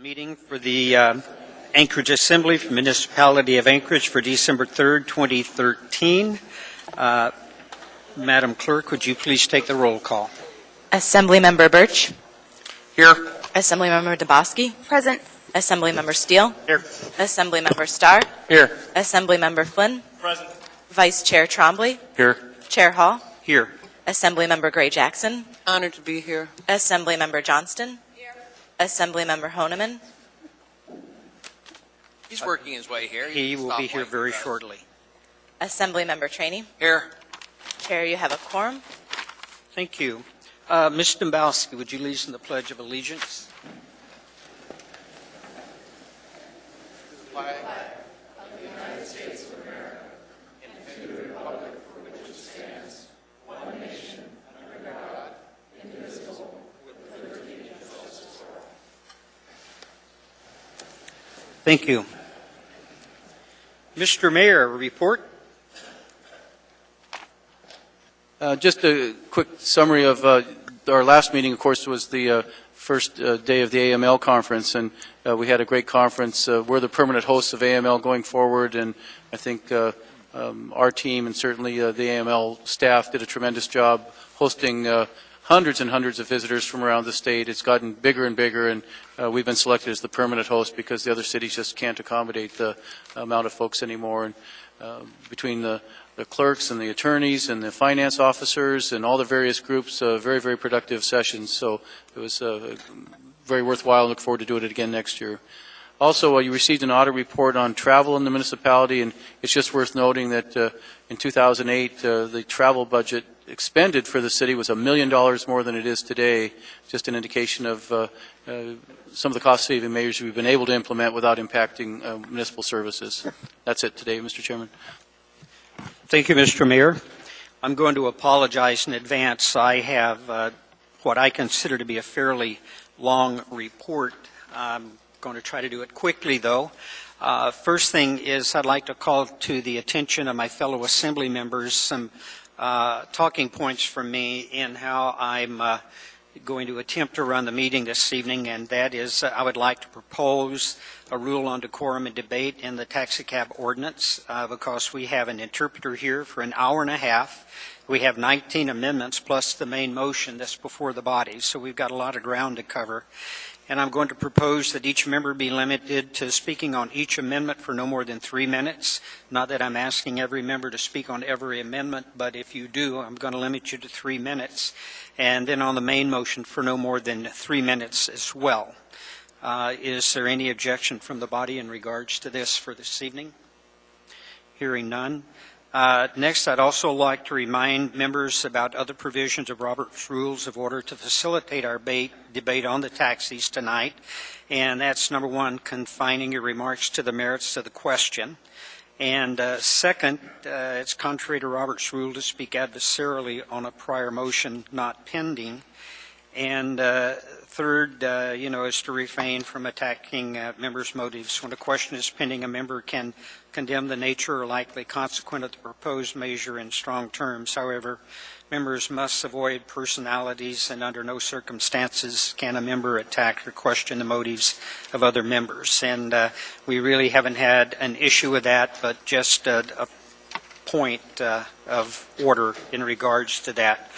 Meeting for the Anchorage Assembly for Municipality of Anchorage for December 3rd, 2013. Madam Clerk, would you please take the roll call? Assemblymember Birch. Here. Assemblymember Dabowski. Present. Assemblymember Steele. Here. Assemblymember Starr. Here. Assemblymember Flynn. Present. Vice Chair Trombley. Here. Chair Hall. Here. Assemblymember Gray Jackson. Honored to be here. Assemblymember Johnston. Here. Assemblymember Honeman. He's working his way here. He will be here very shortly. Assemblymember Trainee. Here. Chair, you have a quorum. Thank you. Ms. Dembowski, would you lead us in the Pledge of Allegiance? Thank you. Mr. Mayor, report. Just a quick summary of our last meeting, of course, was the first day of the AML conference, and we had a great conference. We're the permanent hosts of AML going forward, and I think our team and certainly the AML staff did a tremendous job hosting hundreds and hundreds of visitors from around the state. It's gotten bigger and bigger, and we've been selected as the permanent host because the other cities just can't accommodate the amount of folks anymore. And between the clerks and the attorneys and the finance officers and all the various groups, very, very productive sessions. So it was very worthwhile, and look forward to doing it again next year. Also, you received an audit report on travel in the municipality, and it's just worth noting that in 2008, the travel budget expended for the city was $1 million more than it is today, just an indication of some of the cost-saving measures we've been able to implement without impacting municipal services. That's it today, Mr. Chairman. Thank you, Mr. Mayor. I'm going to apologize in advance. I have what I consider to be a fairly long report. I'm going to try to do it quickly, though. First thing is I'd like to call to the attention of my fellow assembly members some talking points from me in how I'm going to attempt to run the meeting this evening, and that is I would like to propose a rule on decorum and debate in the taxicab ordinance because we have an interpreter here for an hour and a half. We have 19 amendments plus the main motion that's before the body, so we've got a lot of ground to cover. And I'm going to propose that each member be limited to speaking on each amendment for no more than 3 minutes. Not that I'm asking every member to speak on every amendment, but if you do, I'm going to limit you to 3 minutes. And then on the main motion for no more than 3 minutes as well. Is there any objection from the body in regards to this for this evening? Hearing none. Next, I'd also like to remind members about other provisions of Robert's Rules of Order to facilitate our debate on the taxis tonight. And that's number one, confining your remarks to the merits of the question. And second, it's contrary to Robert's Rule to speak adversarially on a prior motion not pending. And third, is to refrain from attacking members' motives. When a question is pending, a member can condemn the nature or likely consequence of the proposed measure in strong terms. However, members must avoid personalities, and under no circumstances can a member attack or question the motives of other members. And we really haven't had an issue with that, but just a point of order in regards to that.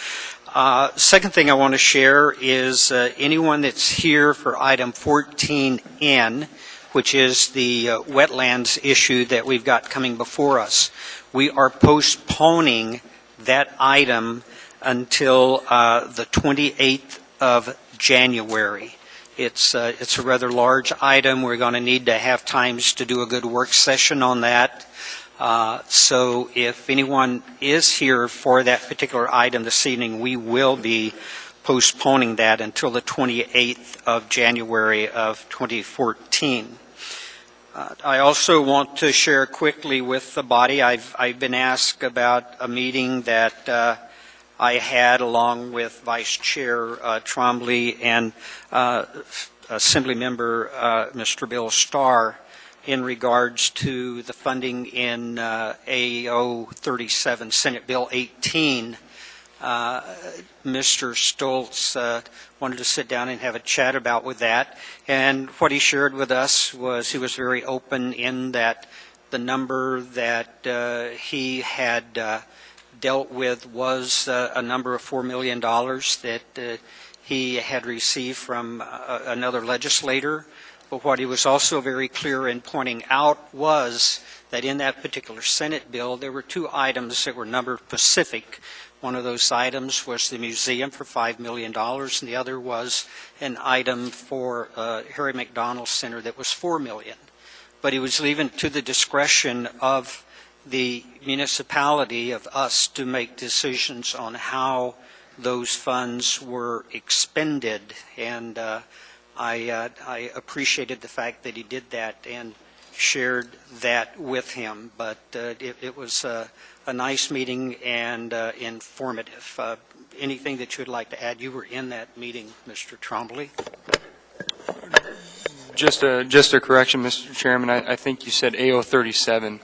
Second thing I want to share is anyone that's here for item 14N, which is the wetlands issue that we've got coming before us. We are postponing that item until the 28th of January. It's a rather large item. We're going to need to have times to do a good work session on that. So if anyone is here for that particular item this evening, we will be postponing that until the 28th of January of 2014. I also want to share quickly with the body, I've been asked about a meeting that I had along with Vice Chair Trombley and Assembly Member Mr. Bill Starr in regards to the funding in AO 37, Senate Bill 18, Mr. Stoltz wanted to sit down and have a chat about with that. And what he shared with us was he was very open in that the number that he had dealt with was a number of $4 million that he had received from another legislator. But what he was also very clear in pointing out was that in that particular Senate bill, there were two items that were number specific. One of those items was the museum for $5 million, and the other was an item for Harry McDonald Center that was $4 million. But he was leaving to the discretion of the municipality, of us, to make decisions on how those funds were expended. And I appreciated the fact that he did that and shared that with him. But it was a nice meeting and informative. Anything that you'd like to add? You were in that meeting, Mr. Trombley. Just a correction, Mr. Chairman. I think you said AO37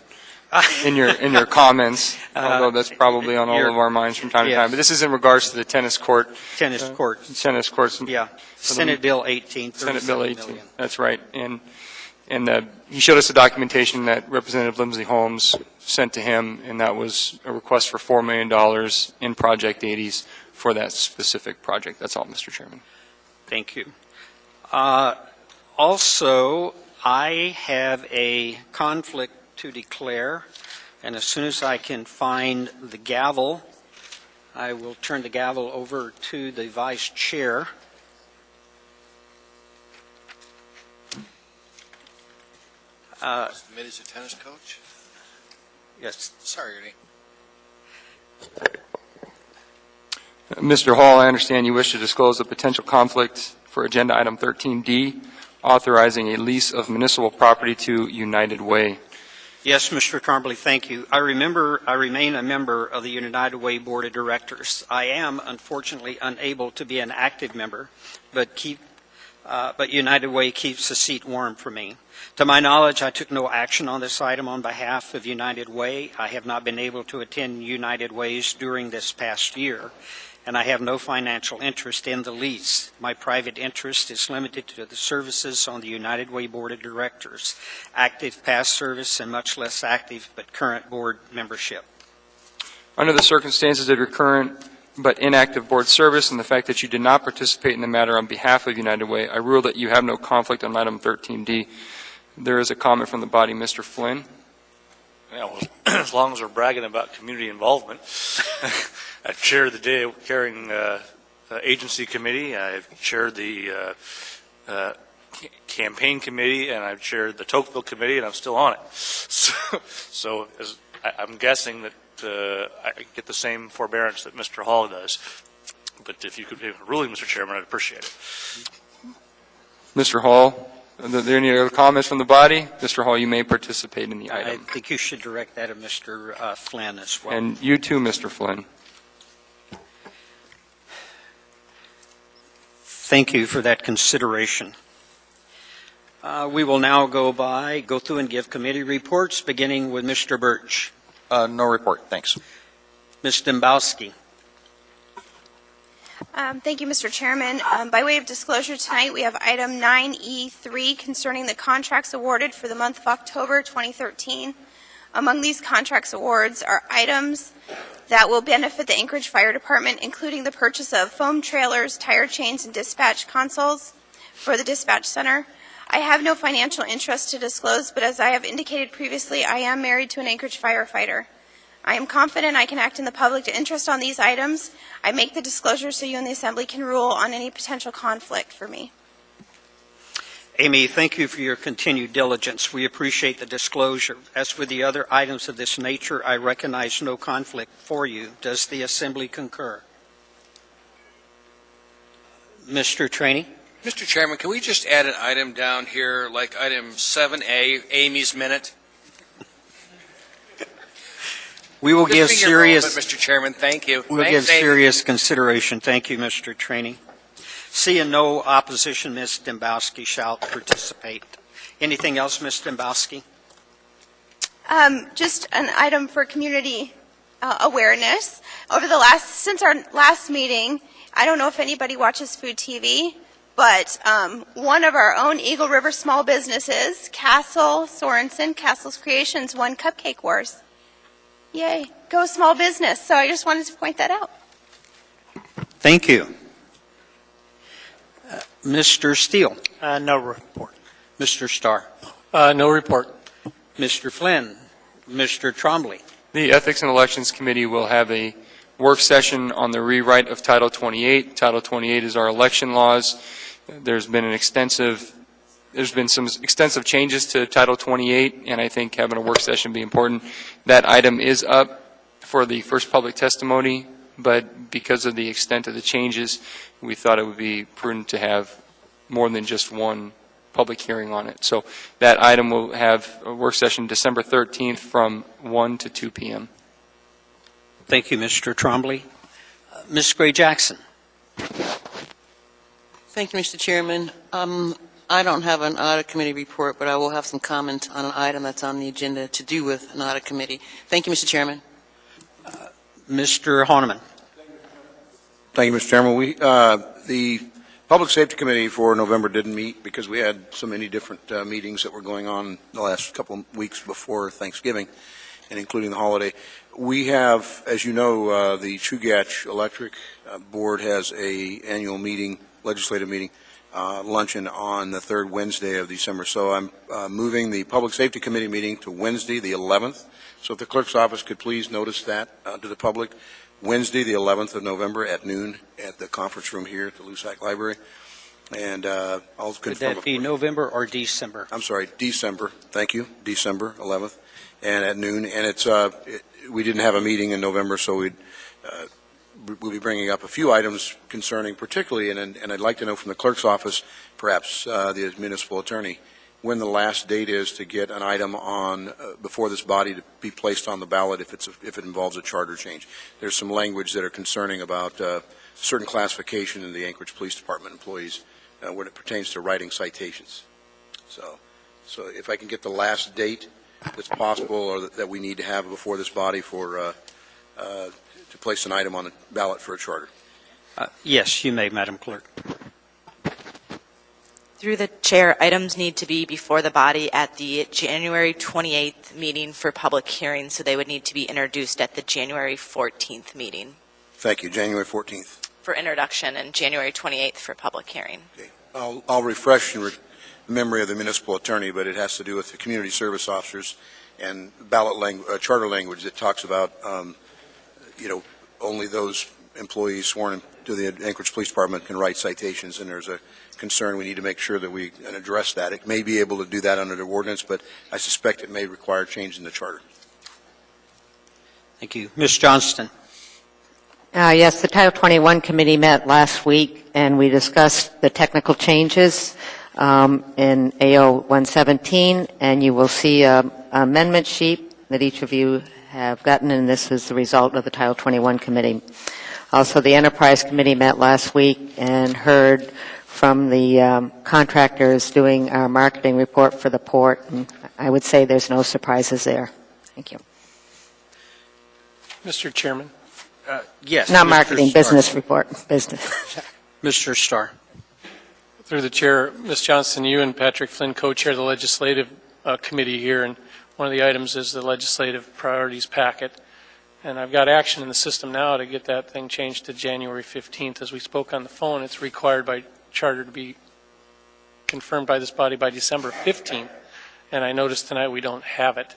in your comments, although that's probably on all of our minds from time to time. But this is in regards to the tennis court. Tennis courts. Tennis courts. Yeah. Senate Bill 18. Senate Bill 18. Million. That's right. And he showed us the documentation that Representative Lindsay Holmes sent to him, and that was a request for $4 million in Project 80s for that specific project. That's all, Mr. Chairman. Thank you. Also, I have a conflict to declare, and as soon as I can find the gavel, I will turn the gavel over to the Vice Chair. Submitted a tennis coach? Yes. Sorry, Ernie. Mr. Hall, I understand you wish to disclose a potential conflict for Agenda Item 13D, authorizing a lease of municipal property to United Way. Yes, Mr. Trombley, thank you. I remain a member of the United Way Board of Directors. I am, unfortunately, unable to be an active member, but United Way keeps the seat warm for me. To my knowledge, I took no action on this item on behalf of United Way. I have not been able to attend United Ways during this past year, and I have no financial interest in the lease. My private interest is limited to the services on the United Way Board of Directors, active past service and much less active but current board membership. Under the circumstances of your current but inactive board service and the fact that you did not participate in the matter on behalf of United Way, I rule that you have no conflict on item 13D. There is a comment from the body. Mr. Flynn. Yeah, well, as long as we're bragging about community involvement, I've chaired the day caring agency committee, I've chaired the campaign committee, and I've chaired the Tocqueville committee, and I'm still on it. So I'm guessing that I get the same forbearance that Mr. Hall does. But if you could give a ruling, Mr. Chairman, I'd appreciate it. Mr. Hall, are there any other comments from the body? Mr. Hall, you may participate in the I item. think you should direct that of Mr. Flynn as well. And you too, Mr. Flynn. Thank you for that consideration. We will now go through and give committee reports, beginning with Mr. Birch. No report, thanks. Ms. Dembowski. Thank you, Mr. Chairman. By way of disclosure tonight, we have item 9E3 concerning the contracts awarded for the month of October 2013. Among these contracts awards are items that will benefit the Anchorage Fire Department, including the purchase of foam trailers, tire chains, and dispatch consoles for the dispatch center. I have no financial interest to disclose, but as I have indicated previously, I am married to an Anchorage firefighter. I am confident I can act in the public interest on these items. I make the disclosure so you and the Assembly can rule on any potential conflict for me. Amy, thank you for your continued diligence. We appreciate the disclosure. As with the other items of this nature, I recognize no conflict for you. Does the Assembly concur? Mr. Traney? Mr. Chairman, can we just add an item down here, like item 7A, Amy's minute? We will give Just being irrelevant, serious. Mr. Chairman, thank you. We'll Thanks, give Amy. serious consideration. Thank you, Mr. Traney. Seeing no opposition, Ms. Dembowski shall participate. Anything else, Ms. Dembowski? Just an item for community awareness. Since our last meeting, I don't know if anybody watches Food TV, but one of our own Eagle River small businesses, Castle Sorensen, Castle's Creations, won Cupcake Wars. Yay, go small business. So I just wanted to point that out. Thank you. Mr. Steele. No report. Mr. Starr. No report. Mr. Flynn. Mr. Trombley. The Ethics and Elections Committee will have a work session on the rewrite of Title 28. Title 28 is our election laws. There's been some extensive changes to Title 28, and I think having a work session would be important. That item is up for the first public testimony, but because of the extent of the changes, we thought it would be prudent to have more than just one public hearing on it. So that item will have a work session December 13th from 1 to 2 p.m. Thank you, Mr. Trombley. Ms. Gray Jackson. Thank you, Mr. Chairman. I don't have an audit committee report, but I will have some comment on an item that's on the agenda to do with an audit committee. Thank you, Mr. Chairman. Mr. Honeman. Thank you, Mr. Chairman. The Public Safety Committee for November didn't meet because we had so many different meetings that were going on the last couple of weeks before Thanksgiving, and including the holiday. We have, as you know, the Chugach Electric Board has a annual meeting, legislative meeting, luncheon on the third Wednesday of December. So I'm moving the Public Safety Committee meeting to Wednesday, the 11th. So if the clerk's office could please notice that to the public, Wednesday, the 11th of November at noon at the conference room here at the Lusac Library. And I'll confirm. Would that be November or December? I'm sorry, December. Thank you, December 11th, and at noon. And we didn't have a meeting in November, so we'll be bringing up a few items concerning, particularly, and I'd like to know from the clerk's office, perhaps the municipal attorney, when the last date is to get an item on before this body to be placed on the ballot if it involves a charter change. There's some language that are concerning about certain classification in the Anchorage Police Department employees when it pertains to writing citations. So if I can get the last date that's possible or that we need to have before this body for to place an item on the ballot for a charter. Yes, you may, Madam Clerk. Through the chair, items need to be before the body at the January 28th meeting for public hearing, so they would need to be introduced at the January 14th meeting Thank you. January 14th. for introduction and January 28th for public hearing. Okay. I'll refresh the memory of the municipal attorney, but it has to do with the community service officers and charter language that talks about, only those employees sworn to the Anchorage Police Department can write citations, and there's a concern we need to make sure that we address that. It may be able to do that under the ordinance, but I suspect it may require change in the charter. Thank you. Ms. Johnston. Yes, the Title 21 committee met last week, and we discussed the technical changes in AO 117, and you will see an amendment sheet that each of you have gotten, and this is the result of the Title 21 committee. Also, the Enterprise Committee met last week and heard from the contractors doing our marketing report for the port, and I would say there's no surprises there. Thank you. Mr. Chairman. Yes. Not Mr. marketing, Starr. business report, business. Mr. Starr. Through the chair, Ms. Johnston, you and Patrick Flynn co-chair the legislative committee here, and one of the items is the legislative priorities packet. And I've got action in the system now to get that thing changed to January 15th. As we spoke on the phone, it's required by charter to be confirmed by this body by December 15th. And I noticed tonight we don't have it.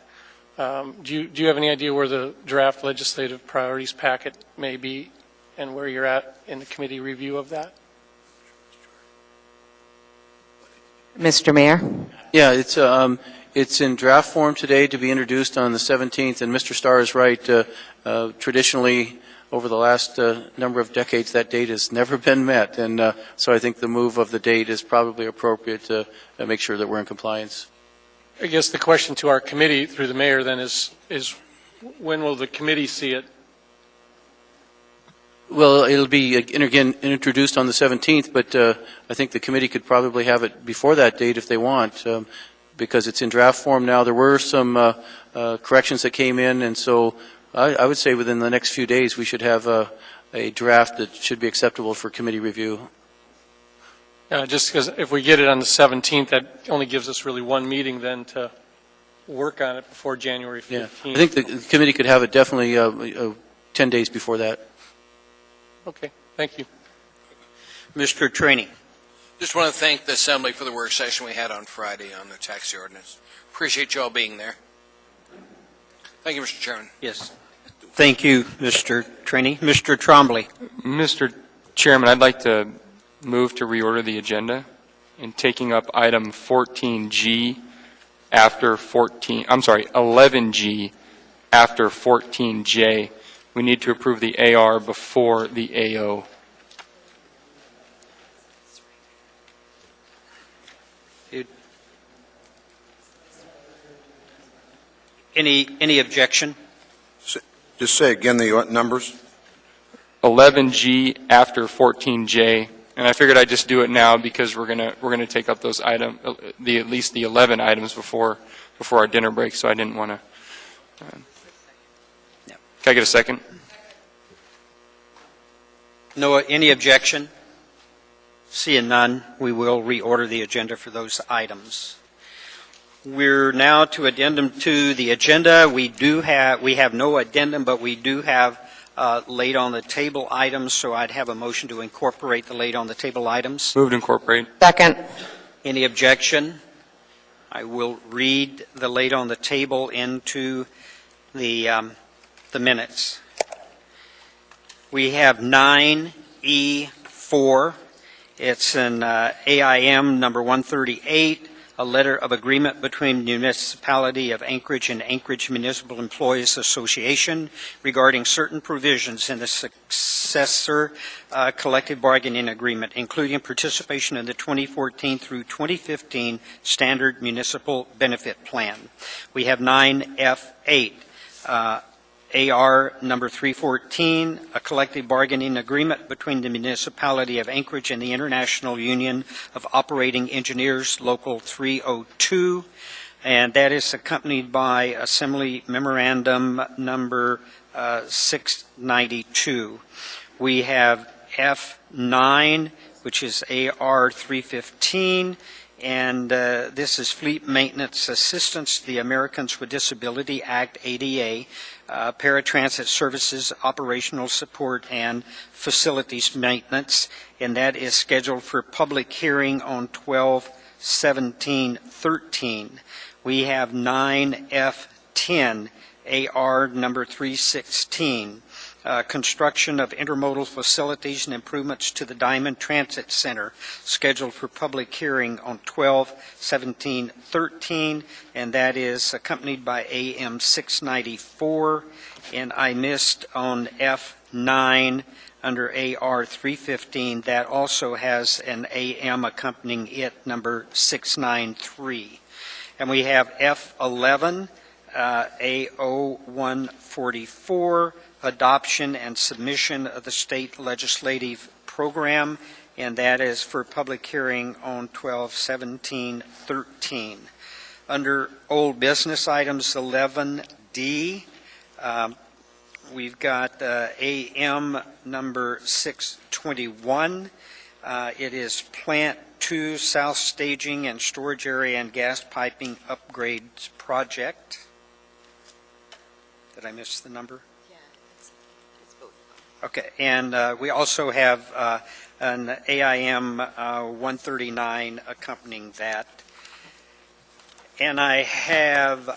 Do you have any idea where the draft legislative priorities packet may be and where you're at in the committee review of that? Mr. Mayor? Yeah, it's in draft form today to be introduced on the 17th, and Mr. Starr is right. Traditionally, over the last number of decades, that date has never been met, and so I think the move of the date is probably appropriate to make sure that we're in compliance. I guess the question to our committee through the mayor then is when will the committee see it? Well, it'll be, again, introduced on the 17th, but I think the committee could probably have it before that date if they want, because it's in draft form now. There were some corrections that came in, and so I would say within the next few days, we should have a draft that should be acceptable for committee review. Just because if we get it on the 17th, that only gives us really one meeting then to work on it before January 15th. Yeah. I think the committee could have it definitely 10 days before that. Okay, thank you. Mr. Trainee. Just want to thank the Assembly for the work session we had on Friday on the taxi ordinance. Appreciate you all being there. Thank you, Mr. Chairman. Yes. Thank you, Mr. Trainee. Mr. Trombley. Mr. Chairman, I'd like to move to reorder the agenda and taking up item 14G after 11G after 14J. We need to approve the AR before the AO. Any objection? Just say again the numbers. 11G after 14J, and I figured I'd just do it now because we're gonna take up those items, at least the 11 items before our dinner break. So I didn't want to. Can I get a second? No, any objection? Seeing none, we will reorder the agenda for those items. We're now to addendum to the agenda. We have no addendum, but we do have laid on the table items, so I'd have a motion to incorporate the laid on the table items. Move to incorporate. Second. Any objection? I will read the laid on the table into the minutes. We have 9E4. It's an AIM number 138, a letter of agreement between the Municipality of Anchorage and Anchorage Municipal Employees Association regarding certain provisions in the successor collective bargaining agreement, including participation in the 2014 through 2015 Standard Municipal Benefit Plan. We have 9F8. AR number 314, a collective bargaining agreement between the Municipality of Anchorage and the International Union of Operating Engineers, Local 302, and that is accompanied by Assembly Memorandum number 692. We have F9, which is AR 315, and this is Fleet Maintenance Assistance, the Americans with Disability Act, ADA, paratransit services, operational support, and facilities maintenance, and that is scheduled for public hearing on 12/17/13. We have 9F10, AR number 316, construction of intermodal facilities and improvements to the Diamond Transit Center, scheduled for public hearing on 12/17/13, and that is accompanied by AM 694. And I missed on F9 under AR 315, that also has an AM accompanying it, number 693. And we have F11, AO 144, adoption and submission of the state legislative program, and that is for public hearing on 12/17/13. Under old business items 11D, we've got AM number 621. It is Plant 2 South Staging and Storage Area and Gas Piping Upgrades Project. Did I miss the number? Okay, and we also have an AIM 139 accompanying that. And I have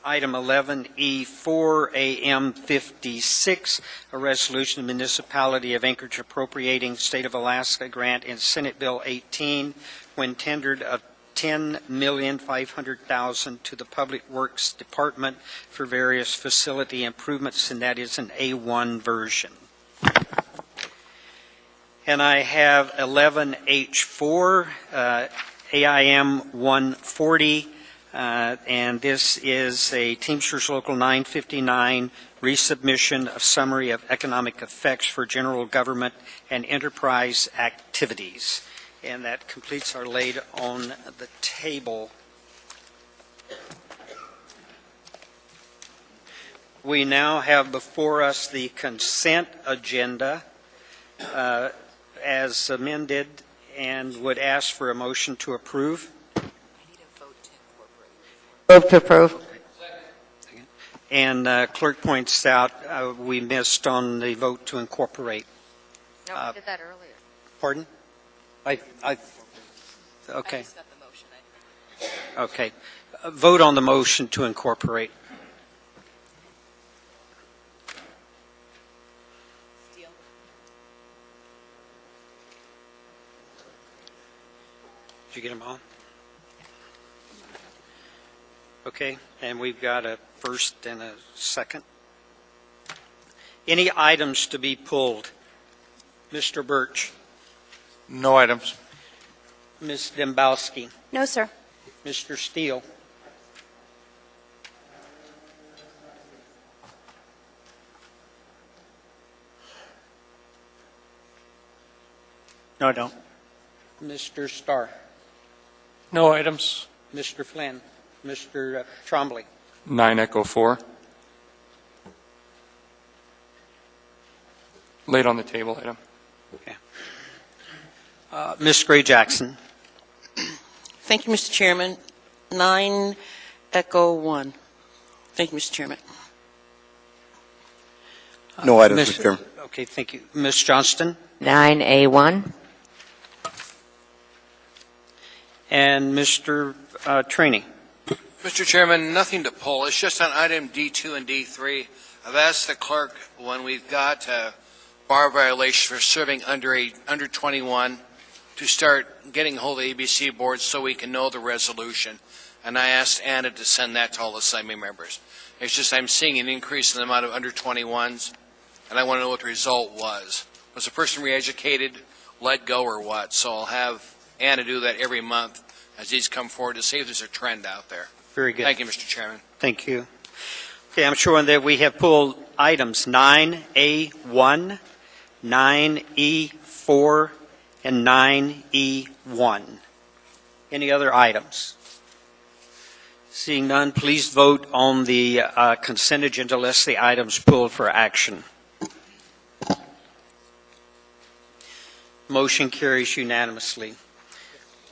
item 11E4, AM 56, a resolution of the Municipality of Anchorage appropriating State of Alaska grant in Senate Bill 18 when tendered of $10,500,000 to the Public Works Department for various facility improvements, and that is an A1 version. And I have 11H4, AIM 140, and this is a Teamsters Local 959 resubmission of summary of economic effects for general government and enterprise activities. And that completes our laid on the table. We now have before us the consent agenda as amended, and would ask for a motion to approve. Move to approve. And clerk points out we missed on the vote to incorporate. No, we did that earlier. Pardon? Okay. Okay. Vote on the motion to incorporate. Did you get them all? Okay, and we've got a first and a second. Any items to be pulled? Mr. Birch, No items. Ms. Dembowski, No, sir. Mr. Steele. No, I don't. Mr. Starr, No items. Mr. Flynn, Mr. Trombley. 9 Echo 4. Laid on the table item. Ms. Gray Jackson. Thank you, Mr. Chairman. 9 Echo 1. Thank you, Mr. Chairman. No items, Ms. Mr. Chairman. Okay, thank you. Ms. Johnston 9A1. and Mr. Trainee. Mr. Chairman, nothing to pull. It's just on item D2 and D3. I've asked the clerk when we've got bar violations for serving under 21 to start getting a hold of the ABC board so we can know the resolution. And I asked Anna to send that to all the assignment members. It's just I'm seeing an increase in the amount of under 21s, and I want to know what the result was. Was the person re-educated, let go, or what? So I'll have Anna do that every month as these come forward to see if there's a trend out there. Very good. Thank you, Mr. Chairman. Thank you. Okay, I'm showing that we have pulled items 9A1, 9E4, and 9E1. Any other items? Seeing none, please vote on the consent agenda list the items pulled for action. Motion carries unanimously.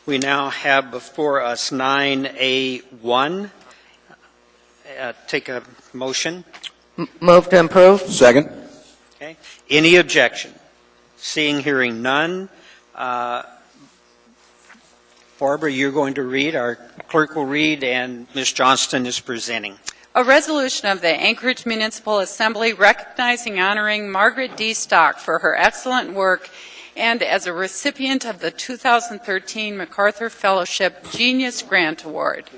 We now have before us 9A1. Take a motion. Move to approve. Second. Okay. Any objection? Seeing, hearing none. Barbara, you're going to read, our clerk will read, and Ms. Johnston is presenting. A resolution of the Anchorage Municipal Assembly recognizing, honoring Margaret D. Stock for her excellent work and as a recipient of the 2013 MacArthur Fellowship Genius Grant Award.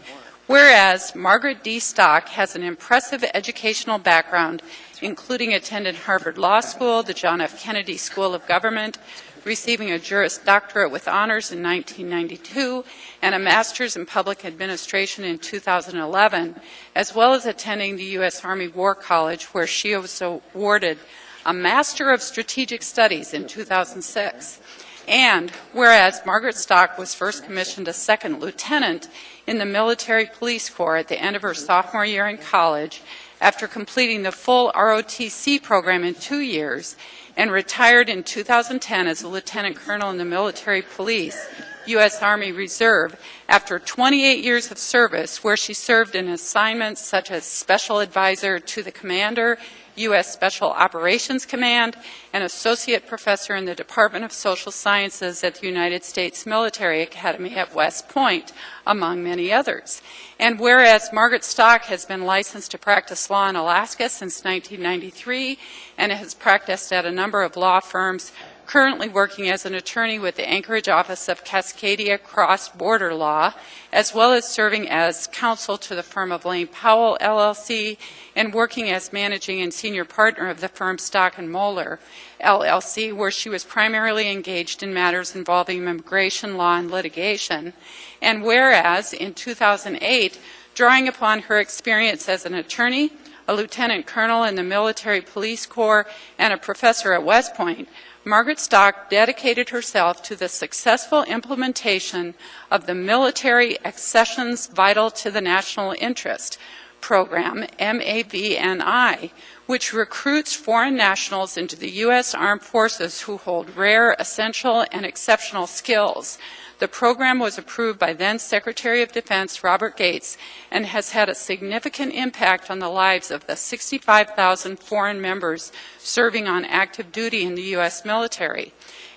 Whereas Margaret D. Stock has an impressive educational background, including attending Harvard Law School, the John F. Kennedy School of Government, receiving a Juris Doctorate with honors in 1992 and a Master's in Public Administration in 2011, as well as attending the U.S. Army War College, where she was awarded a Master of Strategic Studies in 2006. And whereas Margaret Stock was first commissioned a second lieutenant in the Military Police Corps at the end of her sophomore year in college, after completing the full ROTC program in 2 years, and retired in 2010 as a lieutenant colonel in the military police, U.S. Army Reserve, after 28 years of service, where she served in assignments such as special advisor to the commander, U.S. Special Operations Command, and associate professor in the Department of Social Sciences at the United States Military Academy at West Point, among many others. And whereas Margaret Stock has been licensed to practice law in Alaska since 1993 and has practiced at a number of law firms, currently working as an attorney with the Anchorage office of Cascadia Cross-Border Law, as well as serving as counsel to the firm of Lane Powell, LLC, and working as managing and senior partner of the firm Stock and Moeller, LLC, where she was primarily engaged in matters involving immigration law and litigation. And whereas in 2008, drawing upon her experience as an attorney, a lieutenant colonel in the Military Police Corps, and a professor at West Point, Margaret Stock dedicated herself to the successful implementation of the military accessions vital to the national interest, program, MAVNI, which recruits foreign nationals into the U.S. Armed Forces who hold rare, essential, and exceptional skills. The program was approved by then Secretary of Defense Robert Gates and has had a significant impact on the lives of the 65,000 foreign members serving on active duty in the U.S. military.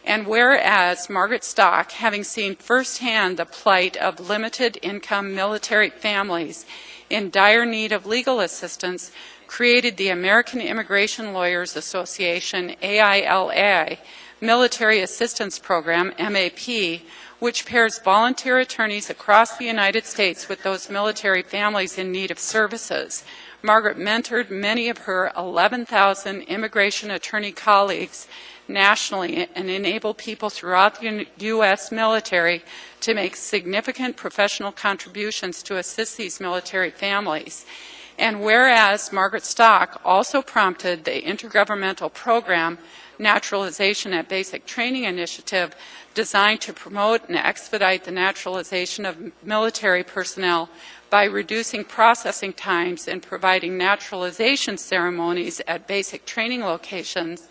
And whereas Margaret Stock, having seen firsthand the plight of limited income military families in dire need of legal assistance, created the American Immigration Lawyers Association, AILA, Military Assistance Program, MAP, which pairs volunteer attorneys across the United States with those military families in need of services. Margaret mentored many of her 11,000 immigration attorney colleagues nationally and enabled people throughout the U.S. military to make significant professional contributions to assist these military families. And whereas Margaret Stock also prompted the intergovernmental program, Naturalization at Basic Training Initiative, designed to promote and expedite the naturalization of military personnel by reducing processing times and providing naturalization ceremonies at basic training locations.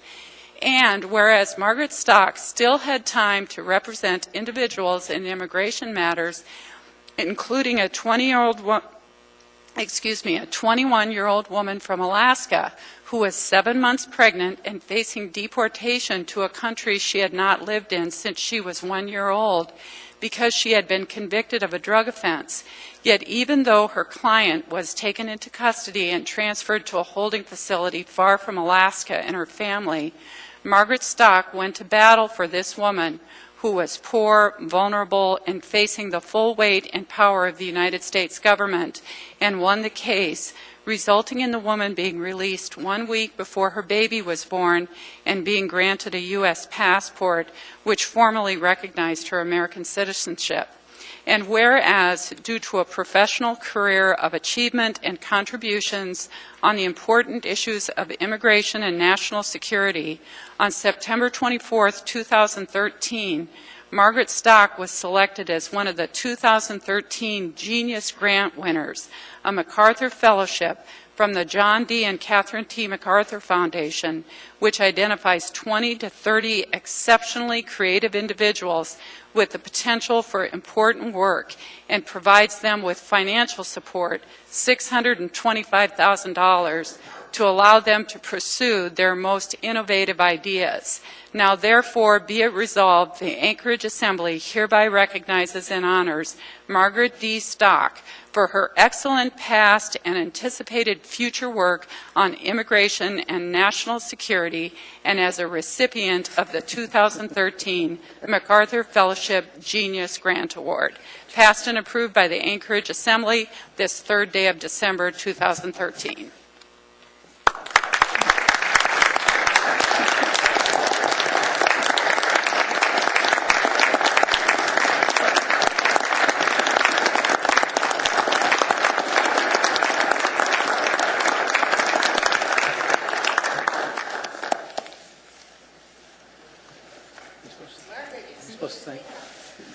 And whereas Margaret Stock still had time to represent individuals in immigration matters, including a 21-year-old woman from Alaska who was 7 months pregnant and facing deportation to a country she had not lived in since she was 1 year old because she had been convicted of a drug offense. Yet even though her client was taken into custody and transferred to a holding facility far from Alaska and her family, Margaret Stock went to battle for this woman who was poor, vulnerable, and facing the full weight and power of the United States government, and won the case, resulting in the woman being released 1 week before her baby was born and being granted a U.S. passport, which formally recognized her American citizenship. And whereas, due to a professional career of achievement and contributions on the important issues of immigration and national security, on September 24, 2013, Margaret Stock was selected as one of the 2013 Genius Grant winners, a MacArthur Fellowship from the John D. and Catherine T. MacArthur Foundation, which identifies 20 to 30 exceptionally creative individuals with the potential for important work and provides them with financial support, $625,000, to allow them to pursue their most innovative ideas. Now therefore be it resolved, the Anchorage Assembly hereby recognizes and honors Margaret D. Stock for her excellent past and anticipated future work on immigration and national security, and as a recipient of the 2013 MacArthur Fellowship Genius Grant Award, passed and approved by the Anchorage Assembly this 3rd day of December 2013.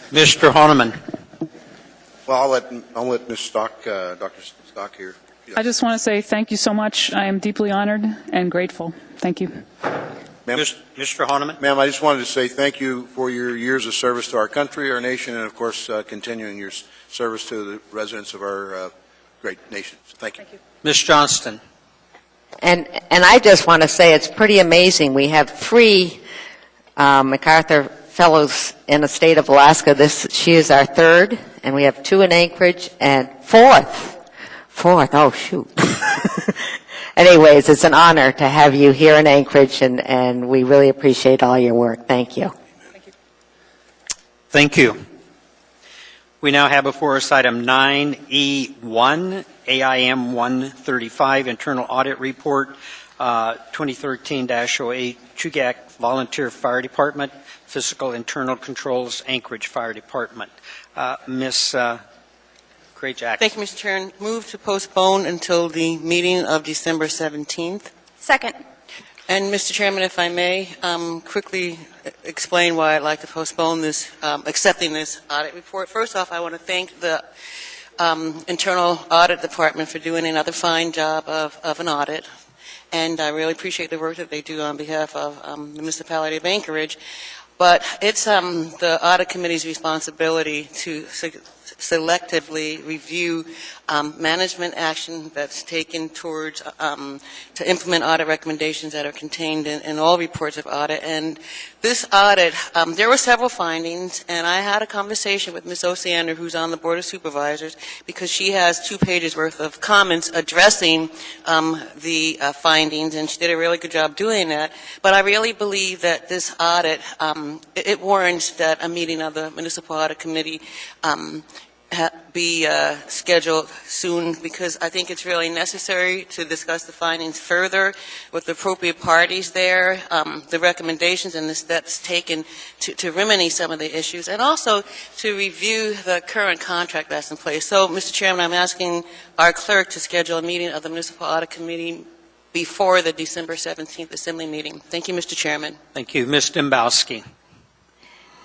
Mr. Honeman. Well, I'll let Ms. Stock, Dr. Stock here. I just want to say thank you so much. I am deeply honored and grateful. Thank you. Ma'am, Mr. Honeman. Ma'am, I just wanted to say thank you for your years of service to our country, our nation, and of course, continuing your service to the residents of our great nation. So thank you. Thank you. Ms. Johnston. And I just want to say it's pretty amazing. We have 3 MacArthur Fellows in the state of Alaska. She is our 3rd, and we have 2 in Anchorage, and 4th, oh shoot. Anyways, it's an honor to have you here in Anchorage, and we really appreciate all your work. Thank you. Thank you. Thank you. We now have before us item 9E1, AIM 135, Internal Audit Report, 2013-08, Chugach Volunteer Fire Department, Physical Internal Controls, Anchorage Fire Department. Ms. Krajak. Thank you, Mr. Chairman. Move to postpone until the meeting of December 17th. Second. And, Mr. Chairman, if I may, quickly explain why I'd like to postpone this, accepting this audit report. First off, I want to thank the internal audit department for doing another fine job of an audit. And I really appreciate the work that they do on behalf of the municipality of Anchorage. But it's the audit committee's responsibility to selectively review management action that's taken towards to implement audit recommendations that are contained in all reports of audit. And this audit, there were several findings, and I had a conversation with Ms. Osiander, who's on the Board of Supervisors, because she has 2 pages worth of comments addressing the findings, and she did a really good job doing that. But I really believe that this audit, it warrants that a meeting of the Municipal Audit Committee be scheduled soon, because I think it's really necessary to discuss the findings further with the appropriate parties there, the recommendations and the steps taken to remedy some of the issues, and also to review the current contract that's in place. So, Mr. Chairman, I'm asking our clerk to schedule a meeting of the Municipal Audit Committee before the December 17th Assembly meeting. Thank you, Mr. Chairman. Thank you. Ms. Dembowski.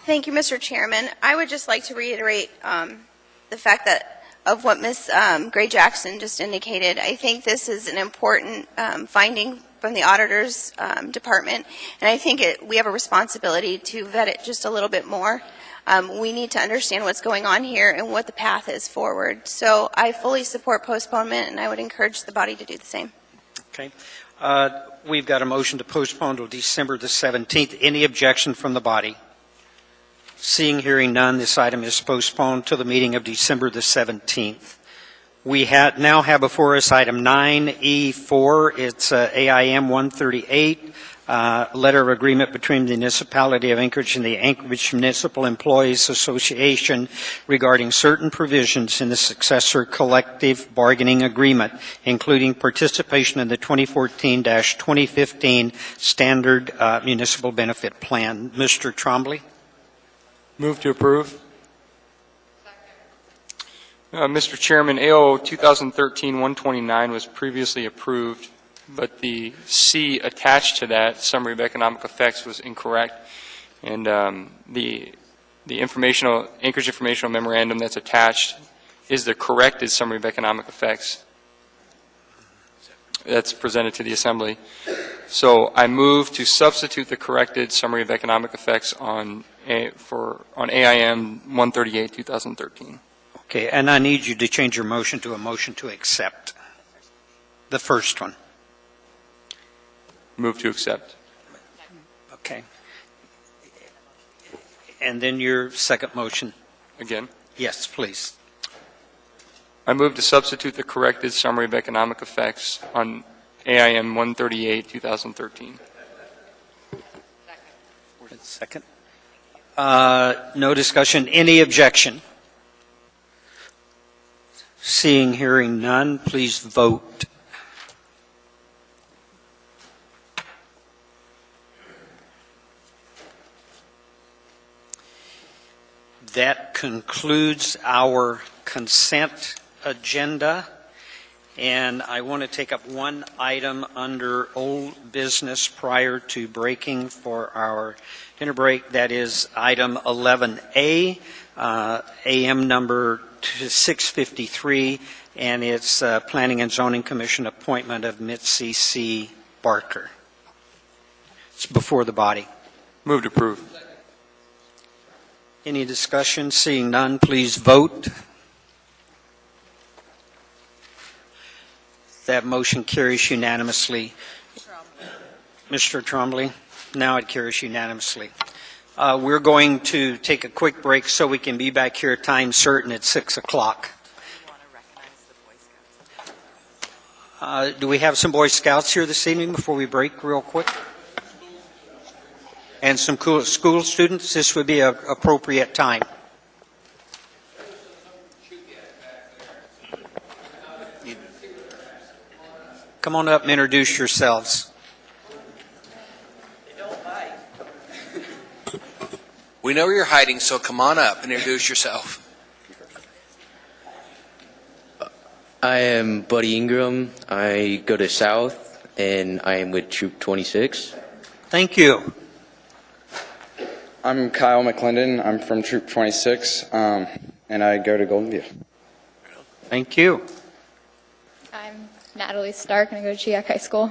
Thank you, Mr. Chairman. I would just like to reiterate the fact that of what Ms. Gray Jackson just indicated. I think this is an important finding from the auditor's department, and I think we have a responsibility to vet it just a little bit more. We need to understand what's going on here and what the path is forward. So I fully support postponement, and I would encourage the body to do the same. Okay. We've got a motion to postpone till December the 17th. Any objection from the body? Seeing, hearing none, this item is postponed to the meeting of December the 17th. We now have before us item 9E4. It's AIM 138, letter of agreement between the municipality of Anchorage and the Anchorage Municipal Employees Association regarding certain provisions in the successor collective bargaining agreement, including participation in the 2014-2015 standard municipal benefit plan. Mr. Trombley? Move to approve. Mr. Chairman, AO 2013-129 was previously approved, but the C attached to that, summary of economic effects, was incorrect. And the Anchorage informational memorandum that's attached is the corrected summary of economic effects that's presented to the Assembly. So I move to substitute the corrected summary of economic effects on AIM 138-2013. Okay, and I need you to change your motion to a motion to accept the first one. Move to accept. Okay. And then your second motion. Again. Yes, please. I move to substitute the corrected summary of economic effects on AIM 138-2013. Second. No discussion. Any objection? Seeing, hearing none, please vote. That concludes our consent agenda. And I want to take up one item under old business prior to breaking for our dinner break. That is item 11A, AM number 653, and it's Planning and Zoning Commission appointment of Mitzi C. Barker. It's before the body. Move to approve. Any discussion? Seeing none, please vote. That motion carries unanimously. Mr. Trombley, now it carries unanimously. We're going to take a quick break so we can be back here at time certain at 6 o'clock. Do we have some Boy Scouts here this evening before we break real quick? And some cool school students? This would be an appropriate time. Come on up and introduce yourselves. We know you're hiding, so come on up and introduce yourself. I am Buddy Ingram. I go to South, and I am with Troop 26. Thank you. I'm Kyle McClendon. I'm from Troop 26, and I go to Golden View. Thank you. I'm Natalie Stark, and I go to Chiac High School.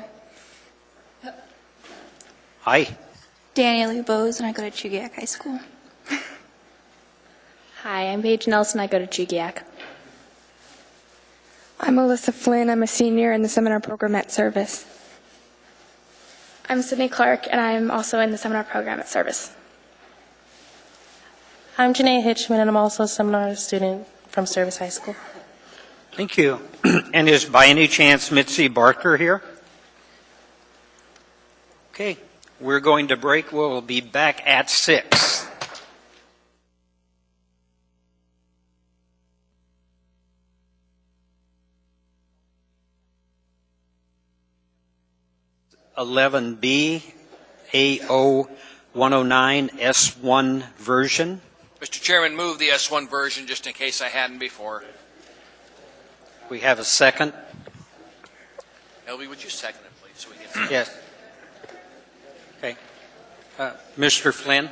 Hi. Danielle Bose, and I go to Chugiak High School. Hi, I'm Paige Nelson. I go to Chugiak. I'm Alyssa Flynn. I'm a senior in the seminar program at Service. I'm Sydney Clark, and I'm also in the seminar program at Service. I'm Janae Hitchman, and I'm also a seminar student from Service High School. Thank you. And is by any chance Mitzi Barker here? Okay. We're going to break. We'll be back at 6. (11B) AO 109 S1 version. Mr. Chairman, move the S1 version just in case I hadn't before. We have a second. Elby, would you second it, please? So we get Yes. Okay. Mr. Flynn?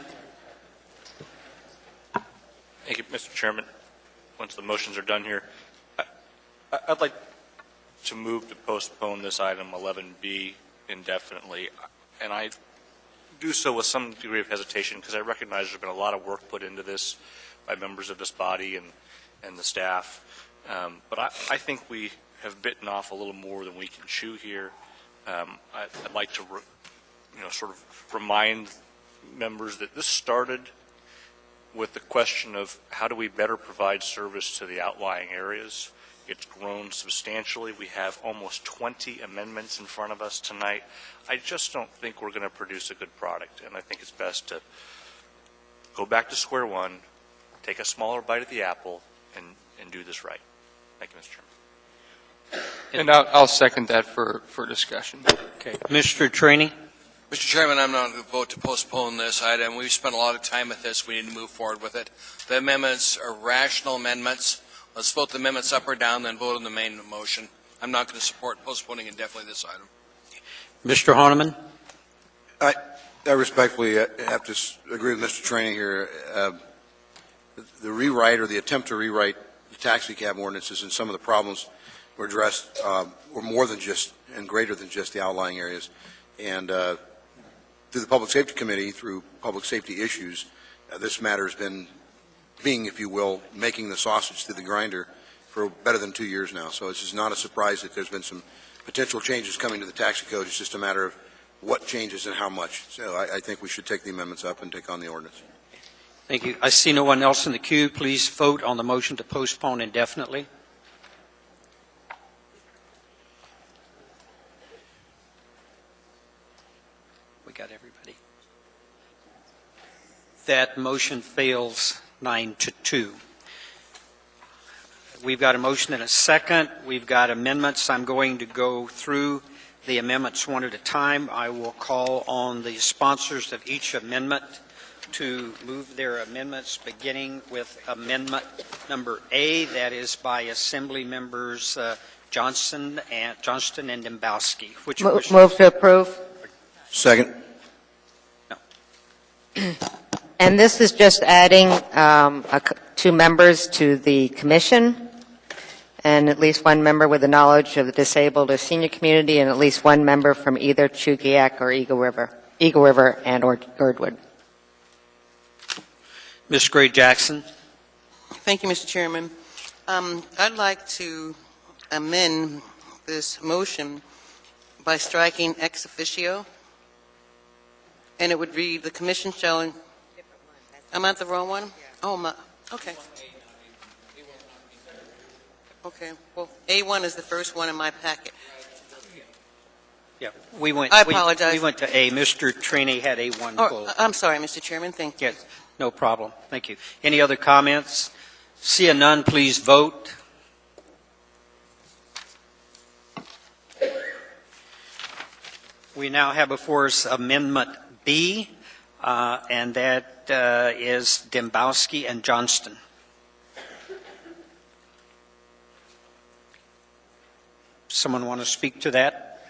Thank you, Mr. Chairman. Once the motions are done here, I'd like to move to postpone this item 11B indefinitely, and I do so with some degree of hesitation because I recognize there's been a lot of work put into this by members of this body and the staff. But I think we have bitten off a little more than we can chew here. I'd like to sort of remind members that this started with the question of how do we better provide service to the outlying areas. It's grown substantially. We have almost 20 amendments in front of us tonight. I just don't think we're going to produce a good product, and I think it's best to go back to square one, take a smaller bite at the apple, and do this right. Thank you, Mr. Chairman. And I'll second that for discussion. Okay. Mr. Trainee? Mr. Chairman, I'm not going to vote to postpone this item. We've spent a lot of time with this. We need to move forward with it. The amendments are rational amendments. Let's vote the amendments up or down, then vote on the main motion. I'm not going to support postponing indefinitely this item. Mr. Honeman? I respectfully have to agree with Mr. Trainee here. The rewrite or the attempt to rewrite the taxi cab ordinances and some of the problems were addressed were more than just and greater than just the outlying areas. And through the Public Safety Committee, through public safety issues, this matter has been being, if you will, making the sausage through the grinder for better than 2 years now. So it's just not a surprise that there's been some potential changes coming to the taxi code. It's just a matter of what changes and how much. So I think we should take the amendments up and take on the ordinance. Thank you. I see no one else in the queue. Please vote on the motion to postpone indefinitely. We got everybody. That motion fails 9-2. We've got a motion and a second. We've got amendments. I'm going to go through the amendments one at a time. I will call on the sponsors of each amendment to move their amendments, beginning with amendment number A, that is by Assembly members Johnston and Dembowski. Which Move to approve. Second. No. And this is just adding 2 members to the commission, and at least 1 member with the knowledge of the disabled or senior community, and at least 1 member from either Chugiak or Eagle River and or Girdwood. Ms. Gray-Jackson. Thank you, Mr. Chairman. I'd like to amend this motion by striking ex officio, and it would read, the commission shall... I'm at the wrong one? Oh, my, okay. Okay, well, A1 is the first one in my packet. Yeah, we went. I apologize. We went to A. Mr. Trainee had A1 pulled. I'm sorry, Mr. Chairman, thank you. Yes, no problem. Thank you. Any other comments? Seeing none, please vote. We now have before us Amendment B, and that is Dembowski and Johnston. Someone want to speak to that?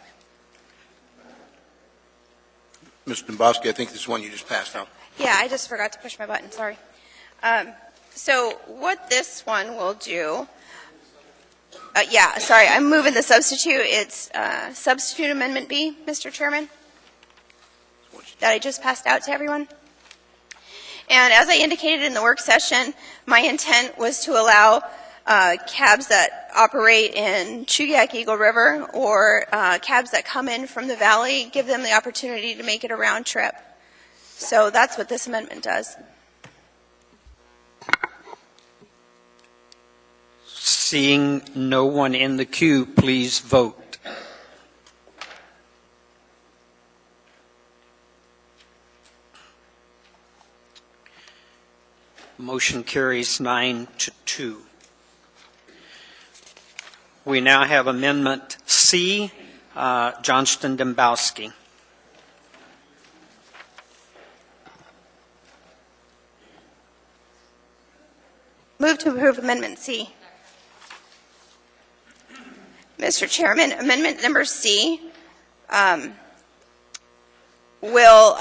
Mr. Dembowski, I think this is one you just passed out. Yeah, I just forgot to push my button, sorry. So what this one will do Yeah, sorry, I'm moving the substitute. It's substitute amendment B, Mr. Chairman, that I just passed out to everyone. And as I indicated in the work session, my intent was to allow cabs that operate in Chugiak Eagle River or cabs that come in from the valley, give them the opportunity to make it a round trip. So that's what this amendment does. Seeing no one in the queue, please vote. Motion carries 9-2. We now have Amendment C, Johnston Dembowski. Move to approve Amendment C. Mr. Chairman, Amendment number C will,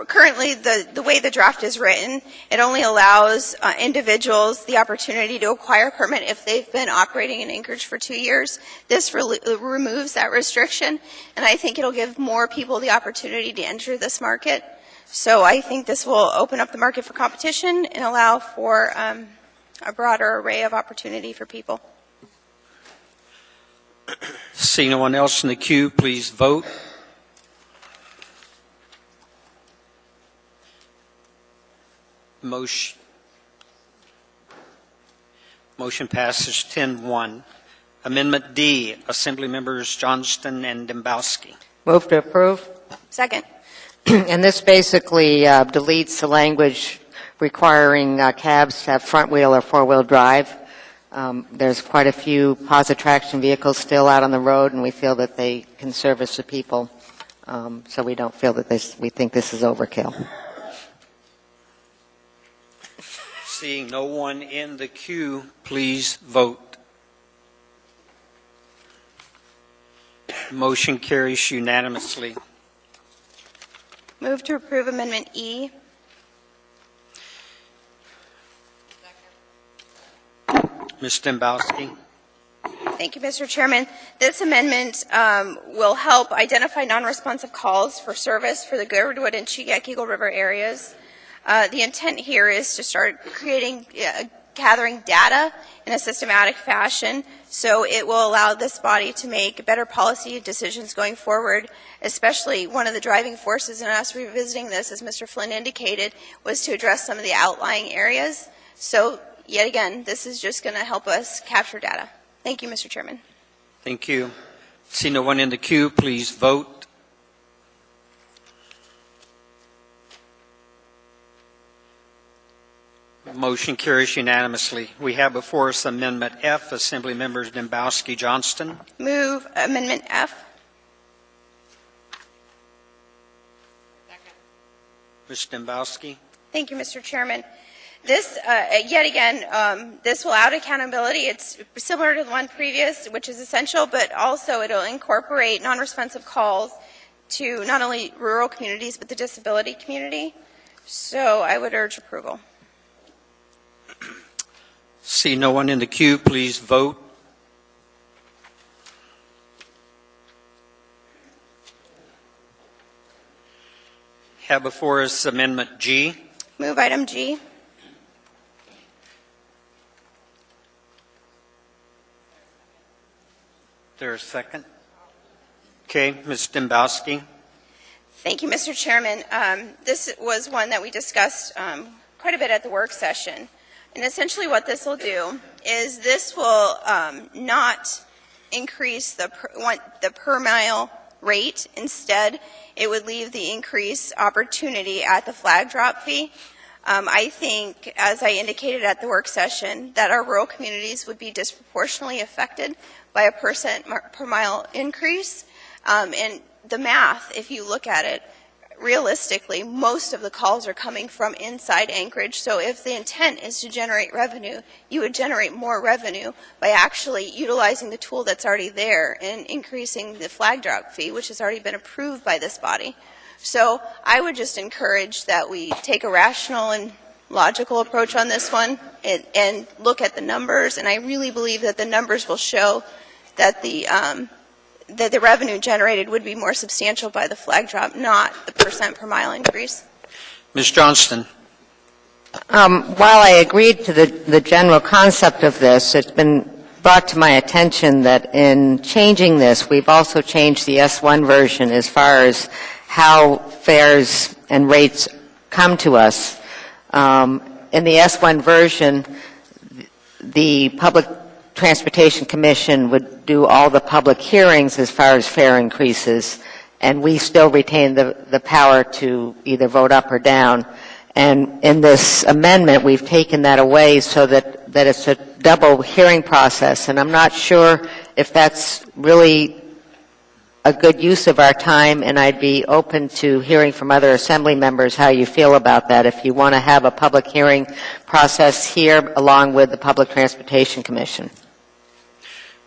currently the way the draft is written, it only allows individuals the opportunity to acquire a permit if they've been operating in Anchorage for 2 years. This removes that restriction, and I think it'll give more people the opportunity to enter this market. So I think this will open up the market for competition and allow for a broader array of opportunity for people. Seeing no one else in the queue, please vote. Motion passes 10-1. Amendment D, Assembly Members Johnston and Dembowski. Move to approve. Second. And this basically deletes the language requiring cabs to have front-wheel or four-wheel drive. There's quite a few positive traction vehicles still out on the road, and we feel that they can service the people. So we don't feel that we think this is overkill. Seeing no one in the queue, please vote. Motion carries unanimously. Move to approve Amendment E. Ms. Dembowski. Thank you, Mr. Chairman. This amendment will help identify non-responsive calls for service for the Girdwood and Chugiak Eagle River areas. The intent here is to start gathering data in a systematic fashion, so it will allow this body to make better policy decisions going forward, especially one of the driving forces in us revisiting this, as Mr. Flynn indicated, was to address some of the outlying areas. So yet again, this is just going to help us capture data. Thank you, Mr. Chairman. Thank you. See no one in the queue, please vote. Motion carries unanimously. We have before us Amendment F, Assembly Members Dembowski Johnston. Move Amendment F. Ms. Dembowski. Thank you, Mr. Chairman. This, yet again, this will add accountability. It's similar to the one previous, which is essential, but also it will incorporate non-responsive calls to not only rural communities, but the disability community. So I would urge approval. See no one in the queue, please vote. Have before us Amendment G. Move item G. There a second? Okay, Ms. Dembowski. Thank you, Mr. Chairman. This was one that we discussed quite a bit at the work session. And essentially what this will do is this will not increase the per mile rate. Instead, it would leave the increased opportunity at the flag drop fee. I think, as I indicated at the work session, that our rural communities would be disproportionately affected by a % per mile increase. And the math, if you look at it, realistically, most of the calls are coming from inside Anchorage. So if the intent is to generate revenue, you would generate more revenue by actually utilizing the tool that's already there and increasing the flag drop fee, which has already been approved by this body. So I would just encourage that we take a rational and logical approach on this one and look at the numbers. And I really believe that the numbers will show that the revenue generated would be more substantial by the flag drop, not the percent per mile increase. Ms. Johnston. While I agreed to the general concept of this, it's been brought to my attention that in changing this, we've also changed the S1 version as far as how fares and rates come to us. In the S1 version, the Public Transportation Commission would do all the public hearings as far as fare increases, and we still retain the power to either vote up or down. And in this amendment, we've taken that away so that it's a double hearing process. And I'm not sure if that's really a good use of our time, and I'd be open to hearing from other Assembly members how you feel about that, if you want to have a public hearing process here along with the Public Transportation Commission.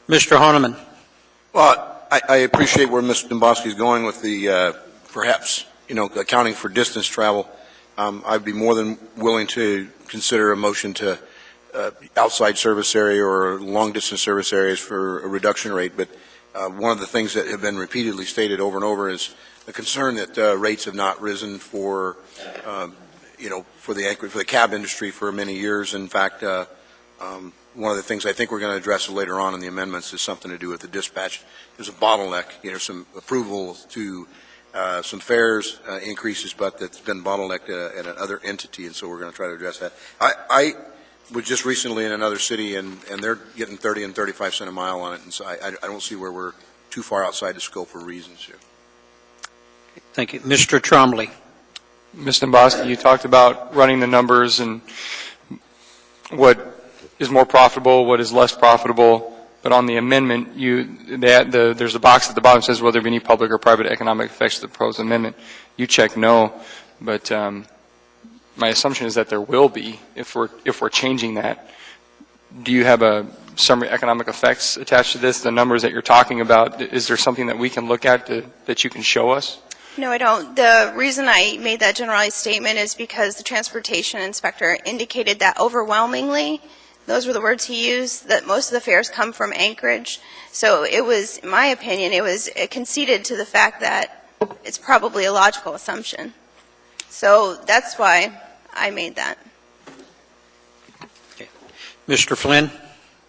Mr. Honeman. Well, I appreciate where Ms. Domboski is going with the perhaps, accounting for distance travel. I'd be more than willing to consider a motion to outside service area or long-distance service areas for a reduction rate. But one of the things that have been repeatedly stated over and over is the concern that rates have not risen for, for the cab industry for many years. In fact, one of the things I think we're going to address later on in the amendments is something to do with the dispatch. There's a bottleneck, some approval to some fares increases, but that's been bottlenecked at another entity, and so we're going to try to address that. I was just recently in another city, and they're getting 30 and 35 cents a mile on it, and so I don't see where we're too far outside the scope of reasons here. Thank you. Mr. Trombley. Ms. Domboski, you talked about running the numbers and what is more profitable, what is less profitable. But on the amendment, there's a box at the bottom that says whether there be any public or private economic effects of the proposed amendment. You check no, but my assumption is that there will be if we're changing that. Do you have a summary economic effects attached to this? The numbers that you're talking about, is there something that we can look at that you can show us? No, I don't. The reason I made that generalized statement is because the transportation inspector indicated that overwhelmingly, those were the words he used, that most of the fares come from Anchorage. So it was, in my opinion, it conceded to the fact that it's probably a logical assumption. So that's why I made that. Okay. Mr. Flynn.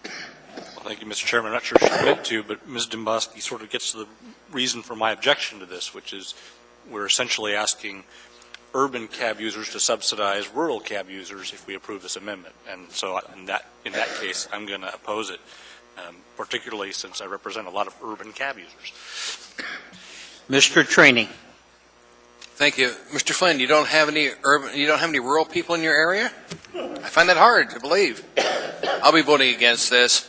Well, thank you, Mr. Chairman. I'm not sure she meant to, but Ms. Domboski sort of gets to the reason for my objection to this, which is we're essentially asking urban cab users to subsidize rural cab users if we approve this amendment. And so in that case, I'm going to oppose it, particularly since I represent a lot of urban cab users. Mr. Trainee. Thank you. Mr. Flynn, you don't have any rural people in your area? I find that hard to believe. I'll be voting against this.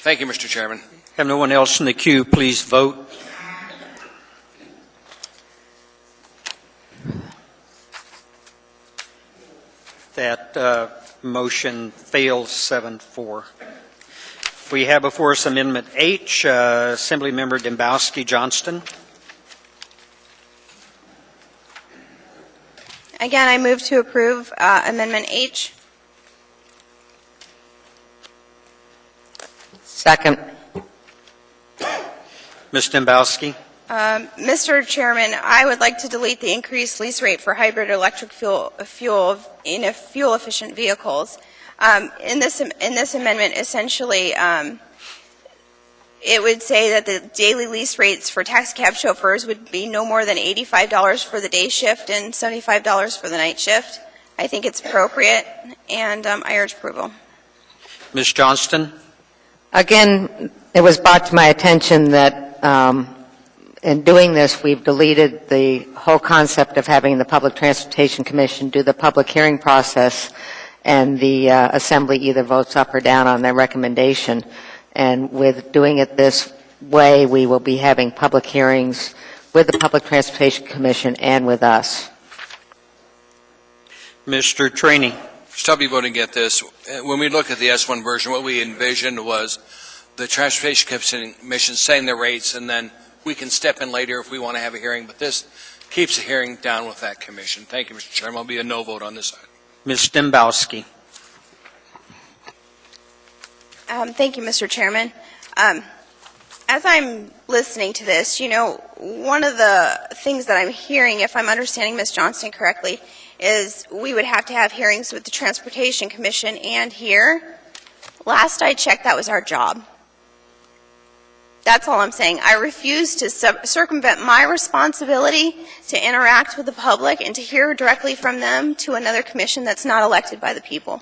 Thank you, Mr. Chairman. Have no one else in the queue, please vote. That motion fails 7-4. We have before us Amendment H, Assemblymember Dembowski Johnston. Again, I move to approve Amendment H. Second. Ms. Dembowski. Mr. Chairman, I would like to delete the increased lease rate for hybrid electric fuel efficient vehicles. In this amendment, essentially, it would say that the daily lease rates for taxi cab chauffeurs would be no more than $85 for the day shift and $75 for the night shift. I think it's appropriate, and I urge approval. Ms. Johnston. Again, it was brought to my attention that in doing this, we've deleted the whole concept of having the Public Transportation Commission do the public hearing process, and the Assembly either votes up or down on their recommendation. And with doing it this way, we will be having public hearings with the Public Transportation Commission and with us. Mr. Trainee. First, I'll be voting against this. When we look at the S1 version, what we envisioned was the Transportation Commission setting the rates, and then we can step in later if we want to have a hearing. But this keeps the hearing down with that commission. Thank you, Mr. Chairman. I'll be a no vote on this item. Ms. Dembowski. Thank you, Mr. Chairman. As I'm listening to this, one of the things that I'm hearing, if I'm understanding Ms. Johnston correctly, is we would have to have hearings with the Transportation Commission and here. Last I checked, that was our job. That's all I'm saying. I refuse to circumvent my responsibility to interact with the public and to hear directly from them to another commission that's not elected by the people.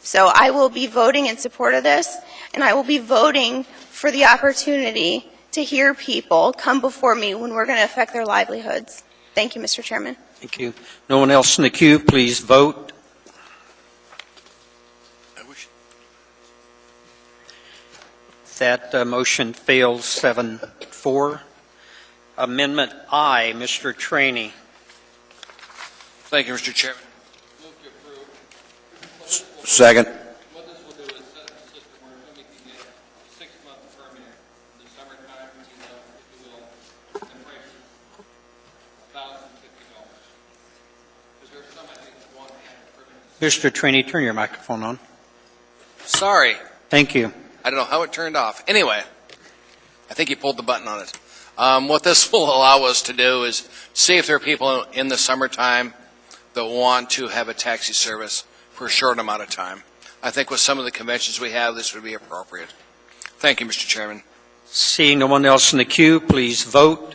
So I will be voting in support of this, and I will be voting for the opportunity to hear people come before me when we're going to affect their livelihoods. Thank you, Mr. Chairman. Thank you. No one else in the queue, please vote. That motion fails 7-4. Amendment I, Mr. Trainee. Thank you, Mr. Chairman. Second. What this will do is set the system where somebody can get a 6-month permit in the summertime, if you will, and price $1,050. Because there's some, I think, that want to have a permit. Mr. Trainee, turn your microphone on. Sorry. Thank you. I don't know how it turned off. Anyway, I think you pulled the button on it. What this will allow us to do is see if there are people in the summertime that want to have a taxi service for a short amount of time. I think with some of the conventions we have, this would be appropriate. Thank you, Mr. Chairman. Seeing no one else in the queue, please vote.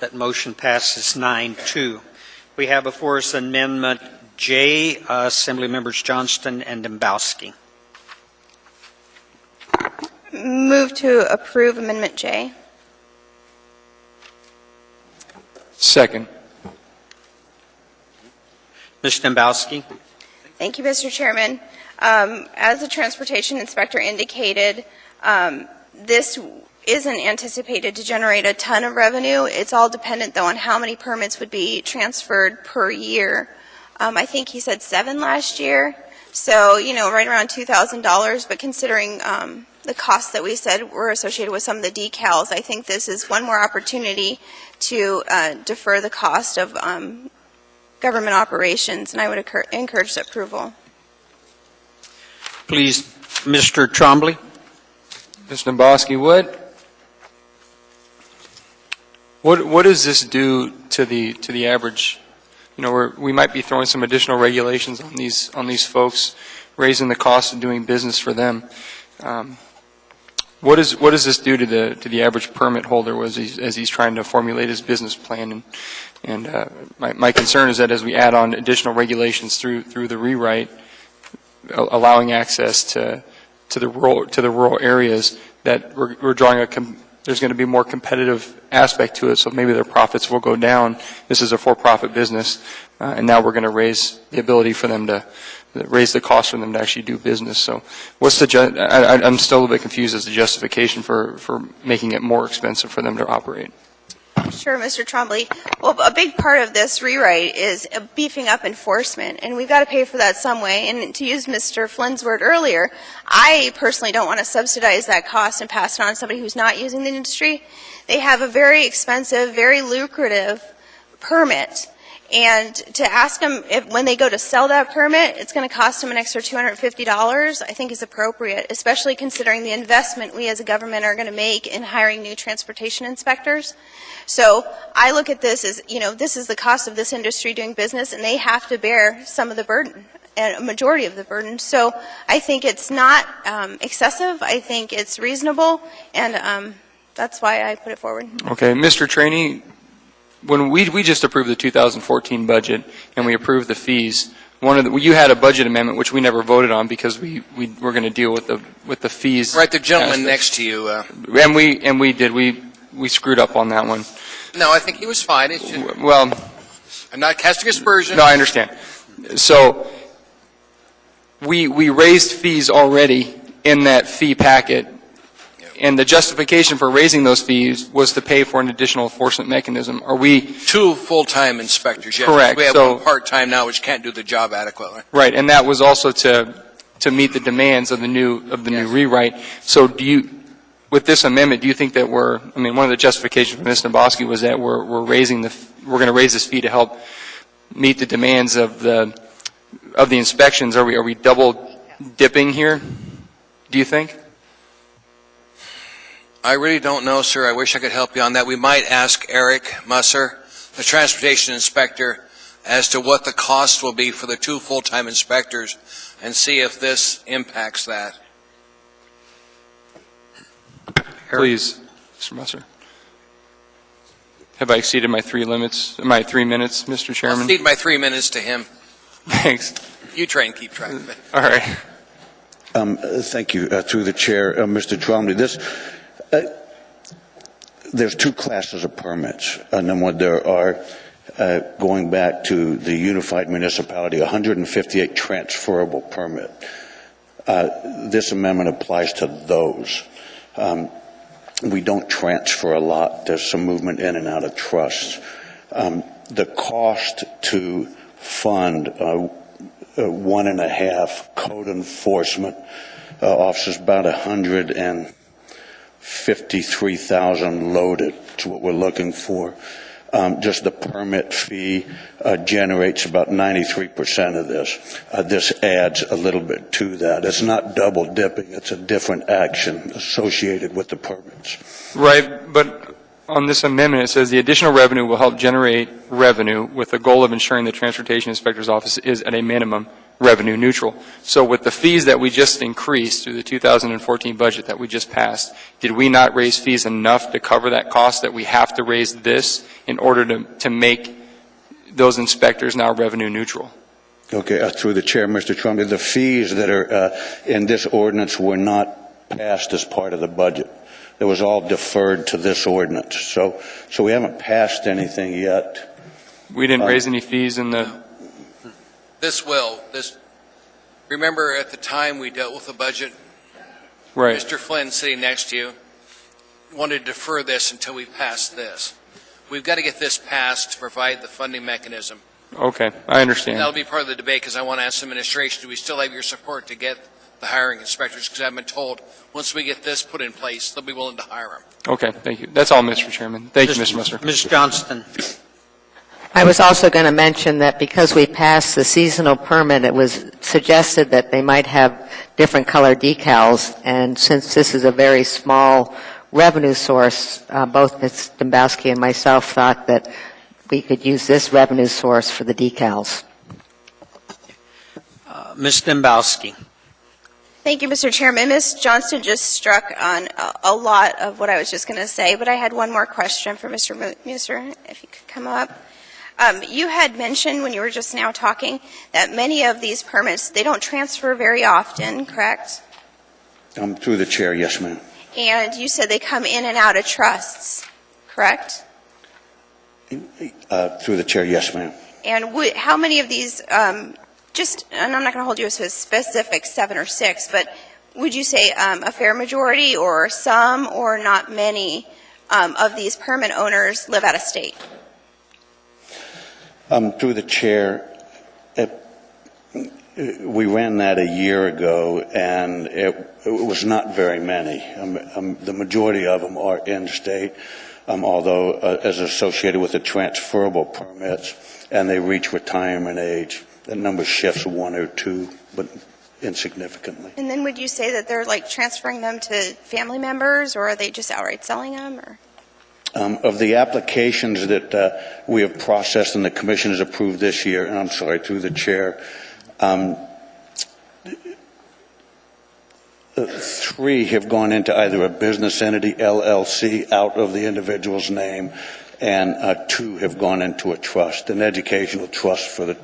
That motion passes 9-2. We have before us Amendment J, Assembly Members Johnston and Dembowski. Move to approve Amendment J. Second. Ms. Dembowski. Thank you, Mr. Chairman. As the transportation inspector indicated, this isn't anticipated to generate a ton of revenue. It's all dependent, though, on how many permits would be transferred per year. I think he said 7 last year, so, right around $2,000, but considering the costs that we said were associated with some of the decals, I think this is one more opportunity to defer the cost of government operations, and I would encourage approval. Please, Mr. Trombley. Mr. Dembowski, what does this do to the average? We might be throwing some additional regulations on these folks, raising the cost of doing business for them. What does this do to the average permit holder as he's trying to formulate his business plan? And my concern is that as we add on additional regulations through the rewrite, allowing access to the rural areas, that we're drawing there's going to be more competitive aspect to it, so maybe their profits will go down. This is a for-profit business, and now we're going to raise the ability for them to raise the cost for them to actually do business. So what's I'm still a little bit confused as the justification for making it more expensive for them to operate. Sure, Mr. Trombley. Well, a big part of this rewrite is beefing up enforcement, and we've got to pay for that some way. And to use Mr. Flynn's word earlier, I personally don't want to subsidize that cost and pass it on to somebody who's not using the industry. They have a very expensive, very lucrative permit, and to ask them when they go to sell that permit, it's going to cost them an extra $250, I think is appropriate, especially considering the investment we as a government are going to make in hiring new transportation inspectors. So I look at this as, this is the cost of this industry doing business, and they have to bear some of the burden, and a majority of the burden. So I think it's not excessive. I think it's reasonable, and that's why I put it forward. Okay, Mr. Trainee, when we just approved the 2014 budget and we approved the fees, you had a budget amendment which we never voted on because we were going to deal with the fees. Right, the gentleman next to you. And we did. We screwed up on that one. No, I think he was fine. It's just, well, I'm not casting aspersions. No, I understand. So we raised fees already in that fee packet And the justification for raising those fees was to pay for an additional enforcement mechanism. Are we? 2 full-time inspectors, yes. Correct. We have So- one part-time now, which can't do the job adequately. Right, and that was also to meet the demands of the new rewrite. So with this amendment, do you think that one of the justifications for Ms. Nabowski was that we're going to raise this fee to help meet the demands of the inspections? Are we double dipping here, do you think? I really don't know, sir. I wish I could help you on that. We might ask Eric Musser, the transportation inspector, as to what the cost will be for the 2 full-time inspectors and see if this impacts that. Please, Mr. Musser. Have I exceeded my 3 minutes, Mr. I'll Chairman? cede my 3 minutes to him. Thanks. You try and keep track of it. All right. Thank you. Through the chair, Mr. Trombley, there's 2 classes of permits, and then what there are, going back to the unified municipality, 158 transferable permit. This amendment applies to those. We don't transfer a lot. There's some movement in and out of trusts. The cost to fund 1.5 code enforcement officers, about 153,000 loaded to what we're looking for. Just the permit fee generates about 93% of this. This adds a little bit to that. It's not double dipping. It's a different action associated with the permits. Right, but on this amendment, it says the additional revenue will help generate revenue with the goal of ensuring the Transportation Inspector's Office is at a minimum revenue neutral. So with the fees that we just increased through the 2014 budget that we just passed, did we not raise fees enough to cover that cost that we have to raise this in order to make those inspectors now revenue neutral? Okay, through the chair, Mr. Trump, the fees that are in this ordinance were not passed as part of the budget. It was all deferred to this ordinance. So we haven't passed anything yet. We didn't raise any fees in the... Remember at the time we dealt with the budget? Right. Mr. Flynn sitting next to you wanted to defer this until we passed this. We've got to get this passed to provide the funding mechanism. Okay, I understand. That'll be part of the debate because I want to ask the administration, do we still have your support to get the hiring inspectors? Because I've been told once we get this put in place, they'll be willing to hire them. Okay, thank you. That's all, Mr. Chairman. Thank you, Mr. Musser. Ms. Johnston. I was also going to mention that because we passed the seasonal permit, it was suggested that they might have different color decals, and since this is a very small revenue source, both Ms. Dembowski and myself thought that we could use this revenue source for the decals. Ms. Dembowski. Thank you, Mr. Chairman. Ms. Johnston just struck on a lot of what I was just going to say, but I had one more question for Mr. Musser, if you could come up. You had mentioned when you were just now talking that many of these permits, they don't transfer very often, correct? Through the chair, yes, ma'am. And you said they come in and out of trusts, correct? Through the chair, yes, ma'am. And how many of these, and I'm not going to hold you to a specific 7 or 6, but would you say a fair majority or some or not many of these permit owners live out of state? Through the chair, we ran that a year ago, and it was not very many. The majority of them are in-state, although as associated with the transferable permits, and they reach retirement age. The number shifts 1 or 2, but insignificantly. And then would you say that they're like transferring them to family members, or are they just outright selling them? Or? Of the applications that we have processed and the commission has approved this year, and I'm sorry, through the chair, 3 have gone into either a business entity, LLC, out of the individual's name, and 2 have gone into a trust, an educational trust for the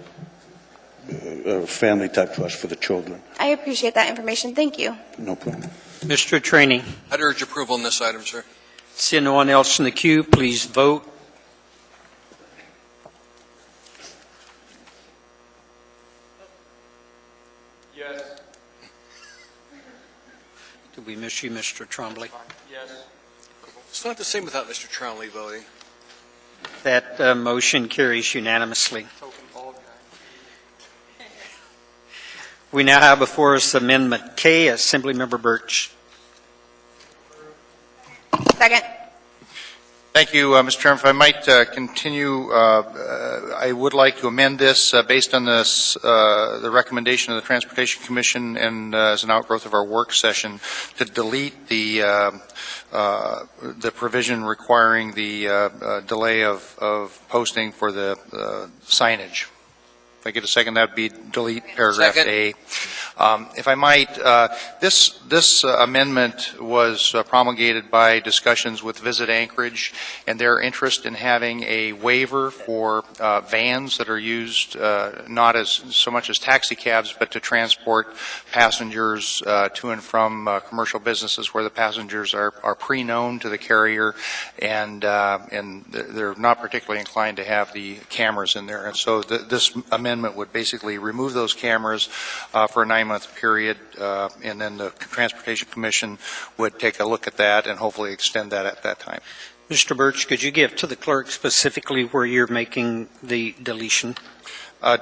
family-type trust for the children. I appreciate that information. Thank you. No problem. Mr. Trainee. I'd urge approval on this item, sir. Seeing no one else in the queue, please vote. Yes. Did we miss you, Mr. Trombley? It's not the same without Mr. Trombley voting. That motion carries unanimously. We now have before us Amendment K, Assemblymember Birch. Second. Thank you, Mr. Chairman. If I might continue, I would like to amend this based on this, the recommendation of the Transportation Commission and as an outgrowth of our work session to delete the provision requiring the delay of posting for the signage. If I get a second, that would be delete paragraph Second. A. If I might, this amendment was promulgated by discussions with Visit Anchorage and their interest in having a waiver for vans that are used not as so much as taxi cabs, but to transport passengers to and from commercial businesses where the passengers are pre-known to the carrier and they're not particularly inclined to have the cameras in there. And so this amendment would basically remove those cameras for a 9-month period, and then the Transportation Commission would take a look at that and hopefully extend that at that time. Mr. Birch, could you give to the clerk specifically where you're making the deletion?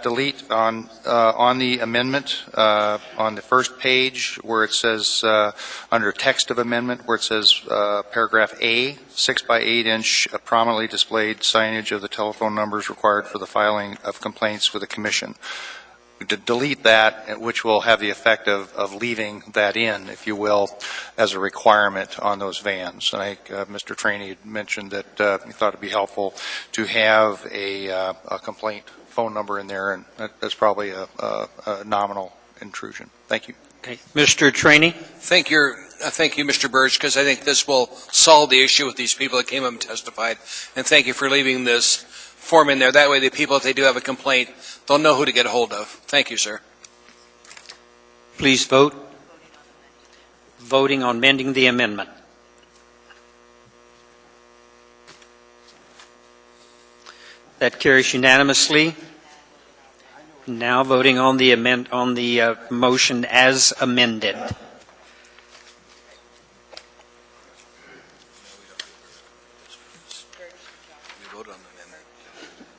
Delete on the amendment on the first page where it says under text of amendment where it says paragraph A, 6 by 8 inch prominently displayed signage of the telephone numbers required for the filing of complaints with the Commission. To delete that, which will have the effect of leaving that in, if you will, as a requirement on those vans. And I think Mr. Trainey had mentioned that he thought it would be helpful to have a complaint phone number in there, and that's probably a nominal intrusion. Thank you. Okay. Mr. Trainey? Thank you, Mr. Birch, because I think this will solve the issue with these people that came up and testified. And thank you for leaving this form in there. That way the people, if they do have a complaint, they'll know who to get a hold of. Thank you, sir. Please vote. Voting on amending the amendment. That carries unanimously. Now voting on the motion as amended.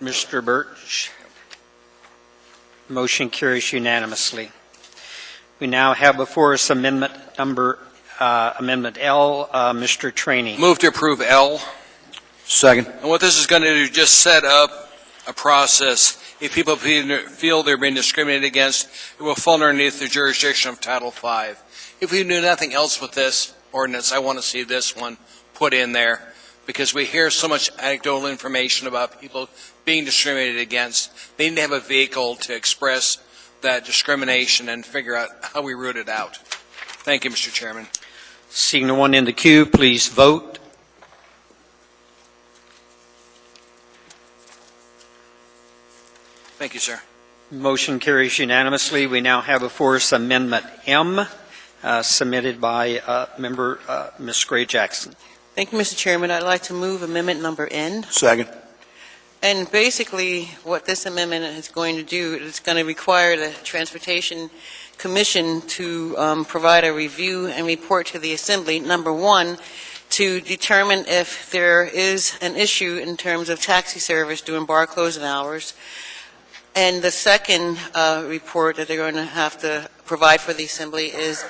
Mr. Birch. Motion carries unanimously. We now have before us Amendment L. Mr. Trainey. Move to approve L. Second. And what this is going to do is just set up a process. If people feel they're being discriminated against, it will fall underneath the jurisdiction of Title V. If we do nothing else with this ordinance, I want to see this one put in there because we hear so much anecdotal information about people being discriminated against. They need to have a vehicle to express that discrimination and figure out how we root it out. Thank you, Mr. Chairman. Seeing no one in the queue, please vote. Thank you, sir. Motion carries unanimously. We now have before us Amendment M, submitted by Member Ms. Gray Jackson. Thank you, Mr. Chairman. I'd like to move amendment number N. Second. And basically, what this amendment is going to do, it's going to require the Transportation Commission to provide a review and report to the Assembly, number one, to determine if there is an issue in terms of taxi service during bar closing hours. And the second report that they're going to have to provide for the Assembly is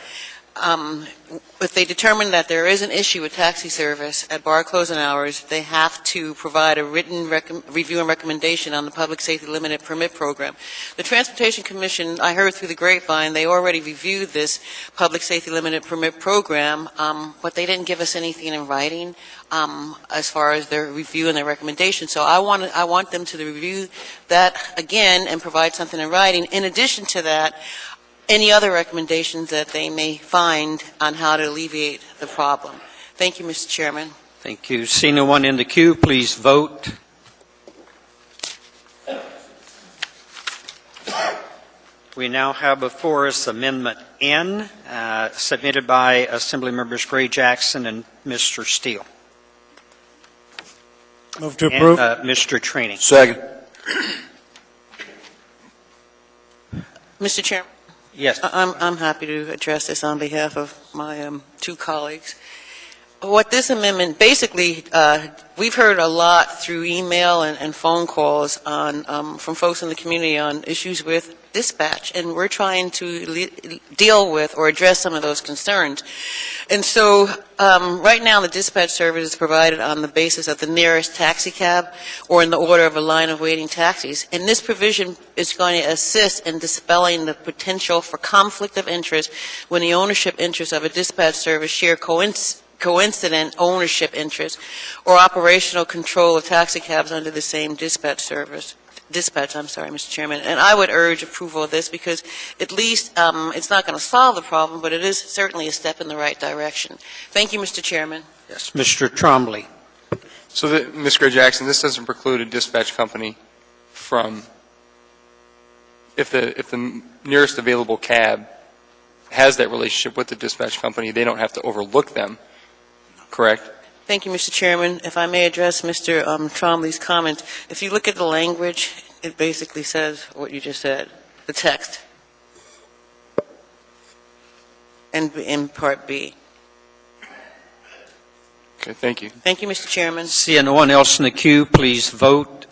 if they determine that there is an issue with taxi service at bar closing hours, they have to provide a written review and recommendation on the Public Safety Limited Permit Program. The Transportation Commission, I heard through the grapevine, they already reviewed this Public Safety Limited Permit Program, but they didn't give us anything in writing as far as their review and their recommendation. So I want them to review that again and provide something in writing. In addition to that, any other recommendations that they may find on how to alleviate the problem. Thank you, Mr. Chairman. Thank you. See no one in the queue, please vote. We now have before us Amendment N, submitted by Assembly Members Gray Jackson and Mr. Steele. Move to approve. And, Mr. Trainey. Second. Mr. Chairman. Yes. I'm happy to address this on behalf of my two colleagues. What this amendment, basically, we've heard a lot through email and phone calls from folks in the community on issues with dispatch, and we're trying to deal with or address some of those concerns. And so right now the dispatch service is provided on the basis of the nearest taxi cab or in the order of a line of waiting taxis. And this provision is going to assist in dispelling the potential for conflict of interest when the ownership interests of a dispatch service share coincident ownership interest or operational control of taxi cabs under the same dispatch, Mr. Chairman. And I would urge approval of this because at least it's not going to solve the problem, but it is certainly a step in the right direction. Thank you, Mr. Chairman. Yes. Mr. Trombley. So, Ms. Gray-Jackson, this doesn't preclude a dispatch company from, if the nearest available cab has that relationship with the dispatch company, they don't have to overlook them, correct? Thank you, Mr. Chairman. If I may address Mr. Trombley's comment, if you look at the language, it basically says what you just said, the text, and in Part B. Okay, thank you. Thank you, Mr. Chairman. Seeing no one else in the queue, please vote.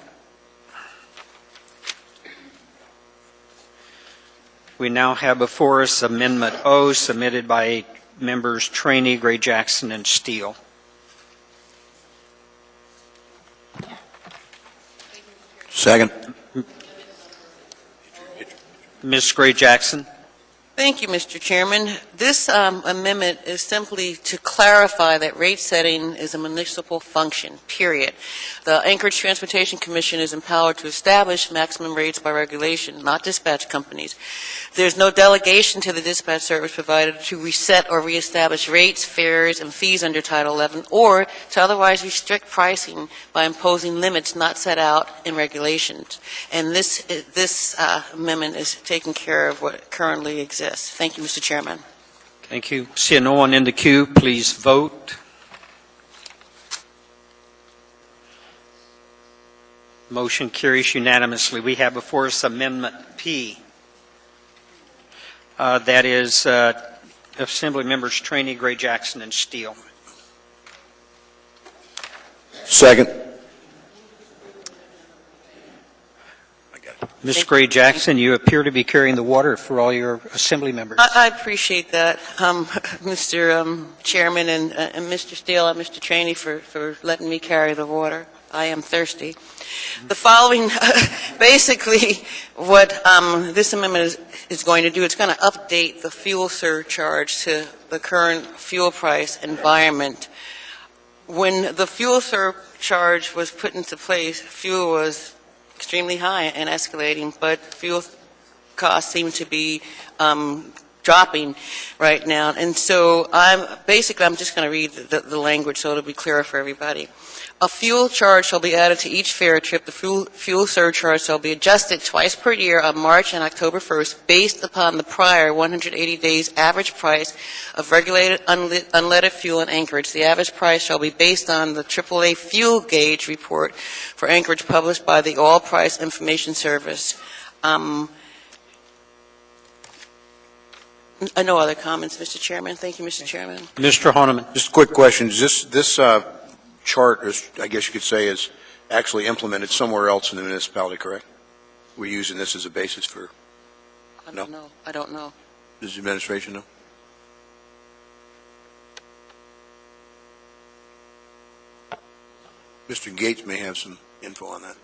We now have before us Amendment O, submitted by members Trainee, Gray-Jackson, and Steele. Second. Ms. Gray-Jackson. Thank you, Mr. Chairman. This amendment is simply to clarify that rate setting is a municipal function, period. The Anchorage Transportation Commission is empowered to establish maximum rates by regulation, not dispatch companies. There's no delegation to the dispatch service provider to reset or reestablish rates, fares, and fees under Title 11, or to otherwise restrict pricing by imposing limits not set out in regulations. And this amendment is taking care of what currently exists. Thank you, Mr. Chairman. Thank you. Seeing no one in the queue, please vote. Motion carries unanimously. We have before us Amendment P. That is Assembly members Trainee, Gray-Jackson, and Steele. Second. Ms. Gray-Jackson, you appear to be carrying the water for all your Assembly members. I appreciate that, Mr. Chairman, and Mr. Steele and Mr. Trainee for letting me carry the water. I am thirsty. The following, basically, what this amendment is going to do, it's going to update the fuel surcharge to the current fuel price environment. When the fuel surcharge was put into place, fuel was extremely high and escalating, but fuel costs seem to be dropping right now. And so I'm just going to read the language so it'll be clearer for everybody. A fuel charge shall be added to each fare trip. The fuel surcharge shall be adjusted twice per year on March and October 1st based upon the prior 180 days average price of regulated unleaded fuel in Anchorage. The average price shall be based on the AAA fuel gauge report for Anchorage published by the Oil Price Information Service. No other comments, Mr. Chairman. Thank you, Mr. Chairman. Mr. Honeman. Just a quick question. This chart, I guess you could say, is actually implemented somewhere else in the municipality, correct? We're using this as a basis for... I don't know. I don't know. Does the administration know? Mr. Gates may have some info on that.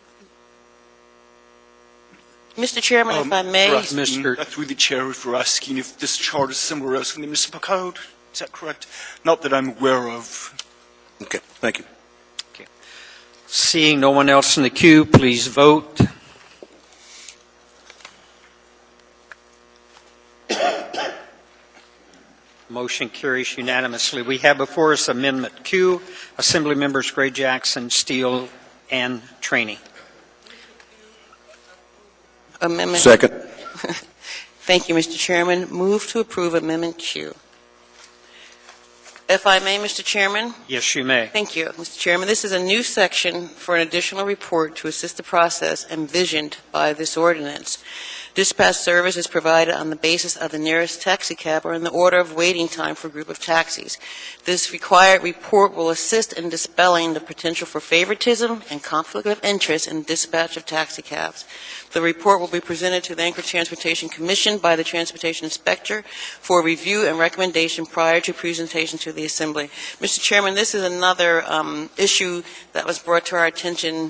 Mr. Chairman, if I may. Through the chair, if we're asking if this chart is somewhere else in the municipal code, is that correct? Not that I'm aware of. Okay, thank you. Okay. Seeing no one else in the queue, please vote. Motion carries unanimously. We have before us Amendment Q, Assembly members Gray-Jackson, Steele, and Trainee. Amendment. Second. Thank you, Mr. Chairman. Move to approve Amendment Q. If I may, Mr. Chairman? Yes, you may. Thank you, Mr. Chairman. This is a new section for an additional report to assist the process envisioned by this ordinance. Dispatch service is provided on the basis of the nearest taxi cab or in the order of waiting time for a group of taxis. This required report will assist in dispelling the potential for favoritism and conflict of interest in dispatch of taxi cabs. The report will be presented to the Anchorage Transportation Commission by the Transportation Inspector for review and recommendation prior to presentation to the Assembly. Mr. Chairman, this is another issue that was brought to our attention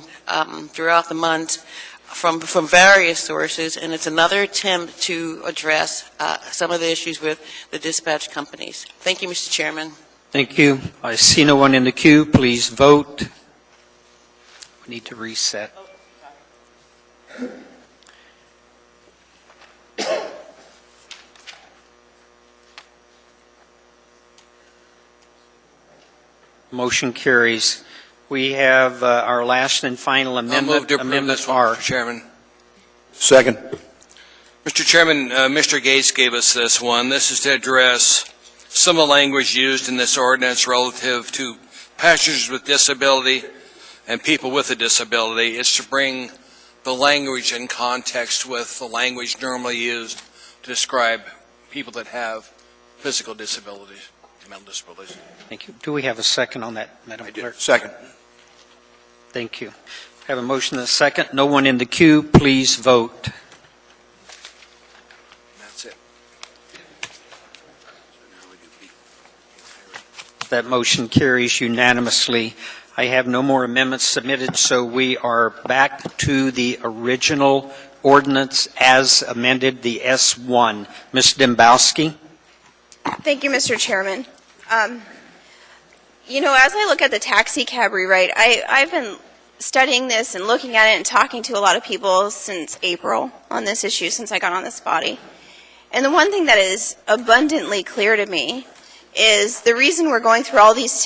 throughout the month from various sources, and it's another attempt to address some of the issues with the dispatch companies. Thank you, Mr. Chairman. Thank you. I see no one in the queue. Please vote. We need to reset. Motion carries. We have our last and final amendment. I'll move to approve this one, Mr. Chairman. Second. Mr. Chairman, Mr. Gates gave us this one. This is to address some of the language used in this ordinance relative to passengers with disability and people with a disability. It's to bring the language in context with the language normally used to describe people that have physical disabilities, mental disabilities. Thank you. Do we have a second on that, Madam Clerk? Second. Thank you. Have a motion and a second. No one in the queue. Please vote. That's it. That motion carries unanimously. I have no more amendments submitted, so we are back to the original ordinance as amended, the S1. Ms. Dembowski? Thank you, Mr. Chairman. You know, as I look at the taxi cab rewrite, I've been studying this and looking at it and talking to a lot of people since April on this issue, since I got on this body. And the one thing that is abundantly clear to me is the reason we're going through all these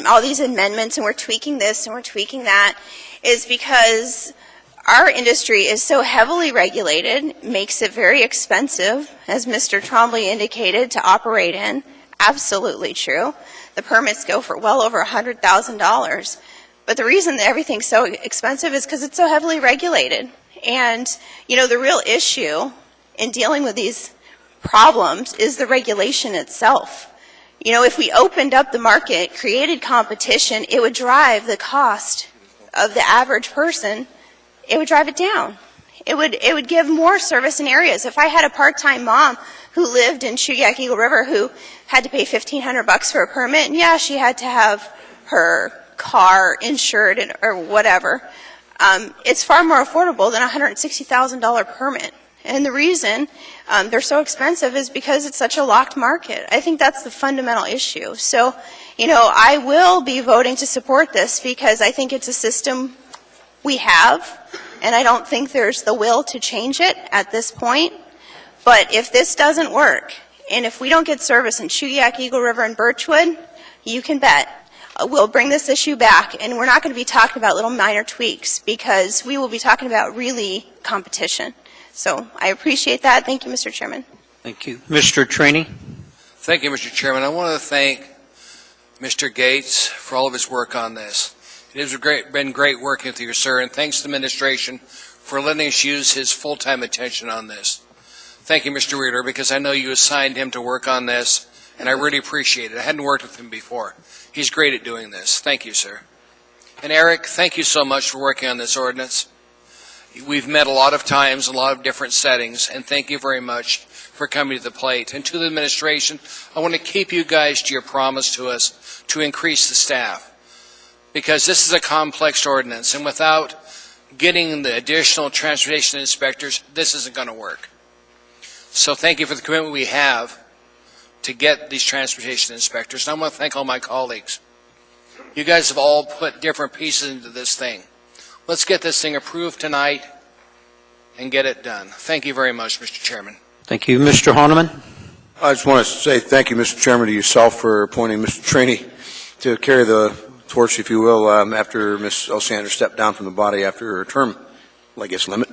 all these amendments and we're tweaking this and we're tweaking that is because our industry is so heavily regulated, makes it very expensive, as Mr. Trombley indicated, to operate in. Absolutely true. The permits go for well over $100,000. But the reason that everything's so expensive is because it's so heavily regulated. And, you know, the real issue in dealing with these problems is the regulation itself. You know, if we opened up the market, created competition, it would drive the cost of the average person, it would drive it down. It would give more service in areas. If I had a part-time mom who lived in Chugiak Eagle River who had to pay $1,500 for a permit, and yeah, she had to have her car insured or whatever, it's far more affordable than a $160,000 permit. And the reason they're so expensive is because it's such a locked market. I think that's the fundamental issue. So, you know, I will be voting to support this because I think it's a system we have, and I don't think there's the will to change it at this point. But if this doesn't work, and if we don't get service in Chugiak, Eagle River, and Birchwood, you can bet we'll bring this issue back, and we're not going to be talking about little minor tweaks because we will be talking about really competition. So I appreciate that. Thank you, Mr. Chairman. Thank you. Mr. Trini? Thank you, Mr. Chairman. I want to thank Mr. Gates for all of his work on this. It has been great working with you, sir, and thanks to the administration for letting us use his full-time attention on this. Thank you, Mr. Reeder, because I know you assigned him to work on this, and I really appreciate it. I hadn't worked with him before. He's great at doing this. Thank you, sir. And Eric, thank you so much for working on this ordinance. We've met a lot of times, a lot of different settings, and thank you very much for coming to the plate. And to the administration, I want to keep you guys to your promise to us to increase the staff, because this is a complex ordinance, and without getting the additional transportation inspectors, this isn't going to work. So thank you for the commitment we have to get these transportation inspectors. And I want to thank all my colleagues. You guys have all put different pieces into this thing. Let's get this thing approved tonight and get it done. Thank you very much, Mr. Chairman. Thank you. Mr. Honeman? I just want to say thank you, Mr. Chairman, to yourself for appointing Mr. Trini to carry the torch, if you will, after Ms. Elsander stepped down from the body after her term, I guess, limit.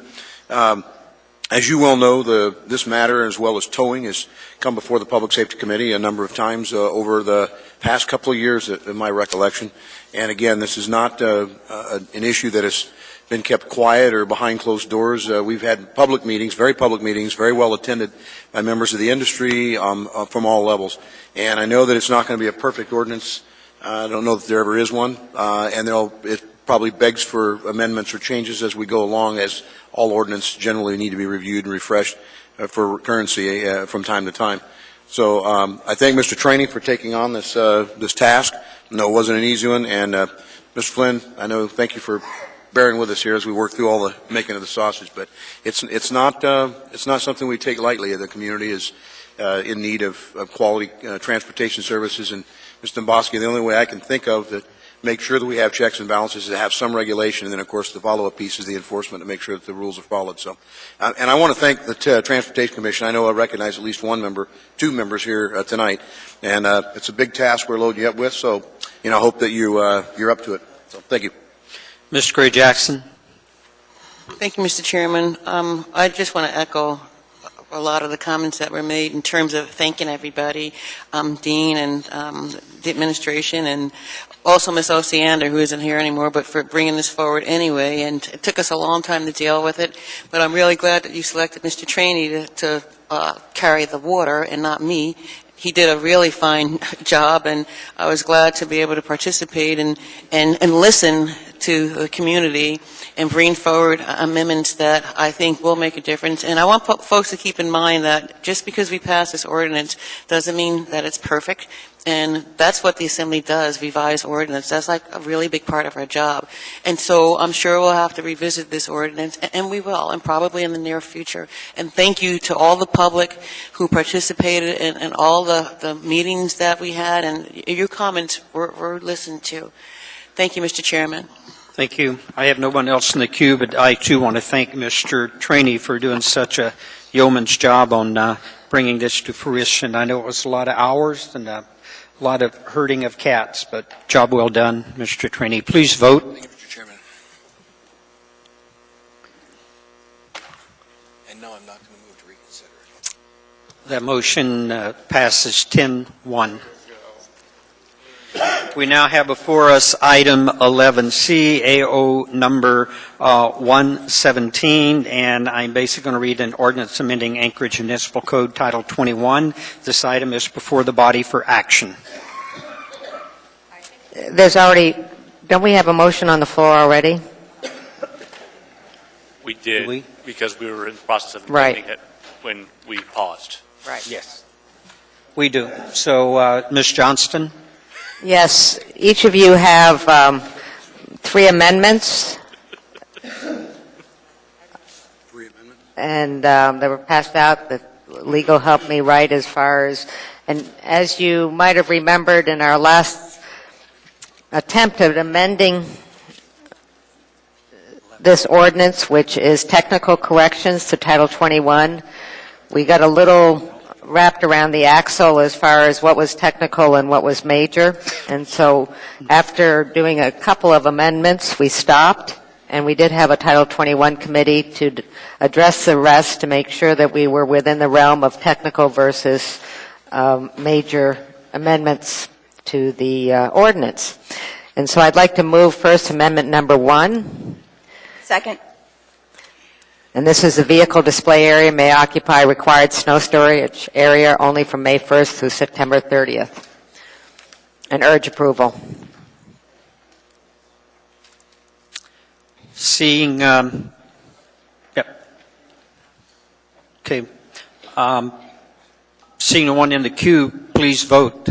As you well know, this matter, as well as towing, has come before the Public Safety Committee a number of times over the past couple of years, in my recollection. And again, this is not an issue that has been kept quiet or behind closed doors. We've had public meetings, very well attended by members of the industry from all levels. And I know that it's not going to be a perfect ordinance. I don't know that there ever is one, and it probably begs for amendments or changes as we go along, as all ordinances generally need to be reviewed and refreshed for recurrency from time to time. So I thank Mr. Trainey for taking on this task. No, it wasn't an easy one, and Mr. Flynn, I know, thank you for bearing with us here as we work through all the making of the sausage. But it's not something we take lightly. The community is in need of quality transportation services, and Mr. Domboski, the only way I can think of that make sure that we have checks and balances is to have some regulation, and then of course the follow-up piece is the enforcement to make sure that the rules are followed. So, and I want to thank the Transportation Commission. I know I recognize at least two members here tonight, and it's a big task we're loading you up with. So, I hope that you're up to it. So, thank you. Mr. Gray Jackson. Thank you, Mr. Chairman. I just want to echo a lot of the comments that were made in terms of thanking everybody, Dean and the administration, and also Ms. Osiander, who isn't here anymore, but for bringing this forward anyway. And it took us a long time to deal with it, but I'm really glad that you selected Mr. Trainey to carry the water and not me. He did a really fine job, and I was glad to be able to participate and listen to the community and bring forward amendments that I think will make a difference. And I want folks to keep in mind that just because we pass this ordinance doesn't mean that it's perfect. And that's what the Assembly does, revise ordinance. That's like a really big part of our job. And so I'm sure we'll have to revisit this ordinance, and we will, and probably in the near future. And thank you to all the public who participated in all the meetings that we had, and your comments were listened to. Thank you, Mr. Chairman. Thank you. I have no one else in the queue, but I too want to thank Mr. Trainey for doing such a yeoman's job on bringing this to fruition. I know it was a lot of hours and a lot of herding of cats, but job well done, Mr. Trainey. Please vote. Thank you, Mr. Chairman. And no, I'm not going to move to reconsider it. That motion passes 10-1. We now have before us item 11C, AO number 117, and I'm basically going to read an ordinance amending Anchorage Municipal Code Title 21. This item is before the body for action. Don't we have a motion on the floor already? We did, because we were in the process of Right. amending it when we paused. Right. Yes. We do. So, Ms. Johnston? Yes, each of you have 3 amendments. And they were passed out. The legal helped me write as far as, and as you might have remembered in our last attempt at amending this ordinance, which is technical corrections to Title 21, we got a little wrapped around the axle as far as what was technical and what was major. And so after doing a couple of amendments, we stopped, and we did have a Title 21 committee to address the rest to make sure that we were within the realm of technical versus major amendments to the ordinance. And so I'd like to move first Amendment number 1. Second. And this is the vehicle display area may occupy required snow storage area only from May 1st through September 30th. And urge approval. Seeing, yep. Okay. Seeing no one in the queue, please vote.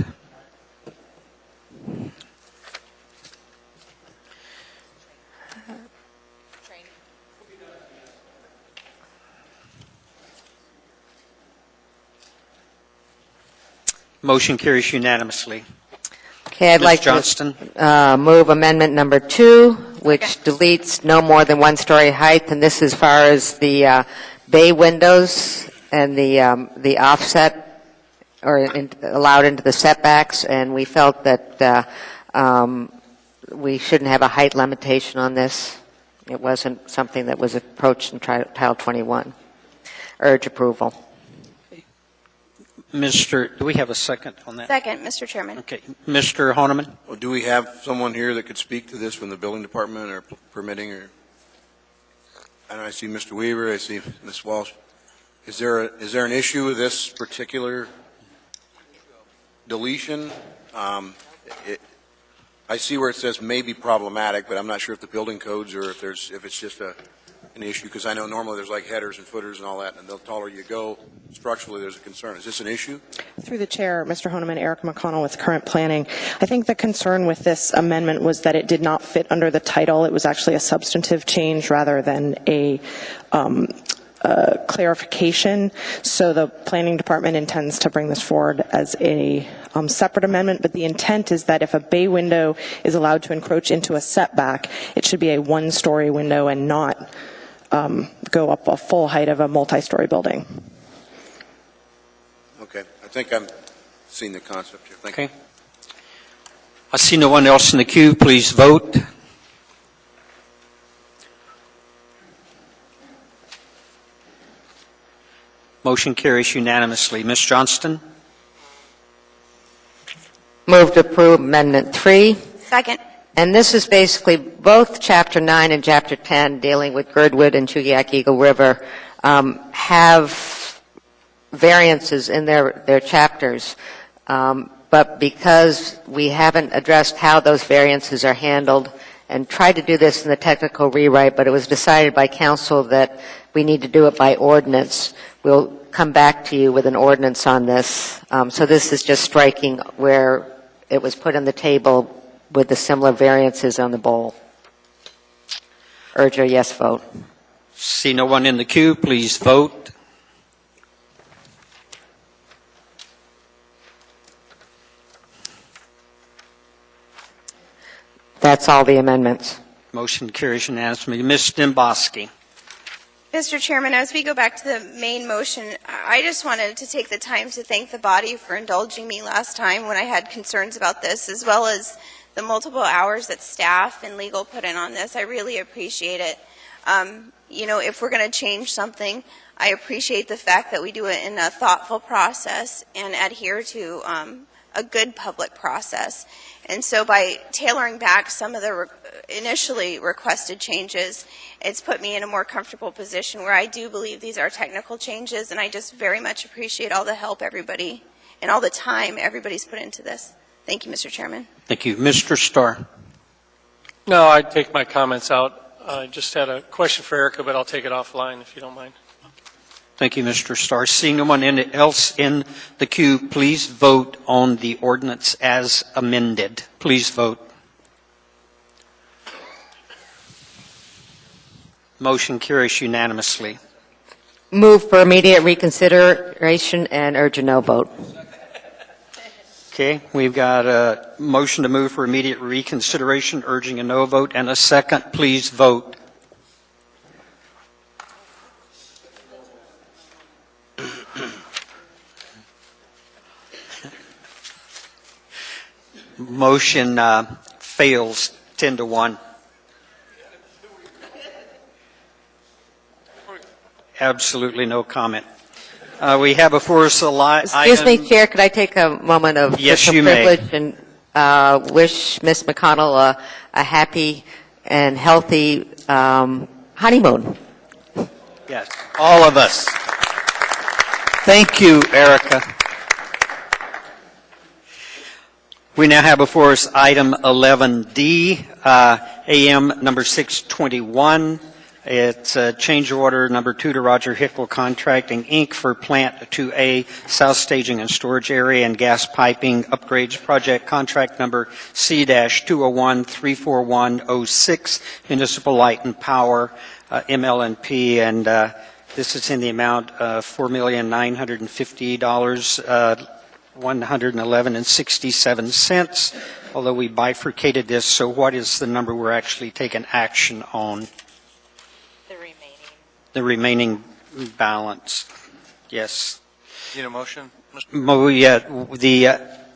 Motion carries unanimously. Okay, I'd Ms. like Johnston. to move amendment number 2, which deletes no more than 1-story height, and this as far as the bay windows and the offset or allowed into the setbacks, and we felt that we shouldn't have a height limitation on this. It wasn't something that was approached in Title 21. Urge approval. Do we have a second on that? Second, Mr. Chairman. Okay. Mr. Honeman? Well, do we have someone here that could speak to this from the building department or permitting? Or And I see Mr. Weaver, I see Ms. Walsh. Is there an issue with this particular deletion? I see where it says may be problematic, but I'm not sure if the building codes or if it's just an issue, because I know normally there's like headers and footers and all that, and the taller you go, structurally there's a concern. Is this an issue? Through the chair, Mr. Honeman, Erica McConnell with Current Planning. I think the concern with this amendment was that it did not fit under the title. It was actually a substantive change rather than a clarification. So the planning department intends to bring this forward as a separate amendment, but the intent is that if a bay window is allowed to encroach into a setback, it should be a one-story window and not go up a full height of a multi-story building. Okay. I think I'm seeing the concept here. Thank you. Okay. I see no one else in the queue. Please vote. Motion carries unanimously. Ms. Johnston? Move to approve Amendment 3. Second. And this is basically both Chapter 9 and Chapter 10 dealing with Girdwood and Chugiak Eagle River have variances in their chapters. But because we haven't addressed how those variances are handled and tried to do this in the technical rewrite, but it was decided by council that we need to do it by ordinance, we'll come back to you with an ordinance on this. So this is just striking where it was put on the table with the similar variances on the bowl. Urge a yes vote. See no one in the queue. Please vote. That's all the amendments. Motion carries unanimously. Ms. Demboski? Mr. Chairman, as we go back to the main motion, I just wanted to take the time to thank the body for indulging me last time when I had concerns about this, as well as the multiple hours that staff and legal put in on this. I really appreciate it. If we're going to change something, I appreciate the fact that we do it in a thoughtful process and adhere to a good public process. And so by tailoring back some of the initially requested changes, it's put me in a more comfortable position where I do believe these are technical changes, and I just very much appreciate all the help everybody and all the time everybody's put into this. Thank you, Mr. Chairman. Thank you. Mr. Starr? No, I'd take my comments out. I just had a question for Erica, but I'll take it offline if you don't mind. Thank you, Mr. Starr. Seeing no one else in the queue, please vote on the ordinance as amended. Please vote. Motion carries unanimously. Move for immediate reconsideration and urge a no vote. Okay, we've got a motion to move for immediate reconsideration, urging a no vote, and a second. Please vote. Motion fails 10-1. Absolutely no comment. We have before us a Excuse me, Chair, could I take a moment of Yes, you may. privilege and wish Ms. McConnell a happy and healthy honeymoon? Yes, all of us. Thank you, Erica. We now have before us item 11D, AM number 621. It's change order number 2 to Roger Hickle Contracting, Inc. for Plant 2A South Staging and Storage Area and Gas Piping Upgrades Project, contract number C-201-34106, Municipal Light and Power, ML&P, and this is in the amount of $4,950, $111.67, although we bifurcated this. So what is the number we're actually taking action on? The remaining balance. Yes. Need a motion? Yeah, the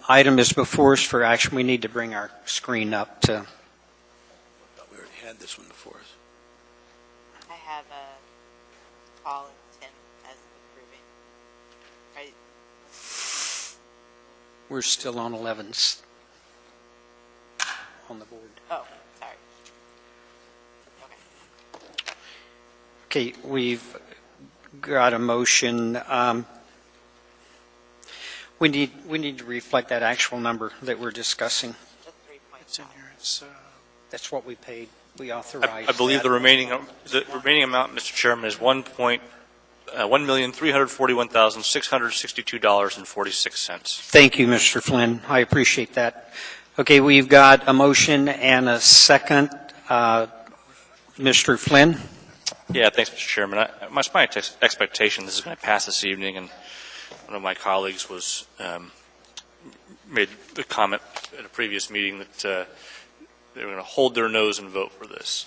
item is before us for action. We need to bring our screen up to. I thought we already had this one before us. I have Paul and Tim as approving. Right. We're still on 11s on the board. Oh, sorry. Okay, we've got a motion. We need to reflect that actual number that we're discussing. It's in here. That's what we paid. We authorized. I believe that. the remaining amount, Mr. Chairman, is $1,341,662.46. Thank you, Mr. Flynn. I appreciate that. Okay, we've got a motion and a second. Mr. Flynn? Yeah, thanks, Mr. Chairman. My expectation this is going to pass this evening, and one of my colleagues was made the comment at a previous meeting that they were going to hold their nose and vote for this.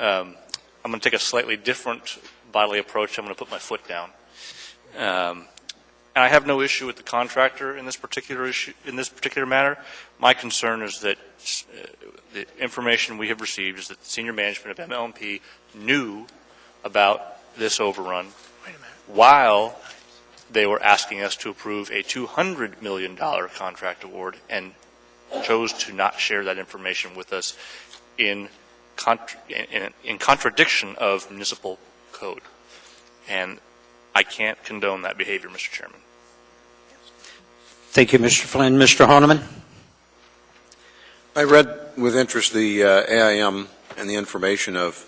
I'm going to take a slightly different bodily approach. I'm going to put my foot down. And I have no issue with the contractor in this particular matter. My concern is that the information we have received is that the senior management of ML&P knew about this overrun while they were asking us to approve a $200 million contract award and chose to not share that information with us in contradiction of municipal code. And I can't condone that behavior, Mr. Chairman. Thank you, Mr. Flynn. Mr. Honeman? I read with interest the AIM and the information of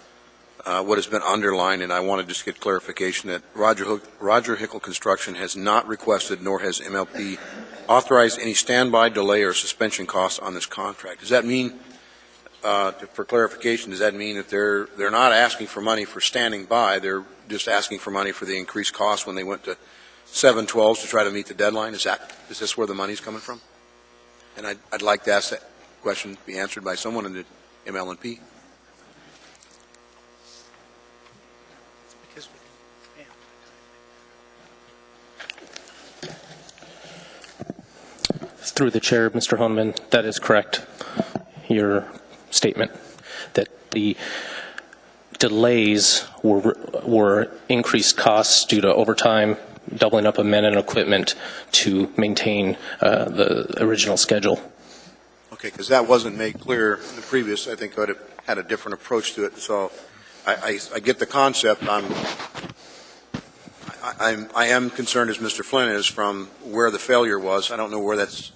what has been underlined, and I want to just get clarification that Roger Hickle Construction has not requested, nor has MLP authorized any standby, delay, or suspension costs on this contract. Does that mean, for clarification, does that mean that they're not asking for money for standing by, they're just asking for money for the increased cost when they went to 7/12s to try to meet the deadline? Is this where the money's coming from? And I'd like to ask that question be answered by someone in the ML&P. Through the chair, Mr. Honeman, that is correct. Your statement that the delays were increased costs due to overtime, doubling up of men and equipment to maintain the original schedule. Okay, because that wasn't made clear in the previous. I think I would have had a different approach to it. So I get the concept. I am concerned, as Mr. Flynn is, from where the failure was. I don't know where that's.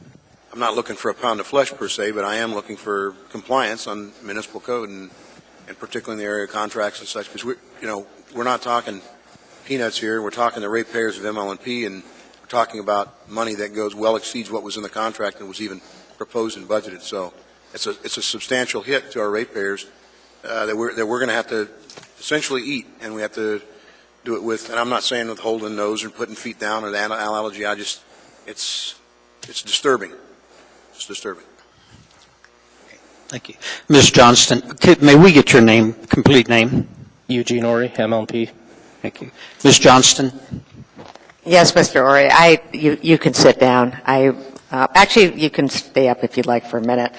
I'm not looking for a pound of flesh per se, but I am looking for compliance on municipal code and particularly in the area of contracts and such. Because we're not talking peanuts here. We're talking the ratepayers of ML&P, and we're talking about money that well exceeds what was in the contract and was even proposed and budgeted. So it's a substantial hit to our ratepayers that we're going to have to essentially eat, and we have to do it with. And I'm not saying with holding nose or putting feet down or the analogy. It's disturbing. It's disturbing. Thank you, Ms. Johnston. May we get your name, complete name? Eugene Ori, MLP. Thank you, Ms. Johnston. Yes, Mr. Ori. You can sit down. Actually, you can stay up if you'd like for a minute.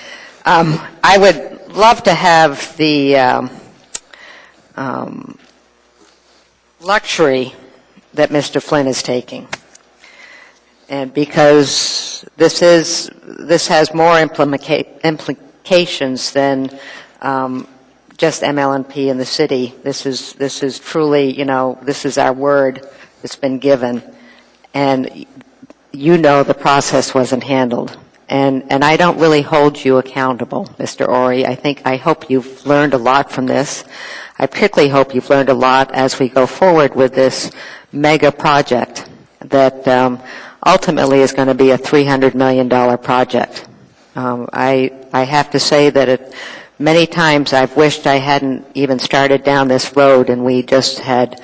I would love to have the luxury that Mr. Flynn is taking, and because this has more implications than just ML&P in the city. This is truly, this is our word that's been given, and the process wasn't handled. And I don't really hold you accountable, Mr. Ori. I hope you've learned a lot from this. I particularly hope you've learned a lot as we go forward with this mega project that ultimately is going to be a $300 million project. I have to say that many times I've wished I hadn't even started down this road and we just had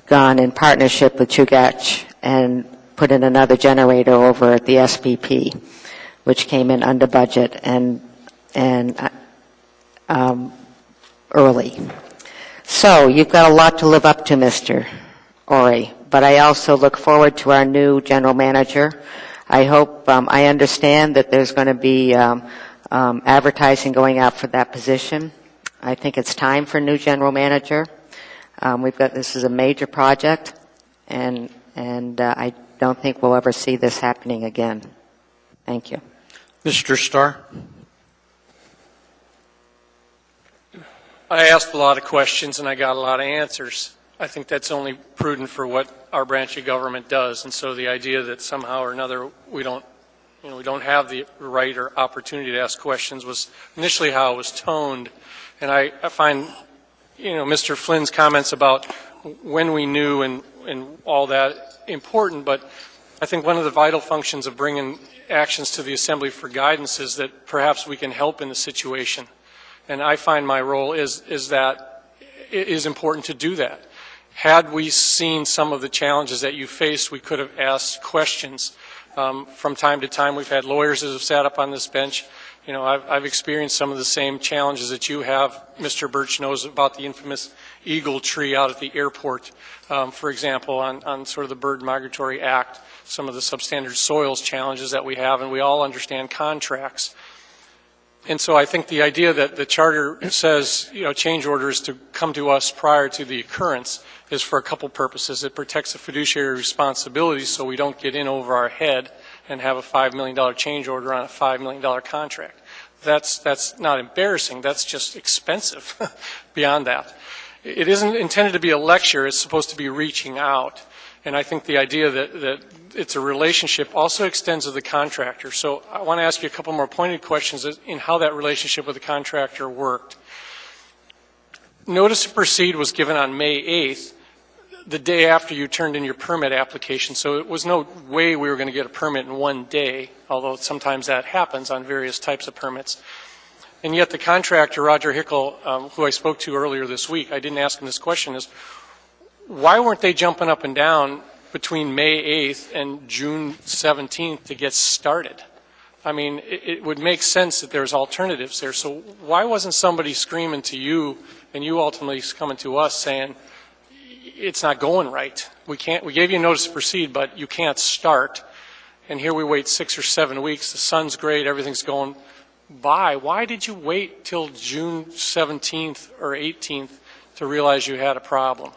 gone in partnership with Chugach and put in another generator over at the SPP, which came in under budget and early. So you've got a lot to live up to, Mr. Ori, but I also look forward to our new general manager. I hope, I understand that there's going to be advertising going out for that position. I think it's time for a new general manager. This is a major project, and I don't think we'll ever see this happening again. Thank you. Mr. Starr? I asked a lot of questions and I got a lot of answers. I think that's only prudent for what our branch of government does. And so the idea that somehow or another we don't have the right or opportunity to ask questions was initially how it was toned. And I find, Mr. Flynn's comments about when we knew and all that important, but I think one of the vital functions of bringing actions to the Assembly for guidance is that perhaps we can help in the situation. And I find my role is that it is important to do that. Had we seen some of the challenges that you faced, we could have asked questions. From time to time, we've had lawyers that have sat up on this bench. I've experienced some of the same challenges that you have. Mr. Birch knows about the infamous eagle tree out at the airport, for example, on sort of the Bird Migratory Act, some of the substandard soils challenges that we have, and we all understand contracts. And so I think the idea that the charter says, change orders to come to us prior to the occurrence is for a couple purposes. It protects the fiduciary responsibility so we don't get in over our head and have a $5 million change order on a $5 million contract. That's not embarrassing. That's just expensive beyond that. It isn't intended to be a lecture. It's supposed to be reaching out. And I think the idea that it's a relationship also extends to the contractor. So I want to ask you a couple more pointed questions in how that relationship with the contractor worked. Notice to proceed was given on May 8th, the day after you turned in your permit application. So it was no way we were going to get a permit in one day, although sometimes that happens on various types of permits. And yet the contractor, Roger Hickel, who I spoke to earlier this week, I didn't ask him this question, is why weren't they jumping up and down between May 8th and June 17th to get started? I mean, it would make sense that there's alternatives there. So why wasn't somebody screaming to you and you ultimately coming to us saying, it's not going right. We gave you notice to proceed, but you can't start. And here we wait 6 or 7 weeks. The sun's great. Everything's going by. Why did you wait till June 17th or 18th to realize you had a problem?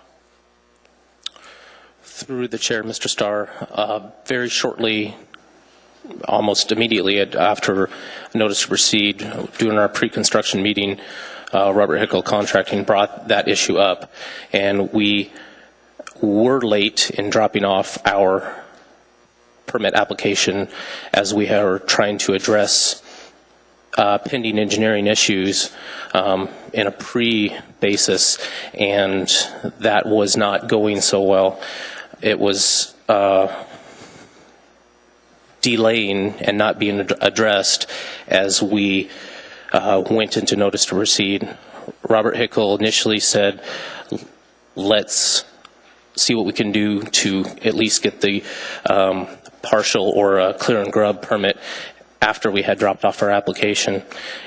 Through the chair, Mr. Starr, very shortly, almost immediately after notice to proceed, during our pre-construction meeting, Robert Hickel Contracting brought that issue up, and we were late in dropping off our permit application as we are trying to address pending engineering issues in a pre-basis, and that was not going so well. It was delaying and not being addressed as we went into notice to proceed. Robert Hickel initially said, let's see what we can do to at least get the partial or clear and grub permit after we had dropped off our application.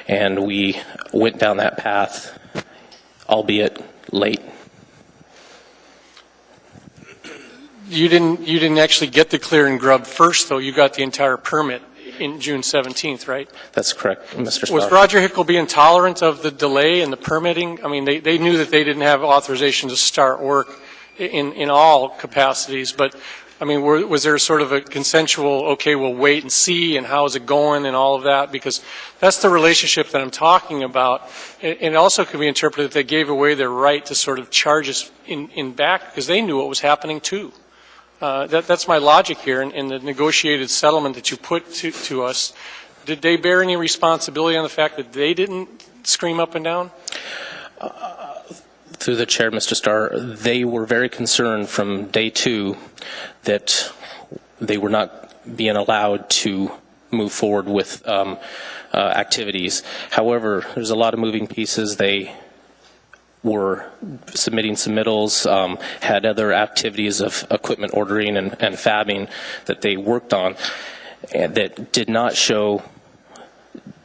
And we went down that path, albeit late. You didn't actually get the clear and grub first, though. You got the entire permit in June 17th, right? That's correct, Mr. Starr. Was Roger Hickel being tolerant of the delay in the permitting? I mean, they knew that they didn't have authorization to start work in all capacities, but I mean, was there sort of a consensual, okay, we'll wait and see, and how's it going and all of that? Because that's the relationship that I'm talking about. It also could be interpreted that they gave away their right to sort of charge us in back because they knew what was happening too. That's my logic here. In the negotiated settlement that you put to us, did they bear any responsibility on the fact that they didn't scream up and down? Through the chair, Mr. Starr, they were very concerned from day two that they were not being allowed to move forward with activities. However, there's a lot of moving pieces. They were submitting submittals, had other activities of equipment ordering and fabbing that they worked on, and that did not show,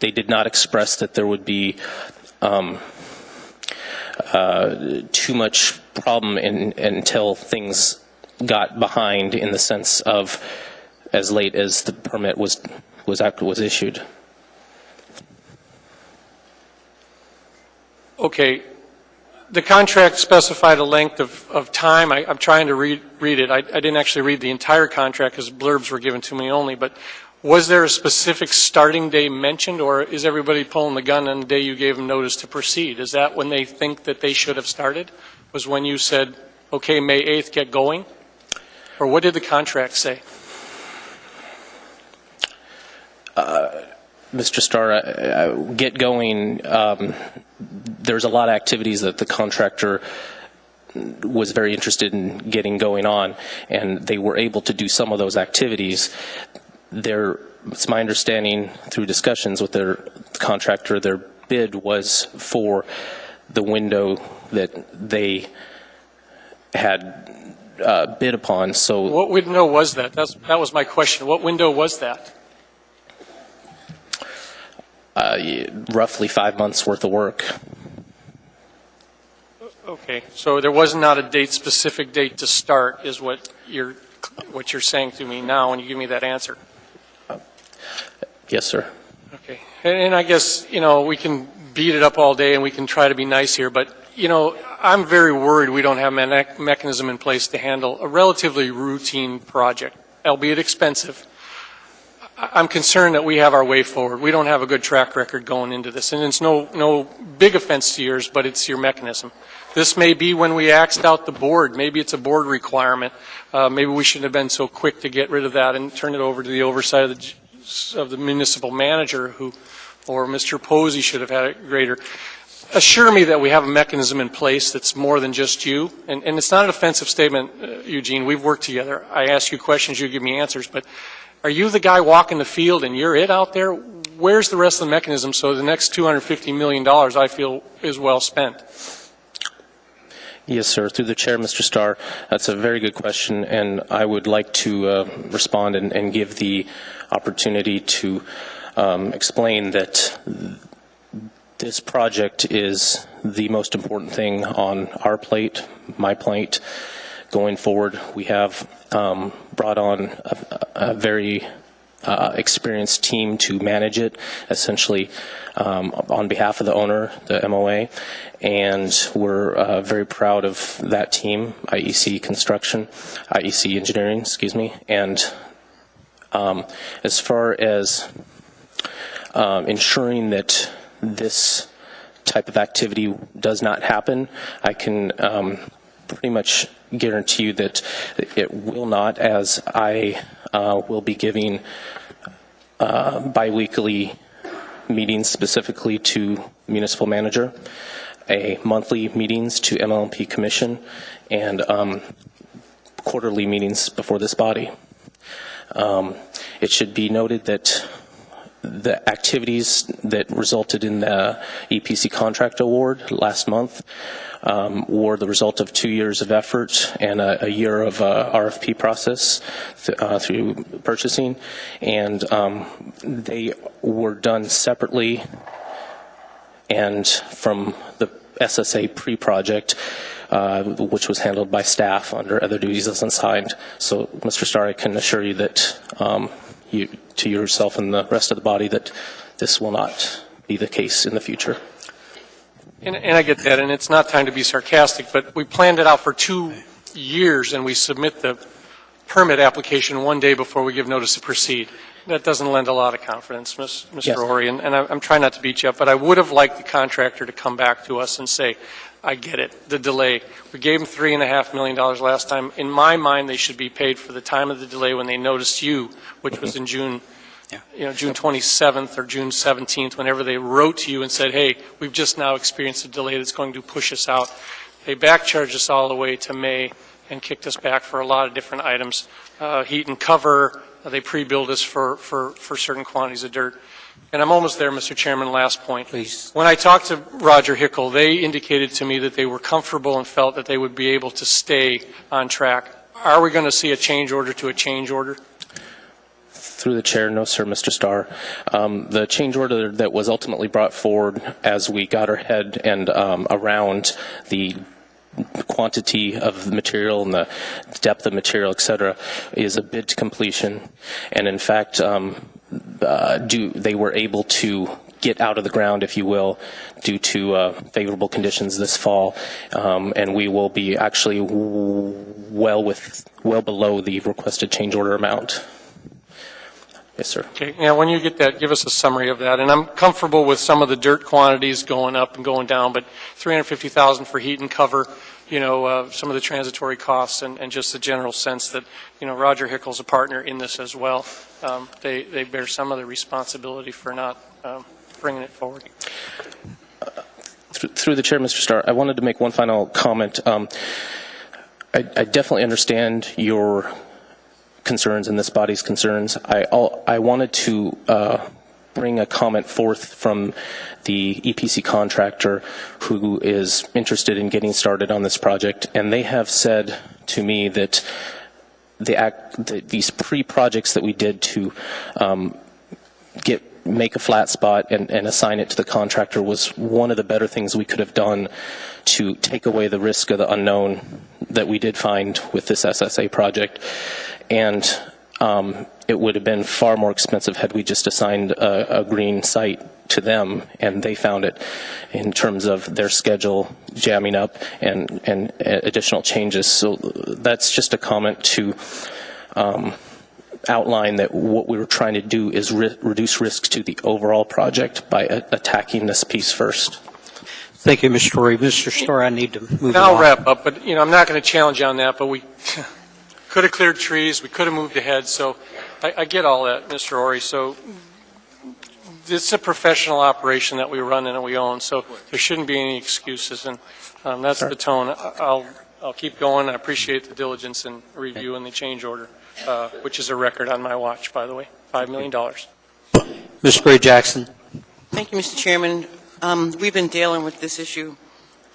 they did not express that there would be too much problem until things got behind, in the sense of as late as the permit was issued. Okay. The contract specified a length of time. I'm trying to read it. I didn't actually read the entire contract because blurbs were given to me only, but was there a specific starting day mentioned, or is everybody pulling the gun on the day you gave them notice to proceed? Is that when they think that they should have started? Was when you said, okay, May 8th, get going? Or what did the contract say? Mr. Starr, get going, there's a lot of activities that the contractor was very interested in getting going on, and they were able to do some of those activities. It's my understanding through discussions with their contractor, their bid was for the window that they had bid upon. So What window was that? That was my question. What window was that? roughly 5 months worth of work. Okay, so there was not a specific date to start, is what you're saying to me now when you give me that answer. Yes, sir. Okay, and I guess, we can beat it up all day and we can try to be nice here, but, I'm very worried we don't have a mechanism in place to handle a relatively routine project, albeit expensive. I'm concerned that we have our way forward. We don't have a good track record going into this, and it's no big offense to yours, but it's your mechanism. This may be when we axed out the board. Maybe it's a board requirement. Maybe we shouldn't have been so quick to get rid of that and turn it over to the oversight of the municipal manager, or Mr. Posey should have had it greater. Assure me that we have a mechanism in place that's more than just you. And it's not an offensive statement, Eugene. We've worked together. I ask you questions, you give me answers. But are you the guy walking the field and you're it out there? Where's the rest of the mechanism so the next $250 million I feel is well spent? Yes, sir. Through the chair, Mr. Starr, that's a very good question, and I would like to respond and give the opportunity to explain that this project is the most important thing on our plate, my plate. Going forward, we have brought on a very experienced team to manage it, essentially on behalf of the owner, the MOA, and we're very proud of that team, IEC Engineering, excuse me. And as far as ensuring that this type of activity does not happen, I can pretty much guarantee you that it will not, as I will be giving biweekly meetings specifically to municipal manager, monthly meetings to MLMP Commission, and quarterly meetings before this body. It should be noted that the activities that resulted in the EPC contract award last month were the result of 2 years of effort and a year of RFP process through purchasing, and they were done separately and from the SSA pre-project, which was handled by staff under other duties as assigned. So, Mr. Starr, I can assure you that to yourself and the rest of the body that this will not be the case in the future. And I get that, and it's not time to be sarcastic, but we planned it out for 2 years, and we submit the permit application 1 day before we give notice to proceed. That doesn't lend a lot of confidence, Mr. Yes. Horry, and I'm trying not to beat you up, but I would have liked the contractor to come back to us and say, I get it, the delay. We gave them $3.5 million last time. In my mind, they should be paid for the time of the delay when they noticed you, which was in June 27th or June 17th, whenever they wrote to you and said, hey, we've just now experienced a delay that's going to push us out. They backcharged us all the way to May and kicked us back for a lot of different items. Heat and cover, they pre-billed us for certain quantities of dirt. And I'm almost there, Mr. Chairman, last point. Please. When I talked to Roger Hickel, they indicated to me that they were comfortable and felt that they would be able to stay on track. Are we going to see a change order to a change order? Through the chair, no, sir, Mr. Starr. The change order that was ultimately brought forward as we got our head and around the quantity of the material and the depth of material, et cetera, is a bid to completion. And in fact, they were able to get out of the ground, if you will, due to favorable conditions this fall, and we will be actually well below the requested change order amount. Yes, sir. Okay. Now, when you get that, give us a summary of that. And I'm comfortable with some of the dirt quantities going up and going down, but $350,000 for heat and cover, some of the transitory costs and just the general sense that, Roger Hickle's a partner in this as well. They bear some of the responsibility for not bringing it forward. Through the chair, Mr. Starr, I wanted to make one final comment. I definitely understand your concerns and this body's concerns. I wanted to bring a comment forth from the EPC contractor who is interested in getting started on this project, and they have said to me that these pre-projects that we did to make a flat spot and assign it to the contractor was one of the better things we could have done to take away the risk of the unknown that we did find with this SSA project. And it would have been far more expensive had we just assigned a green site to them, and they found it in terms of their schedule jamming up and additional changes. So that's just a comment to outline that what we were trying to do is reduce risk to the overall project by attacking this piece first. Thank you, Mr. Story. Mr. Story, I need to move I'll on. wrap up, but I'm not going to challenge you on that, but we could have cleared trees, we could have moved ahead, so I get all that, Mr. Ori. So it's a professional operation that we run and we own, so there shouldn't be any excuses, and that's the tone. I'll keep going. I appreciate the diligence and review and the change order, which is a record on my watch, by the way, $5 million. Ms. Gray Jackson. Thank you, Mr. Chairman. We've been dealing with this issue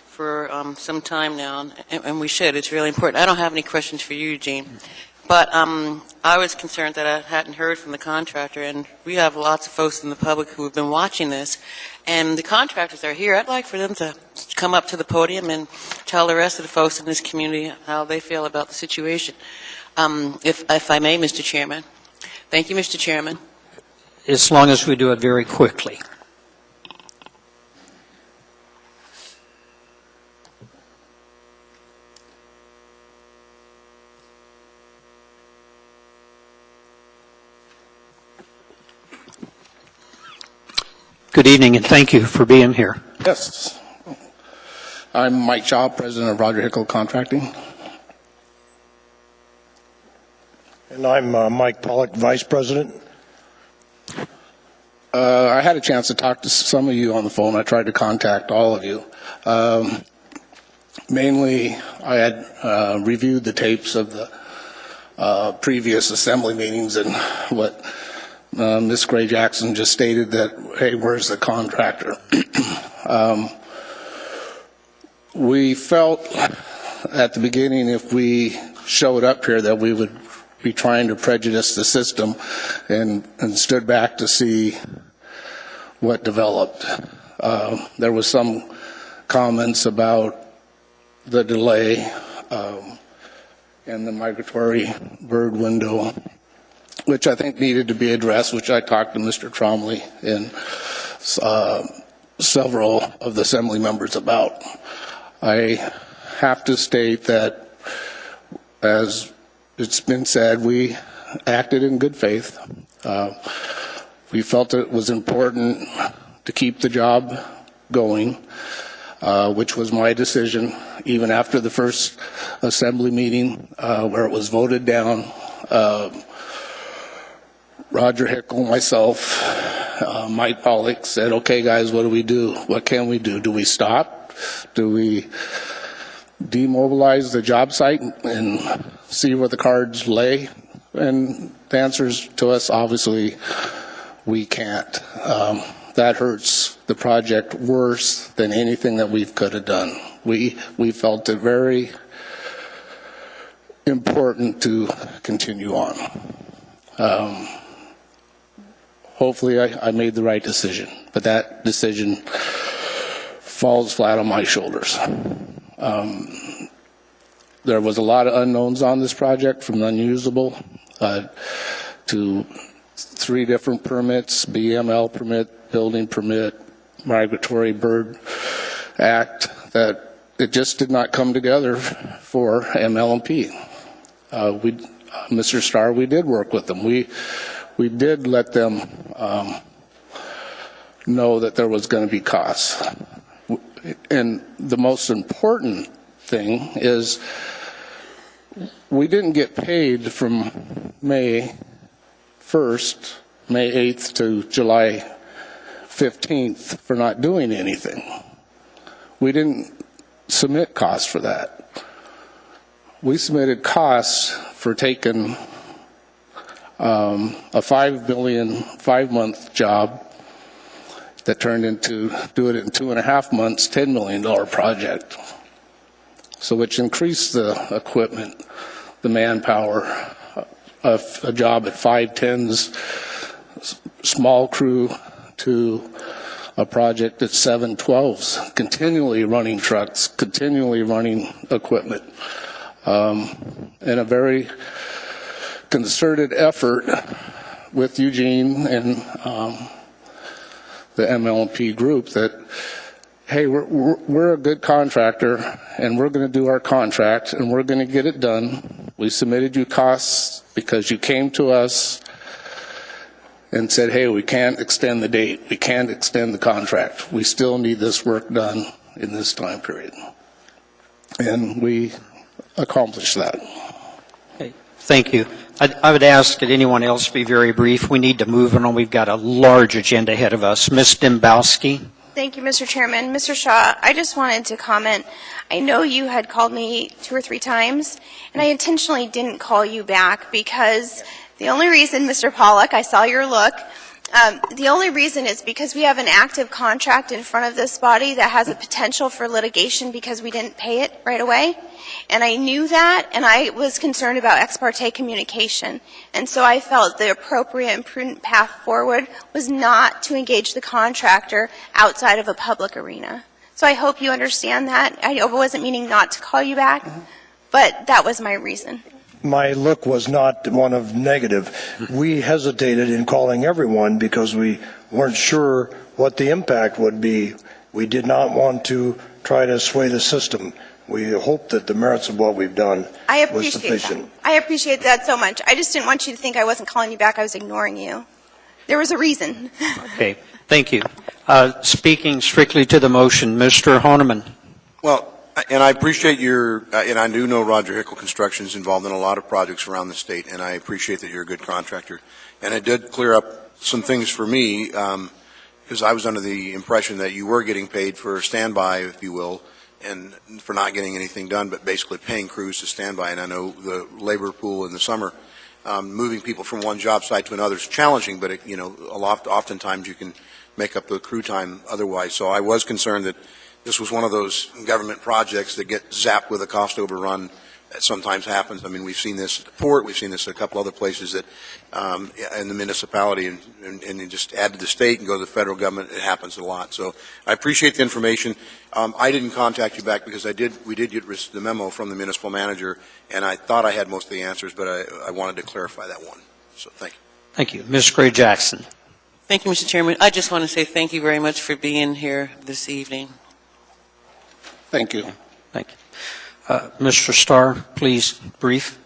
for some time now, and we should. It's really important. I don't have any questions for you, Eugene, but I was concerned that I hadn't heard from the contractor, and we have lots of folks in the public who have been watching this, and the contractors are here. I'd like for them to come up to the podium and tell the rest of the folks in this community how they feel about the situation. If I may, Mr. Chairman. Thank you, Mr. Chairman. As long as we do it very quickly. Good evening, and thank you for being here. Yes. I'm Mike Shaw, president of Roger Hickle Contracting. And I'm Mike Pollock, vice president. I had a chance to talk to some of you on the phone. I tried to contact all of you. Mainly, I had reviewed the tapes of the previous assembly meetings, and what Ms. Gray Jackson just stated that, hey, where's the contractor? We felt at the beginning if we showed up here that we would be trying to prejudice the system and stood back to see what developed. There was some comments about the delay and the migratory bird window, which I think needed to be addressed, which I talked to Mr. Tromley and several of the assembly members about. I have to state that, as it's been said, we acted in good faith. We felt it was important to keep the job going, which was my decision, even after the first assembly meeting where it was voted down. Roger Hickle, myself, Mike Pollock said, okay, guys, what do we do? What can we do? Do we stop? Do we demobilize the job site and see where the cards lay? And the answer is to us, obviously, we can't. That hurts the project worse than anything that we could have done. We felt it very important to continue on. Hopefully I made the right decision, but that decision falls flat on my shoulders. There was a lot of unknowns on this project, from unusable to 3 different permits, BML permit, building permit, Migratory Bird Act, that it just did not come together for ML&P. Mr. Starr, we did work with them. We did let them know that there was going to be costs. And the most important thing is we didn't get paid from May 1st, May 8th to July 15th for not doing anything. We didn't submit costs for that. We submitted costs for taking a $5 million 5-month job that turned into, do it in 2.5 months, $10 million project. So which increased the equipment, the manpower, of a job at 5/10s, small crew, to a project at 7/12s, continually running trucks, continually running equipment, and a very concerted effort with Eugene and the MLP group that, hey, we're a good contractor, and we're going to do our contract, and we're going to get it done. We submitted you costs because you came to us and said, hey, we can't extend the date. We can't extend the contract. We still need this work done in this time period. And we accomplished that. Okay, thank you. I would ask that anyone else be very brief. We need to move on. We've got a large agenda ahead of us. Ms. Dembowski. Thank you, Mr. Chairman. Mr. Shaw, I just wanted to comment. I know you had called me 2 or 3 times, and I intentionally didn't call you back because the only reason, Mr. Pollack, I saw your look, the only reason is because we have an active contract in front of this body that has a potential for litigation because we didn't pay it right away. And I knew that, and I was concerned about ex parte communication. And so I felt the appropriate and prudent path forward was not to engage the contractor outside of a public arena. So I hope you understand that. I wasn't meaning not to call you back, but that was my reason. My look was not one of negative. We hesitated in calling everyone because we weren't sure what the impact would be. We did not want to try to sway the system. We hope that the merits of what we've done was sufficient. I appreciate that so much. I just didn't want you to think I wasn't calling you back. I was ignoring you. There was a reason. Okay, thank you. Speaking strictly to the motion, Mr. Honeman. Well, and I appreciate your, and I do know Roger Hickle Construction is involved in a lot of projects around the state, and I appreciate that you're a good contractor. And it did clear up some things for me, because I was under the impression that you were getting paid for standby, if you will, and for not getting anything done, but basically paying crews to stand by. And I know the labor pool in the summer, moving people from one job site to another is challenging, but oftentimes you can make up the crew time otherwise. So I was concerned that this was one of those government projects that get zapped with a cost overrun. That sometimes happens. I mean, we've seen this at the port. We've seen this at a couple other places that in the municipality, and you just add to the state and go to the federal government. It happens a lot. So I appreciate the information. I didn't contact you back because we did get the memo from the municipal manager, and I thought I had most of the answers, but I wanted to clarify that one. So thank you. Thank you. Ms. Gray Jackson. Thank you, Mr. Chairman. I just want to say thank you very much for being here this evening. Thank you. Thank you. Mr. Starr, please, brief.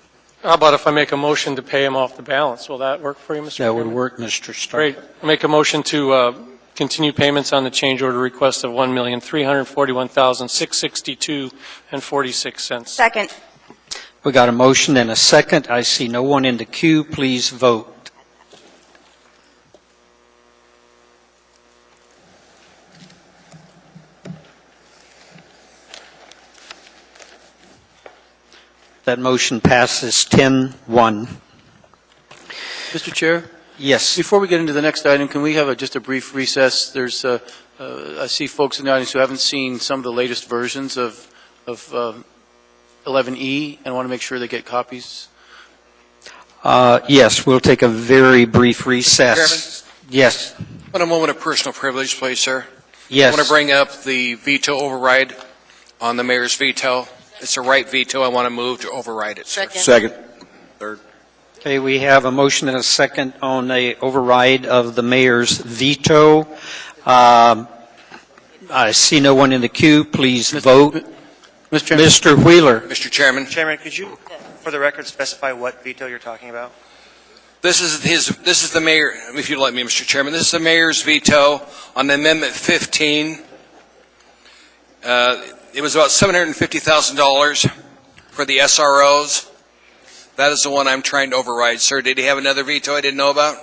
How about if I make a motion to pay him off the balance? Will that work for you, Mr. Chairman? That would work, Mr. Starr. Great. I'll make a motion to continue payments on the change order request of $1,341,662.46. Second. We got a motion and a second. I see no one in the queue. Please vote. That motion passes 10-1. Mr. Chair? Yes. Before we get into the next item, can we have just a brief recess? There's, I see folks in the audience who haven't seen some of the latest versions of 11E and want to make sure they get copies. Yes, we'll take a very brief recess. Chairman? Yes. Want a moment of personal privilege, please, sir? Yes. I want to bring up the veto override on the mayor's veto. It's a right veto. I want to move to override it, sir. Second. Third. Okay, we have a motion and a second on the override of the mayor's veto. I see no one in the queue. Please vote. Mr. Wheeler. Mr. Chairman. Chairman, could you, for the record, specify what veto you're talking about? This is the mayor, if you'd let me, Mr. Chairman. This is the mayor's veto on Amendment 15. it was about $750,000 for the SROs. That is the one I'm trying to override. Sir, did he have another veto I didn't know about?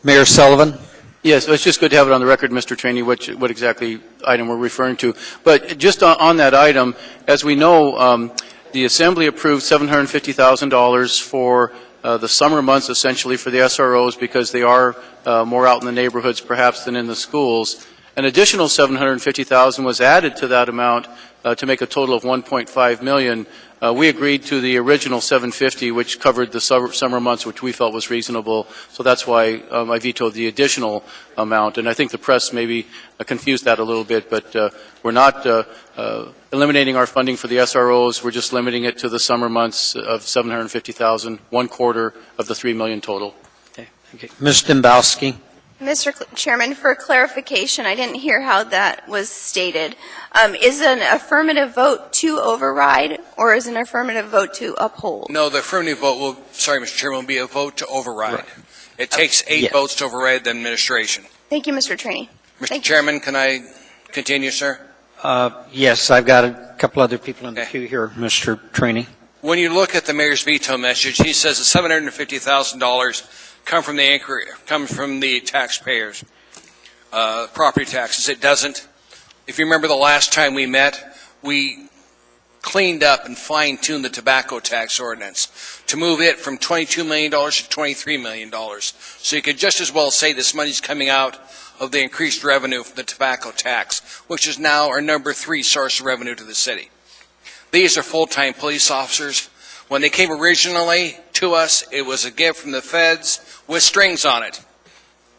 Mayor Sullivan? Yes, it's just good to have it on the record, Mr. Trainee, what exactly item we're referring to. But just on that item, as we know, the Assembly approved $750,000 for the summer months, essentially, for the SROs because they are more out in the neighborhoods, perhaps, than in the schools. An additional $750,000 was added to that amount to make a total of $1.5 million. We agreed to the original $750,000, which covered the summer months, which we felt was reasonable. So that's why I vetoed the additional amount. And I think the press maybe confused that a little bit, but we're not eliminating our funding for the SROs. We're just limiting it to the summer months of $750,000, 1/4 of the $3 million total. Okay. Ms. Dembowski? Mr. Chairman, for clarification, I didn't hear how that was stated. Is an affirmative vote to override, or is an affirmative vote to uphold? No, the affirmative vote will, sorry, Mr. Chairman, will be a vote to override. Right. It takes 8 votes to override the administration. Thank you, Mr. Trainee. Mr. Chairman, can I continue, sir? Yes, I've got a couple other people in the queue here, Mr. Trainee. When you look at the mayor's veto message, he says that $750,000 come from the taxpayers, property taxes. It doesn't. If you remember the last time we met, we cleaned up and fine-tuned the tobacco tax ordinance to move it from $22 million to $23 million. So you could just as well say this money's coming out of the increased revenue from the tobacco tax, which is now our number 3 source of revenue to the city. These are full-time police officers. When they came originally to us, it was a gift from the feds with strings on it.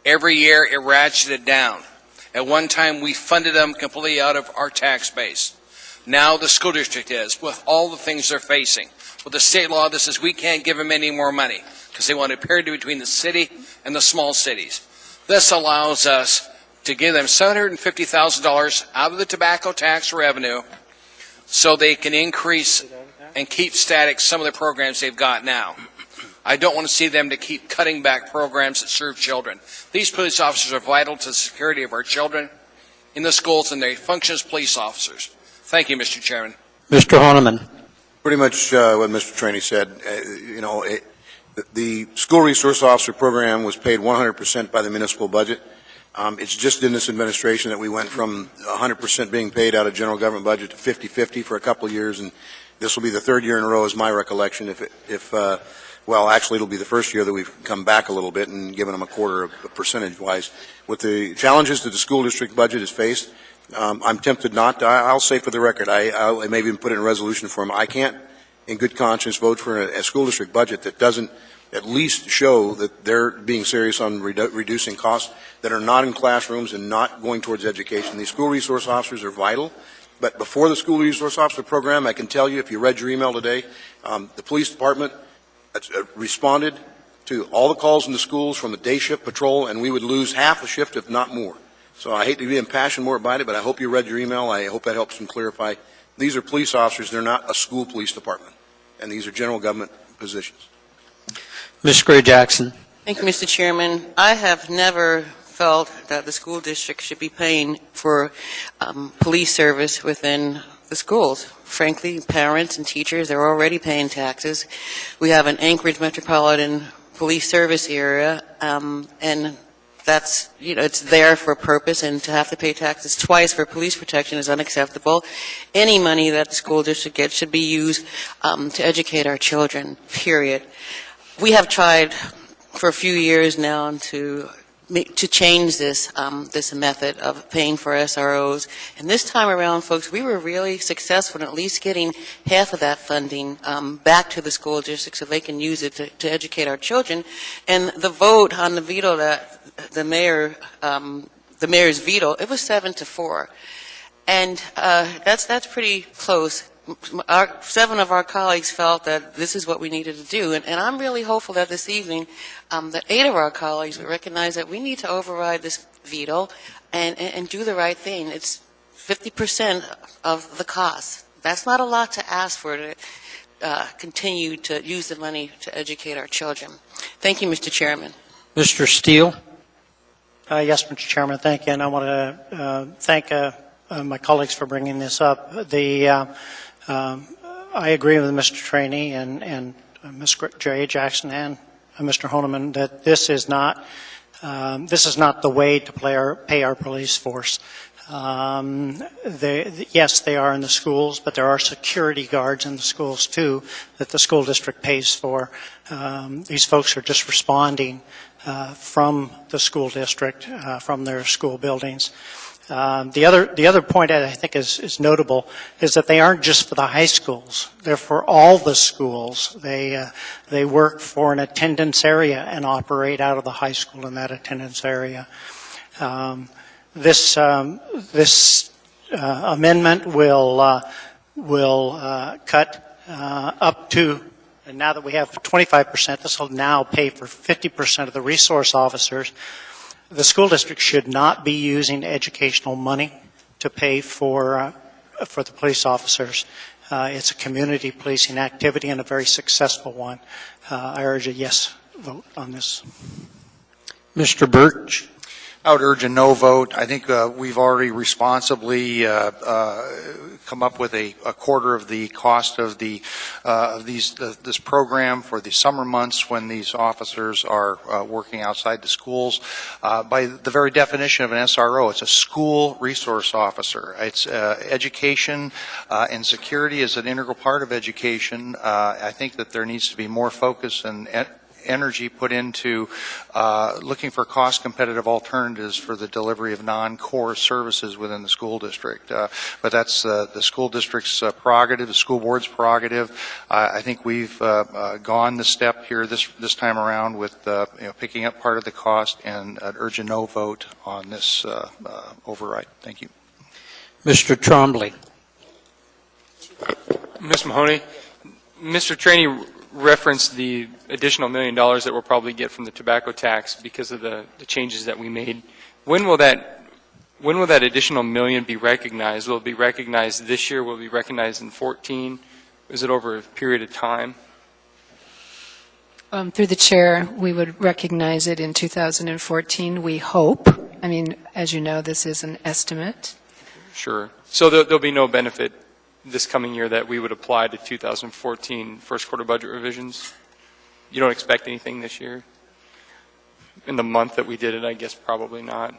Every year, it ratcheted down. At one time, we funded them completely out of our tax base. Now the school district is, with all the things they're facing. With the state law that says we can't give them any more money because they want a parity between the city and the small cities. This allows us to give them $750,000 out of the tobacco tax revenue so they can increase and keep static some of the programs they've got now. I don't want to see them to keep cutting back programs that serve children. These police officers are vital to the security of our children in the schools, and they function as police officers. Thank you, Mr. Chairman. Mr. Honeman. Pretty much what Mr. Trainee said. The school resource officer program was paid 100% by the municipal budget. It's just in this administration that we went from 100% being paid out of general government budget to 50-50 for a couple of years, and this will be the 3rd year in a row, is my recollection. Well, actually, it'll be the 1st year that we've come back a little bit and given them a 1/4 of percentage-wise. With the challenges that the school district budget has faced, I'm tempted not to. I'll say for the record, I may even put in a resolution form. I can't, in good conscience, vote for a school district budget that doesn't at least show that they're being serious on reducing costs that are not in classrooms and not going towards education. These school resource officers are vital. But before the school resource officer program, I can tell you, if you read your email today, the police department responded to all the calls in the schools from the day shift patrol, and we would lose half a shift, if not more. So I hate to be impassioned more about it, but I hope you read your email. I hope that helps them clarify. These are police officers. They're not a school police department, and these are general government positions. Ms. Gray-Jackson. Thank you, Mr. Chairman. I have never felt that the school district should be paying for police service within the schools. Frankly, parents and teachers, they're already paying taxes. We have an Anchorage Metropolitan Police Service area, and that's, it's there for a purpose, and to have to pay taxes twice for police protection is unacceptable. Any money that the school district gets should be used to educate our children, period. We have tried for a few years now to change this method of paying for SROs. And this time around, folks, we were really successful in at least getting half of that funding back to the school district so they can use it to educate our children. And the vote on the veto, that the mayor's veto, it was 7-4. And that's pretty close. 7 of our colleagues felt that this is what we needed to do, and I'm really hopeful that this evening that 8 of our colleagues will recognize that we need to override this veto and do the right thing. It's 50% of the cost. That's not a lot to ask for to continue to use the money to educate our children. Thank you, Mr. Chairman. Mr. Steele. Yes, Mr. Chairman, thank you. And I want to thank my colleagues for bringing this up. I agree with Mr. Trainee and Ms. J. Jackson and Mr. Honeman that this is not the way to pay our police force. Yes, they are in the schools, but there are security guards in the schools too that the school district pays for. These folks are just responding from the school district, from their school buildings. The other point that I think is notable is that they aren't just for the high schools; they're for all the schools. They work for an attendance area and operate out of the high school in that attendance area. This amendment will cut up to, and now that we have 25%, this will now pay for 50% of the resource officers. The school district should not be using educational money to pay for the police officers. It's a community policing activity and a very successful one. I urge a yes vote on this. Mr. Birch. I would urge a no vote. I think we've already responsibly come up with a quarter of the cost of this program for the summer months when these officers are working outside the schools. By the very definition of an SRO, it's a school resource officer. It's education and security is an integral part of education. I think that there needs to be more focus and energy put into looking for cost-competitive alternatives for the delivery of non-core services within the school district. But that's the school district's prerogative, the school board's prerogative. I think we've gone the step here this time around with picking up part of the cost, and I'd urge a no vote on this override. Thank you. Mr. Trombley. Ms. Mahoney, Mr. Trainee referenced the additional $1 million that we'll probably get from the tobacco tax because of the changes that we made. When will that additional $1 million be recognized? Will it be recognized this year? Will it be recognized in 2014? Is it over a period of time? Through the chair, we would recognize it in 2014, we hope. I mean, as you know, this is an estimate. Sure. So there'll be no benefit this coming year that we would apply to 2014 first quarter budget revisions? You don't expect anything this year? In the month that we did it, I guess probably not.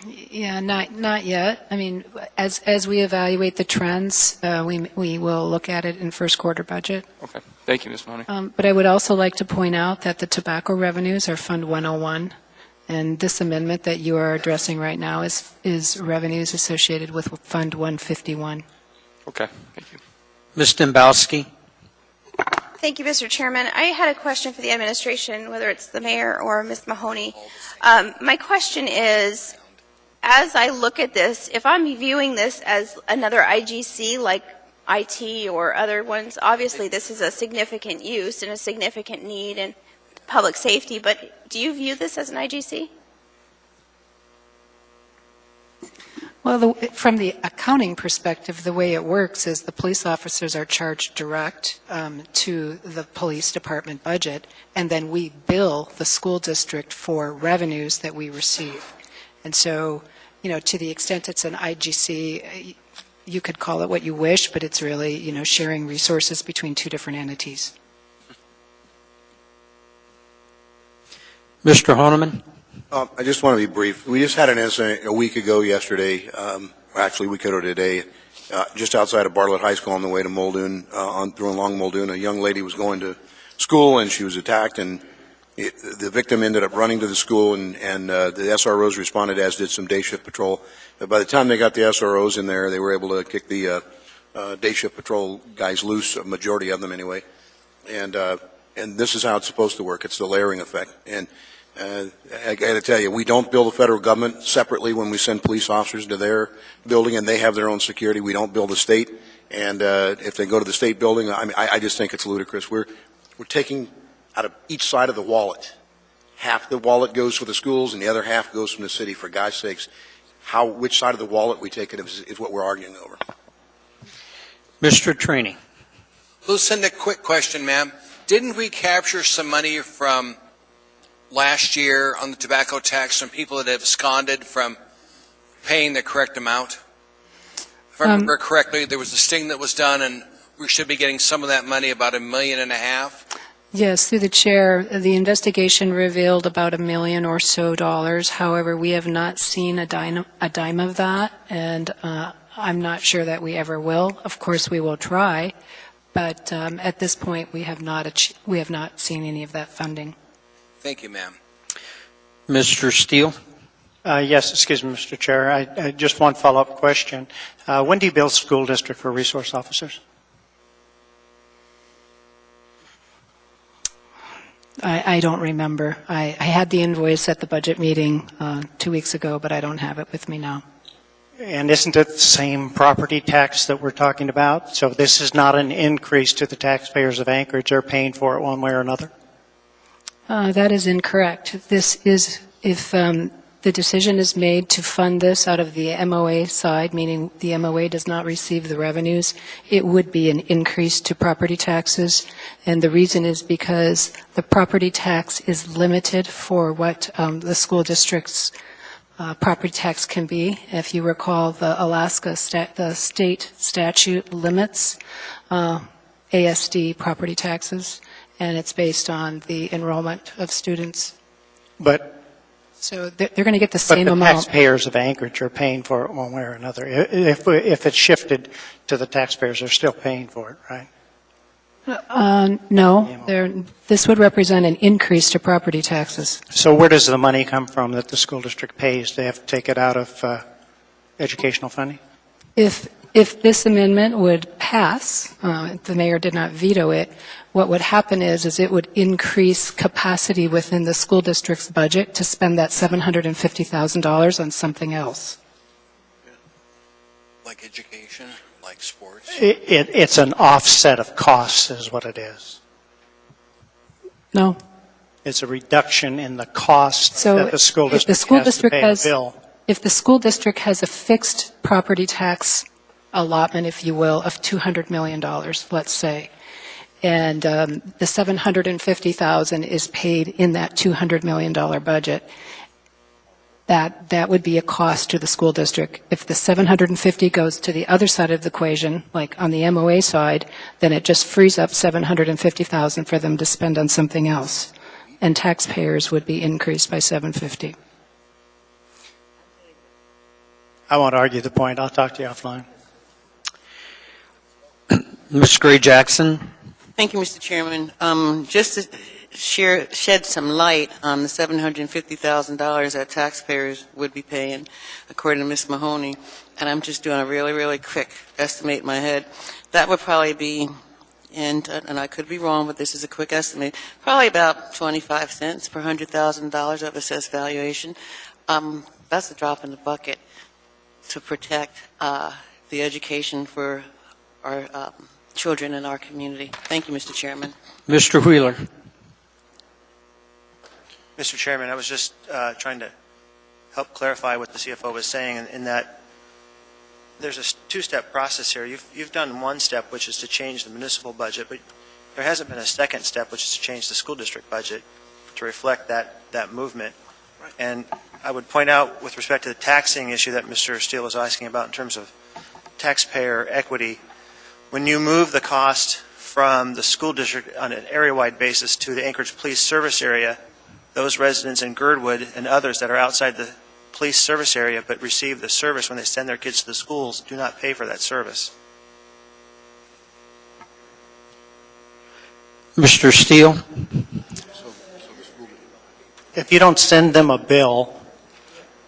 Yeah, not yet. I mean, as we evaluate the trends, we will look at it in first quarter budget. Okay. Thank you, Ms. Mahoney. But I would also like to point out that the tobacco revenues are Fund 101, and this amendment that you are addressing right now is revenues associated with Fund 151. Okay, thank you. Ms. Dembowski. Thank you, Mr. Chairman. I had a question for the administration, whether it's the mayor or Ms. Mahoney. My question is, as I look at this, if I'm viewing this as another IGC like IT or other ones, obviously this is a significant use and a significant need in public safety, but do you view this as an IGC? Well, from the accounting perspective, the way it works is the police officers are charged direct to the police department budget, and then we bill the school district for revenues that we receive. And so, to the extent it's an IGC, you could call it what you wish, but it's really, sharing resources between two different entities. Mr. Honeman. I just want to be brief. We just had an incident a week ago yesterday, actually a week ago today, just outside of Bartlett High School on the way to Muldoon, through along Muldoon. A young lady was going to school and she was attacked, and the victim ended up running to the school, and the SROs responded, as did some day shift patrol. By the time they got the SROs in there, they were able to kick the day shift patrol guys loose, a majority of them anyway. And this is how it's supposed to work. It's the layering effect. And I got to tell you, we don't bill the federal government separately when we send police officers to their building, and they have their own security. We don't bill the state, and if they go to the state building, I just think it's ludicrous. We're taking out of each side of the wallet. Half the wallet goes for the schools, and the other half goes from the city. For God's sakes, which side of the wallet we take it is what we're arguing over. Mr. Trainee. Lucinda, quick question, ma'am. Didn't we capture some money from last year on the tobacco tax from people that have absconded from paying the correct amount? If I remember correctly, there was a sting that was done, and we should be getting some of that money, about $1.5 million. Yes, through the chair, the investigation revealed about $1 million or so. However, we have not seen a dime of that, and I'm not sure that we ever will. Of course, we will try, but at this point, we have not seen any of that funding. Thank you, ma'am. Mr. Steele? Yes, excuse me, Mr. Chair. I just one follow-up question. When do you build school district for resource officers? I don't remember. I had the invoice at the budget meeting 2 weeks ago, but I don't have it with me now. And isn't it the same property tax that we're talking about? So this is not an increase to the taxpayers of Anchorage. They're paying for it one way or another? That is incorrect. This is, if the decision is made to fund this out of the MOA side, meaning the MOA does not receive the revenues, it would be an increase to property taxes. And the reason is because the property tax is limited for what the school district's property tax can be. If you recall, the Alaska the state statute limits ASD property taxes, and it's based on the enrollment of students. So they're going to get the same amount. But the taxpayers of Anchorage are paying for it one way or another. If it's shifted to the taxpayers, they're still paying for it, right? No. This would represent an increase to property taxes. So where does the money come from that the school district pays? They have to take it out of educational funding? If this amendment would pass, the mayor did not veto it, what would happen is it would increase capacity within the school district's budget to spend that $750,000 on something else. Like education, like sports? It's an offset of costs is what it is. No. It's a reduction in the cost that the school district has to pay the bill. If the school district has a fixed property tax allotment, if you will, of $200 million, let's say, and the $750,000 is paid in that $200 million budget, that would be a cost to the school district. If the $750 goes to the other side of the equation, like on the MOA side, then it just frees up $750,000 for them to spend on something else, and taxpayers would be increased by $750. I won't argue the point. I'll talk to you offline. Ms. Gray-Jackson? Thank you, Mr. Chairman. Just to shed some light on the $750,000 that taxpayers would be paying, according to Ms. Mahoney, and I'm just doing a really, really quick estimate in my head, that would probably be, and I could be wrong, but this is a quick estimate, probably about 25 cents per $100,000 of assessed valuation. That's a drop in the bucket to protect the education for our children in our community. Thank you, Mr. Chairman. Mr. Wheeler? Mr. Chairman, I was just trying to help clarify what the CFO was saying in that there's a two-step process here. You've done one step, which is to change the municipal budget, but there hasn't been a second step, which is to change the school district budget to reflect that movement. And I would point out, with respect to the taxing issue that Mr. Steele was asking about in terms of taxpayer equity, when you move the cost from the school district on an area-wide basis to the Anchorage Police Service Area, those residents in Girdwood and others that are outside the police service area but receive the service when they send their kids to the schools do not pay for that service. Mr. Steele? If you don't send them a bill,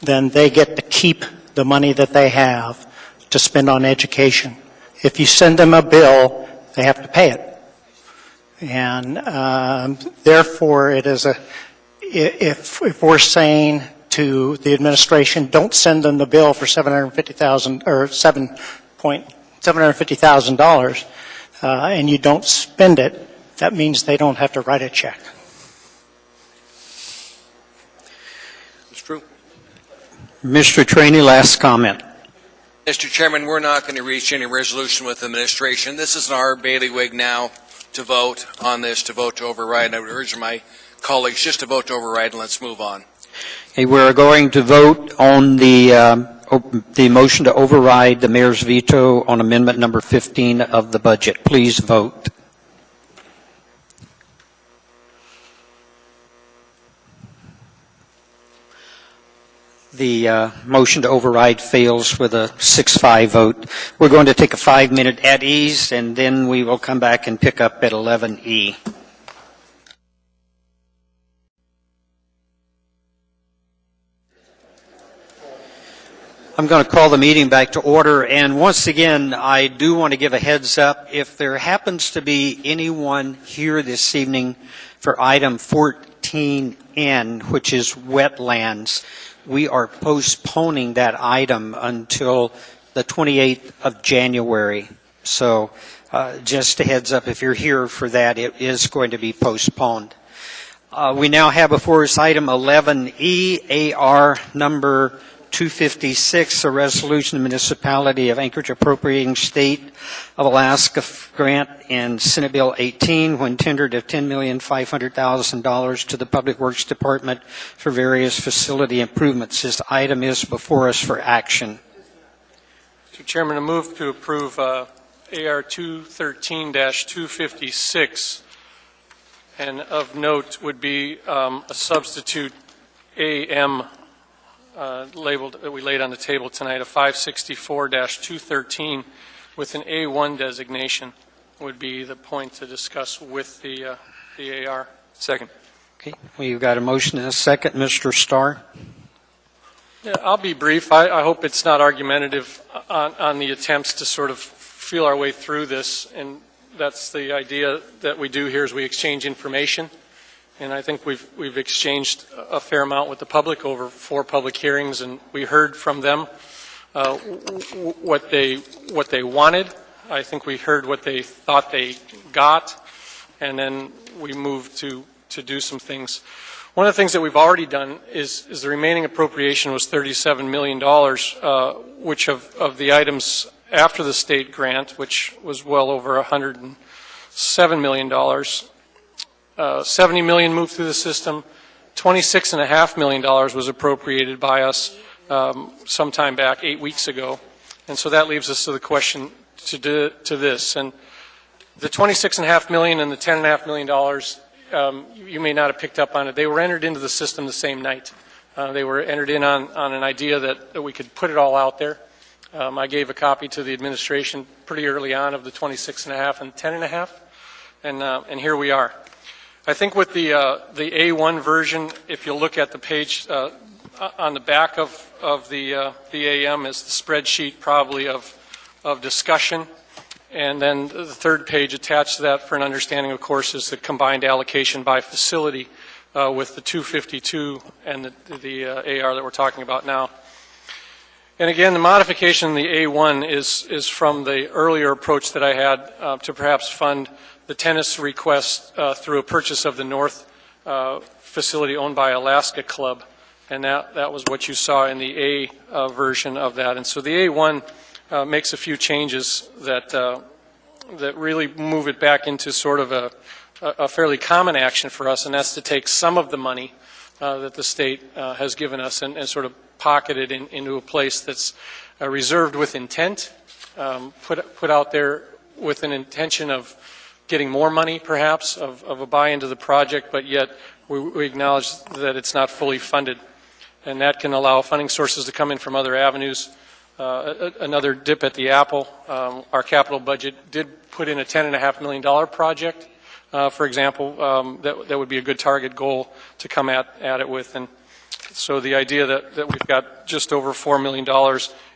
then they get to keep the money that they have to spend on education. If you send them a bill, they have to pay it. And therefore, it is if we're saying to the administration, don't send them the bill for $750,000 or $750,000, and you don't spend it, that means they don't have to write a check. It's true. Mr. Trainee, last comment. Mr. Chairman, we're not going to reach any resolution with the administration. This is our bailiwick now to vote on this, to vote to override. And I would urge my colleagues just to vote to override, and let's move on. Okay, we're going to vote on the the motion to override the mayor's veto on amendment number 15 of the budget. Please vote. The motion to override fails with a 6-5 vote. We're going to take a 5-minute at ease, and then we will come back and pick up at 11E. I'm going to call the meeting back to order, and once again, I do want to give a heads up. If there happens to be anyone here this evening for item 14N, which is wetlands, we are postponing that item until the 28th of January. So just a heads up, if you're here for that, it is going to be postponed. We now have before us item 11E, AR number 256, a resolution of the municipality of Anchorage appropriating state of Alaska grant in Senate Bill 18 when tendered of $10,500,000 to the Public Works Department for various facility improvements. This item is before us for action. Mr. Chairman, I move to approve AR 213-256. And of note would be a substitute AM labeled that we laid on the table tonight, a 564-213 with an A1 designation would be the point to discuss with the AR. Second. Okay, we've got a motion and a second. Mr. Starr? Yeah, I'll be brief. I hope it's not argumentative on the attempts to sort of feel our way through this, and that's the idea that we do here is we exchange information. And I think we've exchanged a fair amount with the public over 4 public hearings, and we heard from them what they wanted. I think we heard what they thought they got, and then we moved to do some things. One of the things that we've already done is the remaining appropriation was $37 million, which of the items after the state grant, which was well over $107 million. $70 million moved through the system. $26.5 million was appropriated by us sometime back 8 weeks ago. And so that leaves us to the question to this. And the $26.5 million and the $10.5 million, you may not have picked up on it. They were entered into the system the same night. They were entered in on an idea that we could put it all out there. I gave a copy to the administration pretty early on of the $26.5 and $10.5, and here we are. I think with the A1 version, if you look at the page on the back of the AM is the spreadsheet probably of discussion, and then the third page attached to that for an understanding, of course, is the combined allocation by facility with the 252 and the AR that we're talking about now. And again, the modification in the A1 is from the earlier approach that I had to perhaps fund the tennis request through a purchase of the North facility owned by Alaska Club, and that was what you saw in the A version of that. And so the A1 makes a few changes that really move it back into sort of a fairly common action for us, and that's to take some of the money that the state has given us and sort of pocket it into a place that's reserved with intent, put out there with an intention of getting more money, perhaps, of a buy into the project, but yet we acknowledge that it's not fully funded. And that can allow funding sources to come in from other avenues. Another dip at the apple, our capital budget did put in a $10.5 million project, for example, that would be a good target goal to come at it with. And so the idea that we've got just over $4 million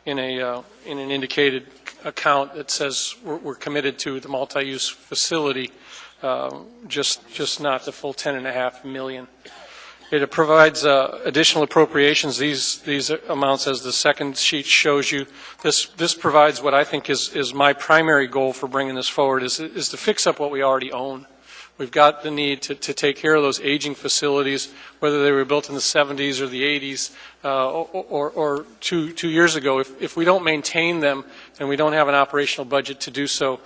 in an indicated account that says we're committed to the multi-use facility, just not the full $10.5 million. It provides additional appropriations. These amounts, as the second sheet shows you, this provides what I think is my primary goal for bringing this forward is to fix up what we already own. We've got the need to take care of those aging facilities, whether they were built in the 70s or the 80s or two years ago. If we don't maintain them and we don't have an operational budget to do so,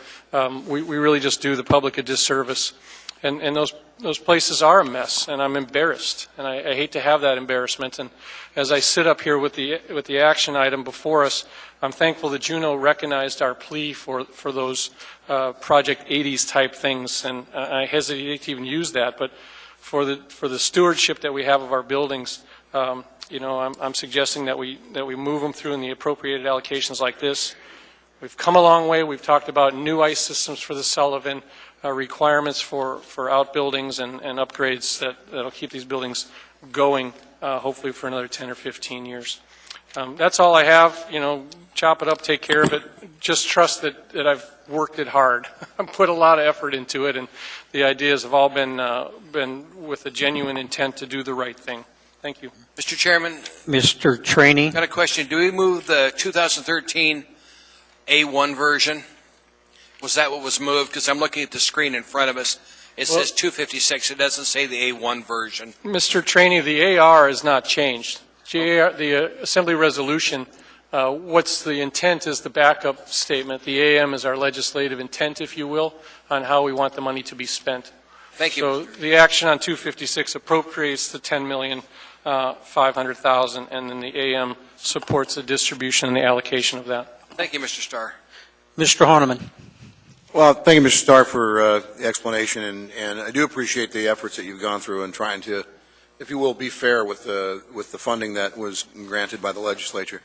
we really just do the public a disservice. And those places are a mess, and I'm embarrassed, and I hate to have that embarrassment. And as I sit up here with the action item before us, I'm thankful that Juneau recognized our plea for those Project 80s type things, and I hesitate to even use that, but for the stewardship that we have of our buildings, I'm suggesting that we move them through in the appropriated allocations like this. We've come a long way. We've talked about new ice systems for the Sullivan, requirements for outbuildings and upgrades that'll keep these buildings going, hopefully for another 10 or 15 years. That's all I have. Chop it up, take care of it. Just trust that I've worked it hard. I've put a lot of effort into it, and the ideas have all been with a genuine intent to do the right thing. Thank you. Mr. Chairman. Mr. Trainee. Got a question. Do we move the 2013 A1 version? Was that what was moved? Because I'm looking at the screen in front of us. It says 256. It doesn't say the A1 version. Mr. Trainee, the AR has not changed. The Assembly resolution, what's the intent is the backup statement. The AM is our legislative intent, if you will, on how we want the money to be spent. Thank you. So the action on 256 appropriates the $10,500,000, and then the AM supports the distribution and the allocation of that. Thank you, Mr. Starr. Mr. Honeman. Well, thank you, Mr. Starr, for the explanation, and I do appreciate the efforts that you've gone through in trying to, if you will, be fair with the funding that was granted by the legislature.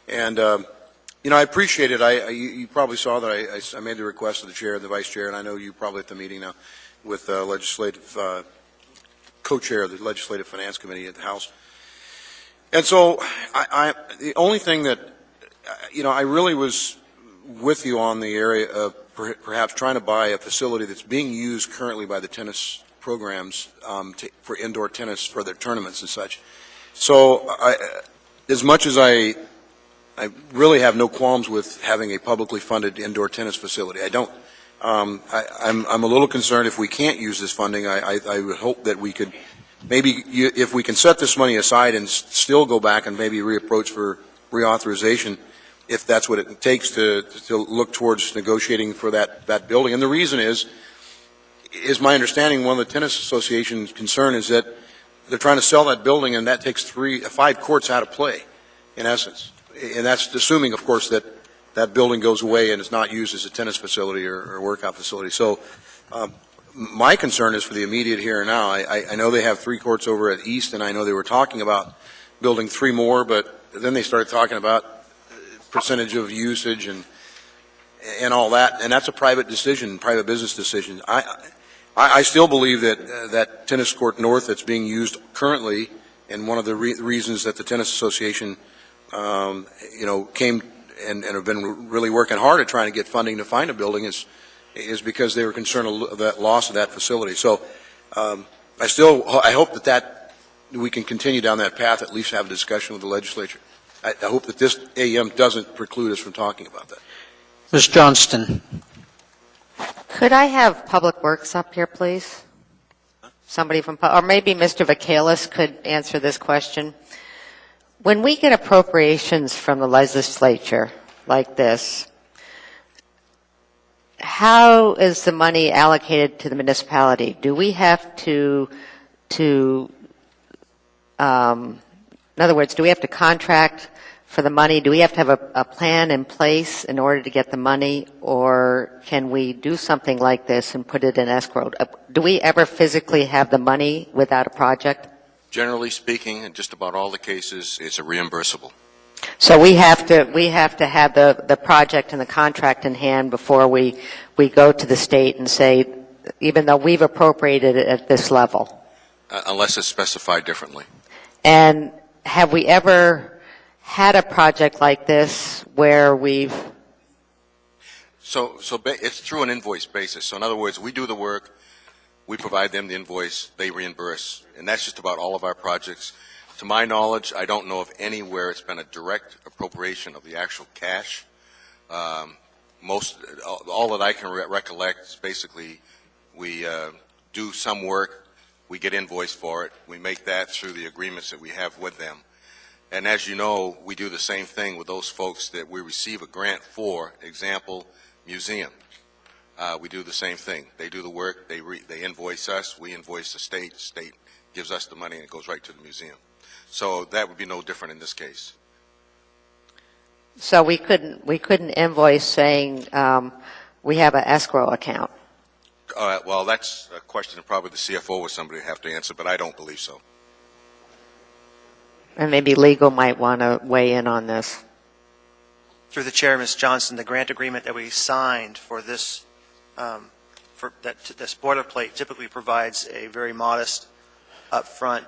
And I appreciate it. You probably saw that I made the request of the chair and the vice chair, and I know you probably at the meeting now with legislative co-chair of the Legislative Finance Committee at the House. And so the only thing that I really was with you on the area of perhaps trying to buy a facility that's being used currently by the tennis programs for indoor tennis for their tournaments and such. So as much as I really have no qualms with having a publicly funded indoor tennis facility, I don't. I'm a little concerned if we can't use this funding. I would hope that we could maybe, if we can set this money aside and still go back and maybe reapproach for reauthorization, if that's what it takes to look towards negotiating for that building. And the reason is my understanding, one of the tennis association's concern is that they're trying to sell that building, and that takes 5 courts out of play, in essence. And that's assuming, of course, that building goes away and is not used as a tennis facility or workout facility. So my concern is for the immediate here and now. I know they have 3 courts over at East, and I know they were talking about building 3 more, but then they started talking about percentage of usage and all that, and that's a private decision, private business decision. I still believe that tennis court north that's being used currently, and one of the reasons that the tennis association, came and have been really working hard at trying to get funding to find a building is because they were concerned of that loss of that facility. So I hope that we can continue down that path, at least have a discussion with the legislature. I hope that this AM doesn't preclude us from talking about that. Ms. Johnston. Could I have Public Works up here, please? Somebody from, or maybe Mr. Vacalis could answer this question. When we get appropriations from the legislature like this, how is the money allocated to the municipality? Do we have to in other words, do we have to contract for the money? Do we have to have a plan in place in order to get the money, or can we do something like this and put it in escrow? Do we ever physically have the money without a project? Generally speaking, in just about all the cases, it's a reimbursable. So we have to have the project and the contract in hand before we go to the state and say, even though we've appropriated it at this level. Unless it's specified differently. And have we ever had a project like this where we've... So it's through an invoice basis. So in other words, we do the work, we provide them the invoice, they reimburse. And that's just about all of our projects. To my knowledge, I don't know of anywhere it's been a direct appropriation of the actual cash. All that I can recollect is basically we do some work, we get invoiced for it, we make that through the agreements that we have with them. And as you know, we do the same thing with those folks that we receive a grant for, example, museum. we do the same thing. They do the work, they invoice us, we invoice the state gives us the money, and it goes right to the museum. So that would be no different in this case. So we couldn't invoice saying we have an escrow account. Well, that's a question that probably the CFO or somebody would have to answer, but I don't believe so. And maybe legal might want to weigh in on this. Through the chair, Ms. Johnson, the grant agreement that we signed for this, this boilerplate typically provides a very modest upfront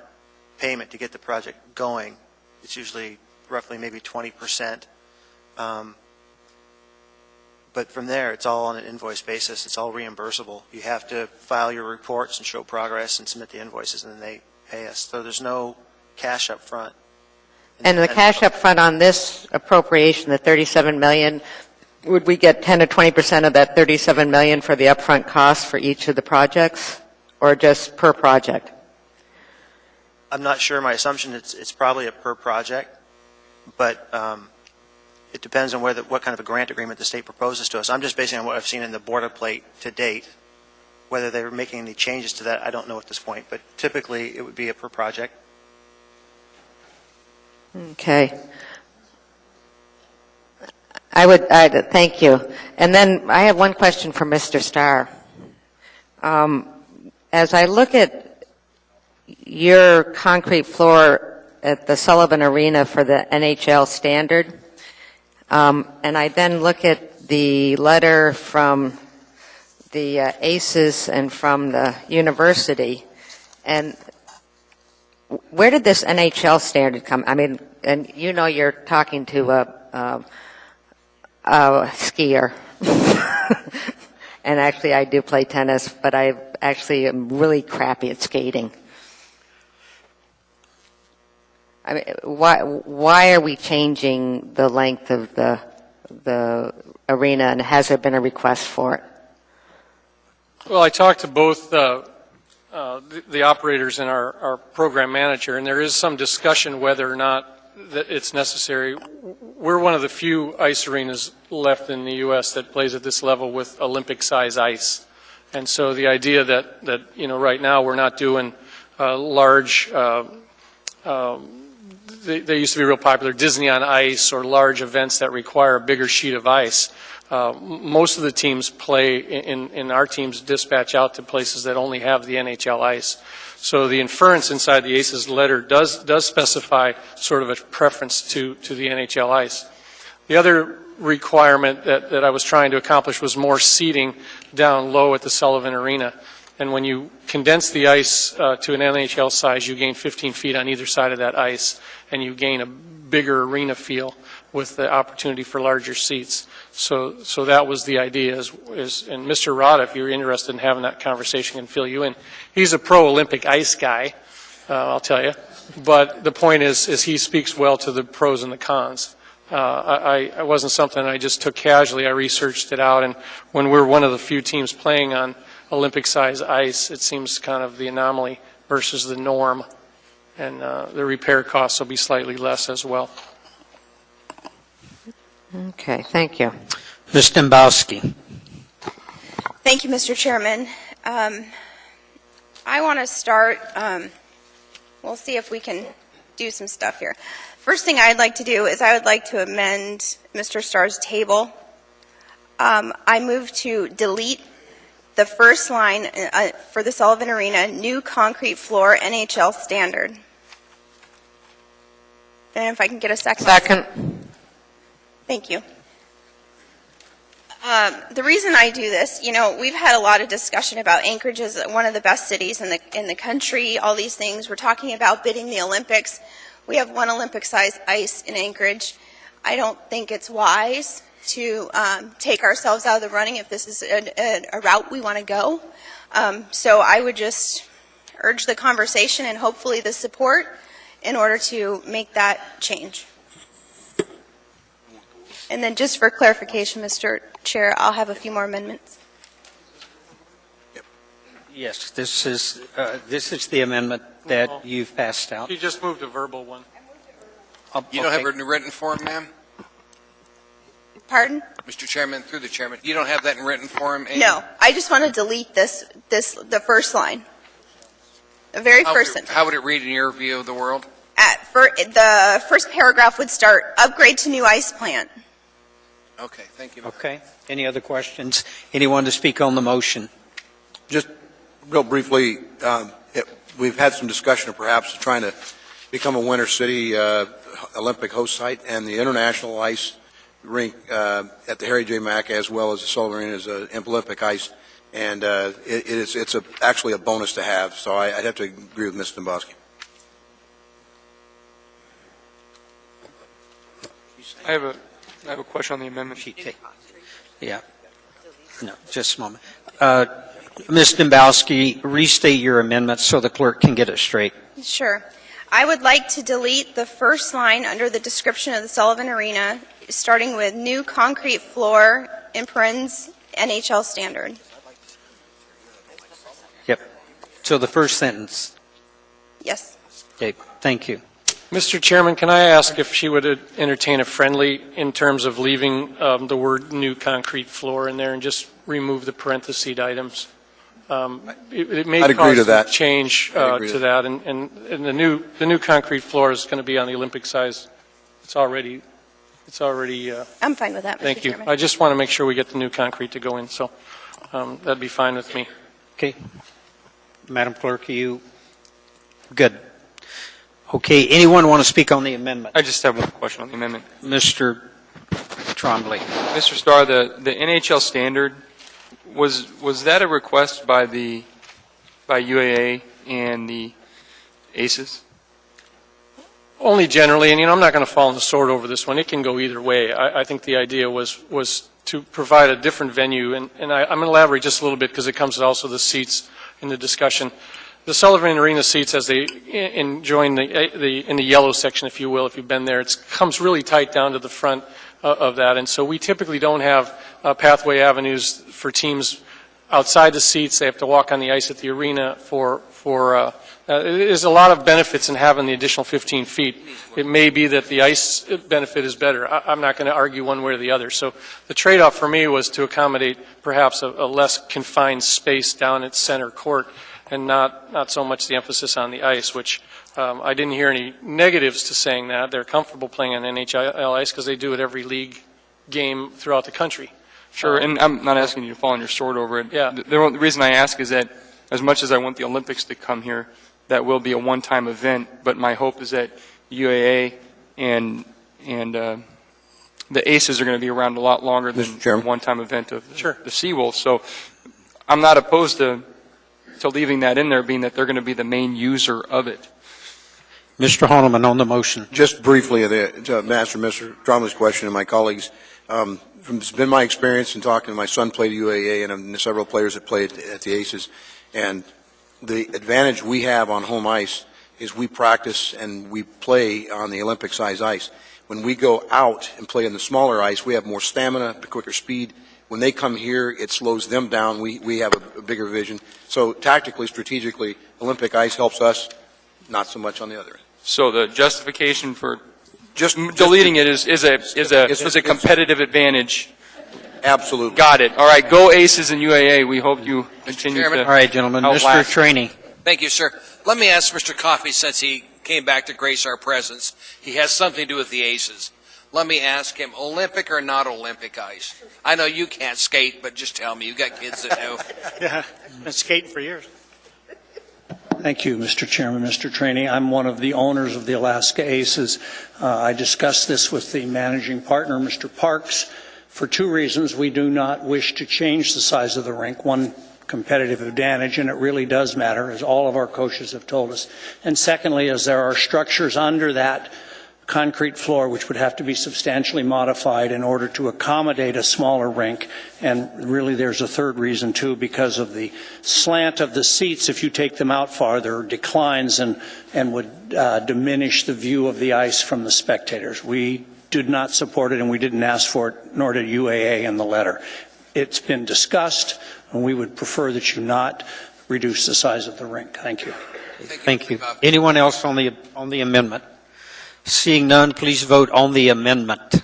payment to get the project going. It's usually roughly maybe 20%. But from there, it's all on an invoice basis. It's all reimbursable. You have to file your reports and show progress and submit the invoices, and then they pay us. So there's no cash up front. And the cash up front on this appropriation, the $37 million, would we get 10 to 20% of that $37 million for the upfront costs for each of the projects, or just per project? I'm not sure. My assumption it's probably a per project, but it depends on what kind of a grant agreement the state proposes to us. I'm just basing on what I've seen in the boilerplate to date. Whether they're making any changes to that, I don't know at this point, but typically it would be a per project. Okay. Thank you. And then I have one question for Mr. Starr. As I look at your concrete floor at the Sullivan Arena for the NHL standard, and I then look at the letter from the ACES and from the university, and where did this NHL standard come? I mean, and you know you're talking to a skier. And actually I do play tennis, but I actually am really crappy at skating. I mean, why are we changing the length of the arena, and has there been a request for it? Well, I talked to both the operators and our program manager, and there is some discussion whether or not that it's necessary. We're one of the few ice arenas left in the U.S. that plays at this level with Olympic-size ice. And so the idea that you know, right now we're not doing large, they used to be real popular, Disney on Ice or large events that require a bigger sheet of ice. Most of the teams play, in our teams dispatch out to places that only have the NHL ice. So the inference inside the ACES letter does specify sort of a preference to the NHL ice. The other requirement that I was trying to accomplish was more seating down low at the Sullivan Arena. And when you condense the ice to an NHL size, you gain 15 feet on either side of that ice, and you gain a bigger arena feel with the opportunity for larger seats. So that was the idea. And Mr. Rada, if you're interested in having that conversation, can fill you in. He's a pro-Olympic ice guy, I'll tell you. But the point is he speaks well to the pros and the cons. I wasn't something I just took casually. I researched it out, and when we're one of the few teams playing on Olympic-size ice, it seems kind of the anomaly versus the norm, and the repair costs will be slightly less as well. Okay, thank you. Ms. Dembowski. Thank you, Mr. Chairman. I want to start, we'll see if we can do some stuff here. First thing I'd like to do is I would like to amend Mr. Starr's table. I move to delete the first line for the Sullivan Arena, new concrete floor NHL standard. And if I can get a second. Second. Thank you. The reason I do this, you know, we've had a lot of discussion about Anchorage as one of the best cities in the country, all these things. We're talking about bidding the Olympics. We have one Olympic-sized ice in Anchorage. I don't think it's wise to take ourselves out of the running if this is a route we want to go. So I would just urge the conversation and hopefully the support in order to make that change. And then just for clarification, Mr. Chair, I'll have a few more amendments. Yes, this is the amendment that you've passed out. You just moved a verbal one. You don't have a written form, ma'am? Pardon? Mr. Chairman, through the chairman, you don't have that in written form? Amy? No, I just want to delete the first line. The very first sentence. How would it read in your view of the world? The first paragraph would start, upgrade to new ice plant. Okay, thank you. Okay. Any other questions? Anyone to speak on the motion? Just real briefly, we've had some discussion of perhaps trying to become a Winter City Olympic host site, and the international ice rink at the Harry J. Mack as well as the Sullivan Arena is Olympic ice, and it's actually a bonus to have. So I'd have to agree with Mr. Dombrowski. I have a question on the amendment. Yeah. No, just a moment. Ms. Dombrowski, restate your amendment so the clerk can get it straight. Sure. I would like to delete the first line under the description of the Sullivan Arena, starting with new concrete floor, in parentheses, NHL standard. Yep. So the first sentence. Yes. Okay, thank you. Mr. Chairman, can I ask if she would entertain a friendly in terms of leaving the word new concrete floor in there and just remove the parentheses items? It may I'd agree to cause that. some change to that, and the new concrete floor is going to be on the Olympic size. It's already. I'm fine with that, Mr. Thank you. Chairman. I just want to make sure we get the new concrete to go in, so that'd be fine with me. Okay. Madam Clerk, are you good? Okay, anyone want to speak on the amendment? I just have one question on the amendment. Mr. Trombley. Mr. Starr, the NHL standard, was that a request by UAA and the ACES? Only generally, and I'm not going to fall on the sword over this one. It can go either way. I think the idea was to provide a different venue, and I'm going to elaborate just a little bit because it comes to also the seats in the discussion. The Sullivan Arena seats, as they join in the yellow section, if you will, if you've been there, it comes really tight down to the front of that, and so we typically don't have pathway avenues for teams outside the seats. They have to walk on the ice at the arena there's a lot of benefits in having the additional 15 feet. It may be that the ice benefit is better. I'm not going to argue one way or the other. So the trade-off for me was to accommodate perhaps a less confined space down at center court and not so much the emphasis on the ice, which I didn't hear any negatives to saying that. They're comfortable playing on NHL ice because they do it every league game throughout the country. Sure, and I'm not asking you to fall on your sword over it. Yeah. The reason I ask is that as much as I want the Olympics to come here, that will be a one-time event, but my hope is that UAA and the ACES are going to be around a lot longer than a one-time event of the Seawolves. So I'm not opposed to leaving that in there, being that they're going to be the main user of it. Mr. Honeman on the motion. Just briefly, to answer Mr. Trombley's question and my colleagues, it's been my experience in talking to my son played at UAA and several players that played at the ACES, and the advantage we have on home ice is we practice and we play on the Olympic size ice. When we go out and play on the smaller ice, we have more stamina, quicker speed. When they come here, it slows them down. We have a bigger vision. So tactically, strategically, Olympic ice helps us, not so much on the other end. So the justification for just deleting it is a competitive advantage. Absolutely. Got it. All right, go ACES and UAA. We hope you continue to. All right, gentlemen. outlast. Mr. Trainee. Thank you, sir. Let me ask Mr. Coffey, since he came back to grace our presence, he has something to do with the ACES. Let me ask him, Olympic or not Olympic ice? I know you can't skate, but just tell me. You've got kids that know. Yeah, been skating for years. Thank you, Mr. Chairman. Mr. Trainee, I'm one of the owners of the Alaska Aces. I discussed this with the managing partner, Mr. Parks. For two reasons, we do not wish to change the size of the rink. One, competitive advantage, and it really does matter, as all of our coaches have told us. And secondly, as there are structures under that concrete floor which would have to be substantially modified in order to accommodate a smaller rink. And really there's a third reason too, because of the slant of the seats. If you take them out farther, declines and would diminish the view of the ice from the spectators. We did not support it and we didn't ask for it, nor did UAA in the letter. It's been discussed and we would prefer that you not reduce the size of the rink. Thank you. Thank you. Anyone else on the amendment? Seeing none, please vote on the amendment.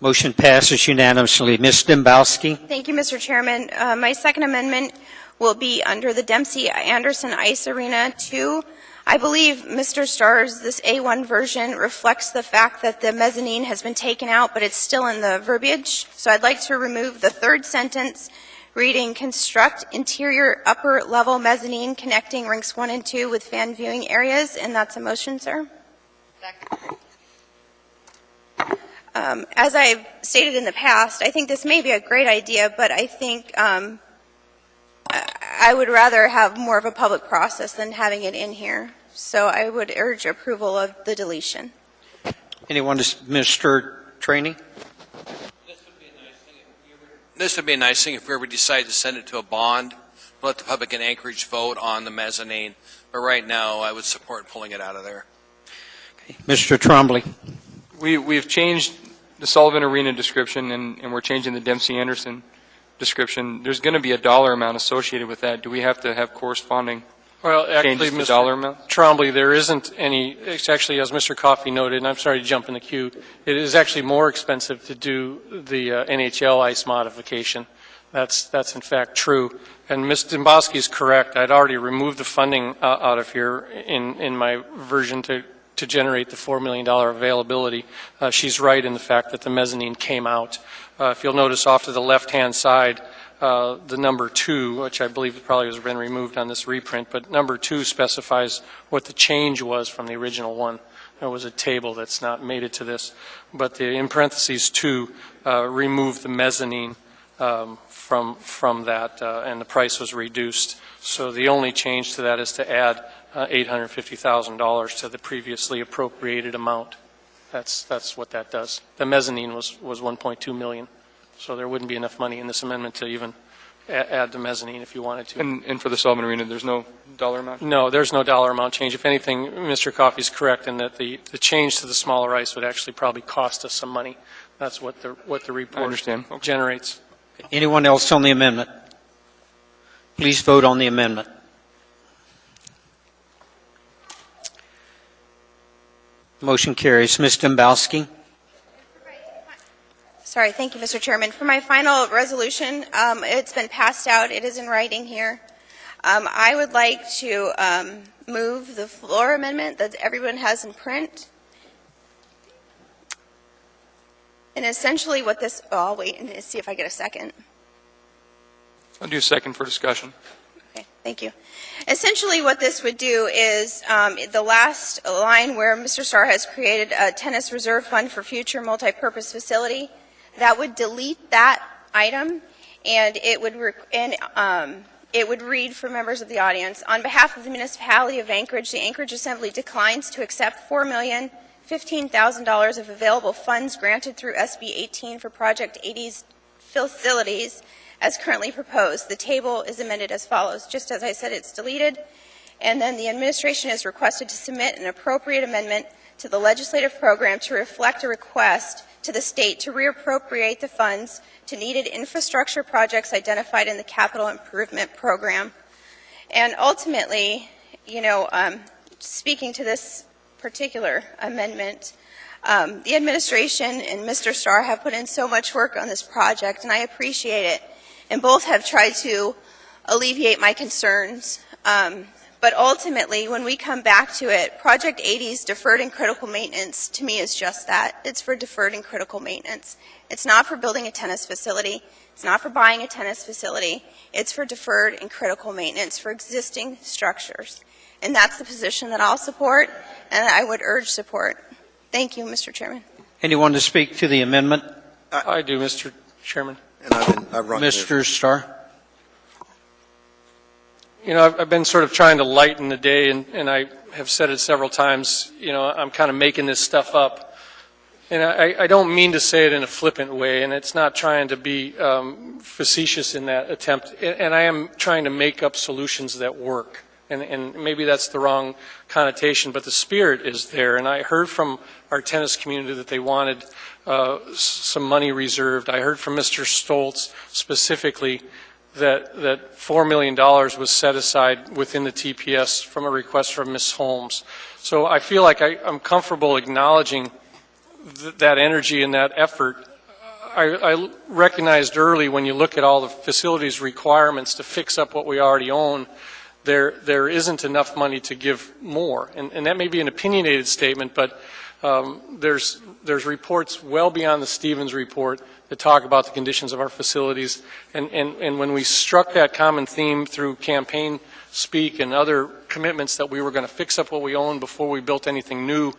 Motion passes unanimously. Ms. Dembowski? Thank you, Mr. Chairman. My second amendment will be under the Dempsey Anderson Ice Arena 2. I believe, Mr. Stars, this A1 version reflects the fact that the mezzanine has been taken out, but it's still in the verbiage. So I'd like to remove the third sentence reading, construct interior upper level mezzanine connecting rinks 1 and 2 with fan viewing areas, and that's a motion, sir. As I've stated in the past, I think this may be a great idea, but I think I would rather have more of a public process than having it in here. So I would urge approval of the deletion. Anyone, Mr. Trainee? This would be a nice thing if we ever decide to send it to a bond, let the public in Anchorage vote on the mezzanine. But right now, I would support pulling it out of there. Mr. Trombley? We've changed the Sullivan Arena description, and we're changing the Dempsey Anderson description. There's going to be a dollar amount associated with that. Do we have to have corresponding changes to the dollar amount? Trombley, there isn't any. It's actually, as Mr. Coffey noted, and I'm sorry to jump in the queue, it is actually more expensive to do the NHL ice modification. That's in fact true. And Ms. Dembowski is correct. I'd already removed the funding out of here in my version to generate the $4 million availability. She's right in the fact that the mezzanine came out. If you'll notice off to the left-hand side, the number 2, which I believe probably has been removed on this reprint, but number 2 specifies what the change was from the original one. There was a table that's not made it to this, but in parentheses 2 removed the mezzanine from that, and the price was reduced. So the only change to that is to add $850,000 to the previously appropriated amount. That's what that does. The mezzanine was $1.2 million, so there wouldn't be enough money in this amendment to even add the mezzanine if you wanted to. And for the Sullivan Arena, there's no dollar amount? No, there's no dollar amount change. If anything, Mr. Coffey's correct in that the change to the smaller ice would actually probably cost us some money. That's what the report generates. Anyone else on the amendment? Please vote on the amendment. Motion carries. Ms. Dembowski? Sorry, thank you, Mr. Chairman. For my final resolution, it's been passed out. It is in writing here. I would like to move the floor amendment that everyone has in print. And essentially what this, I'll wait and see if I get a second. I'll do a second for discussion. Okay, thank you. Essentially what this would do is the last line where Mr. Starr has created a tennis reserve fund for future multi-purpose facility, that would delete that item, and it would read for members of the audience, on behalf of the municipality of Anchorage, the Anchorage Assembly declines to accept $4,015,000 of available funds granted through SB 18 for Project 80's facilities as currently proposed. The table is amended as follows. Just as I said, it's deleted. And then the administration is requested to submit an appropriate amendment to the legislative program to reflect a request to the state to reappropriate the funds to needed infrastructure projects identified in the capital improvement program. And ultimately, speaking to this particular amendment, the administration and Mr. Starr have put in so much work on this project, and I appreciate it. And both have tried to alleviate my concerns. But ultimately, when we come back to it, Project 80's deferred and critical maintenance, to me, is just that. It's for deferred and critical maintenance. It's not for building a tennis facility. It's not for buying a tennis facility. It's for deferred and critical maintenance for existing structures. And that's the position that I'll support, and I would urge support. Thank you, Mr. Chairman. Anyone to speak to the amendment? I do, Mr. Chairman. And I've run Mr. Starr? I've been sort of trying to lighten the day, and I have said it several times, I'm kind of making this stuff up. And I don't mean to say it in a flippant way, and it's not trying to be facetious in that attempt. And I am trying to make up solutions that work. And maybe that's the wrong connotation, but the spirit is there. And I heard from our tennis community that they wanted some money reserved. I heard from Mr. Stoltz specifically that $4 million was set aside within the TPS from a request from Ms. Holmes. So I feel like I'm comfortable acknowledging that energy and that effort I recognized early when you look at all the facilities requirements to fix up what we already own, there isn't enough money to give more. And that may be an opinionated statement, but there's reports well beyond the Stevens report that talk about the conditions of our facilities. And when we struck that common theme through campaign speak and other commitments that we were going to fix up what we own before we built anything new,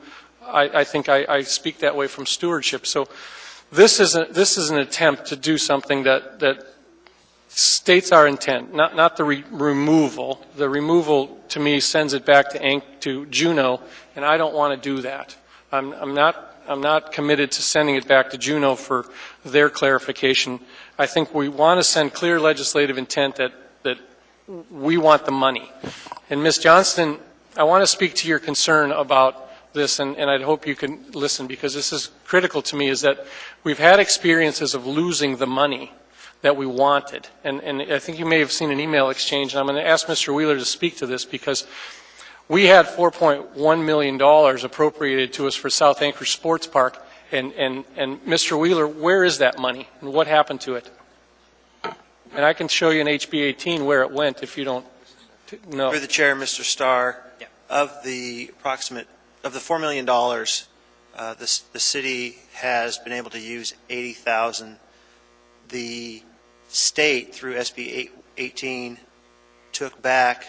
I think I speak that way from stewardship. So this is an attempt to do something that states our intent, not the removal. The removal, to me, sends it back to Juneau, and I don't want to do that. I'm not committed to sending it back to Juneau for their clarification. I think we want to send clear legislative intent that we want the money. And Ms. Johnston, I want to speak to your concern about this, and I hope you can listen, because this is critical to me, is that we've had experiences of losing the money that we wanted. And I think you may have seen an email exchange, and I'm going to ask Mr. Wheeler to speak to this, because we had $4.1 million appropriated to us for South Anchorage Sports Park, and Mr. Wheeler, where is that money, and what happened to it? And I can show you in HB 18 where it went if you don't know. Through the chair, Mr. Starr, of the $4 million, the city has been able to use $80,000. The state, through SB 18, took back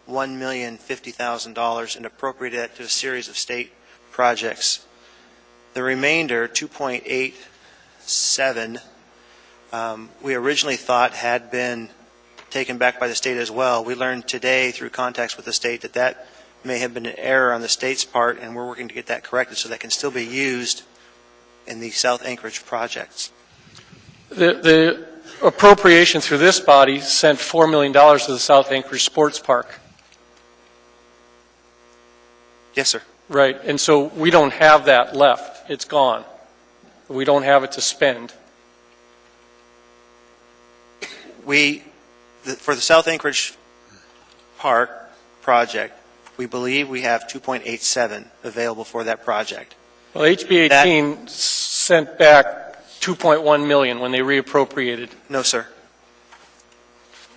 $1,050,000 and appropriated that to a series of state projects. The remainder, 2.87, we originally thought had been taken back by the state as well. We learned today through contacts with the state that may have been an error on the state's part, and we're working to get that corrected so that can still be used in the South Anchorage projects. The appropriation through this body sent $4 million to the South Anchorage Sports Park. Yes, sir. Right, and so we don't have that left. It's gone. We don't have it to spend. For the South Anchorage Park project, we believe we have 2.87 available for that project. Well, HB 18 sent back $2.1 million when they reappropriated. No, sir.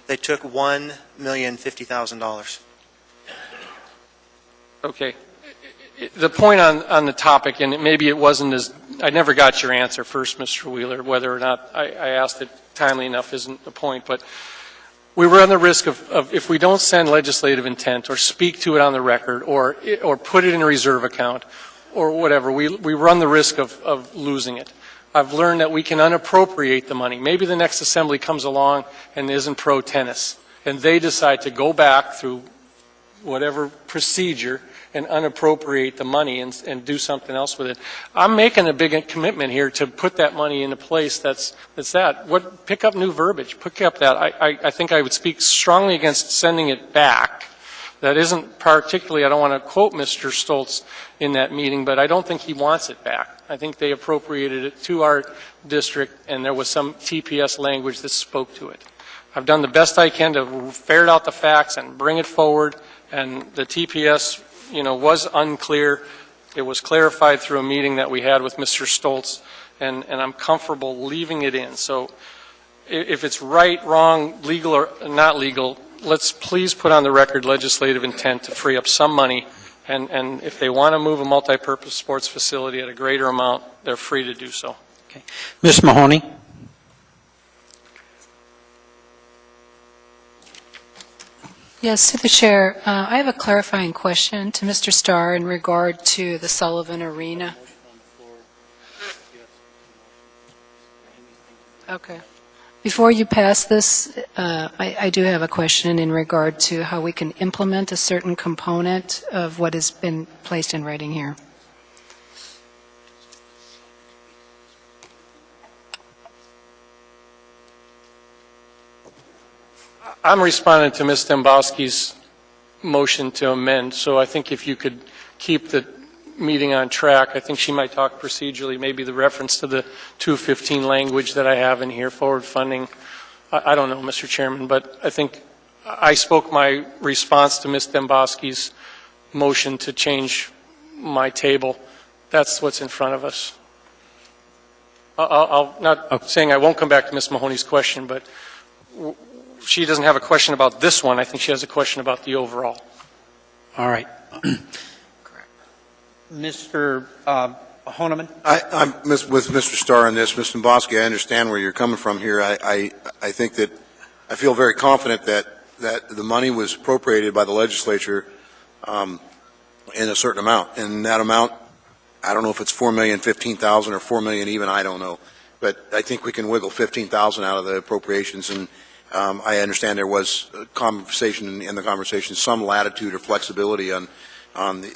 They took $1,050,000. Okay. The point on the topic, and maybe it wasn't as, I never got your answer first, Mr. Wheeler, whether or not I asked it timely enough isn't the point, but we run the risk of if we don't send legislative intent or speak to it on the record or put it in a reserve account or whatever, we run the risk of losing it. I've learned that we can unappropriate the money. Maybe the next assembly comes along and isn't pro-tennis, and they decide to go back through whatever procedure and unappropriate the money and do something else with it. I'm making a big commitment here to put that money in a place that's that. Pick up new verbiage. Pick up that. I think I would speak strongly against sending it back. That isn't particularly, I don't want to quote Mr. Stoltz in that meeting, but I don't think he wants it back. I think they appropriated it to our district, and there was some TPS language that spoke to it. I've done the best I can to ferret out the facts and bring it forward, and the TPS was unclear. It was clarified through a meeting that we had with Mr. Stoltz, and I'm comfortable leaving it in. So if it's right, wrong, legal, or not legal, let's please put on the record legislative intent to free up some money, and if they want to move a multi-purpose sports facility at a greater amount, they're free to do so. Okay. Ms. Mahoney? Yes, to the chair. I have a clarifying question to Mr. Starr in regard to the Sullivan Arena. Okay. Before you pass this, I do have a question in regard to how we can implement a certain component of what has been placed in writing here. I'm responding to Ms. Dembowski's motion to amend, so I think if you could keep the meeting on track, I think she might talk procedurally, maybe the reference to the 215 language that I have in here, forward funding. I don't know, Mr. Chairman, but I think I spoke my response to Ms. Dembowski's motion to change my table. That's what's in front of us. I'll not saying I won't come back to Ms. Mahoney's question, but she doesn't have a question about this one. I think she has a question about the overall. All right. Mr. Honeman? I'm with Mr. Starr on this. Mr. Bosky, I understand where you're coming from here. I think that I feel very confident that the money was appropriated by the legislature in a certain amount. And that amount, I don't know if it's $4,015,000 or $4 million even, I don't know. But I think we can wiggle $15,000 out of the appropriations. And I understand there was a conversation in the conversation, some latitude or flexibility on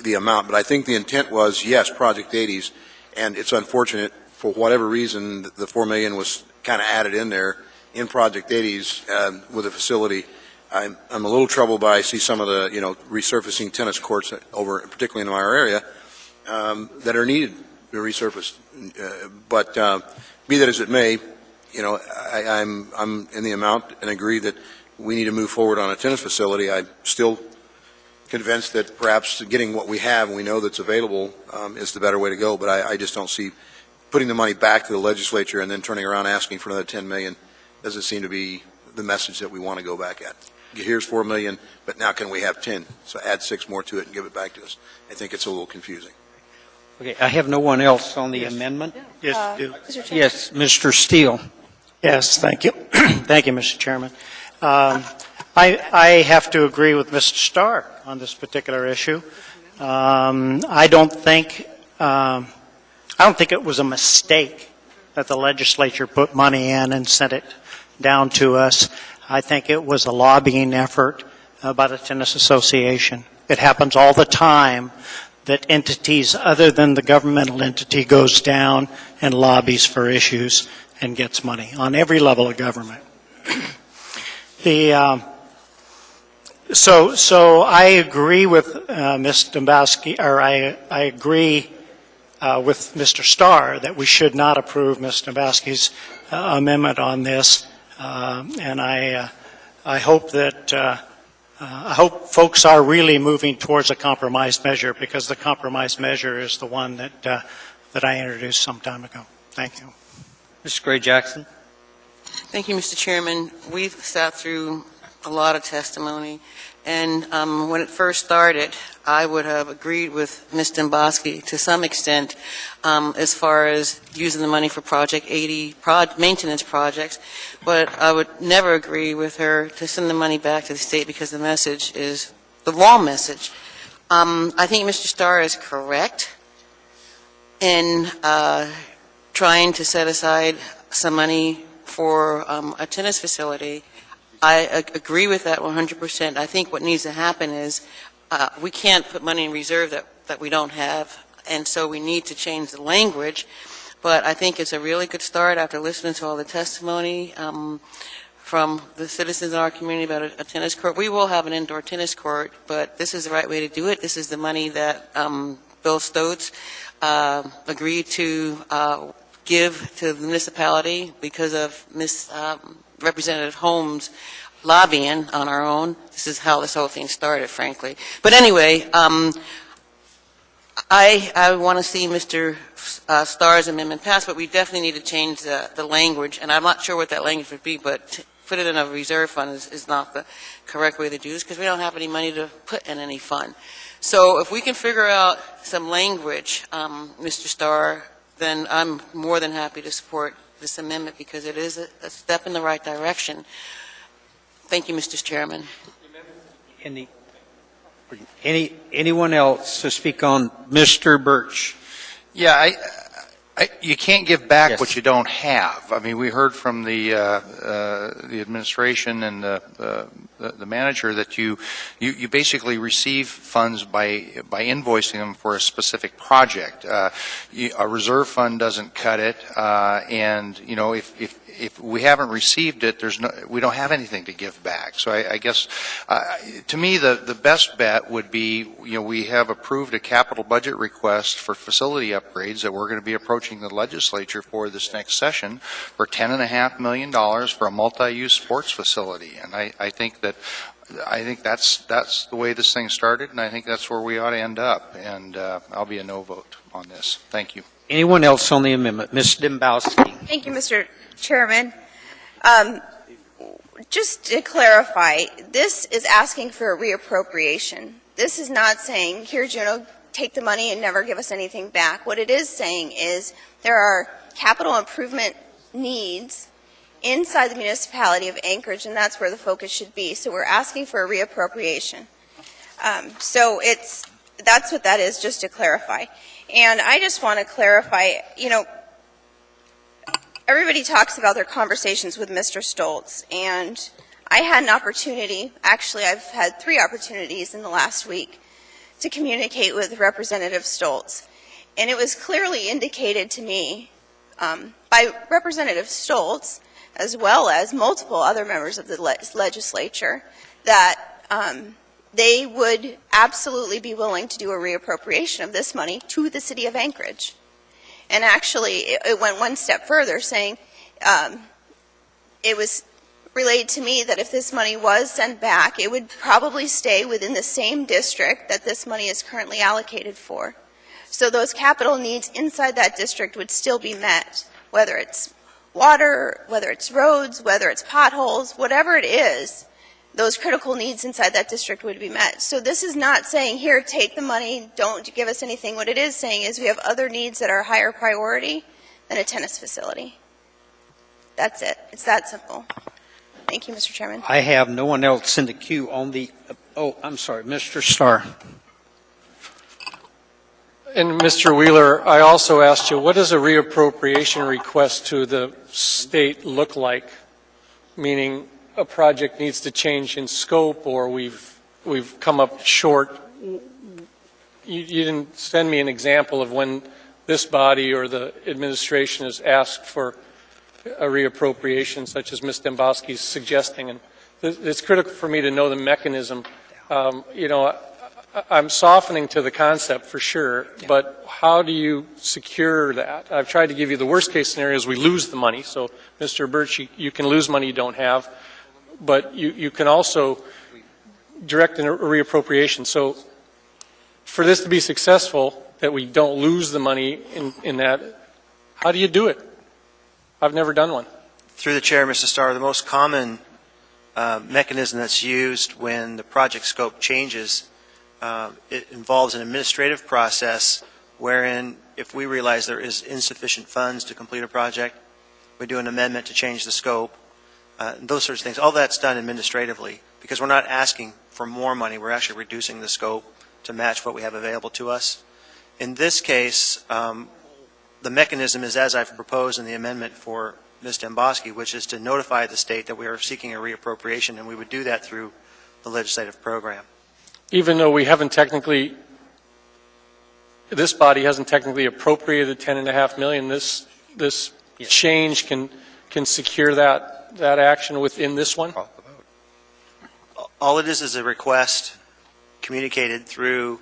the amount. But I think the intent was, yes, Project 80s, and it's unfortunate for whatever reason the $4 million was kind of added in there in Project 80s with a facility. I'm a little troubled by, I see some of the, resurfacing tennis courts over, particularly in our area, that are needed to resurface. But be that as it may, I'm in the amount and agree that we need to move forward on a tennis facility. I'm still convinced that perhaps getting what we have and we know that's available is the better way to go. But I just don't see putting the money back to the legislature and then turning around asking for another $10 million doesn't seem to be the message that we want to go back at. Here's $4 million, but now can we have 10? So add 6 more to it and give it back to us. I think it's a little confusing. Okay, I have no one else on the amendment. Yes, you do. Yes, Mr. Steele. Yes, thank you. Thank you, Mr. Chairman. I have to agree with Mr. Starr on this particular issue. I don't think it was a mistake that the legislature put money in and sent it down to us. I think it was a lobbying effort by the Tennis Association. It happens all the time that entities other than the governmental entity goes down and lobbies for issues and gets money on every level of government. So I agree with Ms. Dombowski, or I agree with Mr. Starr that we should not approve Ms. Dombowski's amendment on this, and I hope that I hope folks are really moving towards a compromise measure, because the compromise measure is the one that I introduced some time ago. Thank you. Mr. Gray-Jackson. Thank you, Mr. Chairman. We've sat through a lot of testimony, and when it first started, I would have agreed with Ms. Dombowski to some extent as far as using the money for Project 80 maintenance projects, but I would never agree with her to send the money back to the state because the message is the wrong message. I think Mr. Starr is correct in trying to set aside some money for a tennis facility. I agree with that 100%. I think what needs to happen is we can't put money in reserve that we don't have, and so we need to change the language. But I think it's a really good start after listening to all the testimony from the citizens in our community about a tennis court. We will have an indoor tennis court, but this is the right way to do it. This is the money that Bill Stotz agreed to give to the municipality because of Representative Holmes' lobbying on our own. This is how this whole thing started, frankly. But anyway, I want to see Mr. Starr's amendment passed, but we definitely need to change the language, and I'm not sure what that language would be, but put it in a reserve fund is not the correct way to do this, because we don't have any money to put in any fund. So if we can figure out some language, Mr. Starr, then I'm more than happy to support this amendment, because it is a step in the right direction. Thank you, Mr. Chairman. Anyone else to speak on Mr. Birch? Yeah, you can't give back Yes. what you don't have. I mean, we heard from the administration and the manager that you basically receive funds by invoicing them for a specific project. A reserve fund doesn't cut it, and if we haven't received it, we don't have anything to give back. So I guess to me the best bet would be, we have approved a capital budget request for facility upgrades that we're going to be approaching the legislature for this next session for $10.5 million for a multi-use sports facility, and I think that's the way this thing started, and I think that's where we ought to end up. And I'll be a no vote on this. Thank you. Anyone else on the amendment? Ms. Dembowski. Thank you, Mr. Chairman. Just to clarify, this is asking for a reappropriation. This is not saying, here, Juno, take the money and never give us anything back. What it is saying is there are capital improvement needs inside the municipality of Anchorage, and that's where the focus should be. So we're asking for a reappropriation. So that's what that is, just to clarify. And I just want to clarify, everybody talks about their conversations with Mr. Stoltz, and I had an opportunity, actually I've had 3 opportunities in the last week, to communicate with Representative Stoltz. And it was clearly indicated to me by Representative Stoltz, as well as multiple other members of the legislature, that they would absolutely be willing to do a reappropriation of this money to the city of Anchorage. And actually, it went one step further, saying it was relayed to me that if this money was sent back, it would probably stay within the same district that this money is currently allocated for. So those capital needs inside that district would still be met, whether it's water, whether it's roads, whether it's potholes, whatever it is, those critical needs inside that district would be met. So this is not saying, here, take the money, don't give us anything. What it is saying is we have other needs that are higher priority than a tennis facility. That's it. It's that simple. Thank you, Mr. Chairman. I have no one else in the queue on the, I'm sorry, Mr. Starr. And Mr. Wheeler, I also asked you, what does a reappropriation request to the state look like? Meaning a project needs to change in scope, or we've come up short. You didn't send me an example of when this body or the administration has asked for a reappropriation, such as Ms. Dembowski's suggesting. And it's critical for me to know the mechanism. I'm softening to the concept for sure, but how do you secure that? I've tried to give you the worst case scenario is we lose the money. So, Mr. Birch, you can lose money you don't have, but you can also direct a reappropriation. So for this to be successful, that we don't lose the money in that, how do you do it? I've never done one. Through the chair, Mr. Starr, the most common mechanism that's used when the project scope changes, it involves an administrative process wherein if we realize there is insufficient funds to complete a project, we do an amendment to change the scope, those sorts of things. All that's done administratively because we're not asking for more money. We're actually reducing the scope to match what we have available to us. In this case, the mechanism is as I've proposed in the amendment for Ms. Dembowski, which is to notify the state that we are seeking a reappropriation, and we would do that through the legislative program. Even though we haven't technically, this body hasn't technically appropriated $10.5 million, this change can secure that action within this one? All it is a request communicated through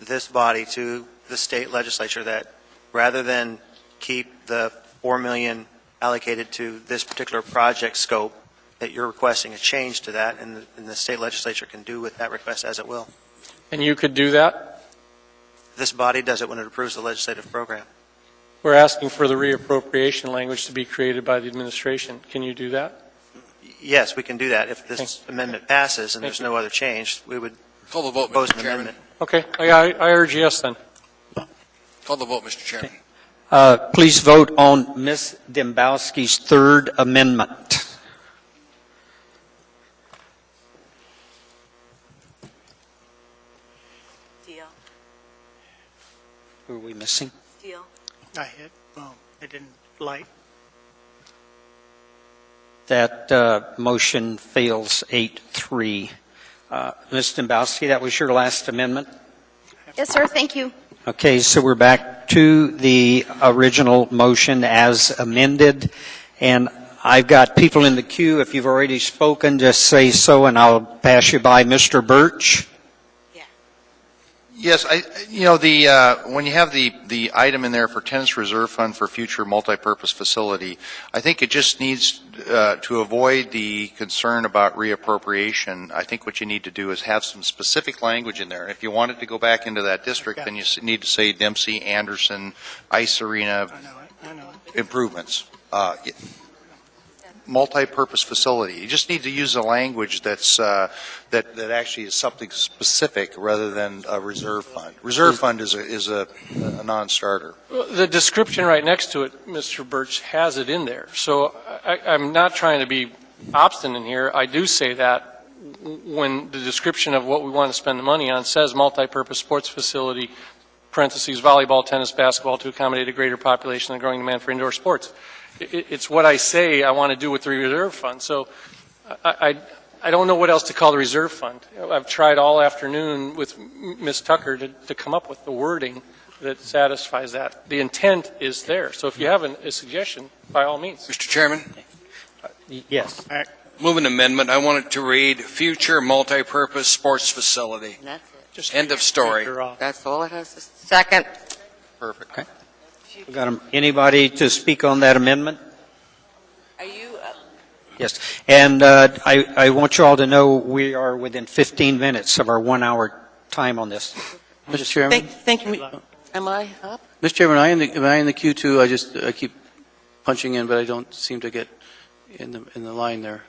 this body to the state legislature that rather than keep the $4 million allocated to this particular project scope, that you're requesting a change to that, and the state legislature can do with that request as it will. And you could do that? This body does it when it approves the legislative program. We're asking for the reappropriation language to be created by the administration. Can you do that? Yes, we can do that. If this amendment passes and there's no other change, we would Call the vote, propose Mr. an Chairman. amendment. Okay, I urge yes then. Call the vote, Mr. Chairman. Please vote on Ms. Dembowski's third amendment. Steele. Who are we missing? Steele. I hit, it didn't light. That motion fails 8-3. Ms. Dembowski, that was your last amendment? Yes, sir. Thank you. Okay, so we're back to the original motion as amended, and I've got people in the queue. If you've already spoken, just say so, and I'll pass you by. Mr. Birch? Yes, when you have the item in there for tennis reserve fund for future multipurpose facility, I think it just needs to avoid the concern about reappropriation. I think what you need to do is have some specific language in there. If you want it to go back into that district, then you need to say Dempsey, Anderson, ice arena improvements. Multi-purpose facility. You just need to use a language that's that actually is something specific rather than a reserve fund. Reserve fund is a non-starter. The description right next to it, Mr. Birch, has it in there. So I'm not trying to be obstinate here. I do say that when the description of what we want to spend the money on says multi-purpose sports facility, parentheses, volleyball, tennis, basketball, to accommodate a greater population and growing demand for indoor sports. It's what I say I want to do with the reserve fund. So I don't know what else to call the reserve fund. I've tried all afternoon with Ms. Tucker to come up with the wording that satisfies that. The intent is there. So if you have a suggestion, by all means. Mr. Chairman? Yes. Move an amendment. I want it to read future multipurpose sports facility. That's it. Just end of story. That's all it has to say. Second. Perfect. Okay. We got anybody to speak on that amendment? Are you? Yes. And I want you all to know we are within 15 minutes of our 1 hour time on this. Mr. Chairman? Thank you. Am I up? Mr. Chairman, am I in the queue too? I keep punching in, but I don't seem to get in the line there.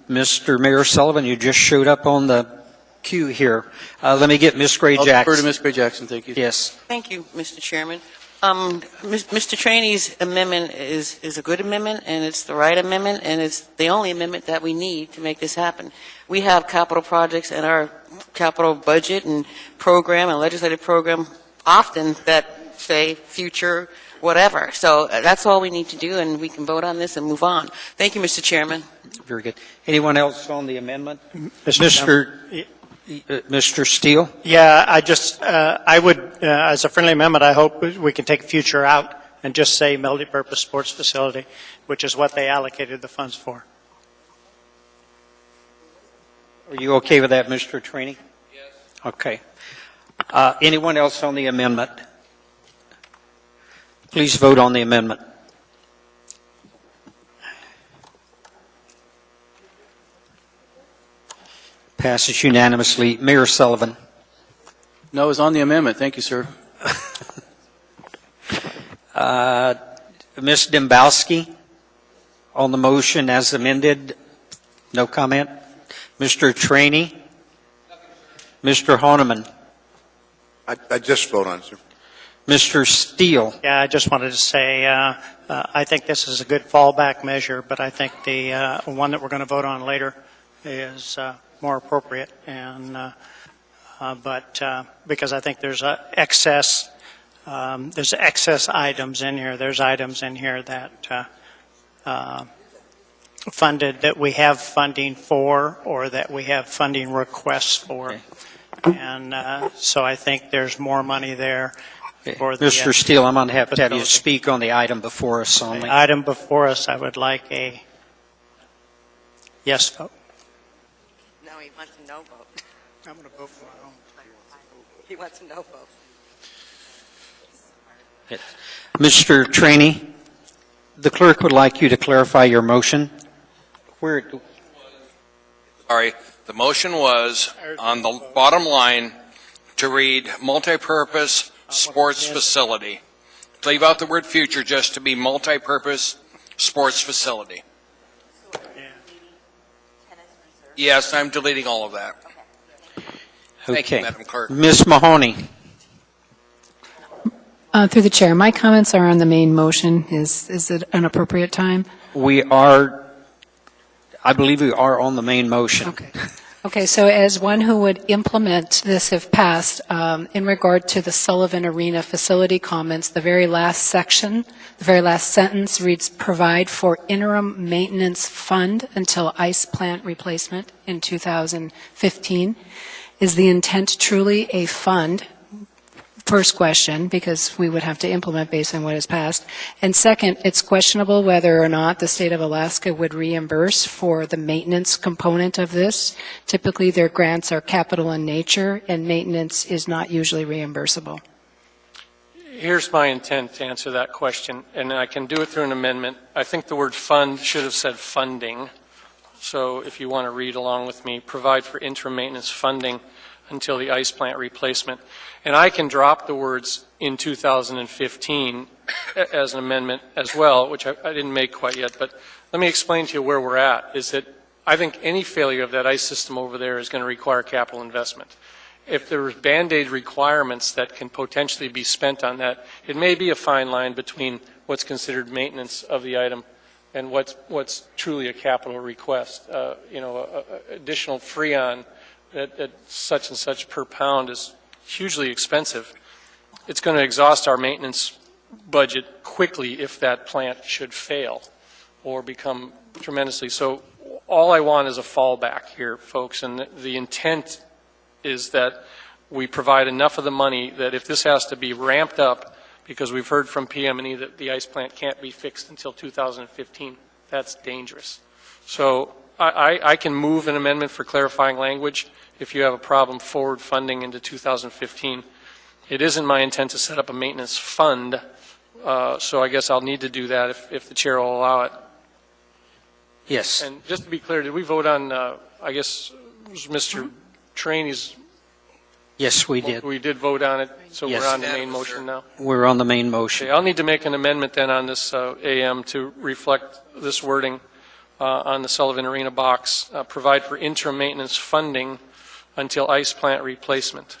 Mr. Mayor Sullivan, you just showed up on the queue here. Let me get Ms. Gray Jackson. I'll defer to Ms. Gray Jackson, thank you. Yes. Thank you, Mr. Chairman. Mr. Trainey's amendment is a good amendment, and it's the right amendment, and it's the only amendment that we need to make this happen. We have capital projects in our capital budget and program and legislative program often that say future whatever. So that's all we need to do, and we can vote on this and move on. Thank you, Mr. Chairman. Very good. Anyone else on the amendment? Mr. Steele? Yeah, I would, as a friendly amendment, I hope we can take future out and just say multipurpose sports facility, which is what they allocated the funds for. Are you okay with that, Mr. Trainey? Yes. Okay. Anyone else on the amendment? Please vote on the amendment. Passes unanimously. Mayor Sullivan. No, it's on the amendment. Thank you, sir. Ms. Dembowski, on the motion as amended, no comment. Mr. Trainey? Mr. Honeman? I just vote on it, sir. Mr. Steele? Yeah, I just wanted to say, I think this is a good fallback measure, but I think the one that we're going to vote on later is more appropriate, and but because I think there's excess items in here. There's items in here that funded that we have funding for, or that we have funding requests for, and so I think there's more money there. For the, Mr. Steele, I'm going to have you speak on the item before us only. The item before us, I would like a yes vote. No, he wants a no vote. I'm going to vote for my own. He wants a no vote. Mr. Trainey, the clerk would like you to clarify your motion. Sorry, the motion was on the bottom line to read multipurpose sports facility. Leave out the word future just to be multipurpose sports facility. Yes, I'm deleting all of that. Thank you, Madam Clerk. Ms. Mahoney. Through the chair, my comments are on the main motion. Is it an appropriate time? I believe we are on the main motion. Okay, so as one who would implement this if passed, in regard to the Sullivan Arena facility comments, the very last section, the very last sentence reads, provide for interim maintenance fund until ice plant replacement in 2015. Is the intent truly a fund first question, because we would have to implement based on what is passed. And second, it's questionable whether or not the state of Alaska would reimburse for the maintenance component of this. Typically, their grants are capital in nature, and maintenance is not usually reimbursable. Here's my intent to answer that question, and I can do it through an amendment. I think the word fund should have said funding. So if you want to read along with me, provide for interim maintenance funding until the ice plant replacement. And I can drop the words in 2015 as an amendment as well, which I didn't make quite yet. But let me explain to you where we're at, is that I think any failure of that ice system over there is going to require capital investment. If there's Band-Aid requirements that can potentially be spent on that, it may be a fine line between what's considered maintenance of the item and what's truly a capital request. Additional Freon at such and such per pound is hugely expensive. It's going to exhaust our maintenance budget quickly if that plant should fail or become tremendously. So all I want is a fallback here, folks, and the intent is that we provide enough of the money that if this has to be ramped up, because we've heard from PM&E that the ice plant can't be fixed until 2015, that's dangerous. So I can move an amendment for clarifying language if you have a problem forward funding into 2015. It isn't my intent to set up a maintenance fund, so I guess I'll need to do that if the chair will allow it. Yes. And just to be clear, did we vote on, I guess, it was Mr. Trainey's? Yes, we did. We did vote on it, so Yes. we're on the main motion now. We're on the main motion. Okay, I'll need to make an amendment then on this AM to reflect this wording on the Sullivan Arena box, provide for interim maintenance funding until ice plant replacement.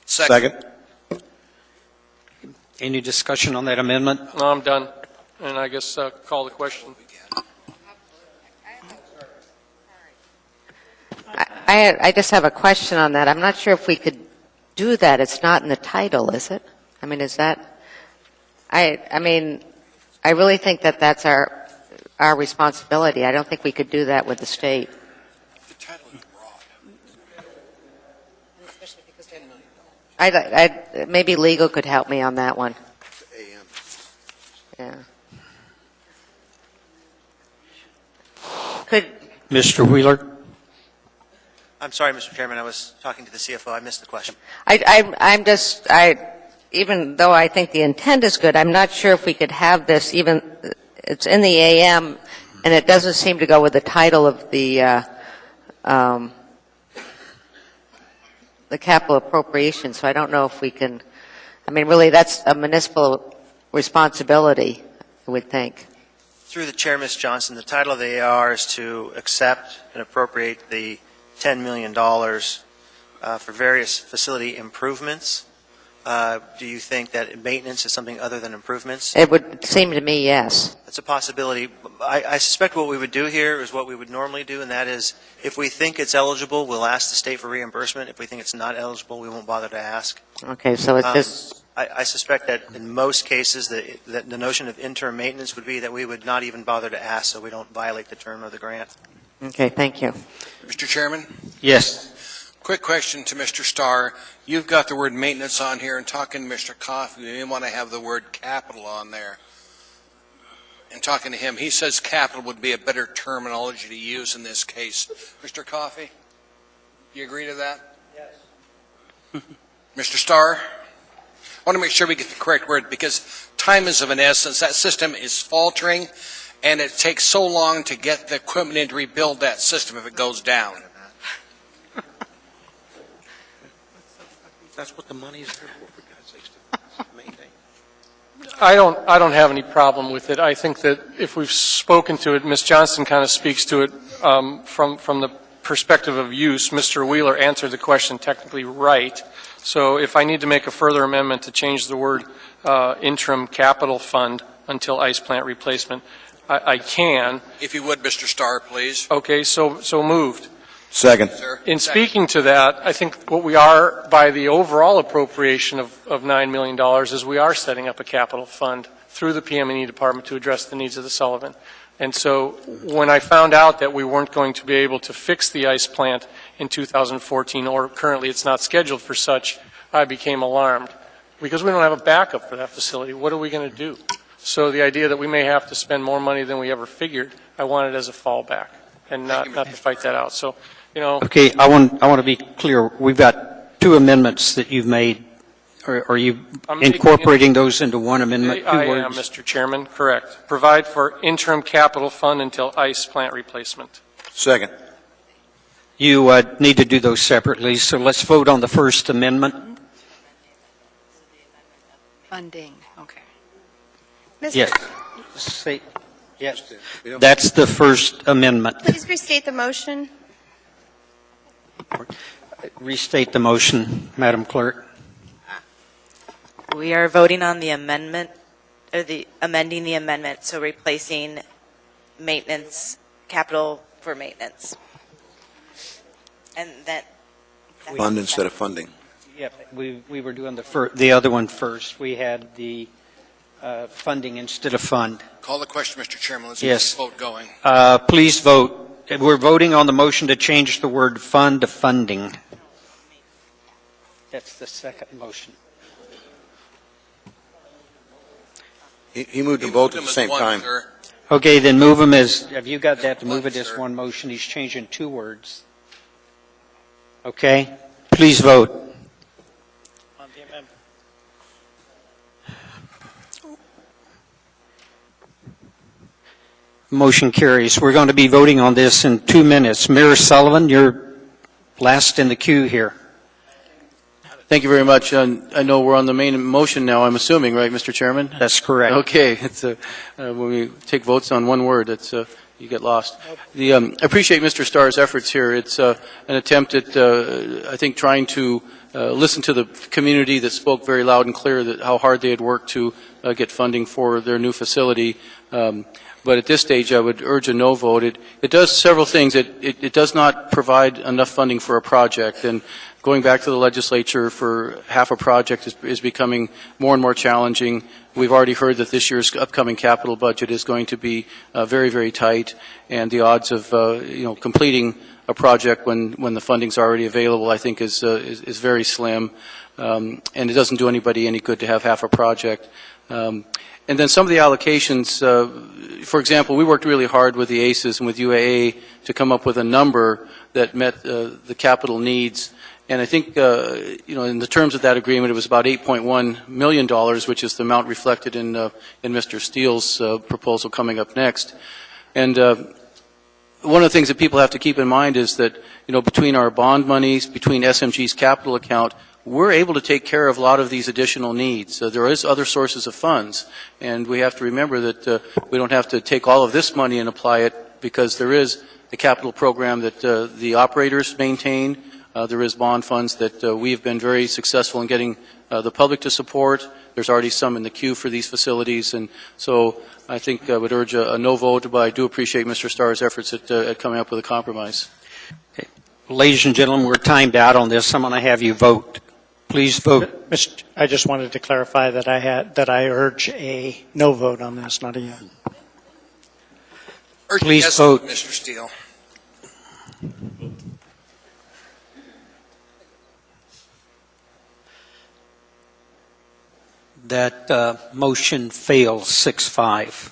Second. Any discussion on that amendment? No, I'm done. And I guess call the question. I just have a question on that. I'm not sure if we could do that. It's not in the title, is it? I mean, is that? I mean, I really think that that's our responsibility. I don't think we could do that with the state. Maybe legal could help me on that one. Yeah. Could Mr. Wheeler? I'm sorry, Mr. Chairman, I was talking to the CFO. I missed the question. Even though I think the intent is good, I'm not sure if we could have this even, it's in the AM, and it doesn't seem to go with the title of the capital appropriation, so I don't know if we can, I mean, really, that's a municipal responsibility, I would think. Through the chair, Ms. Johnson, the title of the AR is to accept and appropriate the $10 million for various facility improvements. Do you think that maintenance is something other than improvements? It would seem to me, yes. That's a possibility. I suspect what we would do here is what we would normally do, and that is if we think it's eligible, we'll ask the state for reimbursement. If we think it's not eligible, we won't bother to ask. Okay, so it's just... I suspect that in most cases, the notion of interim maintenance would be that we would not even bother to ask so we don't violate the term of the grant. Okay, thank you. Mr. Chairman? Yes. Quick question to Mr. Starr. You've got the word maintenance on here, and talking to Mr. Coffey, you may want to have the word capital on there. And talking to him, he says capital would be a better terminology to use in this case. Mr. Coffey, you agree to that? Yes. Mr. Starr? I want to make sure we get the correct word because time is of an essence. That system is faltering, and it takes so long to get the equipment in to rebuild that system if it goes down. That's what the money's there for God's sakes, to maintain. I don't have any problem with it. I think that if we've spoken to it, Ms. Johnson kind of speaks to it from the perspective of use. Mr. Wheeler answered the question technically right. So if I need to make a further amendment to change the word interim capital fund until ice plant replacement, I can. If you would, Mr. Starr, please. Okay, so moved. Second. In speaking to that, I think what we are, by the overall appropriation of $9 million, is we are setting up a capital fund through the PM&E department to address the needs of the Sullivan. And so when I found out that we weren't going to be able to fix the ice plant in 2014, or currently it's not scheduled for such, I became alarmed. because we don't have a backup for that facility, what are we going to do? So the idea that we may have to spend more money than we ever figured, I want it as a fallback and not to fight that out. So, you know. Okay, I want to be clear. We've got two amendments that you've made. Are you incorporating those into one amendment? I am, Mr. Chairman, correct. Provide for interim capital fund until ICE plant replacement. Second. You need to do those separately, so let's vote on the first amendment. Funding, okay. Yes. Yes. That's the first amendment. Please restate the motion. Restate the motion, Madam Clerk. We are voting on the amendment, or amending the amendment, so replacing maintenance, capital for maintenance. And that. Fund instead of funding. Yeah, we were doing the other one first. We had the funding instead of fund. Call the question, Mr. Chairman. Let's Yes. get this vote going. Please vote. We're voting on the motion to change the word fund to funding. That's the second motion. He moved them both at the same time. Okay, then move them as, have you got that to move it as one motion? He's changing two words. Okay, please vote. On the amendment. Motion carries. We're going to be voting on this in 2 minutes. Mayor Sullivan, you're last in the queue here. Thank you very much. I know we're on the main motion now, I'm assuming, right, Mr. Chairman? That's correct. Okay. It's when we take votes on one word, it's you get lost. I appreciate Mr. Starr's efforts here. It's an attempt at, I think, trying to listen to the community that spoke very loud and clear that how hard they had worked to get funding for their new facility. But at this stage, I would urge a no vote. It does several things. It does not provide enough funding for a project, and going back to the legislature for half a project is becoming more and more challenging. We've already heard that this year's upcoming capital budget is going to be very, very tight, and the odds of completing a project when the funding's already available, I think, is very slim, and it doesn't do anybody any good to have half a project. And then some of the allocations, for example, we worked really hard with the ACES and with UAA to come up with a number that met the capital needs. And I think, in the terms of that agreement, it was about $8.1 million, which is the amount reflected in Mr. Steele's proposal coming up next. And one of the things that people have to keep in mind is that, between our bond monies, between SMG's capital account, we're able to take care of a lot of these additional needs. There is other sources of funds, and we have to remember that we don't have to take all of this money and apply it, because there is a capital program that the operators maintain. There is bond funds that we have been very successful in getting the public to support. There's already some in the queue for these facilities, and so I think I would urge a no vote, but I do appreciate Mr. Starr's efforts at coming up with a compromise. Okay. Ladies and gentlemen, we're timed out on this. I'm going to have you vote. Please vote. I just wanted to clarify that I urge a no vote on this, not a yes. Please yes, vote. Mr. Steele. That motion fails 6-5.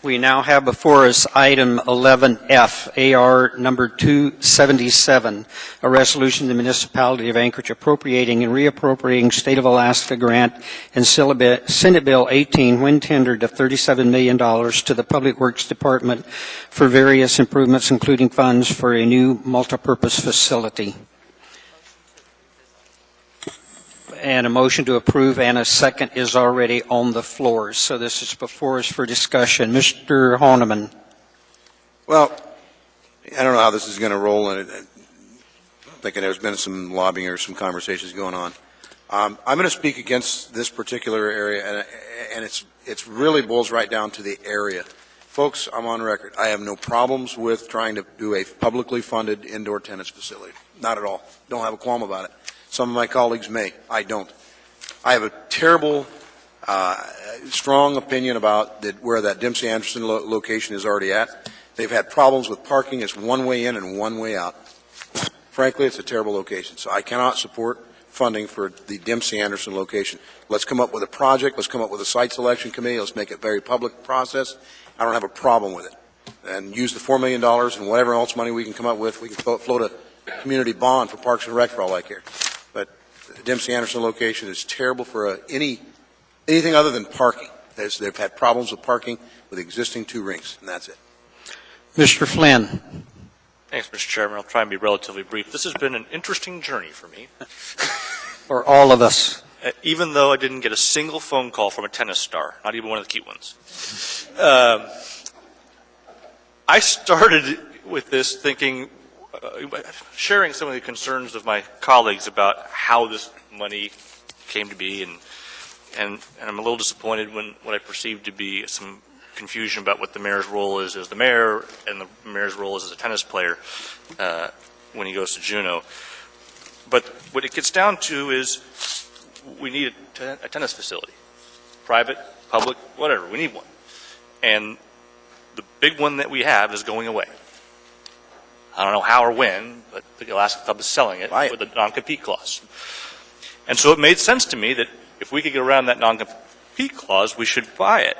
We now have before us item 11F, AR number 277, a resolution of the municipality of Anchorage appropriating and reappropriating State of Alaska grant and Senate Bill 18 when tendered of $37 million to the Public Works Department for various improvements, including funds for a new multipurpose facility. And a motion to approve and a second is already on the floor. So this is before us for discussion. Mr. Horniman. Well, I don't know how this is going to roll, and I'm thinking there's been some lobbying or some conversations going on. I'm going to speak against this particular area, and it's really boils right down to the area. Folks, I'm on record. I have no problems with trying to do a publicly funded indoor tennis facility. Not at all. Don't have a qualm about it. Some of my colleagues may. I don't. I have a terrible, strong opinion about where that Dempsey Anderson location is already at. They've had problems with parking. It's one way in and one way out. Frankly, it's a terrible location. So I cannot support funding for the Dempsey Anderson location. Let's come up with a project, let's come up with a site selection committee, let's make it a very public process. I don't have a problem with it. And use the $4 million and whatever else money we can come up with. We can float a community bond for Parks and Rec for all I care. But the Dempsey Anderson location is terrible for anything other than parking. They've had problems with parking with existing 2 rinks, and that's it. Mr. Flynn. Thanks, Mr. Chairman. I'll try and be relatively brief. This has been an interesting journey for me. For all of us. Even though I didn't get a single phone call from a tennis star, not even one of the cute ones. I started with this thinking, sharing some of the concerns of my colleagues about how this money came to be, and I'm a little disappointed when what I perceived to be some confusion about what the mayor's role is as the mayor and the mayor's role is as a tennis player when he goes to Juneau. But what it gets down to is we need a tennis facility, private, public, whatever. We need one. And the big one that we have is going away. I don't know how or when, but the Alaska Club is selling it with a non-compete clause. And so it made sense to me that if we could get around that non-compete clause, we should buy it.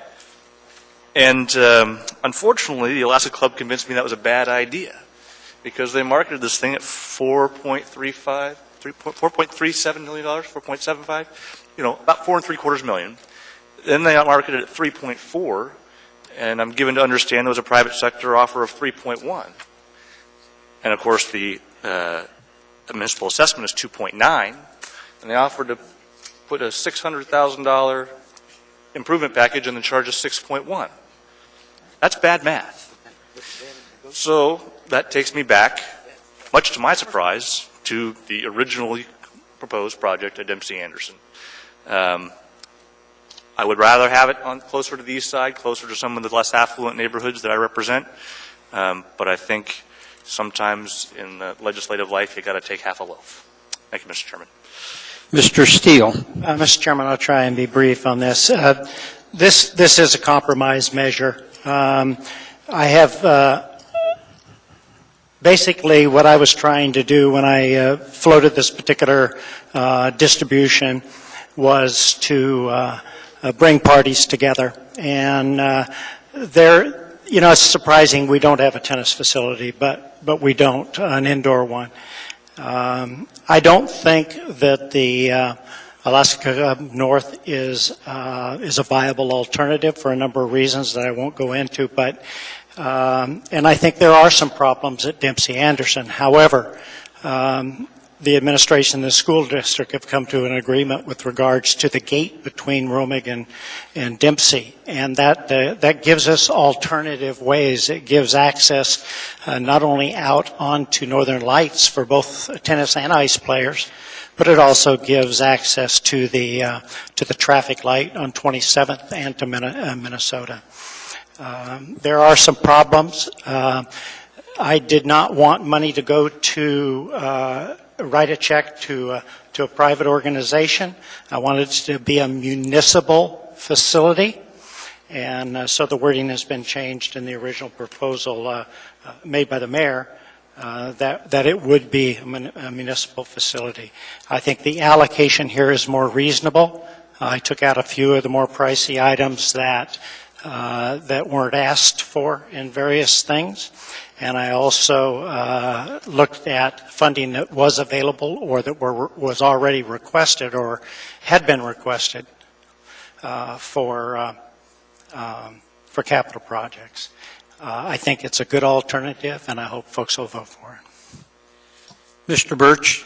And unfortunately, the Alaska Club convinced me that was a bad idea because they marketed this thing at $4.37 million, $4.75, about $4.75 million. Then they marketed it at 3.4, and I'm given to understand there was a private sector offer of 3.1. And of course, the municipal assessment is 2.9, and they offered to put a $600,000 improvement package and the charge is 6.1. That's bad math. So that takes me back, much to my surprise, to the originally proposed project at Dempsey Anderson. I would rather have it on closer to the east side, closer to some of the less affluent neighborhoods that I represent. But I think sometimes in the legislative life, you got to take half a loaf. Thank you, Mr. Chairman. Mr. Steele. Mr. Chairman, I'll try and be brief on this. This is a compromise measure. I have basically what I was trying to do when I floated this particular distribution was to bring parties together. And it's surprising we don't have a tennis facility, but we don't, an indoor one. I don't think that the Alaska North is a viable alternative for a number of reasons that I won't go into, but and I think there are some problems at Dempsey Anderson. However, the administration and the school district have come to an agreement with regards to the gate between Romig and Dempsey, and that gives us alternative ways. It gives access not only out onto Northern Lights for both tennis and ice players, but it also gives access to the traffic light on 27th and to Minnesota. There are some problems. I did not want money to go to write a check to a private organization. I wanted it to be a municipal facility, and so the wording has been changed in the original proposal made by the mayor that it would be a municipal facility. I think the allocation here is more reasonable. I took out a few of the more pricey items that weren't asked for in various things. And I also looked at funding that was available or that was already requested or had been requested for capital projects. I think it's a good alternative, and I hope folks will vote for it. Mr. Birch.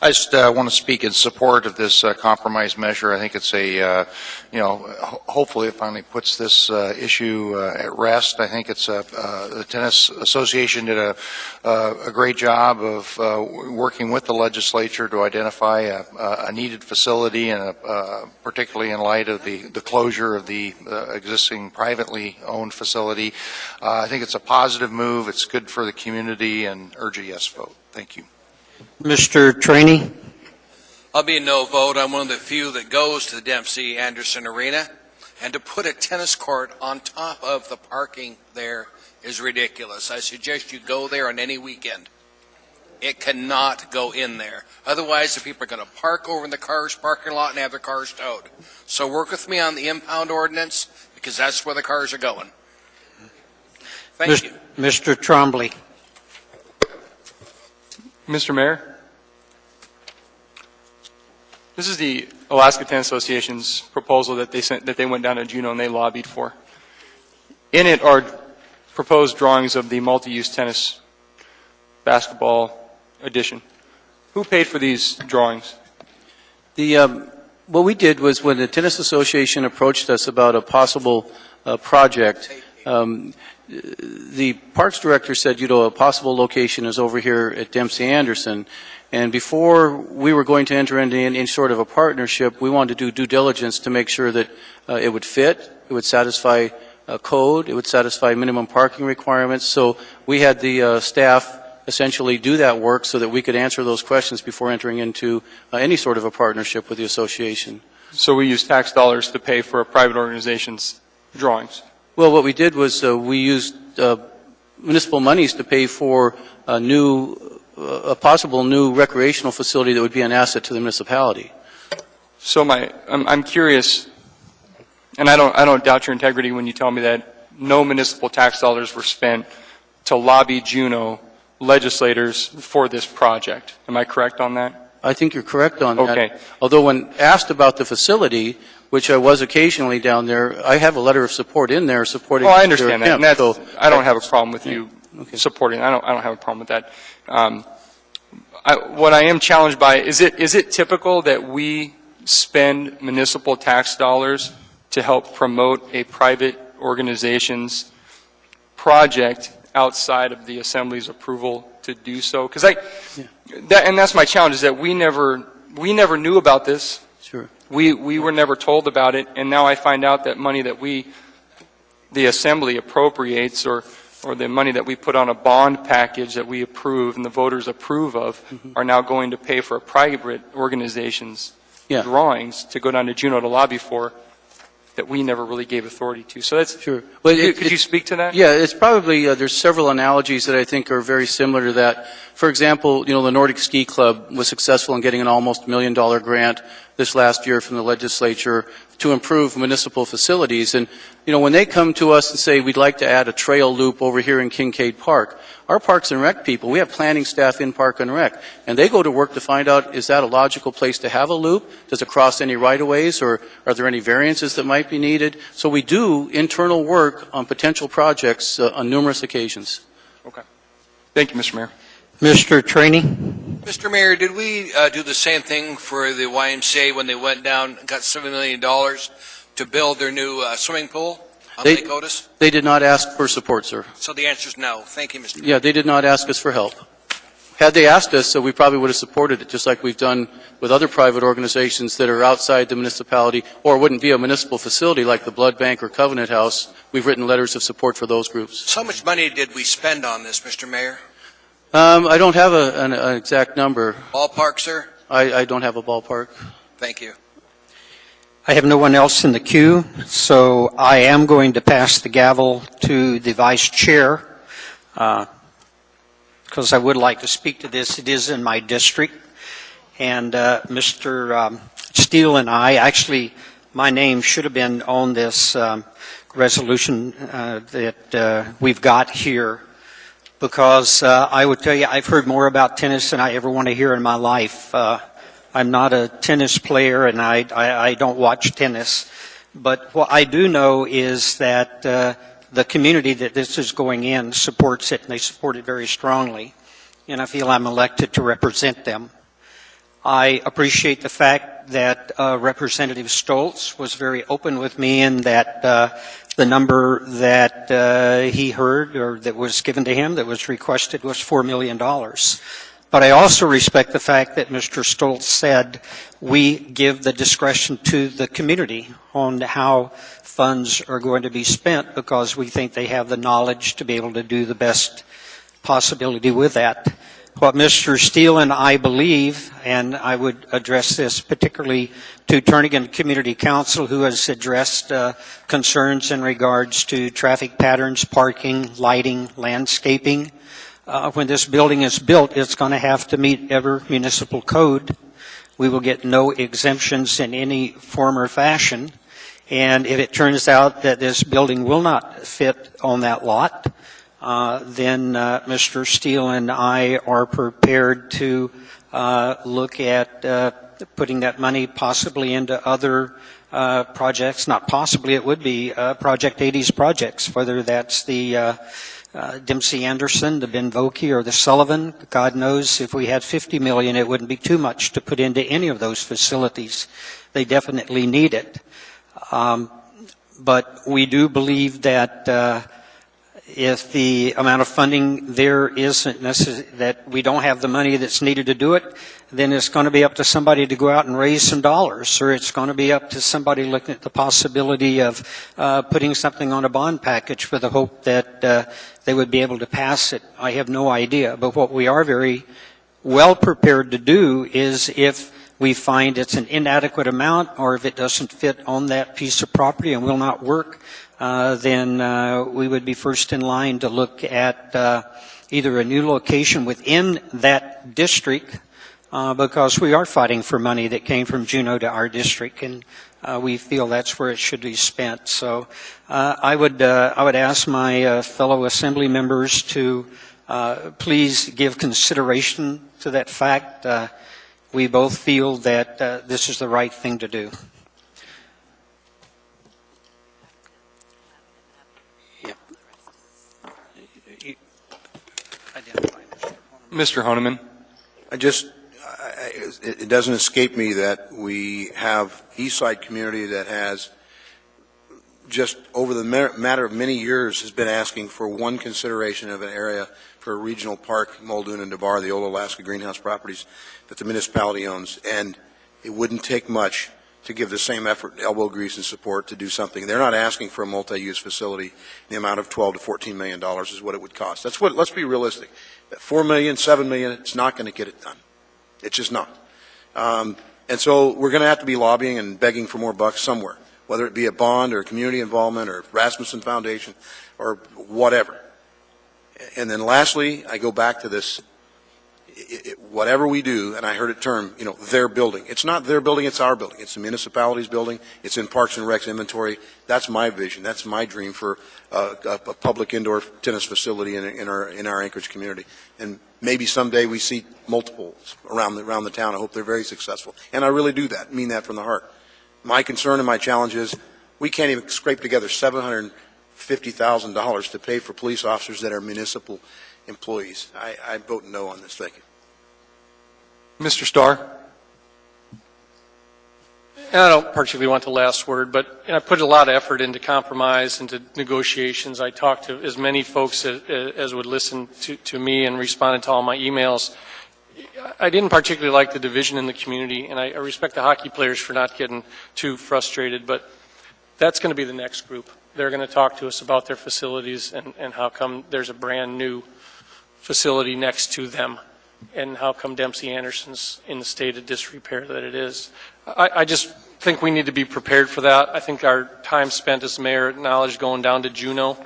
I just want to speak in support of this compromise measure. I think it's hopefully it finally puts this issue at rest. I think it's the Tennis Association did a great job of working with the legislature to identify a needed facility, and particularly in light of the closure of the existing privately owned facility. I think it's a positive move. It's good for the community, and urge a yes vote. Thank you. Mr. Trainey. I'll be a no vote. I'm one of the few that goes to the Dempsey Anderson Arena. And to put a tennis court on top of the parking there is ridiculous. I suggest you go there on any weekend. It cannot go in there. Otherwise, the people are going to park over in the car's parking lot and have their cars towed. So work with me on the impound ordinance, because that's where the cars are going. Thank you. Mr. Trombley. Mr. Mayor, this is the Alaska Tennis Association's proposal that they went down to Juneau and they lobbied for. In it are proposed drawings of the multi-use tennis basketball edition. Who paid for these drawings? What we did was when the Tennis Association approached us about a possible project, the Parks Director said, a possible location is over here at Dempsey Anderson. And before we were going to enter into any sort of a partnership, we wanted to do due diligence to make sure that it would fit, it would satisfy code, it would satisfy minimum parking requirements. So we had the staff essentially do that work so that we could answer those questions before entering into any sort of a partnership with the association. So we used tax dollars to pay for a private organization's drawings? Well, what we did was we used municipal monies to pay for a possible new recreational facility that would be an asset to the municipality. So I'm curious, and I don't doubt your integrity when you tell me that no municipal tax dollars were spent to lobby Juneau legislators for this project. Am I correct on that? I think you're correct on that. Okay. Although when asked about the facility, which I was occasionally down there, I have a letter of support in there supporting. Oh, I understand that. And so, I don't have a problem with you supporting. I don't have a problem with that. What I am challenged by is it typical that we spend municipal tax dollars to help promote a private organization's project outside of the Assembly's approval to do so? Because that's my challenge, is that we never knew about this. Sure. We were never told about it, and now I find out that money that the Assembly appropriates, or the money that we put on a bond package that we approve and the voters approve of, are now going to pay for a private organization's drawings to go down to Juneau to lobby for, that we never really gave authority to. So that's sure. Could you speak to that? Yeah, it's probably there's several analogies that I think are very similar to that. For example, the Nordic Ski Club was successful in getting an almost $1 million grant this last year from the legislature to improve municipal facilities. And when they come to us and say we'd like to add a trail loop over here in Kincaid Park, our Parks and Rec people, we have planning staff in Park and Rec, and they go to work to find out, is that a logical place to have a loop? Does it cross any right-of-ways, or are there any variances that might be needed? So we do internal work on potential projects on numerous occasions. Okay. Thank you, Mr. Mayor. Mr. Trainee? Mr. Mayor, did we do the same thing for the YMCA when they went down and got $7 million to build their new swimming pool on Lake Otis? They did not ask for support, sir. So the answer is no. Thank you, Mr. Mayor. Yeah, they did not ask us for help. Had they asked us, we probably would have supported it, just like we've done with other private organizations that are outside the municipality, or wouldn't be a municipal facility like the Blood Bank or Covenant House. We've written letters of support for those groups. So how much money did we spend on this, Mr. Mayor? I don't have an exact number. Ballpark, sir? I don't have a ballpark. Thank you. I have no one else in the queue, so I am going to pass the gavel to the Vice Chair, because I would like to speak to this. It is in my district. And Mr. Steele and I, actually, my name should have been on this resolution that we've got here, because I would tell you, I've heard more about tennis than I ever want to hear in my life. I'm not a tennis player, and I don't watch tennis. But what I do know is that the community that this is going in supports it, and they support it very strongly. And I feel I'm elected to represent them. I appreciate the fact that Representative Stoltz was very open with me in that the number that he heard, or that was given to him, that was requested, was $4 million. But I also respect the fact that Mr. Stoltz said we give the discretion to the community on how funds are going to be spent, because we think they have the knowledge to be able to do the best possibility with that. What Mr. Steele and I believe, and I would address this particularly to Turnagain Community Council, who has addressed concerns in regards to traffic patterns, parking, lighting, landscaping. when this building is built, it's going to have to meet every municipal code. We will get no exemptions in any form or fashion. And if it turns out that this building will not fit on that lot, then Mr. Steele and I are prepared to look at putting that money possibly into other projects. Not possibly, it would be Project 80's projects, whether that's the Dempsey Anderson, the Ben Vokey, or the Sullivan. God knows if we had $50 million, it wouldn't be too much to put into any of those facilities. They definitely need it. But we do believe that if the amount of funding there isn't necessary, that we don't have the money that's needed to do it, then it's going to be up to somebody to go out and raise some dollars, or it's going to be up to somebody looking at the possibility of putting something on a bond package for the hope that they would be able to pass it. I have no idea. But what we are very well prepared to do is, if we find it's an inadequate amount, or if it doesn't fit on that piece of property and will not work, then we would be first in line to look at either a new location within that district, because we are fighting for money that came from Juneau to our district, and we feel that's where it should be spent. So I would ask my fellow assembly members to please give consideration to that fact. We both feel that this is the right thing to do. Mr. Honeman. It doesn't escape me that we have Eastside community that has just over the matter of many years has been asking for one consideration of an area for a regional park, Muldoon and DeBar, the old Alaska Greenhouse properties that the municipality owns, and it wouldn't take much to give the same effort, elbow grease, and support to do something. They're not asking for a multi-use facility. The amount of $12 to $14 million is what it would cost. That's what. Let's be realistic. $4 million, $7 million, it's not going to get it done. It's just not. And so we're going to have to be lobbying and begging for more bucks somewhere, whether it be a bond or community involvement or Rasmussen Foundation or whatever. And then lastly, I go back to this, whatever we do, and I heard it termed, their building. It's not their building, it's our building. It's the municipality's building. It's in Parks and Rec's inventory. That's my vision. That's my dream for a public indoor tennis facility in our Anchorage community. And maybe someday we see multiples around the town. I hope they're very successful. And I really do mean that from the heart. My concern and my challenge is we can't even scrape together $750,000 to pay for police officers that are municipal employees. I vote no on this. Thank you. Mr. Starr. And I don't particularly want the last word, but I put a lot of effort into compromise, into negotiations. I talked to as many folks as would listen to me and responded to all my emails. I didn't particularly like the division in the community, and I respect the hockey players for not getting too frustrated, but that's going to be the next group. They're going to talk to us about their facilities and how come there's a brand new facility next to them, and how come Dempsey Anderson's in the state of disrepair that it is. I just think we need to be prepared for that. I think our time spent as mayor acknowledged going down to Juneau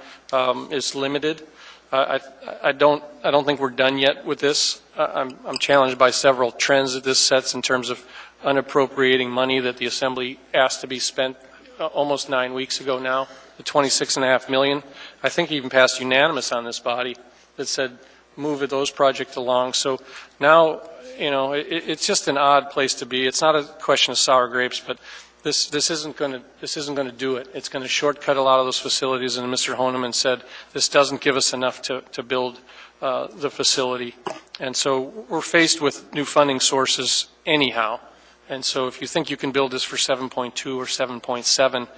is limited. I don't think we're done yet with this. I'm challenged by several trends that this sets in terms of unappropriating money that the Assembly asked to be spent almost 9 weeks ago now, the $26.5 million. I think even passed unanimous on this body that said move those projects along. So now, it's just an odd place to be. It's not a question of sour grapes, but this isn't going to do it. It's going to shortcut a lot of those facilities. And Mr. Honeman said this doesn't give us enough to build the facility. And so we're faced with new funding sources anyhow. And so if you think you can build this for 7.2 or 7.7,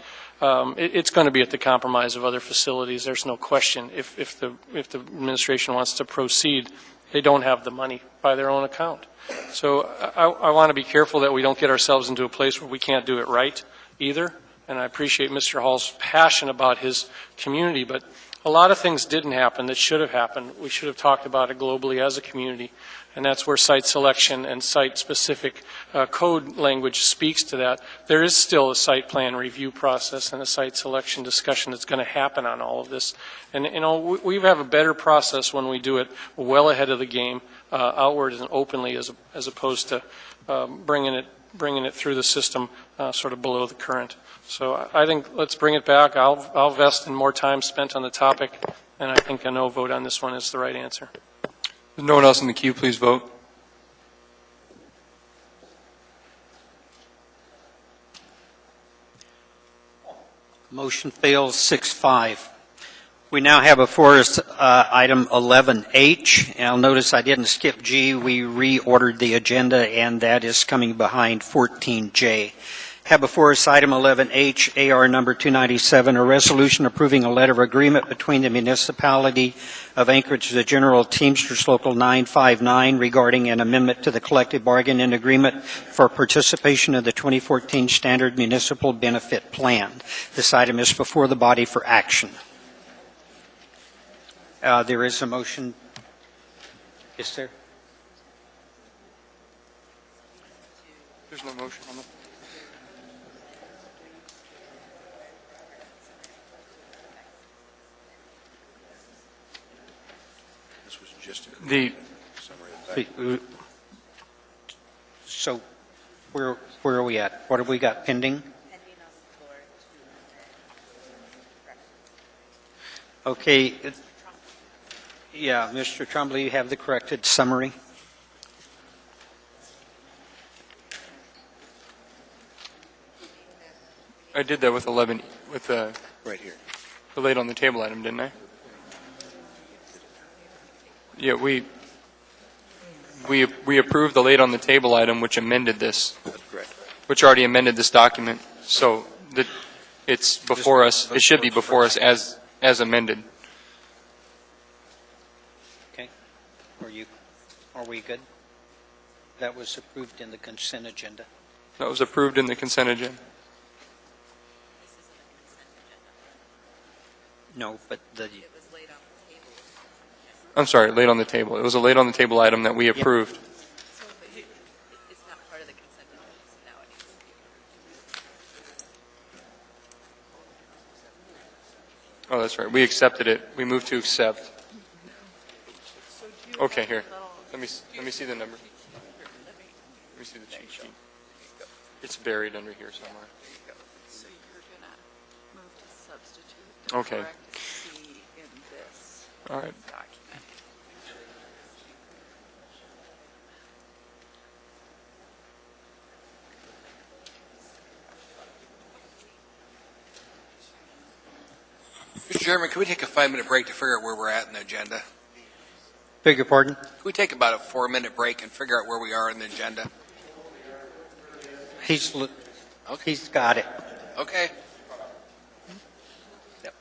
it's going to be at the compromise of other facilities. There's no question. If the administration wants to proceed, they don't have the money by their own account. So I want to be careful that we don't get ourselves into a place where we can't do it right either. And I appreciate Mr. Hall's passion about his community, but a lot of things didn't happen that should have happened. We should have talked about it globally as a community. and that's where site selection and site-specific code language speaks to that. There is still a site plan review process and a site selection discussion that's going to happen on all of this. And, you know, we have a better process when we do it well ahead of the game, outward and openly, as opposed to bringing it through the system sort of below the current. So I think let's bring it back. I'll vest in more time spent on the topic, and I think a no vote on this one is the right answer. There's no one else in the queue, please vote. Motion fails 6-5. We now have before us item 11H. And I'll notice I didn't skip G. We reordered the agenda, and that is coming behind 14J. Have before us item 11H, AR number 297, a resolution approving a letter of agreement between the municipality of Anchorage, the General Teamsters Local 959, regarding an amendment to the collective bargaining agreement for participation in the 2014 Standard Municipal Benefit Plan. This item is before the body for action. There is a motion. Yes, sir. There's no motion on the. This was just a The summary of that. So where are we at? What have we got pending? Okay. Yeah, Mr. Trombley, you have the corrected summary. I did that with 11, with the Right here. laid on the table item, didn't I? Yeah, we approved the laid on the table item, which amended this, That's correct. which already amended this document. So that it's before us. It should be before us as amended. Okay. Are we good? That was approved in the consent agenda. That was approved in the consent agenda. No, but I'm sorry, laid on the table. It was a laid on the table item that we approved. It's not part of the consent agenda, so now it needs to be. Oh, that's right. We accepted it. We moved to accept. Okay, here. Let me see the number. Let me see the cheat sheet. It's buried under here somewhere. So you're going to move to substitute. Okay. Correct C in this All right. document. Mr. Chairman, can we take a 5-minute break to figure out where we're at in the agenda? Beg your pardon? Can we take about a 4-minute break and figure out where we are in the agenda? He's got it. Okay. Yep.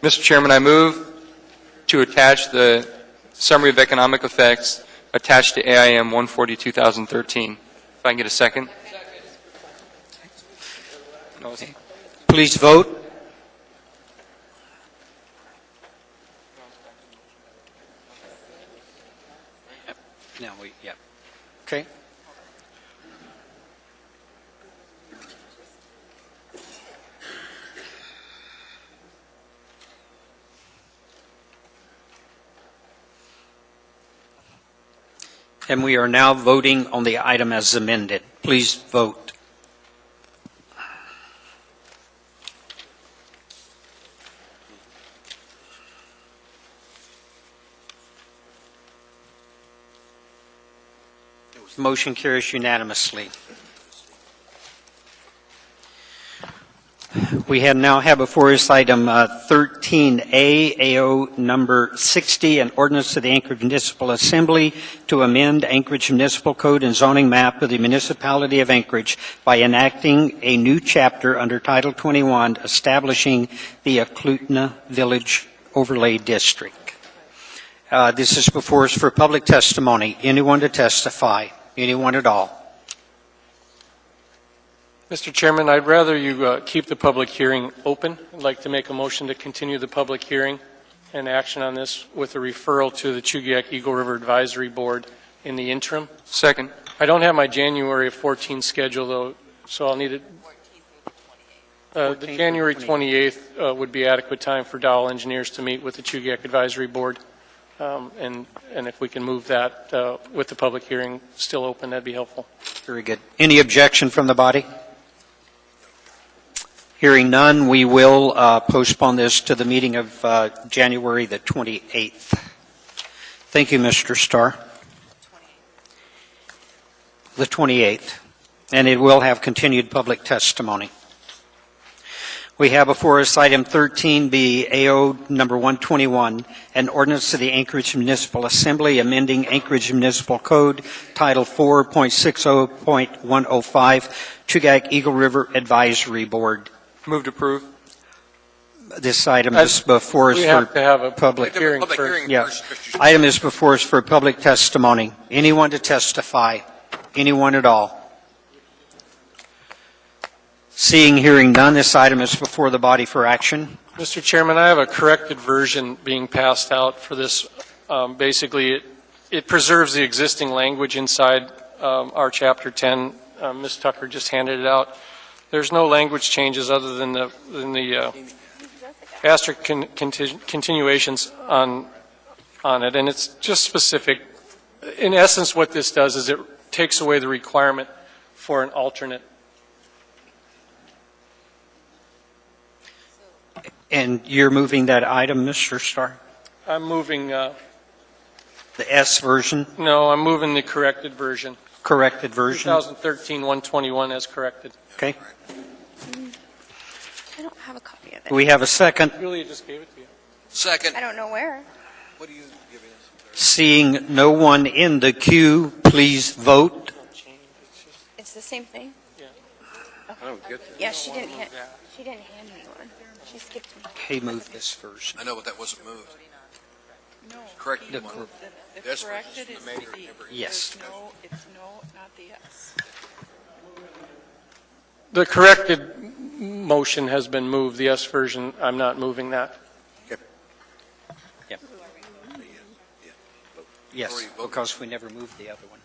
Mr. Chairman, I move to attach the summary of economic effects attached to AIM 140-2013. If I can get a second. Please vote. Now okay. And we are now voting on the item as amended. Please vote. Motion carries unanimously. We now have before us item 13A, AO number 60, an ordinance of the Anchorage Municipal Assembly to amend Anchorage Municipal Code and zoning map of the Municipality of Anchorage by enacting a new chapter under Title 21 establishing the Eklutna Village Overlay District. This is before us for public testimony. Anyone to testify? Anyone at all? Mr. Chairman, I'd rather you keep the public hearing open. I'd like to make a motion to continue the public hearing and action on this with a referral to the Chugiak Eagle River Advisory Board in the interim. Second. I don't have my January 14 schedule, though, so I'll need it. The January 28th would be adequate time for Dowell Engineers to meet with the Chugiak Advisory Board. And if we can move that with the public hearing still open, that'd be helpful. Very good. Any objection from the body? Hearing none, we will postpone this to the meeting of January the 28th. Thank you, Mr. Starr. The 28th. And it will have continued public testimony. We have before us item 13B, AO number 121, an ordinance to the Anchorage Municipal Assembly amending Anchorage Municipal Code, Title 4.60.105, Chugiak Eagle River Advisory Board. Move to approve. This item is before us We for have to have a public hearing Public first. hearing Yeah. first, Mr. Item is before us for public testimony. Anyone to testify? Anyone at all? Seeing, hearing none, this item is before the body for action. Mr. Chairman, I have a corrected version being passed out for this. Basically, it preserves the existing language inside our Chapter 10. Ms. Tucker just handed it out. There's no language changes other than the asterisk continuations on it, and it's just specific. In essence, what this does is it takes away the requirement for an alternate. And you're moving that item, Mr. Starr? I'm moving, The S version, no, I'm moving the corrected version. corrected version? 2013-121 as corrected. Okay. I don't have a copy of it. We have a second. Julia just gave it to you. Second. I don't know where. What are you giving us? Seeing no one in the queue, please vote. It's the same thing? Yeah. I don't get that. Yeah, she didn't hand me one. She skipped me. Okay, move this first. I know, but that wasn't moved. Corrected one. The Yes, corrected is the mayor the, never- Yes. it's no, not the yes. The corrected motion has been moved. The S version, I'm not moving that. Yes, because we never moved the other one.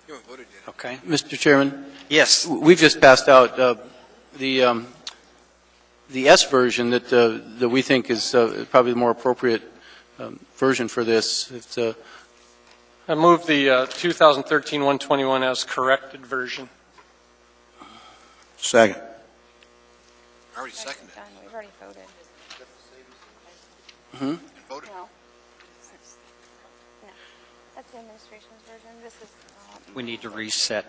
You haven't voted yet. Okay? Mr. Chairman? Yes. We've just passed out the S version that we think is probably the more appropriate version for this. It's, I moved the 2013-121 as corrected version. Second. I already seconded it. We've already voted. mhm. Voted. No. That's the administration's version. This is. We need to reset.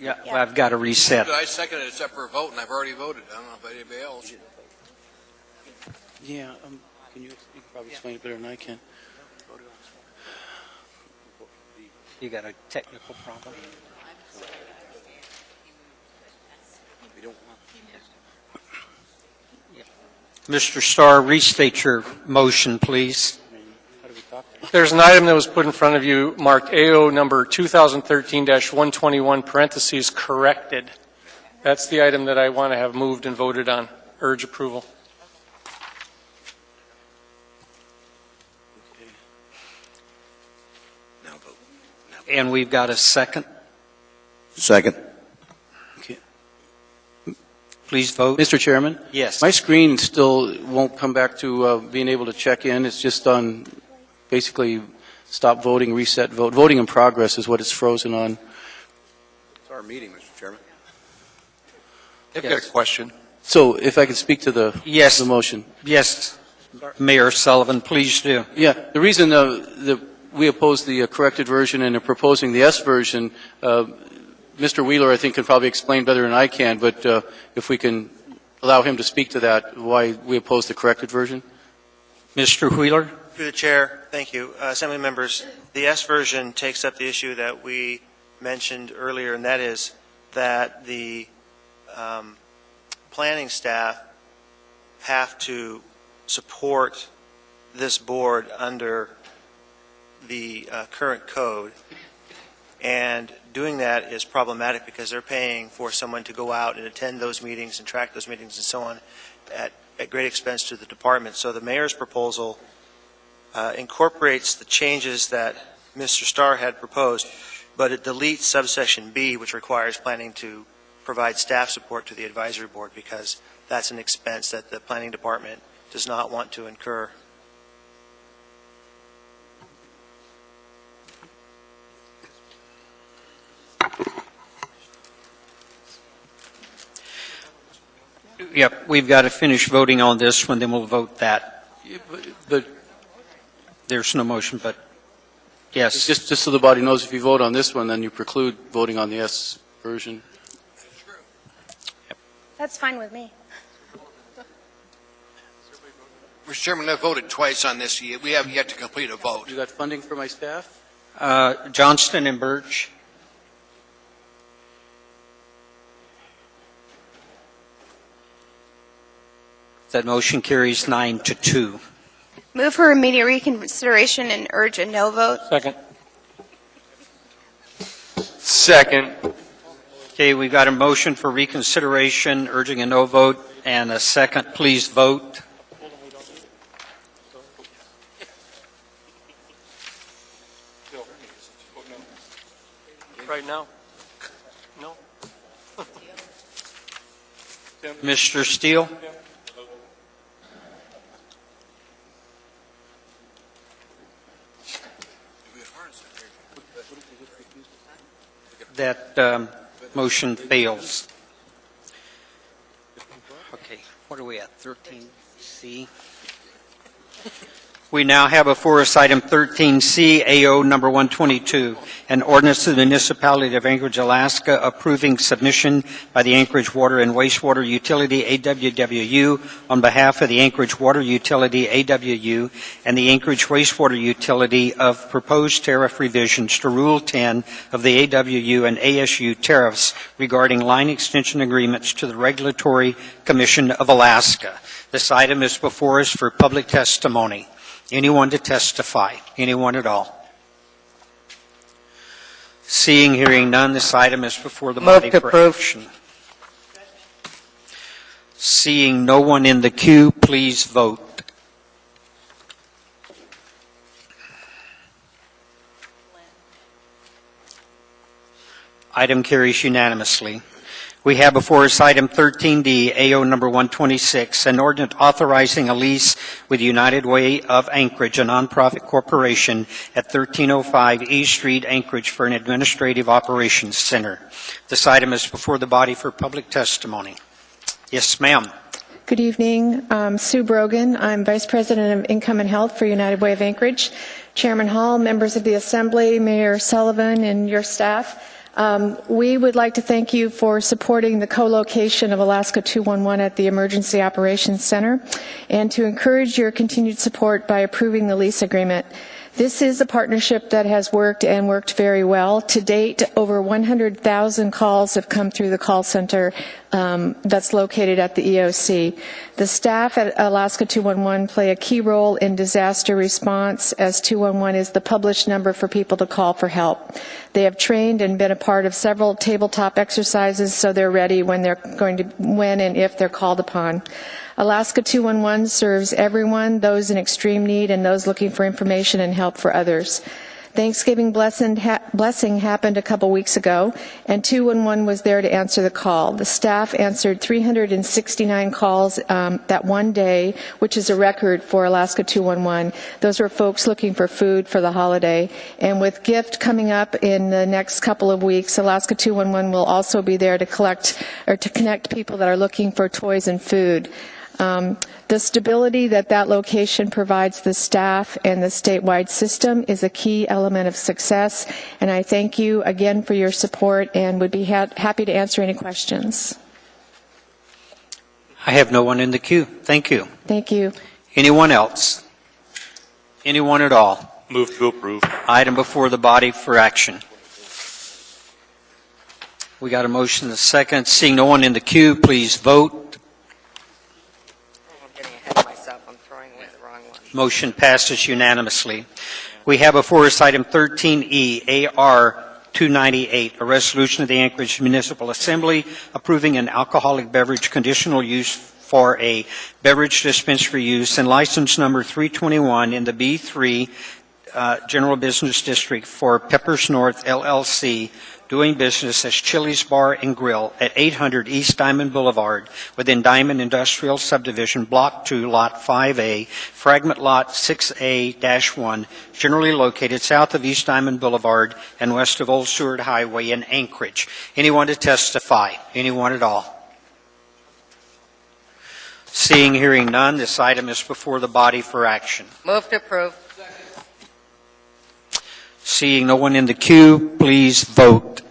Yeah, I've got to reset. I seconded it except for a vote, and I've already voted. I don't know if anybody else. Yeah, can you can probably explain it better than I can. You got a technical problem? Mr. Starr, restate your motion, please. There's an item that was put in front of you marked AO number 2013-121 parentheses corrected. That's the item that I want to have moved and voted on. Urge approval. And we've got a second. Second. Please vote. Mr. Chairman? Yes. My screen still won't come back to being able to check in. It's just on basically stop voting, reset vote. Voting in progress is what it's frozen on. It's our meeting, Mr. Chairman. I've got a question. So if I could speak to the motion. Yes, Mayor Sullivan, please do. Yeah, the reason that we oppose the corrected version and are proposing the S version, Mr. Wheeler, I think, can probably explain better than I can, but if we can allow him to speak to that, why we oppose the corrected version? Mr. Wheeler? Through the chair, thank you. Assembly members, the S version takes up the issue that we mentioned earlier, and that is that the planning staff have to support this board under the current code. And doing that is problematic because they're paying for someone to go out and attend those meetings and track those meetings and so on at great expense to the department. So the mayor's proposal incorporates the changes that Mr. Starr had proposed, but it deletes subsection B, which requires planning to provide staff support to the advisory board, because that's an expense that the planning department does not want to incur. Yep, we've got to finish voting on this one, then we'll vote that. But There's no motion, but yes. just so the body knows, if you vote on this one, then you preclude voting on the S version. That's fine with me. Mr. Chairman, I voted twice on this. We have yet to complete a vote. You got funding for my staff? Johnston and Birch. That motion carries 9-2. Move for immediate reconsideration and urge a no vote. Second. Second. Okay, we've got a motion for reconsideration, urging a no vote, and a second. Please vote. Right now? No. Mr. Steele? That motion fails. Okay, what are we at, 13C? We now have before us item 13C, AO number 122, an ordinance to the municipality of Anchorage, Alaska, approving submission by the Anchorage Water and Wastewater Utility, AWWU, on behalf of the Anchorage Water Utility, AWU, and the Anchorage Wastewater Utility of proposed tariff revisions to Rule 10 of the AWU and ASU tariffs regarding line extension agreements to the Regulatory Commission of Alaska. This item is before us for public testimony. Anyone to testify? Anyone at all? Seeing, hearing none, this item is before the body for action. Seeing no one in the queue, please vote. Item carries unanimously. We have before us item 13D, AO number 126, an ordinance authorizing a lease with United Way of Anchorage, a nonprofit corporation at 1305 East Street, Anchorage, for an administrative operations center. This item is before the body for public testimony. Yes, ma'am. Good evening. Sue Brogan. I'm Vice President of Income and Health for United Way of Anchorage. Chairman Hall, members of the Assembly, Mayor Sullivan, and your staff. We would like to thank you for supporting the co-location of Alaska 211 at the Emergency Operations Center, and to encourage your continued support by approving the lease agreement. This is a partnership that has worked and worked very well. To date, over 100,000 calls have come through the call center that's located at the EOC. The staff at Alaska 211 play a key role in disaster response, as 211 is the published number for people to call for help. They have trained and been a part of several tabletop exercises, so they're ready when and if they're called upon. Alaska 211 serves everyone, those in extreme need and those looking for information and help for others. Thanksgiving blessing happened a couple weeks ago, and 211 was there to answer the call. The staff answered 369 calls that one day, which is a record for Alaska 211. Those were folks looking for food for the holiday. And with gift coming up in the next couple of weeks, Alaska 211 will also be there to connect people that are looking for toys and food. The stability that location provides the staff and the statewide system is a key element of success, and I thank you again for your support and would be happy to answer any questions. I have no one in the queue. Thank you. Thank you. Anyone else? Anyone at all? Move to approve. Item before the body for action. We got a motion and a second. Seeing no one in the queue, please vote. Motion passes unanimously. We have before us item 13E, AR 298, a resolution of the Anchorage Municipal Assembly approving an alcoholic beverage conditional use for a beverage dispensary use and license number 321 in the B3 General Business District for Peppers North LLC, doing business as Chili's Bar and Grill at 800 East Diamond Boulevard within Diamond Industrial Subdivision, Block 2, Lot 5A, Fragment Lot 6A-1, generally located south of East Diamond Boulevard and west of Old Seward Highway in Anchorage. Anyone to testify? Anyone at all? Seeing, hearing none, this item is before the body for action. Move to approve. Seeing no one in the queue, please vote.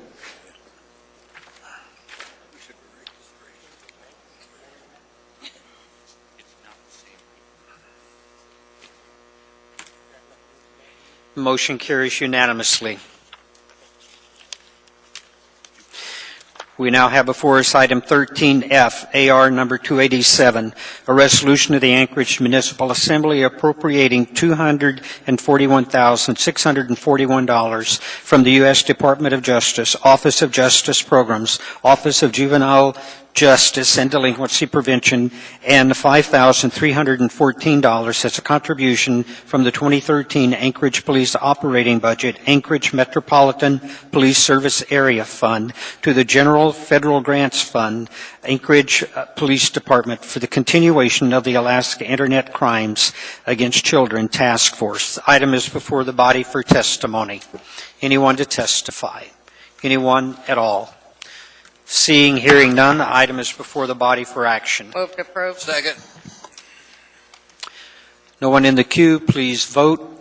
Motion carries unanimously. We now have before us item 13F, AR number 287, a resolution of the Anchorage Municipal Assembly appropriating $241,641 from the U.S. Department of Justice, Office of Justice Programs, Office of Juvenile Justice and Delinquency Prevention, and $5,314 as a contribution from the 2013 Anchorage Police Operating Budget, Anchorage Metropolitan Police Service Area Fund, to the General Federal Grants Fund, Anchorage Police Department, for the continuation of the Alaska Internet Crimes Against Children Task Force. The item is before the body for testimony. Anyone to testify? Anyone at all? Seeing, hearing none, the item is before the body for action. Move to approve. Second. No one in the queue, please vote.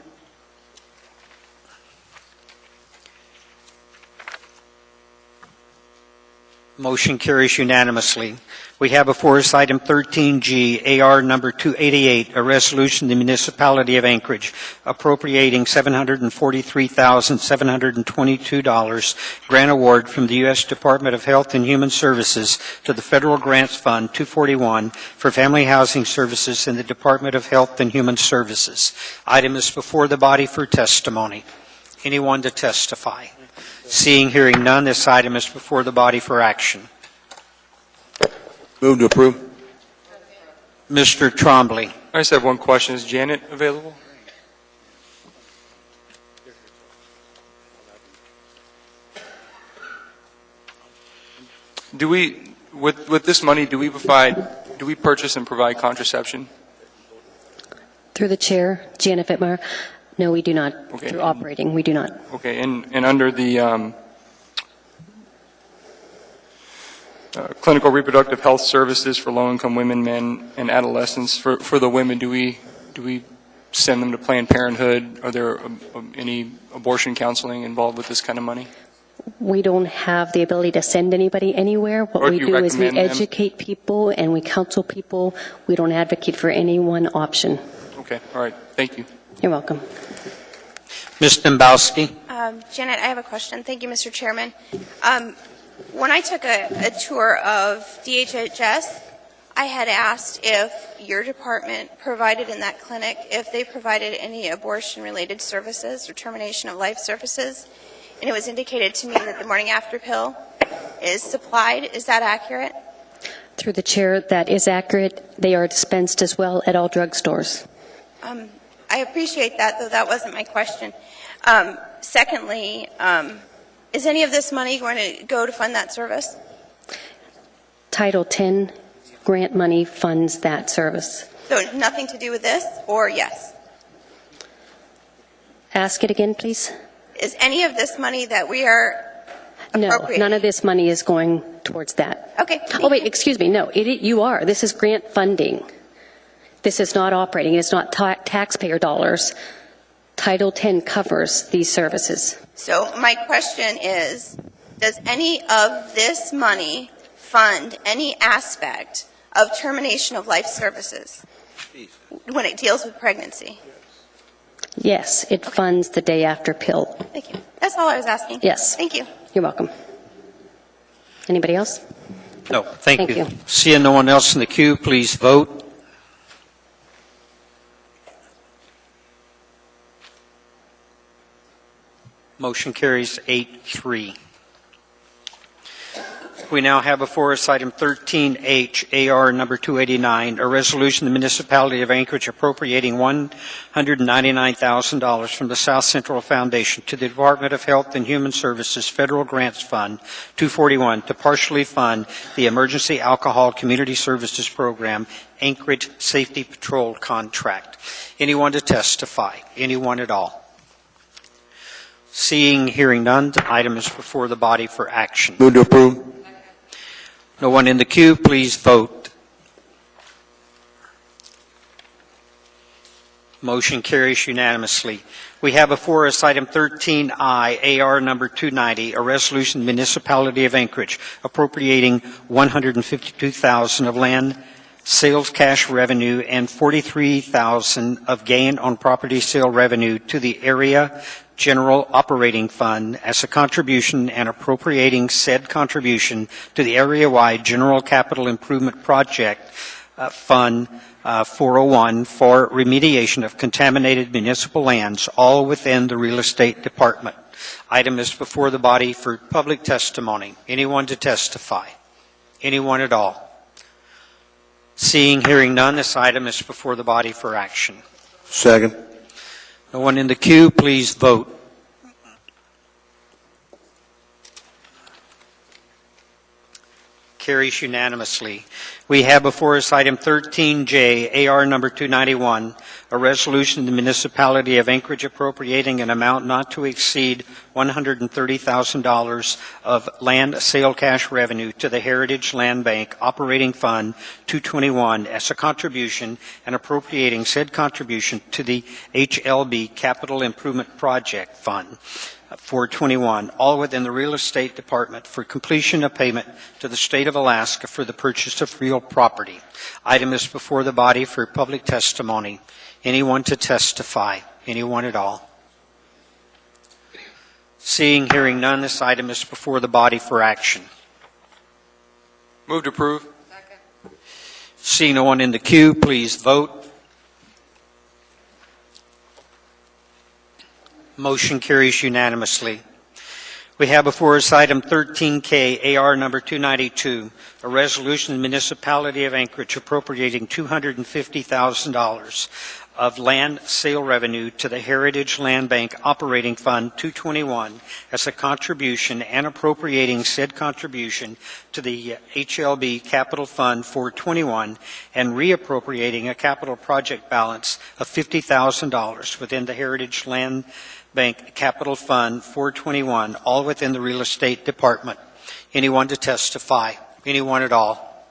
Motion carries unanimously. We have before us item 13G, AR number 288, a resolution of the Municipality of Anchorage appropriating $743,722 grant award from the U.S. Department of Health and Human Services to the Federal Grants Fund 241 for family housing services in the Department of Health and Human Services. Item is before the body for testimony. Anyone to testify? Seeing, hearing none, this item is before the body for action. Move to approve. Mr. Trombley. I just have one question. Is Janet available? Do we, with this money, do we purchase and provide contraception? Through the chair, Janet Fittmeyer. No, we do not. Okay. Through operating, we do not. Okay, and under the clinical reproductive health services for low-income women, men, and adolescents, for the women, do we send them to Planned Parenthood? Are there any abortion counseling involved with this kind of money? We don't have the ability to send anybody anywhere. What we do is we educate people and we counsel people. We don't advocate for any one option. Okay, all right. Thank you. You're welcome. Ms. Dembowski. Janet, I have a question. Thank you, Mr. Chairman. When I took a tour of DHHS, I had asked if your department provided in that clinic, if they provided any abortion-related services or termination of life services, and it was indicated to me that the morning after pill is supplied. Is that accurate? Through the chair, that is accurate. They are dispensed as well at all drugstores. I appreciate that, though that wasn't my question. Secondly, is any of this money going to go to fund that service? Title 10 grant money funds that service. So nothing to do with this, or yes? Ask it again, please. Is any of this money that we are No, appropriating? none of this money is going towards that. Okay. Oh, wait, excuse me. No, you are. This is grant funding. This is not operating. It's not taxpayer dollars. Title 10 covers these services. So my question is, does any of this money fund any aspect of termination of life services when it deals with pregnancy? Yes, it funds the day after pill. Thank you. That's all I was asking. Yes. Thank you. You're welcome. Anybody else? No, thank you. you. Seeing no one else in the queue, please vote. Motion carries 8-3. We now have before us item 13H, AR number 289, a resolution of the Municipality of Anchorage appropriating $199,000 from the South Central Foundation to the Department of Health and Human Services Federal Grants Fund 241 to partially fund the Emergency Alcohol Community Services Program Anchorage Safety Patrol contract. Anyone to testify? Anyone at all? Seeing, hearing none, the item is before the body for action. Move to approve. No one in the queue, please vote. Motion carries unanimously. We have before us item 13I, AR number 290, a resolution of the Municipality of Anchorage appropriating $152,000 of land sales cash revenue and $43,000 of gain on property sale revenue to the Area General Operating Fund as a contribution and appropriating said contribution to the area-wide General Capital Improvement Project Fund 401 for remediation of contaminated municipal lands, all within the Real Estate Department. Item is before the body for public testimony. Anyone to testify? Anyone at all? Seeing, hearing none, this item is before the body for action. Second. No one in the queue, please vote. Carries unanimously. We have before us item 13J, AR number 291, a resolution of the Municipality of Anchorage appropriating an amount not to exceed $130,000 of land sale cash revenue to the Heritage Land Bank Operating Fund 221 as a contribution and appropriating said contribution to the HLB Capital Improvement Project Fund 421, all within the Real Estate Department for completion of payment to the State of Alaska for the purchase of real property. Item is before the body for public testimony. Anyone to testify? Anyone at all? Seeing, hearing none, this item is before the body for action. Move to approve. Seeing no one in the queue, please vote. Motion carries unanimously. We have before us item 13K, AR number 292, a resolution of the Municipality of Anchorage appropriating $250,000 of land sale revenue to the Heritage Land Bank Operating Fund 221 as a contribution and appropriating said contribution to the HLB Capital Fund 421 and reappropriating a capital project balance of $50,000 within the Heritage Land Bank Capital Fund 421, all within the Real Estate Department. Anyone to testify? Anyone at all?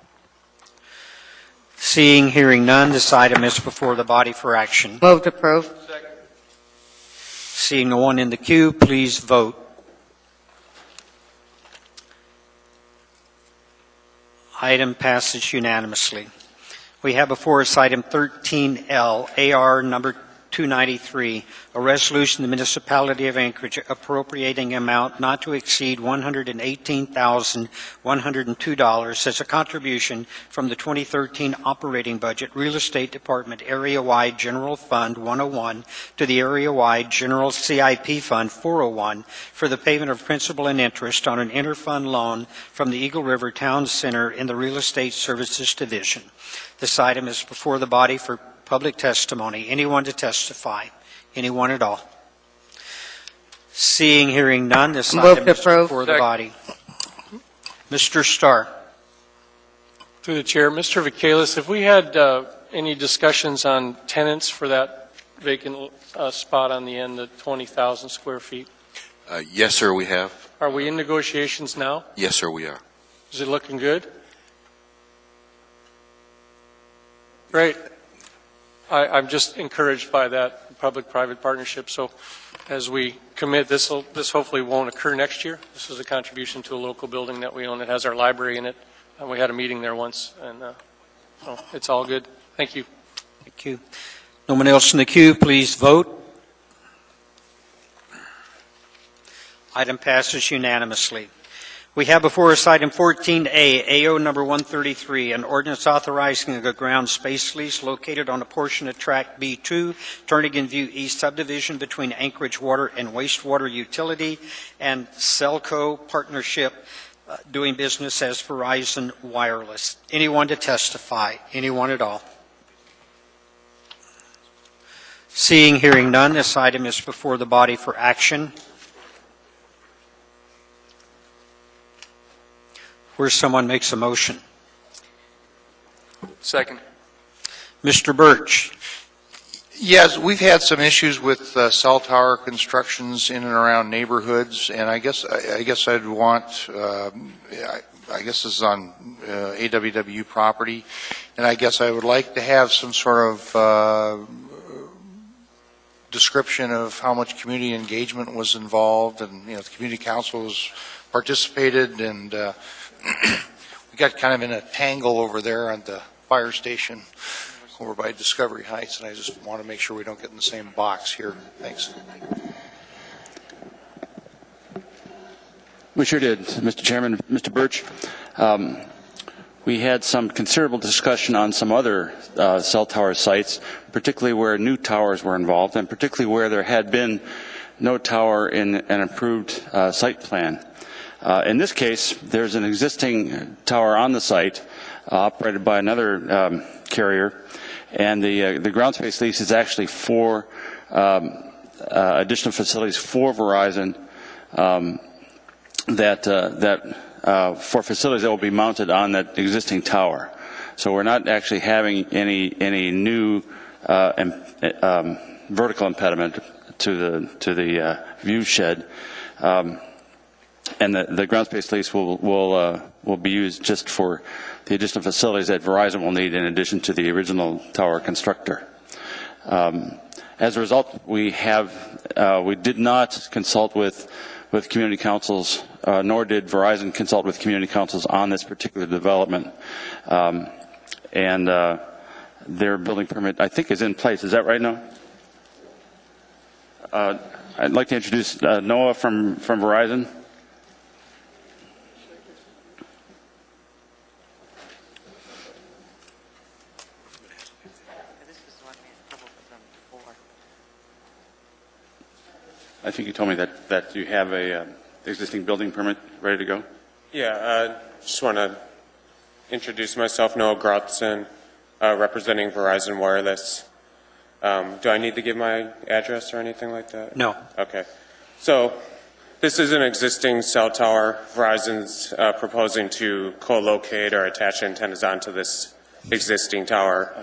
Seeing, hearing none, this item is before the body for action. Move to approve. Seeing no one in the queue, please vote. Item passes unanimously. We have before us item 13L, AR number 293, a resolution of the Municipality of Anchorage appropriating amount not to exceed $118,102 as a contribution from the 2013 operating budget Real Estate Department Area-Wide General Fund 101 to the Area-Wide General CIP Fund 401 for the payment of principal and interest on an interfund loan from the Eagle River Town Center in the Real Estate Services Division. This item is before the body for public testimony. Anyone to testify? Anyone at all? Seeing, hearing none, this item is before the body. Mr. Starr. Through the chair, Mr. Vacalis, have we had any discussions on tenants for that vacant spot on the end, the 20,000 square feet? Yes, sir, we have. Are we in negotiations now? Yes, sir, we are. Is it looking good? Great. I'm just encouraged by that public-private partnership. So as we commit, this hopefully won't occur next year. This is a contribution to a local building that we own that has our library in it. And we had a meeting there once, and so it's all good. Thank you. Thank you. No one else in the queue, please vote. Item passes unanimously. We have before us item 14A, AO number 133, an ordinance authorizing a ground space lease located on a portion of Tract B2, Turnagain View East subdivision between Anchorage Water and Wastewater Utility and Celco Partnership, doing business as Verizon Wireless. Anyone to testify? Anyone at all? Seeing, hearing none, this item is before the body for action. Where someone makes a motion. Second. Mr. Birch. Yes, we've had some issues with cell tower constructions in and around neighborhoods, and I guess I'd want, I guess this is on AWW property, and I guess I would like to have some sort of description of how much community engagement was involved, and the community councils participated, and we got kind of in a tangle over there on the fire station over by Discovery Heights, and I just want to make sure we don't get in the same box here. Thanks. We sure did, Mr. Chairman. Mr. Birch, we had some considerable discussion on some other cell tower sites, particularly where new towers were involved, and particularly where there had been no tower in an approved site plan. In this case, there's an existing tower on the site operated by another carrier, and the ground space lease is actually for additional facilities for Verizon for facilities that will be mounted on that existing tower. So we're not actually having any new vertical impediment to the view shed. And the ground space lease will be used just for the additional facilities that Verizon will need in addition to the original tower constructor. As a result, we did not consult with community councils, nor did Verizon consult with community councils on this particular development. And their building permit, I think, is in place. Is that right, Noah? I'd like to introduce Noah from Verizon. I think you told me that you have a existing building permit ready to go. Yeah, just want to introduce myself, Noah Grothson, representing Verizon Wireless. Do I need to give my address or anything like that? No. Okay. So this is an existing cell tower. Verizon's proposing to co-locate or attach antennas onto this existing tower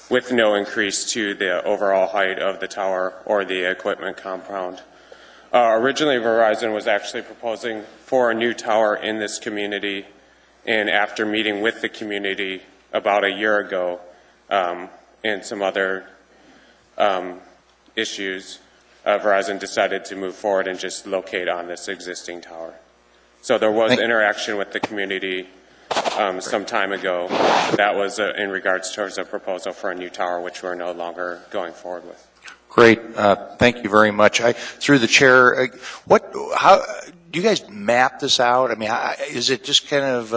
with no increase to the overall height of the tower or the equipment compound. Originally, Verizon was actually proposing for a new tower in this community, and after meeting with the community about a year ago and some other issues, Verizon decided to move forward and just locate on this existing tower. So there was interaction with the community some time ago. That was in regards towards a proposal for a new tower, which we're no longer going forward with. Great. Thank you very much. Through the chair, how do you guys map this out? I mean, is it just kind of,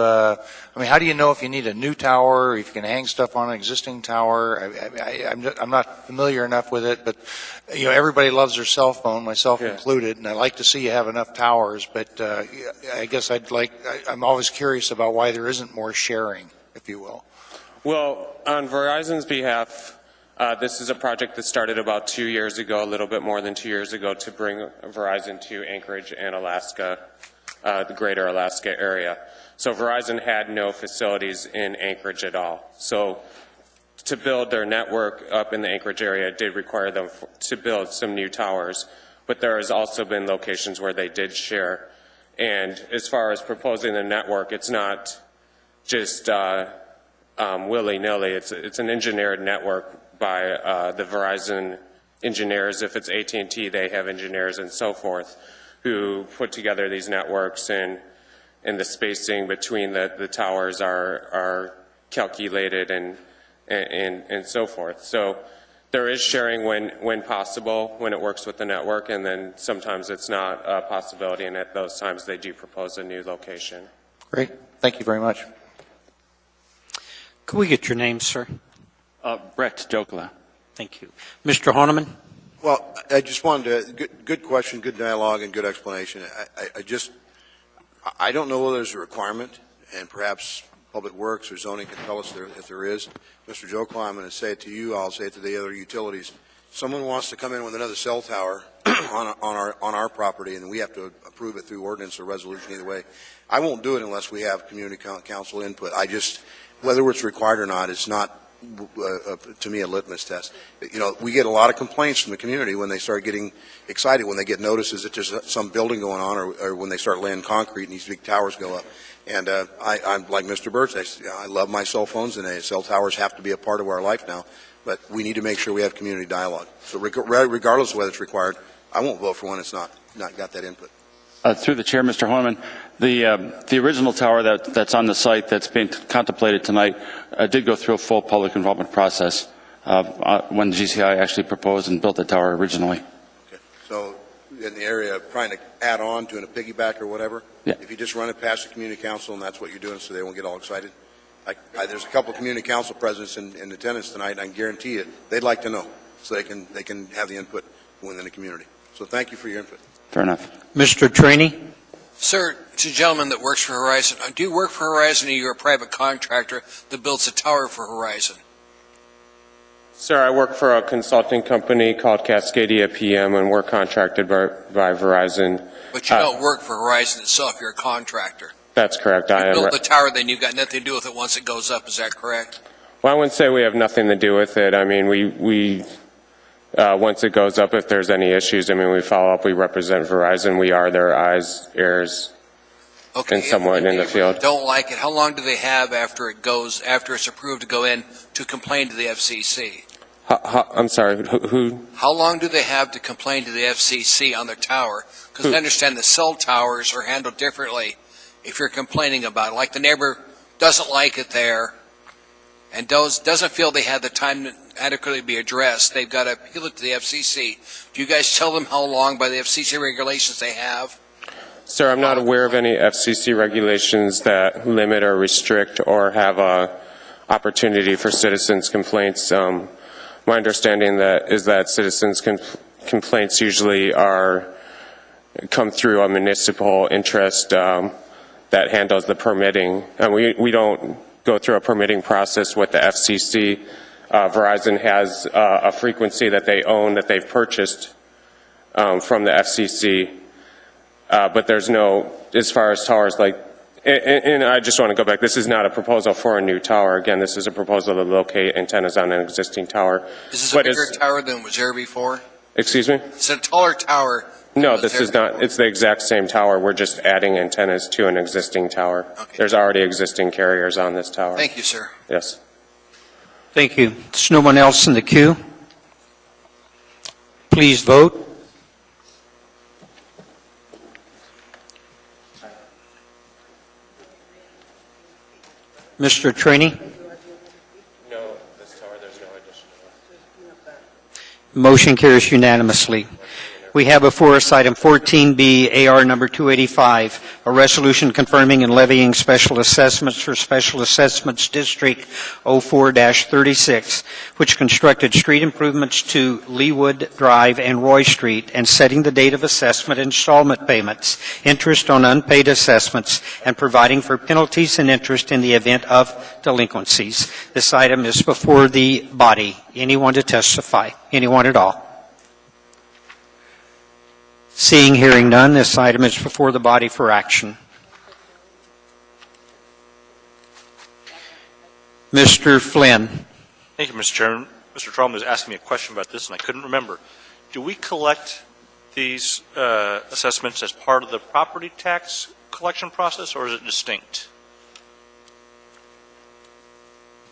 how do you know if you need a new tower, or if you can hang stuff on an existing tower? I'm not familiar enough with it, but, everybody loves their cell phone, myself included, and I like to see you have enough towers, but I guess I'm always curious about why there isn't more sharing, if you will. Well, on Verizon's behalf, this is a project that started about 2 years ago, a little bit more than 2 years ago, to bring Verizon to Anchorage and Alaska, the greater Alaska area. So Verizon had no facilities in Anchorage at all. So to build their network up in the Anchorage area did require them to build some new towers, but there has also been locations where they did share. And as far as proposing the network, it's not just willy-nilly. It's an engineered network by the Verizon engineers. If it's AT&T, they have engineers and so forth who put together these networks, and the spacing between the towers are calculated and so forth. So There is sharing when possible, when it works with the network, and then sometimes it's not a possibility, and at those times they do propose a new location. Great. Thank you very much. Could we get your name, sir? Brett Jokela. Thank you. Mr. Honeman? Well, I just wanted to, good question, good dialogue, and good explanation. I don't know whether there's a requirement, and perhaps Public Works or zoning can tell us if there is. Mr. Jokela, I'm going to say it to you, I'll say it to the other utilities. Someone wants to come in with another cell tower on our property, and we have to approve it through ordinance or resolution either way. I won't do it unless we have community council input. Whether it's required or not, it's not, to me, a litmus test. You know, we get a lot of complaints from the community when they start getting excited, when they get notices that there's some building going on, or when they start laying concrete and these big towers go up. And I'm like Mr. Birch. I love my cell phones, and cell towers have to be a part of our life now. But we need to make sure we have community dialogue. So regardless of whether it's required, I won't vote for one that's not got that input. Through the chair, Mr. Horneman, the original tower that's on the site that's being contemplated tonight did go through a full public involvement process when GCI actually proposed and built the tower originally. Okay. So in the area of trying to add on, doing a piggyback or whatever, if you just run it past the community council and that's what you're doing so they won't get all excited. There's a couple of community council presidents in attendance tonight, and I can guarantee you they'd like to know so they can have the input within the community. So thank you for your input. Fair enough. Mr. Trainee? Sir, it's a gentleman that works for Horizon. Do you work for Horizon, or you're a private contractor that builds a tower for Horizon? Sir, I work for a consulting company called Cascadia PM, and we're contracted by Verizon. But you don't work for Horizon itself. You're a contractor. That's correct. You build the tower, then you've got nothing to do with it once it goes up. Is that correct? Well, I wouldn't say we have nothing to do with it. I mean, we once it goes up, if there's any issues, I mean, we follow up. We represent Verizon. We are their eyes, ears, and somewhat in the field. Don't like it. How long do they have after it's approved to go in to complain to the FCC? I'm sorry, who? How long do they have to complain to the FCC on their tower? Because I understand the cell towers are handled differently if you're complaining about it. Like the neighbor doesn't like it there and doesn't feel they had the time to adequately be addressed. They've got to appeal it to the FCC. Do you guys tell them how long by the FCC regulations they have? Sir, I'm not aware of any FCC regulations that limit or restrict or have a opportunity for citizens' complaints. My understanding is that citizens' complaints usually come through a municipal interest that handles the permitting. And we don't go through a permitting process with the FCC. Verizon has a frequency that they own, that they've purchased from the FCC. But there's no, as far as towers, and I just want to go back, this is not a proposal for a new tower. Again, this is a proposal to locate antennas on an existing tower. Is this a bigger tower than was there before? Excuse me? It's a taller tower. No, this is not. It's the exact same tower. We're just adding antennas to an existing tower. Okay. There's already existing carriers on this tower. Thank you, sir. Yes. Thank you. There's no one else in the queue. Please vote. Mr. Trainee? No, this tower, there's no additional. Motion carries unanimously. We have before us item 14B, AR number 285, a resolution confirming and levying special assessments for Special Assessments District 04-36, which constructed street improvements to Leewood Drive and Roy Street, and setting the date of assessment installment payments, interest on unpaid assessments, and providing for penalties and interest in the event of delinquencies. This item is before the body. Anyone to testify? Anyone at all? Seeing, hearing none, this item is before the body for action. Mr. Flynn. Thank you, Mr. Chairman. Mr. Trump was asking me a question about this, and I couldn't remember. Do we collect these assessments as part of the property tax collection process, or is it distinct?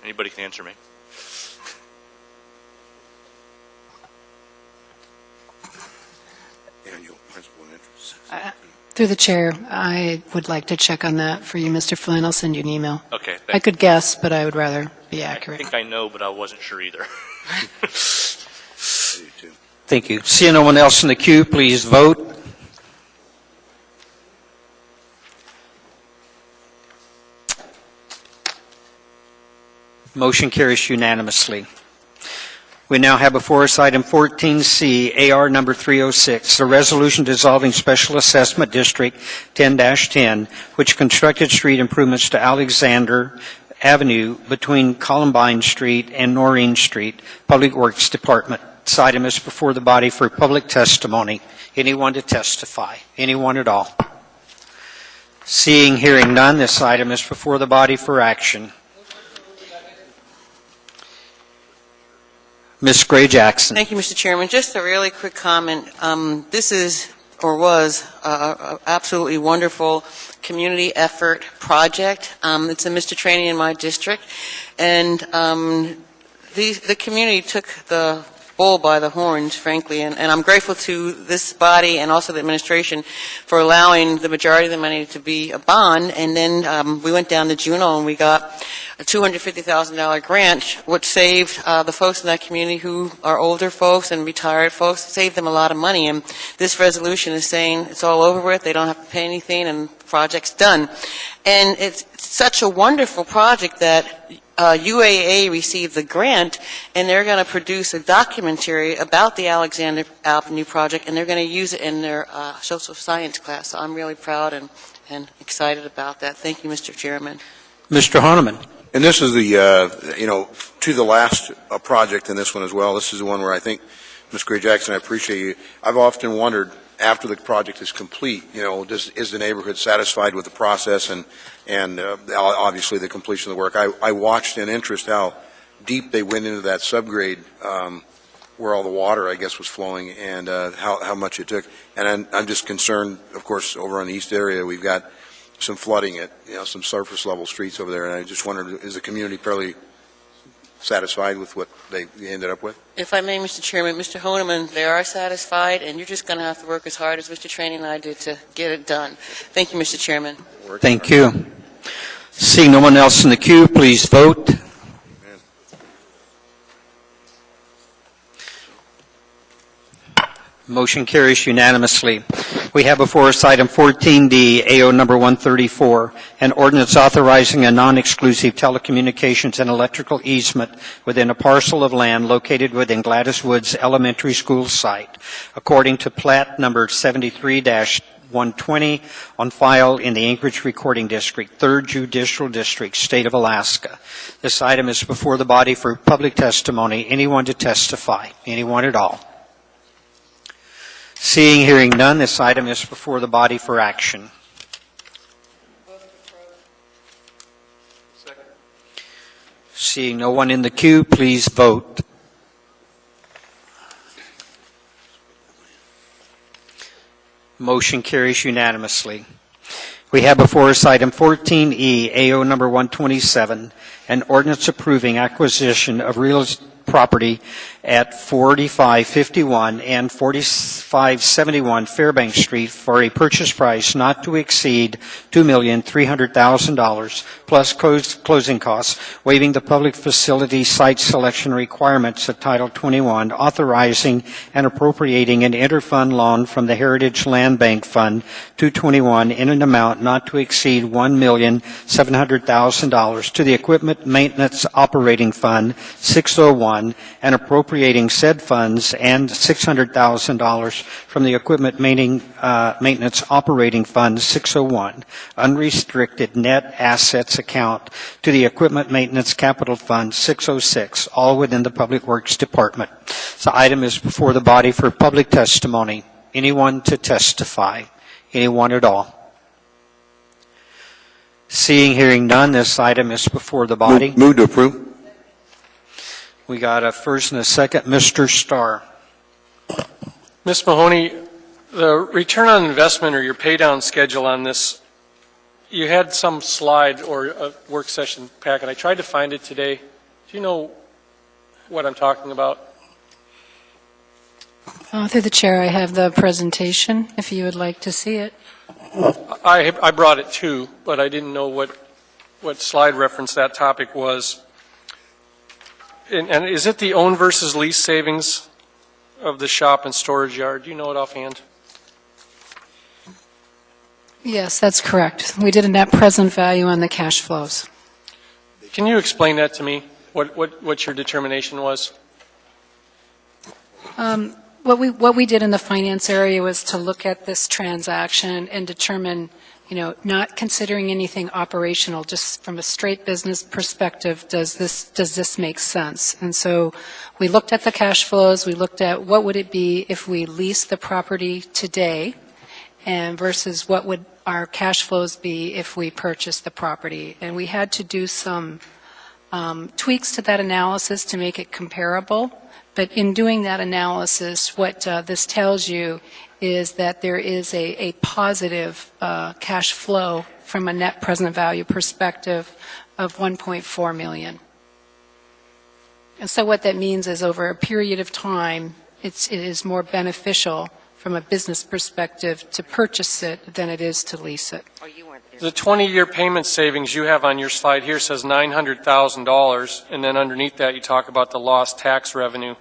Anybody can answer me. Through the chair, I would like to check on that for you, Mr. Flynn. I'll send you an email. Okay. I could guess, but I would rather be accurate. I think I know, but I wasn't sure either. Thank you. Seeing no one else in the queue, please vote. Motion carries unanimously. We now have before us item 14C, AR number 306, a resolution dissolving Special Assessment District 10-10, which constructed street improvements to Alexander Avenue between Columbine Street and Noreen Street, Public Works Department. This item is before the body for public testimony. Anyone to testify? Anyone at all? Seeing, hearing none, this item is before the body for action. Ms. Gray Jackson. Thank you, Mr. Chairman. Just a really quick comment. This is, or was, a absolutely wonderful community effort project. It's a Mr. Trainee in my district, and the community took the bull by the horns, frankly, and I'm grateful to this body and also the administration for allowing the majority of the money to be a bond, and then we went down to Juneau and we got a $250,000 grant, which saved the folks in that community who are older folks and retired folks, saved them a lot of money, and this resolution is saying it's all over with, they don't have to pay anything, and the project's done. And it's such a wonderful project that UAA received the grant, and they're going to produce a documentary about the Alexander Avenue project, and they're going to use it in their social science class. So I'm really proud and excited about that. Thank you, Mr. Chairman. Mr. Honeman. And this is the, to the last project in this one as well. This is the one where I think, Ms. Gray Jackson, I appreciate you. I've often wondered, after the project is complete, is the neighborhood satisfied with the process and obviously the completion of the work. I watched in interest how deep they went into that subgrade where all the water, I guess, was flowing and how much it took. And I'm just concerned, of course, over on the east area, we've got some flooding at, some surface level streets over there. And I just wondered, is the community fairly satisfied with what they ended up with? If I may, Mr. Chairman, Mr. Honeman, they are satisfied, and you're just going to have to work as hard as Mr. Trainee and I did to get it done. Thank you, Mr. Chairman. Thank you. Seeing no one else in the queue, please vote. Motion carries unanimously. We have before us item 14D, AO number 134, an ordinance authorizing a non-exclusive telecommunications and electrical easement within a parcel of land located within Gladys Woods Elementary School site, according to plat number 73-120 on file in the Anchorage Recording District, 3rd Judicial District, State of Alaska. This item is before the body for public testimony. Anyone to testify? Anyone at all? Seeing, hearing none, this item is before the body for action. Seeing no one in the queue, please vote. Motion carries unanimously. We have before us item 14E, AO number 127, an ordinance approving acquisition of real property at 4551 and 4571 Fairbanks Street for a purchase price not to exceed $2,300,000 plus closing costs, waiving the public facility site selection requirements of Title 21, authorizing and appropriating an interfund loan from the Heritage Land Bank Fund 221 in an amount not to exceed $1,700,000 to the Equipment Maintenance Operating Fund 601 and appropriating said funds and $600,000 from the Equipment Maintenance Operating Fund 601, unrestricted net assets account to the Equipment Maintenance Capital Fund 606, all within the Public Works Department. The item is before the body for public testimony. Anyone to testify? Anyone at all? Seeing, hearing none, this item is before the body. Move to approve. We got a first and a second. Mr. Starr. Ms. Mahoney, the return on investment or your pay down schedule on this, you had some slide or a work session packet. I tried to find it today. Do you know what I'm talking about? Through the chair, I have the presentation, if you would like to see it. I brought it too, but I didn't know what slide reference that topic was. And is it the own versus lease savings of the shop and storage yard? Do you know it offhand? Yes, that's correct. We did a net present value on the cash flows. Can you explain that to me, what your determination was? What we did in the finance area was to look at this transaction and determine, not considering anything operational, just from a straight business perspective, does this make sense? And so we looked at the cash flows, we looked at what would it be if we leased the property today, and versus what would our cash flows be if we purchased the property. And we had to do some tweaks to that analysis to make it comparable. But in doing that analysis, what this tells you is that there is a positive cash flow from a net present value perspective of $1.4 million. And so what that means is over a period of time, it is more beneficial from a business perspective to purchase it than it is to lease it. The 20-year payment savings you have on your slide here says $900,000, and then underneath that you talk about the lost tax revenue.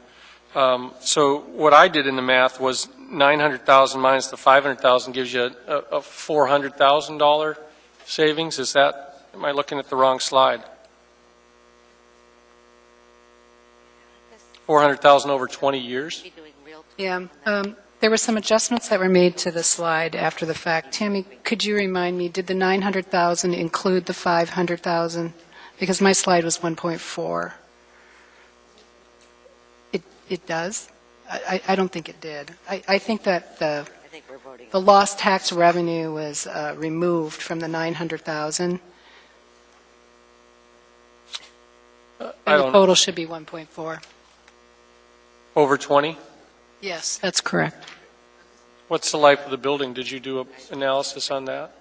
So what I did in the math was 900,000 minus the 500,000 gives you a $400,000 savings. Am I looking at the wrong slide? 400,000 over 20 years? Yeah. There were some adjustments that were made to the slide after the fact. Tammy, could you remind me, did the 900,000 include the 500,000? Because my slide was 1.4. It does? I don't think it did. I think that the lost tax revenue was removed from the 900,000. And the total should be 1.4. Over 20? Yes, that's correct. What's the life of the building? Did you do an analysis on that?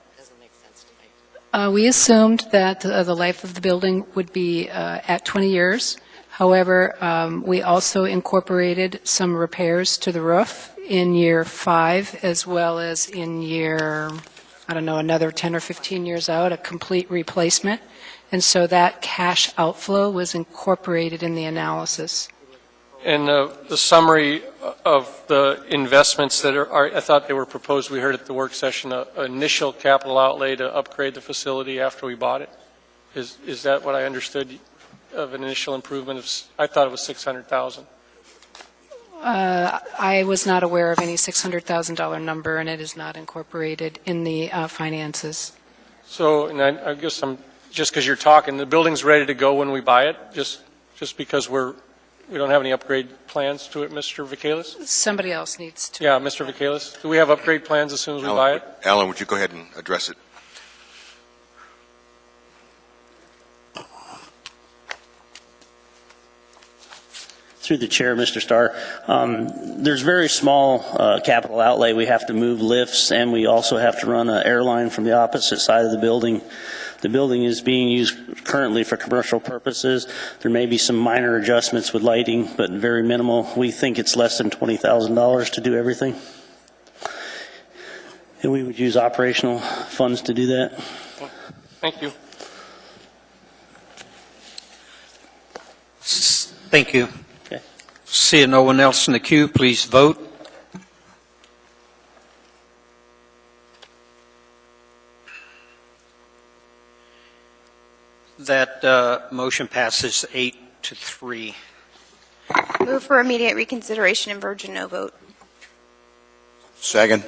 We assumed that the life of the building would be at 20 years. However, we also incorporated some repairs to the roof in year 5, as well as in year, another 10 or 15 years out, a complete replacement. And so that cash outflow was incorporated in the analysis. And the summary of the investments that I thought they were proposed, we heard at the work session, an initial capital outlay to upgrade the facility after we bought it. Is that what I understood of an initial improvement? I thought it was $600,000. I was not aware of any $600,000 number, and it is not incorporated in the finances. So, and I guess just because you're talking, the building's ready to go when we buy it, just because we don't have any upgrade plans to it, Mr. Vacalis? Somebody else needs to. Yeah, Mr. Vacalis. Do we have upgrade plans as soon as we buy it? Alan, would you go ahead and address it? Through the chair, Mr. Starr, there's very small capital outlay. We have to move lifts, and we also have to run an airline from the opposite side of the building. The building is being used currently for commercial purposes. There may be some minor adjustments with lighting, but very minimal. We think it's less than $20,000 to do everything. And we would use operational funds to do that. Thank you. Thank you. Okay. Seeing no one else in the queue, please vote. That motion passes 8-3. Move for immediate reconsideration and virgin no vote. Second.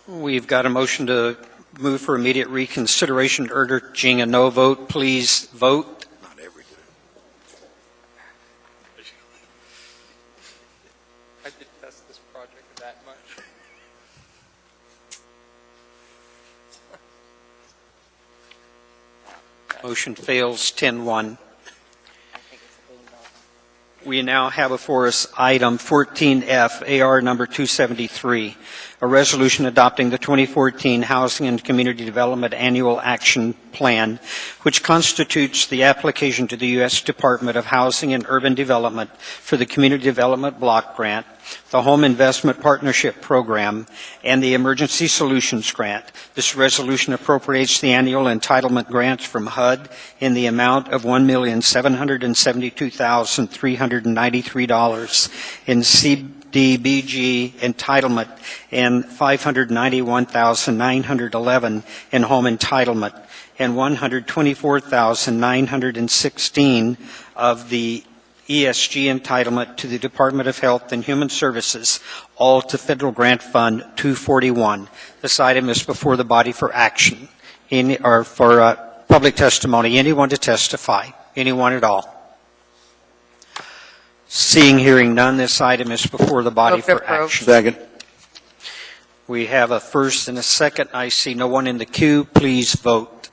We've got a motion to move for immediate reconsideration, urging a no vote. Please vote. Not every day. I detest this project that much. Motion fails 10-1. We now have before us item 14F, AR number 273, a resolution adopting the 2014 Housing and Community Development Annual Action Plan, which constitutes the application to the U.S. Department of Housing and Urban Development for the Community Development Block Grant, the Home Investment Partnership Program, and the Emergency Solutions Grant. This resolution appropriates the annual entitlement grants from HUD in the amount of $1,772,393 in DBG entitlement and $591,911 in home entitlement and $124,916 of the ESG entitlement to the Department of Health and Human Services, all to Federal Grant Fund 241. This item is before the body for action, or for public testimony. Anyone to testify? Anyone at all? Seeing, hearing none, this item is before the body for action. Second. We have a first and a second. I see no one in the queue. Please vote.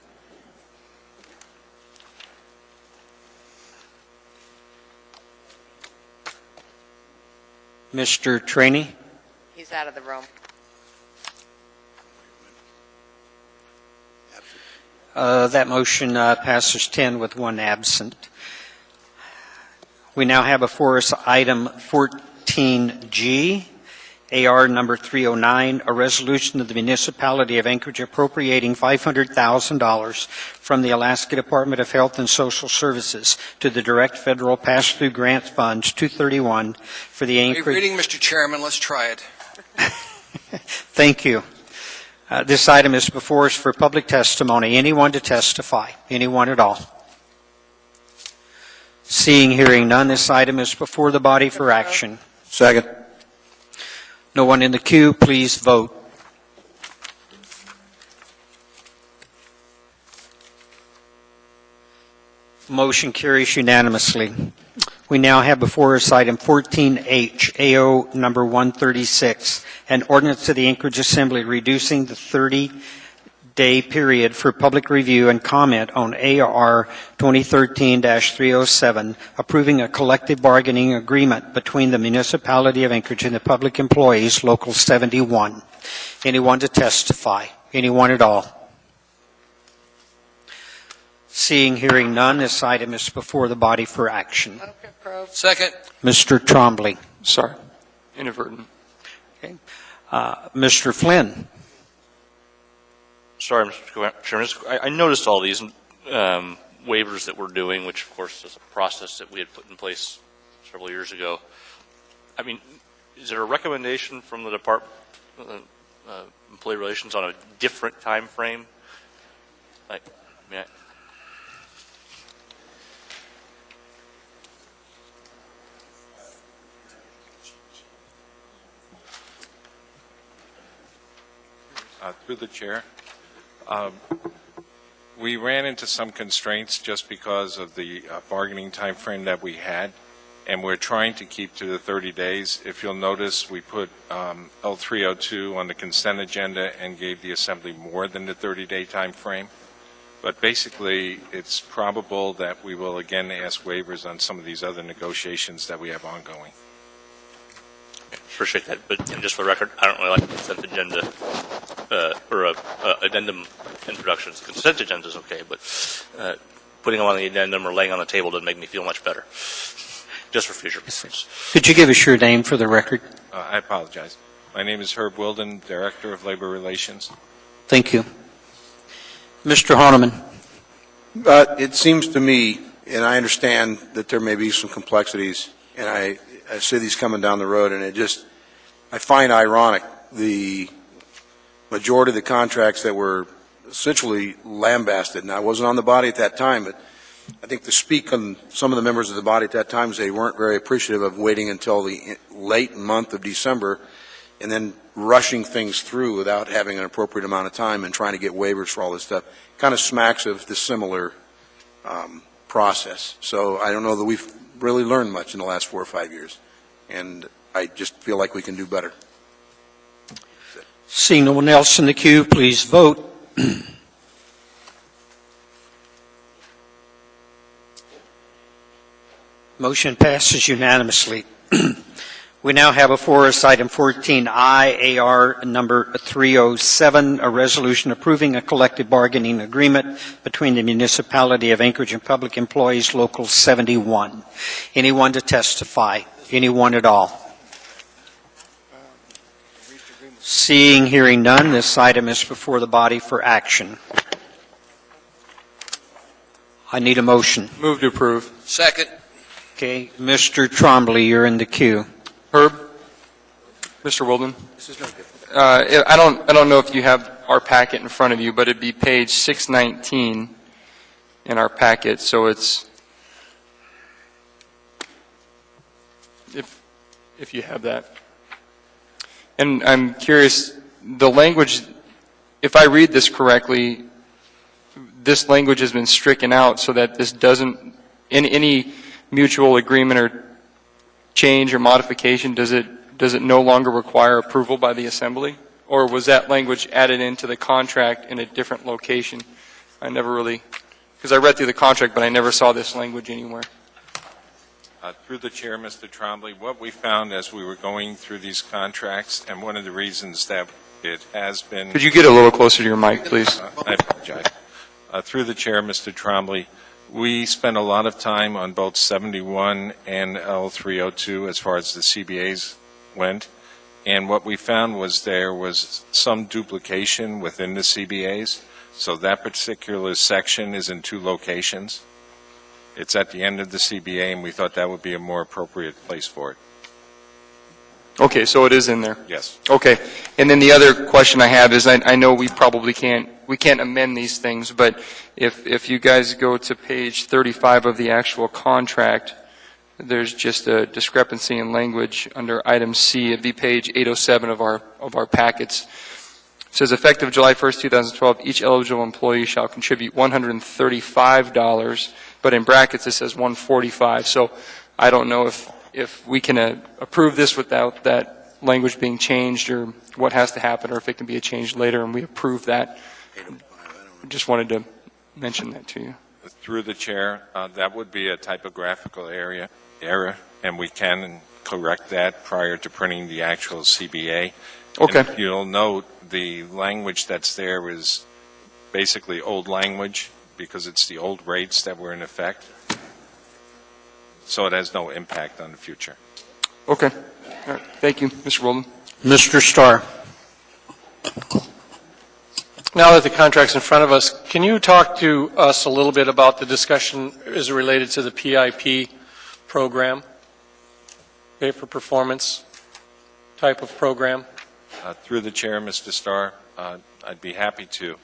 Mr. Trainee? He's out of the room. That motion passes 10 with one absent. We now have before us item 14G, AR number 309, a resolution of the Municipality of Anchorage appropriating $500,000 from the Alaska Department of Health and Social Services to the Direct Federal Pass-Through Grant Funds 231 for the Anchorage... Reading, Mr. Chairman, let's try it. Thank you. This item is before us for public testimony. Anyone to testify? Anyone at all? Seeing, hearing none, this item is before the body for action. Second. No one in the queue, please vote. Motion carries unanimously. We now have before us item 14H, AO number 136, an ordinance to the Anchorage Assembly reducing the 30-day period for public review and comment on AR 2013-307, approving a collective bargaining agreement between the Municipality of Anchorage and the Public Employees, Local 71. Anyone to testify? Anyone at all? Seeing, hearing none, this item is before the body for action. Second. Mr. Trombley. Sorry, inadvertent. Okay. Mr. Flynn. Sorry, Mr. Chairman. I noticed all these waivers that we're doing, which of course is a process that we had put in place several years ago. I mean, is there a recommendation from the Department of Employee Relations on a different time frame? Through the chair, we ran into some constraints just because of the bargaining time frame that we had, and we're trying to keep to the 30 days. If you'll notice, we put L302 on the consent agenda and gave the Assembly more than the 30-day time frame. But basically, it's probable that we will again ask waivers on some of these other negotiations that we have ongoing. Appreciate that, but just for the record, I don't really like the consent agenda or addendum introductions. Consent agenda is okay, but putting them on the addendum or laying on the table doesn't make me feel much better. Just for future purposes. Could you give us your name for the record? I apologize. My name is Herb Wilden, Director of Labor Relations. Thank you. Mr. Honeman. It seems to me, and I understand that there may be some complexities, and I see these coming down the road, and I find ironic the majority of the contracts that were essentially lambasted, and I wasn't on the body at that time, but I think to speak on some of the members of the body at that time, they weren't very appreciative of waiting until the late month of December and then rushing things through without having an appropriate amount of time and trying to get waivers for all this stuff. Kind of smacks of the similar process. So I don't know that we've really learned much in the last 4 or 5 years, and I just feel like we can do better. Seeing no one else in the queue, please vote. Motion passes unanimously. We now have before us item 14I, AR number 307, a resolution approving a collective bargaining agreement between the Municipality of Anchorage and Public Employees, Local 71. Anyone to testify? Anyone at all? Seeing, hearing none, this item is before the body for action. I need a motion. Move to approve. Second. Okay, Mr. Trombley, you're in the queue. Herb? Mr. Wilden? This is no good. I don't know if you have our packet in front of you, but it'd be page 619 in our packet. So it's, if you have that. And I'm curious, the language, if I read this correctly, this language has been stricken out so that this doesn't, in any mutual agreement or change or modification, does it no longer require approval by the Assembly? Or was that language added into the contract in a different location? I never really, because I read through the contract, but I never saw this language anywhere. Through the chair, Mr. Trombley, what we found as we were going through these contracts, and one of the reasons that it has been... Could you get a little closer to your mic, please? I apologize. Through the chair, Mr. Trombley, we spent a lot of time on both 71 and L302 as far as the CBAs went, and what we found was there was some duplication within the CBAs, so that particular section is in 2 locations. It's at the end of the CBA, and we thought that would be a more appropriate place for it. Okay, so it is in there. Yes. Okay, and then the other question I have is, I know we probably can't amend these things, but if you guys go to page 35 of the actual contract, there's just a discrepancy in language under item C. It'd be page 807 of our packets. It says, effective July 1st, 2012, each eligible employee shall contribute $135, but in brackets it says $145. So I don't know if we can approve this without that language being changed, or what has to happen, or if it can be a change later and we approve that. Just wanted to mention that to you. Through the chair, that would be a typographical error, and we can correct that prior to printing the actual CBA. Okay. And you'll note the language that's there is basically old language because it's the old rates that were in effect. So it has no impact on the future. Okay. All right. Thank you, Mr. Wilden. Mr. Starr. Now that the contract's in front of us, can you talk to us a little bit about the discussion as related to the PIP program, pay for performance type of program? Through the chair, Mr. Starr, I'd be happy to.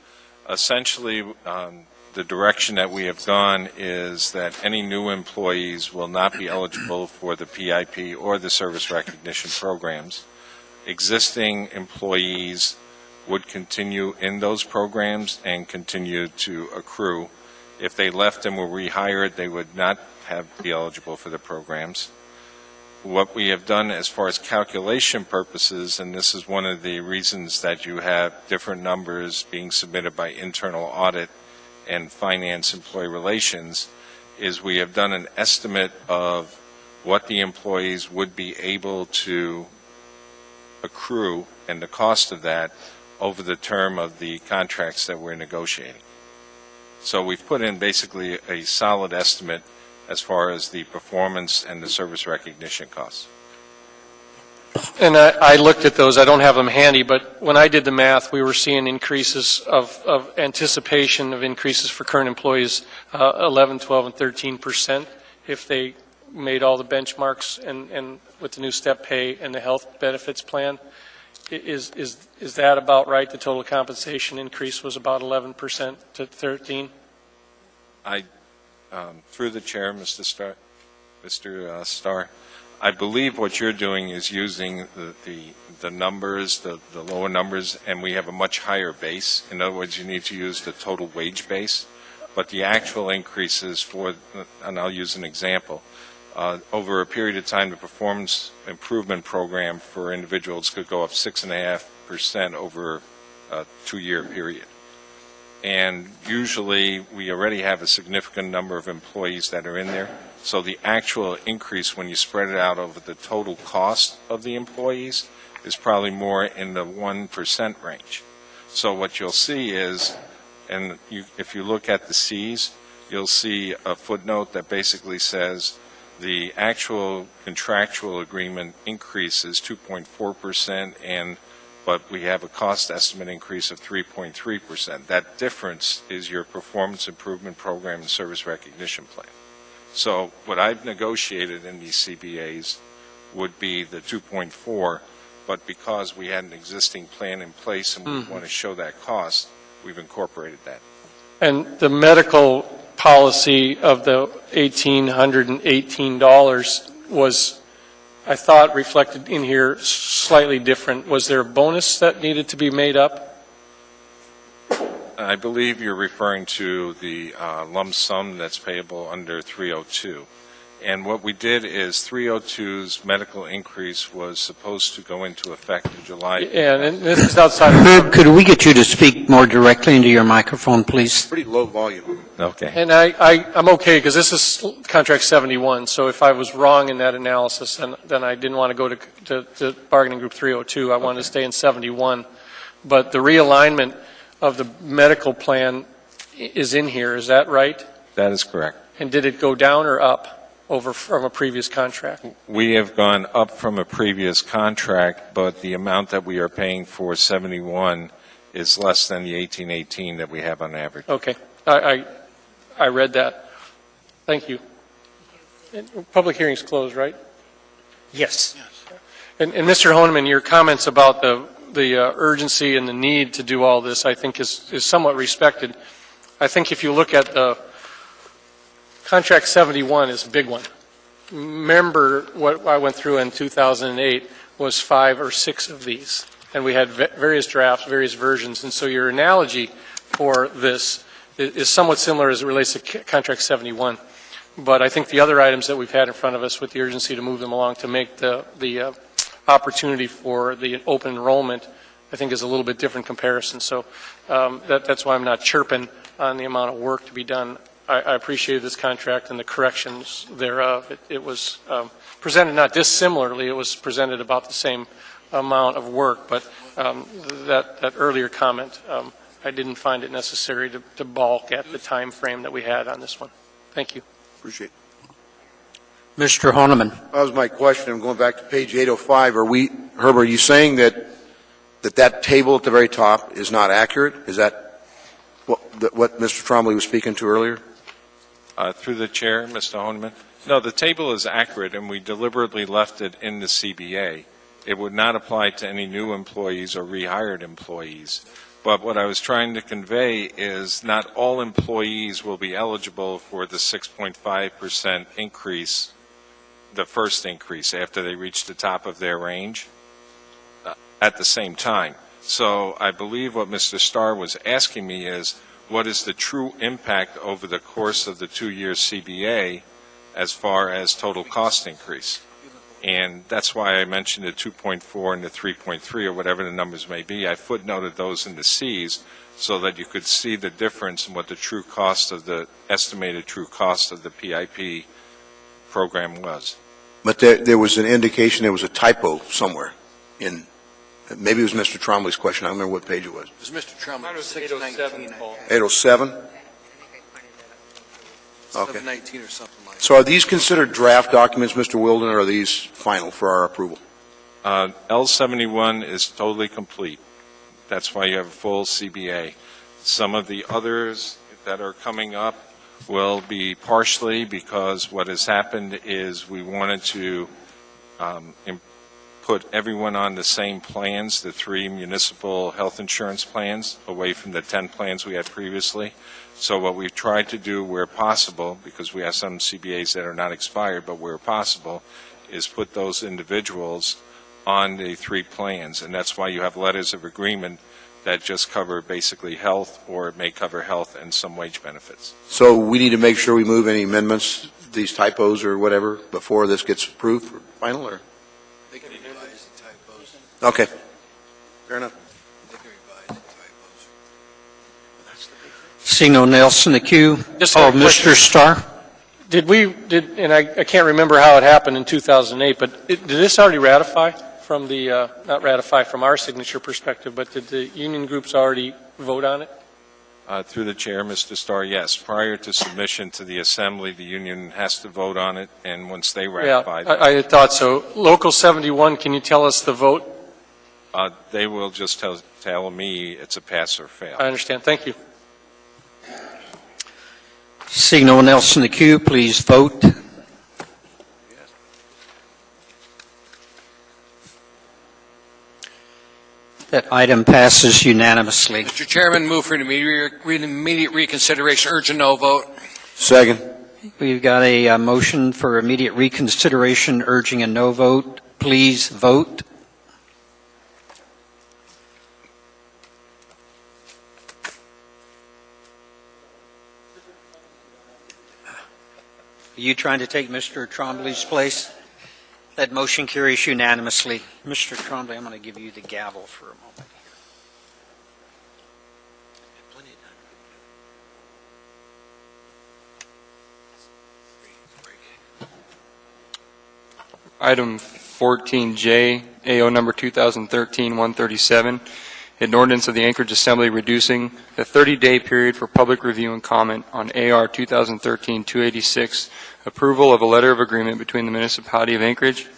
Essentially, the direction that we have gone is that any new employees will not be eligible for the PIP or the service recognition programs. Existing employees would continue in those programs and continue to accrue. If they left and were rehired, they would not be eligible for the programs. What we have done as far as calculation purposes, and this is one of the reasons that you have different numbers being submitted by internal audit and finance employee relations, is we have done an estimate of what the employees would be able to accrue and the cost of that over the term of the contracts that we're negotiating. So we've put in basically a solid estimate as far as the performance and the service recognition costs. And I looked at those. I don't have them handy, but when I did the math, we were seeing increases of anticipation of increases for current employees, 11, 12, and 13% if they made all the benchmarks and with the new step pay and the health benefits plan. Is that about right? The total compensation increase was about 11% to 13%? Through the chair, Mr. Starr, I believe what you're doing is using the numbers, the lower numbers, and we have a much higher base. In other words, you need to use the total wage base. But the actual increases for, and I'll use an example, over a period of time, the performance improvement program for individuals could go up 6.5% over a 2-year period. And usually we already have a significant number of employees that are in there. So the actual increase when you spread it out over the total cost of the employees is probably more in the 1% range. So what you'll see is, and if you look at the C's, you'll see a footnote that basically says the actual contractual agreement increase is 2.4%, but we have a cost estimate increase of 3.3%. That difference is your performance improvement program and service recognition plan. So what I've negotiated in these CBAs would be the 2.4, but because we had an existing plan in place and we want to show that cost, we've incorporated that. And the medical policy of the $1,818 was, I thought, reflected in here slightly different. Was there a bonus that needed to be made up? I believe you're referring to the lump sum that's payable under 302. And what we did is 302's medical increase was supposed to go into effect in July. Yeah, and this is outside of... Could we get you to speak more directly into your microphone, please? Pretty low volume. Okay. And I'm okay, because this is contract 71, so if I was wrong in that analysis, then I didn't want to go to bargaining group 302. I wanted to stay in 71. But the realignment of the medical plan is in here, is that right? That is correct. And did it go down or up from a previous contract? We have gone up from a previous contract, but the amount that we are paying for 71 is less than the 1818 that we have on average. Okay. I read that. Thank you. Public hearing's closed, right? Yes. And Mr. Honeman, your comments about the urgency and the need to do all this, I think, is somewhat respected. I think if you look at the contract 71 is a big one. Remember what I went through in 2008 was 5 or 6 of these. And we had various drafts, various versions. And so your analogy for this is somewhat similar as it relates to contract 71. But I think the other items that we've had in front of us with the urgency to move them along to make the opportunity for the open enrollment, I think is a little bit different comparison. So that's why I'm not chirping on the amount of work to be done. I appreciated this contract and the corrections thereof. It was presented not dissimilarly, it was presented about the same amount of work, but that earlier comment, I didn't find it necessary to balk at the time frame that we had on this one. Thank you. Appreciate it. Mr. Honeman. That was my question. I'm going back to page 805. Herb, are you saying that table at the very top is not accurate? Is that what Mr. Trombley was speaking to earlier? Through the chair, Mr. Honeman. No, the table is accurate, and we deliberately left it in the CBA. It would not apply to any new employees or rehired employees. But what I was trying to convey is not all employees will be eligible for the 6.5% increase, the first increase after they reach the top of their range at the same time. So I believe what Mr. Starr was asking me is, what is the true impact over the course of the 2-year CBA as far as total cost increase? And that's why I mentioned the 2.4 and the 3.3 or whatever the numbers may be. I footnoted those in the C's so that you could see the difference in what the true cost of the estimated true cost of the PIP program was. But there was an indication there was a typo somewhere in, maybe it was Mr. Trombley's question. I don't remember what page it was. It was Mr. Trump, 619. 807? Okay. 719 or something like that. So are these considered draft documents, Mr. Wilden, or are these final for our approval? L71 is totally complete. That's why you have a full CBA. Some of the others that are coming up will be partially, because what has happened is we wanted to put everyone on the same plans, the 3 municipal health insurance plans, away from the 10 plans we had previously. So what we've tried to do where possible, because we have some CBAs that are not expired, but where possible, is put those individuals on the 3 plans. And that's why you have letters of agreement that just cover basically health, or it may cover health and some wage benefits. So we need to make sure we move any amendments, these typos or whatever, before this gets approved for final, or? They can revise the typos. Okay. Fair enough. They can revise the typos. Seeing no Nelson, the queue. Just Oh, a question. Mr. Starr? And I can't remember how it happened in 2008, but did this already ratify from the, not ratify from our signature perspective, but did the union groups already vote on it? Through the chair, Mr. Starr, yes. Prior to submission to the Assembly, the union has to vote on it, and once they ratify Yeah, I thought so. Local 71, can you tell us the vote? they will just tell me it's a pass or fail. I understand. Thank you. Seeing no one else in the queue, please vote. That item passes unanimously. Mr. Chairman, move for an immediate reconsideration, urge a no vote. Second. We've got a motion for immediate reconsideration, urging a no vote. Please vote. Are you trying to take Mr. Trombley's place? That motion carries unanimously. Mr. Trombley, I'm going to give you the gavel for a moment. Item 14J, AO number 2013-137, an ordinance of the Anchorage Assembly reducing the 30-day period for public review and comment on AR 2013-286, approval of a letter of agreement between the Municipality of Anchorage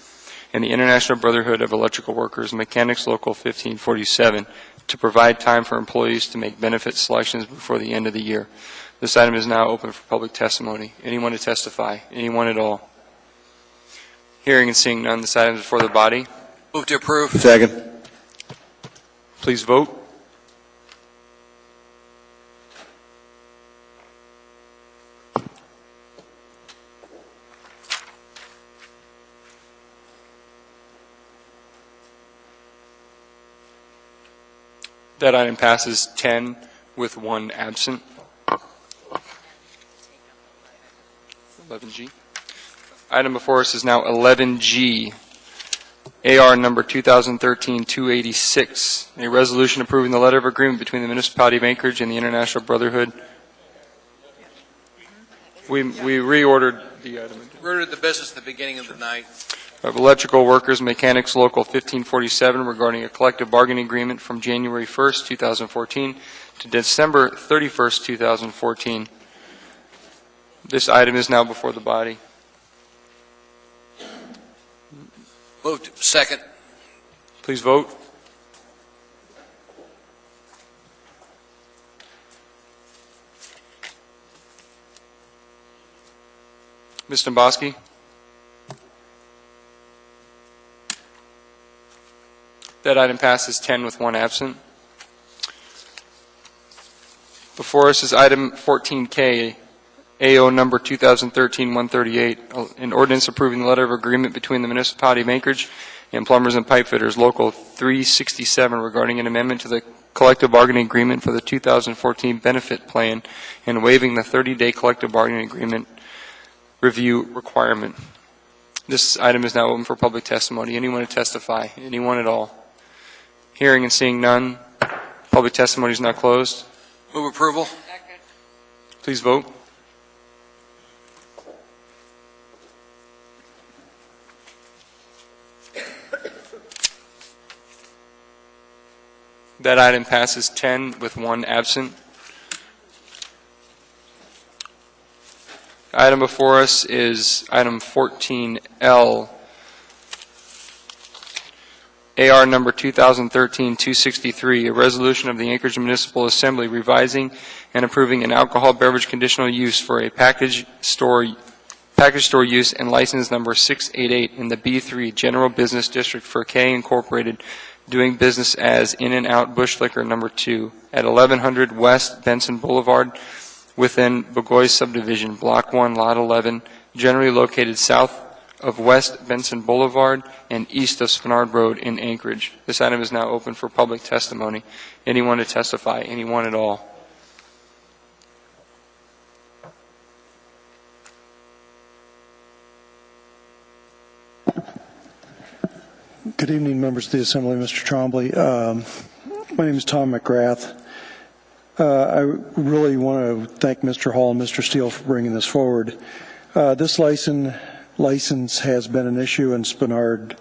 and the International Brotherhood of Electrical Workers, Mechanics Local 1547, to provide time for employees to make benefit selections before the end of the year. This item is now open for public testimony. Anyone to testify? Anyone at all? Hearing and seeing none, this item is before the body. Move to approve. Second. Please vote. That item passes 10 with 1 absent. 11G. Item before us is now 11G, AR number 2013-286, a resolution approving the letter of agreement between the Municipality of Anchorage and the International Brotherhood. We reordered the item. Reordered the business at the beginning of the night. Of Electrical Workers Mechanics Local 1547 regarding a collective bargaining agreement from January 1st, 2014 to December 31st, 2014. This item is now before the body. Moved. Second. Please vote. Ms. Domboski? That item passes 10 with 1 absent. Before us is item 14K, AO number 2013-138, an ordinance approving the letter of agreement between the Municipality of Anchorage and Plumbers and Pipefitters Local 367 regarding an amendment to the collective bargaining agreement for the 2014 benefit plan and waiving the 30-day collective bargaining agreement review requirement. This item is now open for public testimony. Anyone to testify? Anyone at all? Hearing and seeing none, public testimony is now closed. Move approval. Second. Please vote. That item passes 10 with 1 absent. Item before us is item 14L, AR number 2013-263, a resolution of the Anchorage Municipal Assembly revising and approving an alcohol beverage conditional use for a package store use and license number 688 in the B3 General Business District for K Incorporated, doing business as In-N-Out Bush Liquor number 2 at 1100 West Benson Boulevard within Bogoy Subdivision, Block 1, Lot 11, generally located south of West Benson Boulevard and east of Spenard Road in Anchorage. This item is now open for public testimony. Anyone to testify? Anyone at all? Good evening, members of the Assembly, Mr. Trombley. My name is Tom McGrath. I really want to thank Mr. Hall and Mr. Steele for bringing this forward. This license has been an issue in Spenard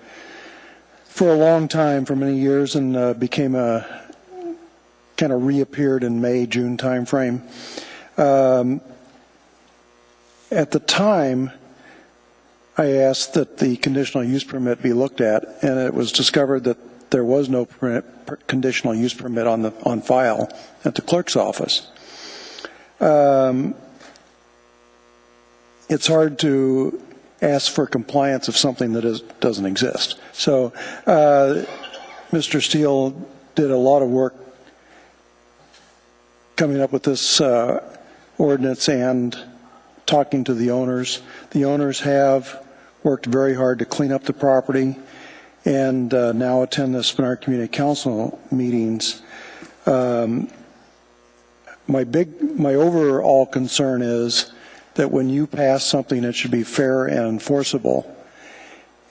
for a long time, for many years, and became a kind of reappeared in May, June timeframe. At the time, I asked that the conditional use permit be looked at, and it was discovered that there was no conditional use permit on file at the clerk's office. It's hard to ask for compliance of something that doesn't exist. So Mr. Steele did a lot of work coming up with this ordinance and talking to the owners. The owners have worked very hard to clean up the property and now attend the Spenard Community Council meetings. My overall concern is that when you pass something, it should be fair and enforceable.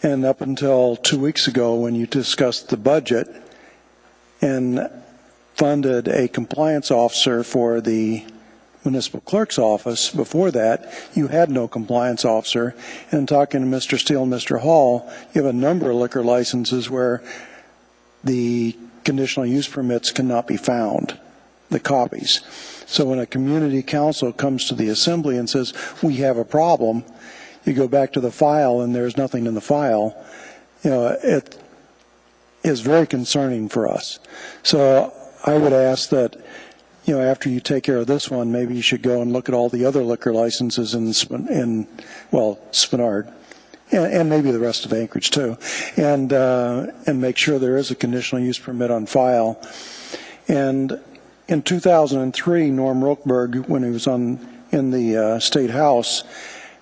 And up until 2 weeks ago, when you discussed the budget and funded a compliance officer for the municipal clerk's office, before that, you had no compliance officer. And talking to Mr. Steele and Mr. Hall, you have a number of liquor licenses where the conditional use permits cannot be found, the copies. So when a community council comes to the assembly and says, we have a problem, you go back to the file and there's nothing in the file, it is very concerning for us. So I would ask that, after you take care of this one, maybe you should go and look at all the other liquor licenses in Spenard, and maybe the rest of Anchorage too, and make sure there is a conditional use permit on file. And in 2003, Norm Rokeberg, when he was in the State House,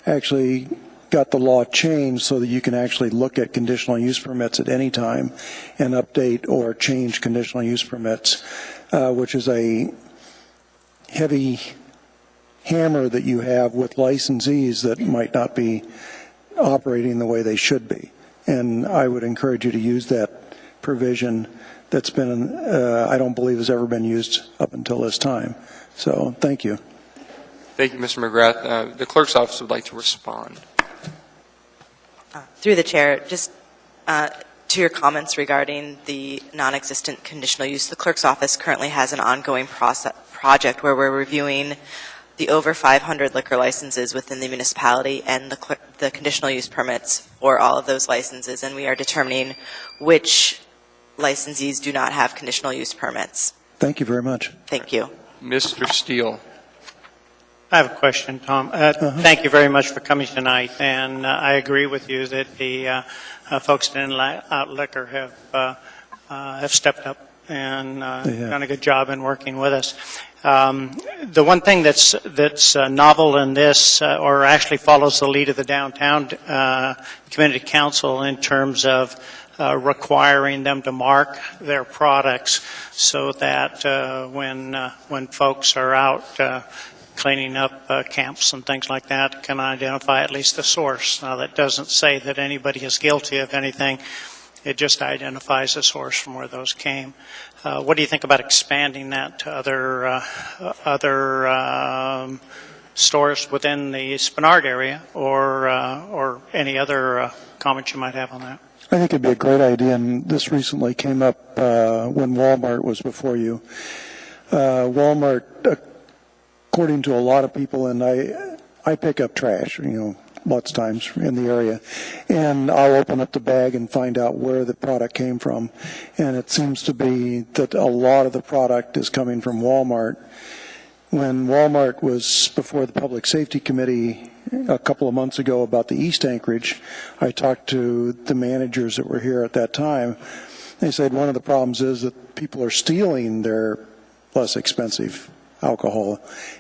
actually got the law changed so that you can actually look at conditional use permits at any time and update or change conditional use permits, which is a heavy hammer that you have with licensees that might not be operating the way they should be. And I would encourage you to use that provision that's been, I don't believe has ever been used up until this time. So thank you. Thank you, Mr. McGrath. The clerk's office would like to respond. Through the chair, just to your comments regarding the non-existent conditional use, the clerk's office currently has an ongoing project where we're reviewing the over 500 liquor licenses within the municipality and the conditional use permits for all of those licenses, and we are determining which licensees do not have conditional use permits. Thank you very much. Thank you. Mr. Steele. I have a question, Tom. Thank you very much for coming tonight, and I agree with you that the folks at In-Out Liquor have stepped up and done a good job in working with us. The one thing that's novel in this, or actually follows the lead of the downtown community council in terms of requiring them to mark their products so that when folks are out cleaning up camps and things like that, can identify at least the source. Now, that doesn't say that anybody is guilty of anything. It just identifies the source from where those came. What do you think about expanding that to other stores within the Spenard area, or any other comments you might have on that? I think it'd be a great idea, and this recently came up when Walmart was before you. Walmart, according to a lot of people, and I pick up trash, lots of times in the area, and I'll open up the bag and find out where the product came from. And it seems to be that a lot of the product is coming from Walmart. When Walmart was before the Public Safety Committee a couple of months ago about the East Anchorage, I talked to the managers that were here at that time. They said one of the problems is that people are stealing their less expensive alcohol.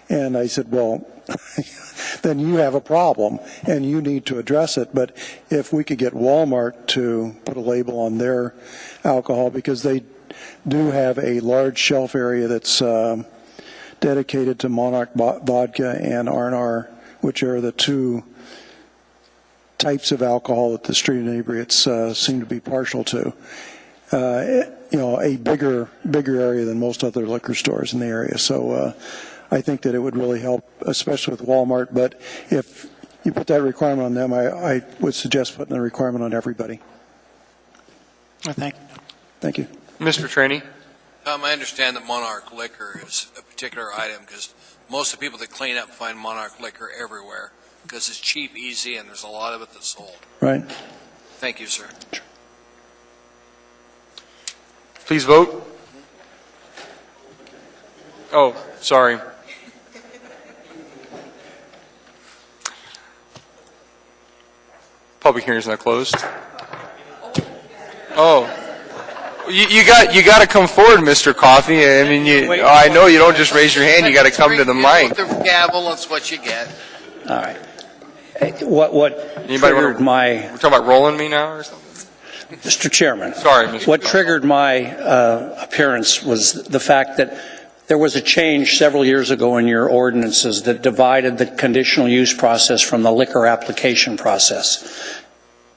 And I said, well, then you have a problem and you need to address it. But if we could get Walmart to put a label on their alcohol, because they do have a large shelf area that's dedicated to Monarch vodka and R&R, which are the two types of alcohol that the street inebriates seem to be partial to. A bigger area than most other liquor stores in the area. So I think that it would really help, especially with Walmart. But if you put that requirement on them, I would suggest putting the requirement on everybody. Thank you. Thank you. Mr. Traney. I understand that Monarch Liquor is a particular item because most of the people that clean up find Monarch Liquor everywhere because it's cheap, easy, and there's a lot of it that's sold. Right. Thank you, sir. Please vote. Oh, sorry. Public hearing is not closed. Oh. You got to come forward, Mr. Coffey. I mean, I know you don't just raise your hand. You got to come to the mic. With the gavel, that's what you get. All right. What triggered my... We're talking about rolling me now or something? Mr. Chairman. Sorry, Mr. What triggered my appearance was the fact that there was a change several years ago in your ordinances that divided the conditional use process from the liquor application process.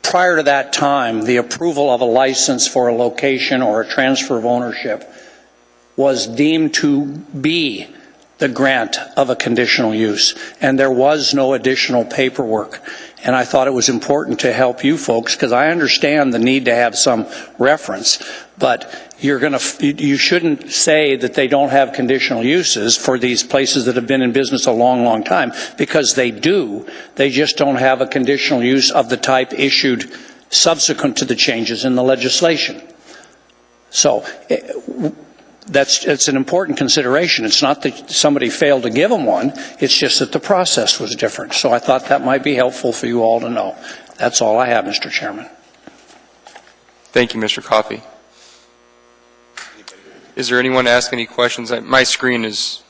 Prior to that time, the approval of a license for a location or a transfer of ownership was deemed to be the grant of a conditional use, and there was no additional paperwork. And I thought it was important to help you folks, because I understand the need to have some reference, but you shouldn't say that they don't have conditional uses for these places that have been in business a long, long time, because they do. They just don't have a conditional use of the type issued subsequent to the changes in the legislation. So it's an important consideration. It's not that somebody failed to give them one. It's just that the process was different. So I thought that might be helpful for you all to know. That's all I have, Mr. Chairman. Thank you, Mr. Coffey. Is there anyone to ask any questions? My screen is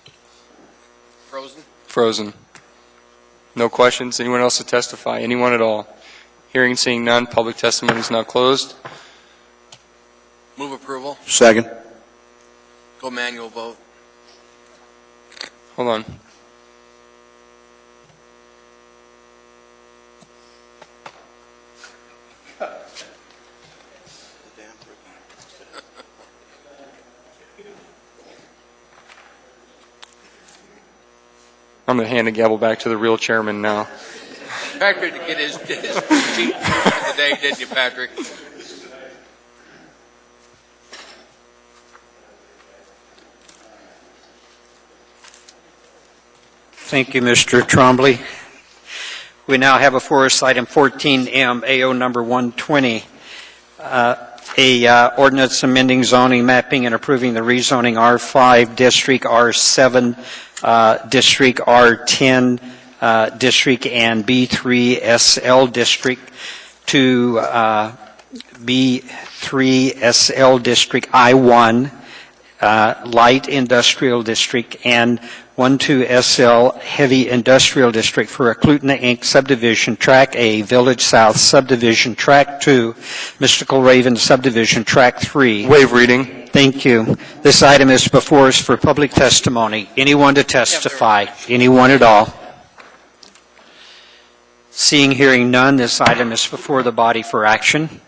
frozen. No questions? Anyone else to testify? Anyone at all? Hearing, seeing none. Public testimony is now closed. Move approval. Second. Go manual vote. Hold on. I'm going to hand the gavel back to the real chairman now. Patrick to get his cheat for the day, didn't you, Patrick? Thank you, Mr. Trombley. We now have before us item 14M, AO number 120, ordinance amending zoning, mapping, and approving the rezoning R5 district, R7 district, R10 district, and B3 SL district to B3 SL district, I1 light industrial district, and 12 SL Heavy Industrial District for Eklutna Inc. Subdivision, Track A, Village South Subdivision, Track 2, Mystical Raven Subdivision, Track 3. Waive reading. Thank you. This item is before us for public testimony. Anyone to testify? Anyone at all? Seeing, hearing none, this item is before the body for action.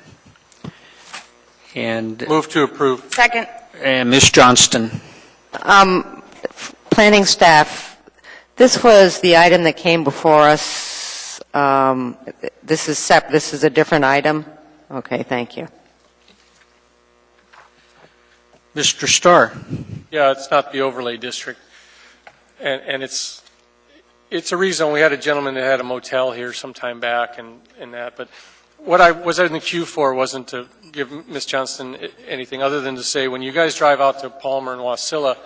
And Move to approve. Second. And Ms. Johnston. Planning staff, this was the item that came before us. This is a different item. Okay, thank you. Mr. Starr. Yeah, it's not the overlay district. And it's a reason. We had a gentleman that had a motel here some time back and that. But what I was in the queue for wasn't to give Ms. Johnston anything other than to say, when you guys drive out to Palmer and Wasilla,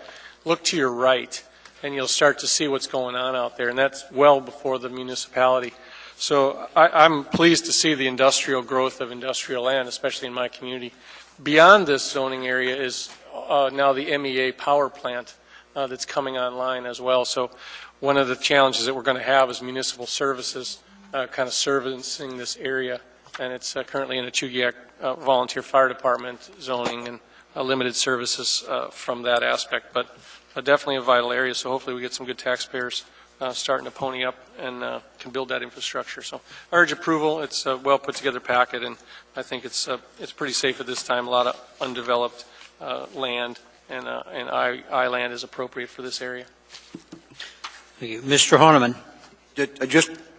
look to your right, and you'll start to see what's going on out there, and that's well before the municipality. So I'm pleased to see the industrial growth of industrial land, especially in my community. Beyond this zoning area is now the MEA power plant that's coming online as well. So one of the challenges that we're going to have is municipal services kind of servicing this area, and it's currently in a Chugiak volunteer fire department zoning and limited services from that aspect, but definitely a vital area. So hopefully we get some good taxpayers starting to pony up and can build that infrastructure. So I urge approval. It's a well put together packet, and I think it's pretty safe at this time. A lot of undeveloped land, and I land is appropriate for this area. Thank you. Mr. Honeman.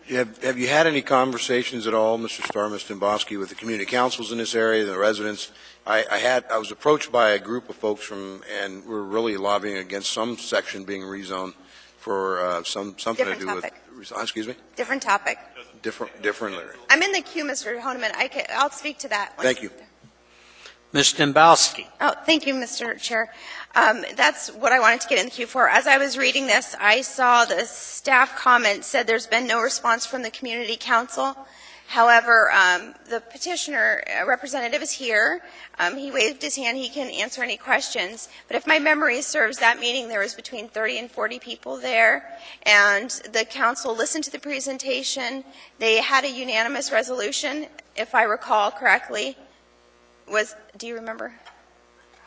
Have you had any conversations at all, Mr. Starr, Mr. Dombowski, with the community councils in this area, the residents? I was approached by a group of folks and we're really lobbying against some section being rezoned for something Different to do topic. with. Excuse me. Different topic. Different. I'm in the queue, Mr. Honeman. I'll speak to that. Thank you. Ms. Dombowski. Oh, thank you, Mr. Chair. That's what I wanted to get in the queue for. As I was reading this, I saw the staff comment said there's been no response from the community council. However, the petitioner representative is here. He waved his hand. He can answer any questions. But if my memory serves, that meeting there was between 30 and 40 people there, and the council listened to the presentation. They had a unanimous resolution, if I recall correctly. Do you remember?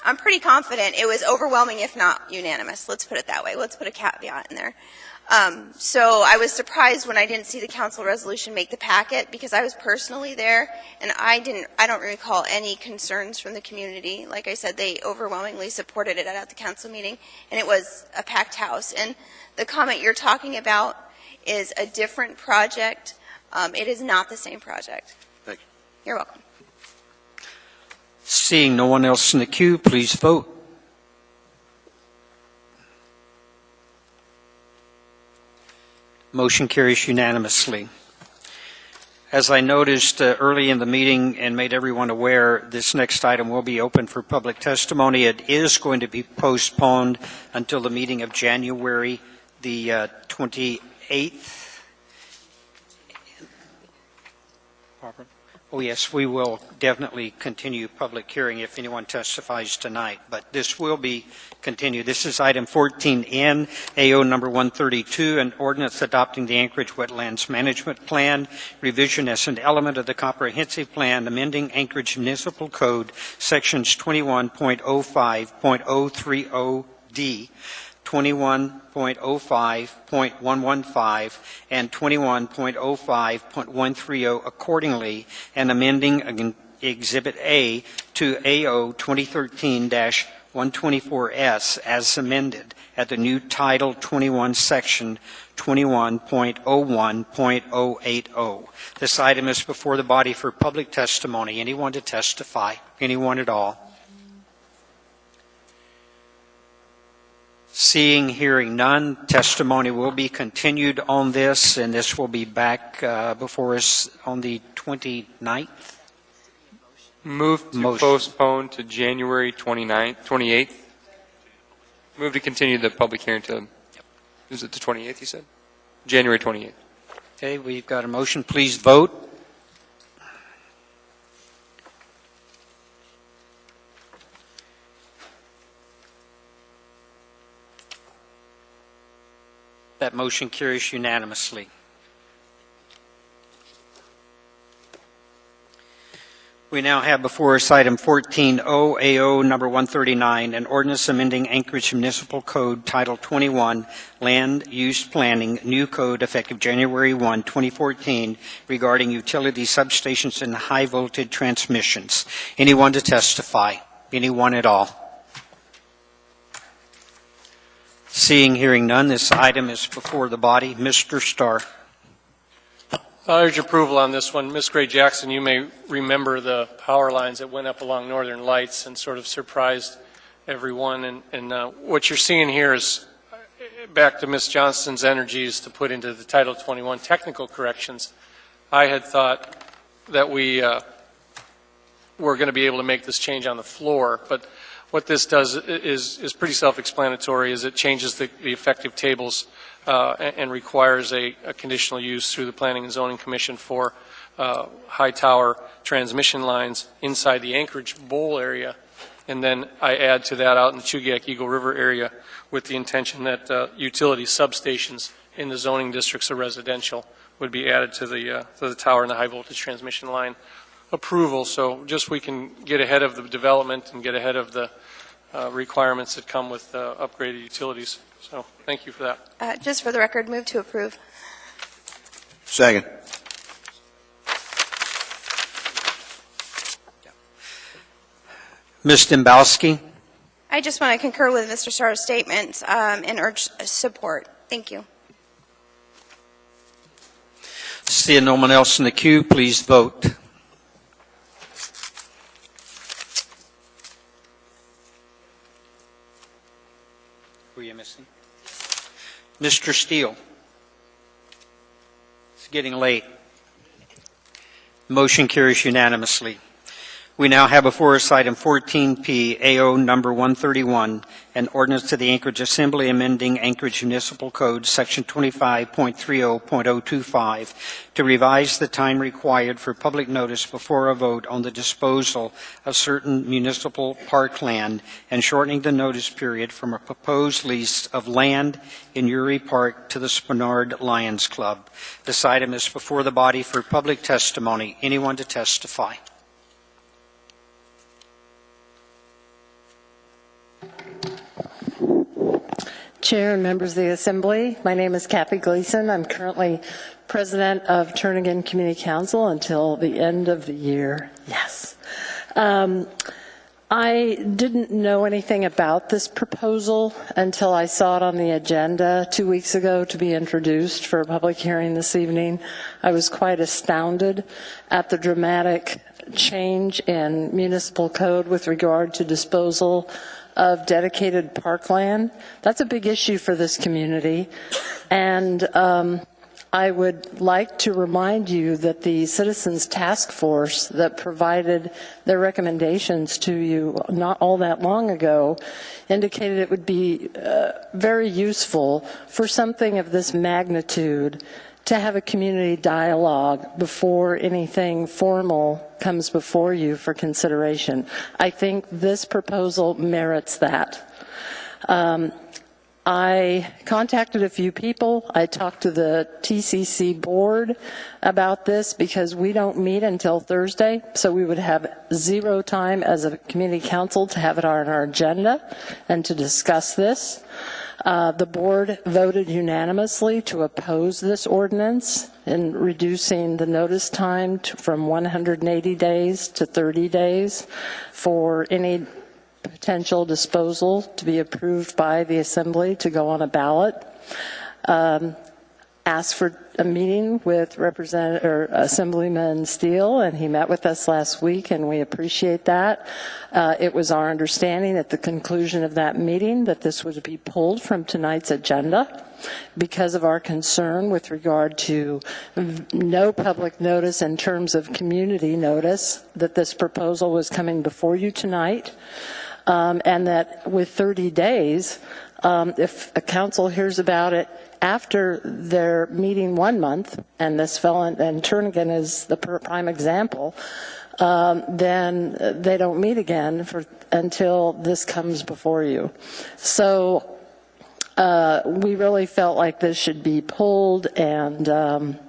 I'm pretty confident it was overwhelming, if not unanimous. Let's put it that way. Let's put a caveat in there. So I was surprised when I didn't see the council resolution make the packet, because I was personally there, and I don't recall any concerns from the community. Like I said, they overwhelmingly supported it at the council meeting, and it was a packed house. And the comment you're talking about is a different project. It is not the same project. Thank you. You're welcome. Seeing no one else in the queue, please vote. Motion carries unanimously. As I noticed early in the meeting and made everyone aware, this next item will be open for public testimony. It is going to be postponed until the meeting of January the 28th. Oh, yes, we will definitely continue public hearing if anyone testifies tonight, but this will be continued. This is item 14N, AO number 132, an ordinance adopting the Anchorage Wetlands Management Plan, revision as an element of the comprehensive plan, amending Anchorage Municipal Code, sections 21.05.030D, 21.05.115 and 21.05.130 accordingly, and amending Exhibit A to AO 2013-124S as amended at the new Title 21 Section 21.01.080. This item is before the body for public testimony. Anyone to testify? Anyone at all? Seeing, hearing none, testimony will be continued on this, and this will be back before us on the 29th. Move to postpone to January 28th. Move to continue the public hearing to, is it the 28th, you said? January 28th. Okay, we've got a motion. Please vote. That motion carries unanimously. We now have before us item 14O, AO number 139, an ordinance amending Anchorage Municipal Code Title 21, Land Use Planning, new code effective January 1, 2014, regarding utility substations and high voltage transmissions. Anyone to testify? Anyone at all? Seeing, hearing none, this item is before the body. Mr. Starr. I urge approval on this one. Ms. Gray Jackson, you may remember the power lines that went up along Northern Lights and sort of surprised everyone. And what you're seeing here is, back to Ms. Johnston's energies to put into the Title 21 technical corrections. I had thought that we were going to be able to make this change on the floor, but what this does is pretty self-explanatory, is it changes the effective tables and requires a conditional use through the Planning and Zoning Commission for high tower transmission lines inside the Anchorage Bowl area. And then I add to that out in the Chugach Eagle River area with the intention that utility substations in the zoning districts of residential would be added to the tower and the high voltage transmission line approval. So just we can get ahead of the development and get ahead of the requirements that come with upgraded utilities. So thank you for that. Just for the record, move to approve. Second. Ms. Dembowski. I just want to concur with Mr. Starr's statement and urge support. Thank you. Seeing no one else in the queue, please vote. Who are you missing? Mr. Steele. It's getting late. Motion carries unanimously. We now have before us item 14P, AO number 131, an ordinance to the Anchorage Assembly amending Anchorage Municipal Code, Section 25.30.025, to revise the time required for public notice before a vote on the disposal of certain municipal parkland and shortening the notice period from a proposed lease of land in Uri Park to the Spenard Lions Club. This item is before the body for public testimony. Anyone to testify? Chair and members of the Assembly, my name is Kathy Gleason. I'm currently president of Turnagain Community Council until the end of the year. Yes. I didn't know anything about this proposal until I saw it on the agenda 2 weeks ago to be introduced for a public hearing this evening. I was quite astounded at the dramatic change in municipal code with regard to disposal of dedicated parkland. That's a big issue for this community. And I would like to remind you that the Citizens Task Force that provided their recommendations to you not all that long ago indicated it would be very useful for something of this magnitude to have a community dialogue before anything formal comes before you for consideration. I think this proposal merits that. I contacted a few people. I talked to the TCC board about this because we don't meet until Thursday, so we would have zero time as a community council to have it on our agenda and to discuss this. The board voted unanimously to oppose this ordinance in reducing the notice time from 180 days to 30 days for any potential disposal to be approved by the Assembly to go on a ballot. Asked for a meeting with Assemblyman Steele, and he met with us last week, and we appreciate that. It was our understanding at the conclusion of that meeting that this would be pulled from tonight's agenda because of our concern with regard to no public notice in terms of community notice that this proposal was coming before you tonight, and that with 30 days, if a council hears about it after their meeting 1 month, and this felon and Turnagain is the prime example, then they don't meet again until this comes before you. So we really felt like this should be pulled and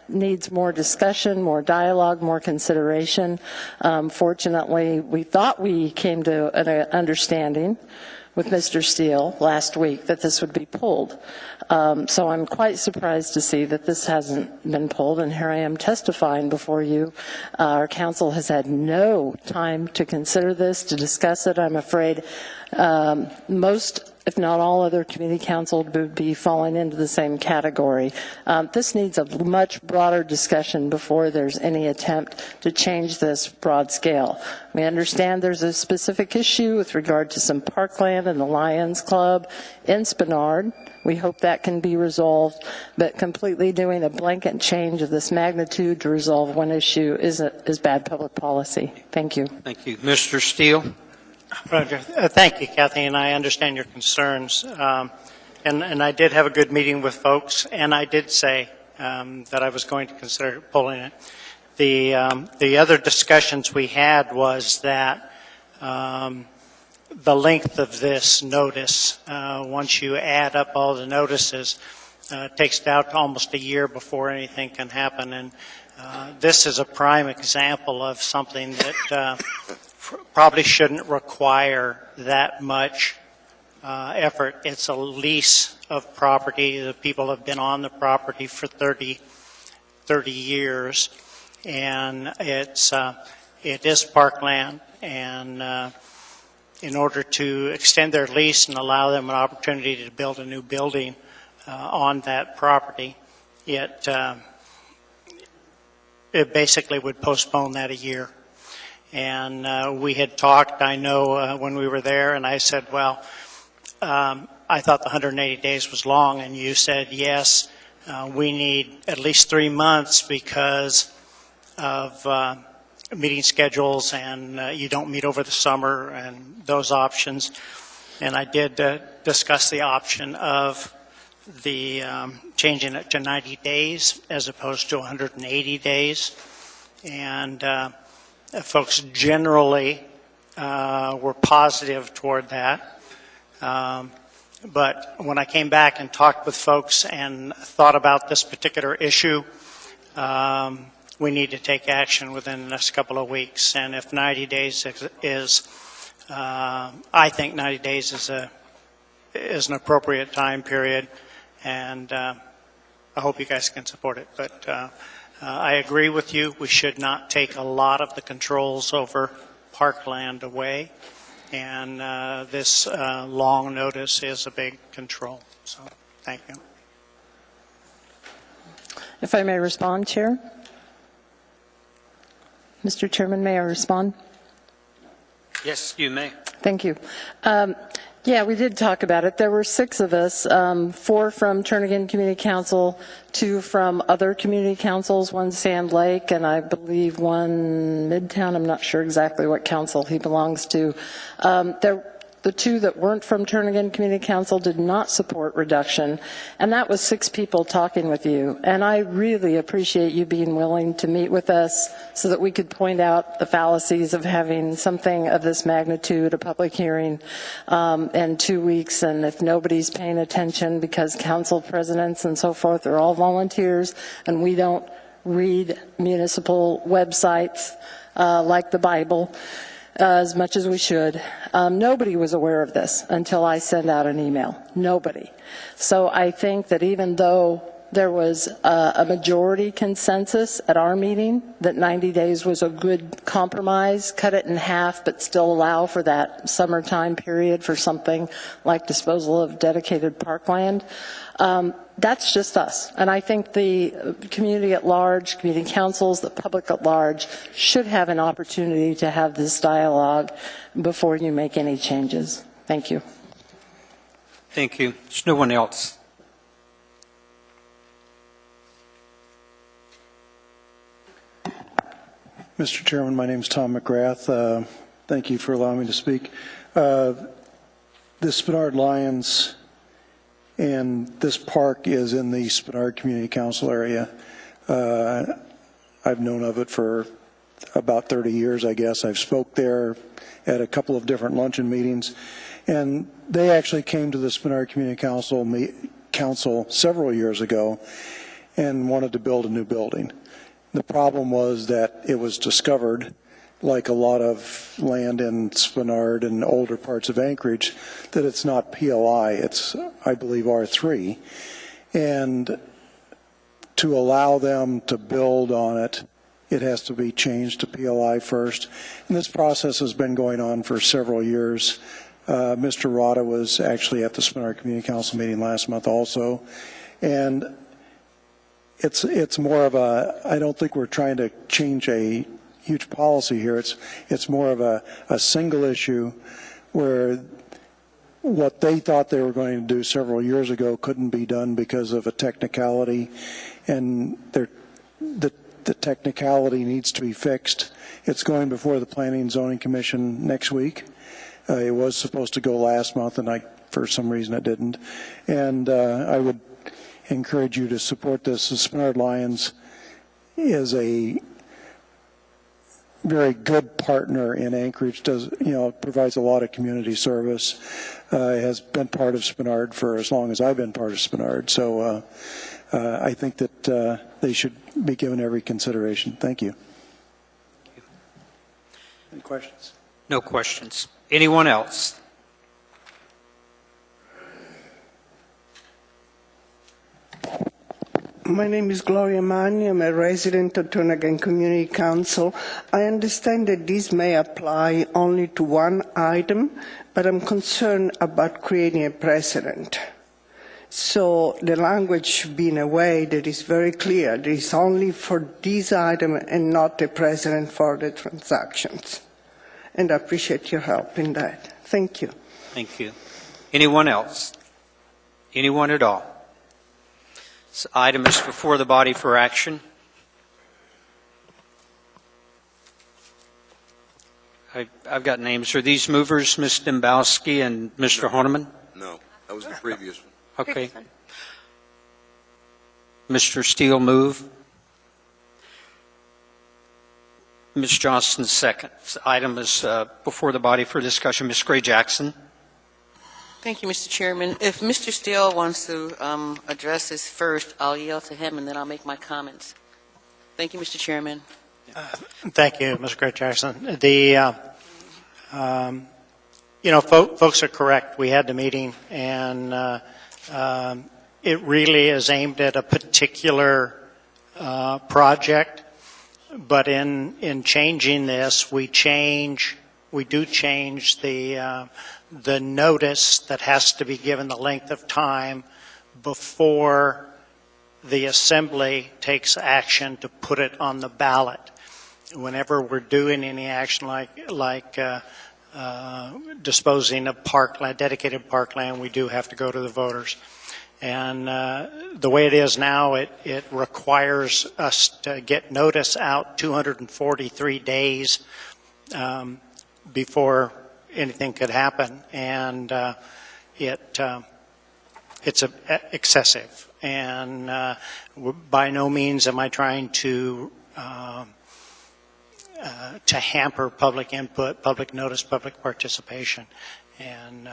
needs more discussion, more dialogue, more consideration. Fortunately, we thought we came to an understanding with Mr. Steele last week that this would be pulled. So I'm quite surprised to see that this hasn't been pulled, and here I am testifying before you. Our council has had no time to consider this, to discuss it. I'm afraid most, if not all, other community councils would be falling into the same category. This needs a much broader discussion before there's any attempt to change this broad scale. We understand there's a specific issue with regard to some parkland and the Lions Club in Spenard. We hope that can be resolved, but completely doing a blanket change of this magnitude to resolve one issue is bad public policy. Thank you. Thank you. Mr. Steele? Roger. Thank you, Kathy, and I understand your concerns. And I did have a good meeting with folks, and I did say that I was going to consider pulling it. The other discussions we had was that the length of this notice, once you add up all the notices, takes it out to almost a year before anything can happen. And this is a prime example of something that probably shouldn't require that much effort. It's a lease of property. The people have been on the property for 30 years, and it is parkland. And in order to extend their lease and allow them an opportunity to build a new building on that property, it basically would postpone that a year. And we had talked, I know, when we were there, and I said, well, I thought the 180 days was long, and you said, yes, we need at least 3 months because of meeting schedules and you don't meet over the summer and those options. And I did discuss the option of the changing it to 90 days as opposed to 180 days. And folks generally were positive toward that. But when I came back and talked with folks and thought about this particular issue, we need to take action within the next couple of weeks. And if 90 days is I think 90 days is an appropriate time period, and I hope you guys can support it. But I agree with you. We should not take a lot of the controls over parkland away, and this long notice is a big control. So thank you. If I may respond, Chair? Mr. Chairman, may I respond? Yes, you may. Thank you. Yeah, we did talk about it. There were 6 of us, 4 from Turnagain Community Council, 2 from other community councils, 1 Sand Lake, and I believe 1 Midtown. I'm not sure exactly what council he belongs to. The 2 that weren't from Turnagain Community Council did not support reduction, and that was 6 people talking with you. And I really appreciate you being willing to meet with us so that we could point out the fallacies of having something of this magnitude, a public hearing, in 2 weeks. And if nobody's paying attention, because council presidents and so forth are all volunteers, and we don't read municipal websites like the Bible, as much as we should. Nobody was aware of this until I sent out an email. Nobody. So I think that even though there was a majority consensus at our meeting that 90 days was a good compromise, cut it in half, but still allow for that summertime period for something like disposal of dedicated parkland, that's just us. And I think the community at large, community councils, the public at large should have an opportunity to have this dialogue before you make any changes. Thank you. Thank you. There's no one else. Mr. Chairman, my name is Tom McGrath. Thank you for allowing me to speak. The Spenard Lions and this park is in the Spenard Community Council area. I've known of it for about 30 years, I guess. I've spoke there at a couple of different luncheon meetings, and they actually came to the Spenard Community Council several years ago and wanted to build a new building. The problem was that it was discovered, like a lot of land in Spenard and older parts of Anchorage, that it's not PLI, it's, I believe, R3. And to allow them to build on it, it has to be changed to PLI first. And this process has been going on for several years. Mr. Rada was actually at the Spenard Community Council meeting last month also. And it's more of a, I don't think we're trying to change a huge policy here. It's more of a single issue where what they thought they were going to do several years ago couldn't be done because of a technicality, and the technicality needs to be fixed. It's going before the Planning and Zoning Commission next week. It was supposed to go last month, and for some reason it didn't. And I would encourage you to support this. The Spenard Lions is a very good partner in Anchorage. Provides a lot of community service. Has been part of Spenard for as long as I've been part of Spenard. So I think that they should be given every consideration. Thank you. Any questions? No questions. Anyone else? My name is Gloria Magni. I'm a resident of Turnagain Community Council. I understand that this may apply only to one item, but I'm concerned about creating a precedent. So the language should be in a way that is very clear. That it's only for this item and not a precedent for the transactions. And I appreciate your help in that. Thank you. Thank you. Anyone else? Anyone at all? This item is before the body for action. I've got names. Are these movers, Ms. Dembowski and Mr. Horniman? No, that was the previous one. Okay. Mr. Steele, move. Ms. Johnston, second. This item is before the body for discussion. Ms. Gray Jackson. Thank you, Mr. Chairman. If Mr. Steele wants to address this first, I'll yield to him, and then I'll make my comments. Thank you, Mr. Chairman. Thank you, Ms. Gray Jackson. Folks are correct. We had the meeting, and it really is aimed at a particular project. But in changing this, we do change the notice that has to be given, the length of time before the assembly takes action to put it on the ballot. Whenever we're doing any action like disposing of parkland, dedicated parkland, we do have to go to the voters. And the way it is now, it requires us to get notice out 243 days before anything could happen, and it's excessive. And by no means am I trying to hamper public input, public notice, public participation. And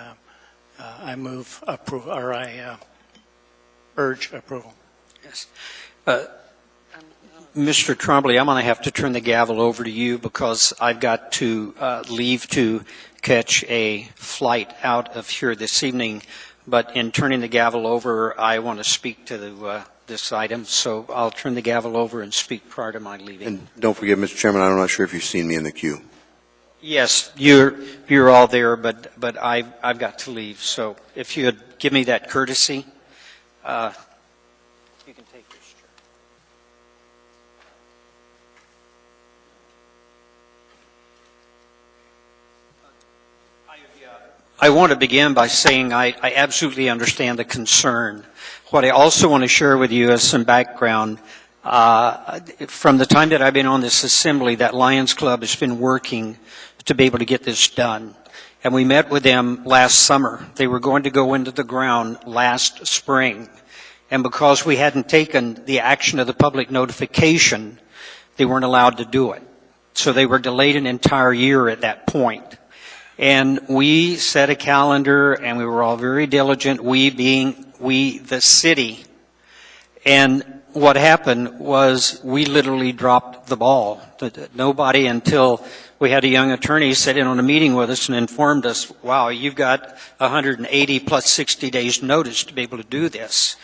I move approval, or I urge approval. Yes. Mr. Trombley, I'm going to have to turn the gavel over to you because I've got to leave to catch a flight out of here this evening. But in turning the gavel over, I want to speak to this item, so I'll turn the gavel over and speak prior to my leaving. And don't forget, Mr. Chairman, I'm not sure if you've seen me in the queue. Yes, you're all there, but I've got to leave. So if you'd give me that courtesy, you can take this chair. I want to begin by saying I absolutely understand the concern. What I also want to share with you is some background. From the time that I've been on this assembly, that Lions Club has been working to be able to get this done. And we met with them last summer. They were going to go into the ground last spring. And because we hadn't taken the action of the public notification, they weren't allowed to do it. So they were delayed an entire year at that point. And we set a calendar, and we were all very diligent, we being the city. And what happened was we literally dropped the ball. Nobody, until we had a young attorney sit in on a meeting with us and informed us, wow, you've got 180 plus 60 days notice to be able to do this.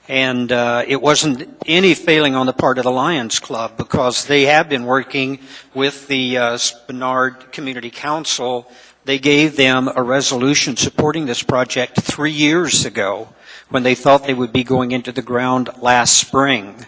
And it wasn't any failing on the part of the Lions Club, because they have been working with the Spenard Community Council. They gave them a resolution supporting this project 3 years ago when they thought they would be going into the ground last spring.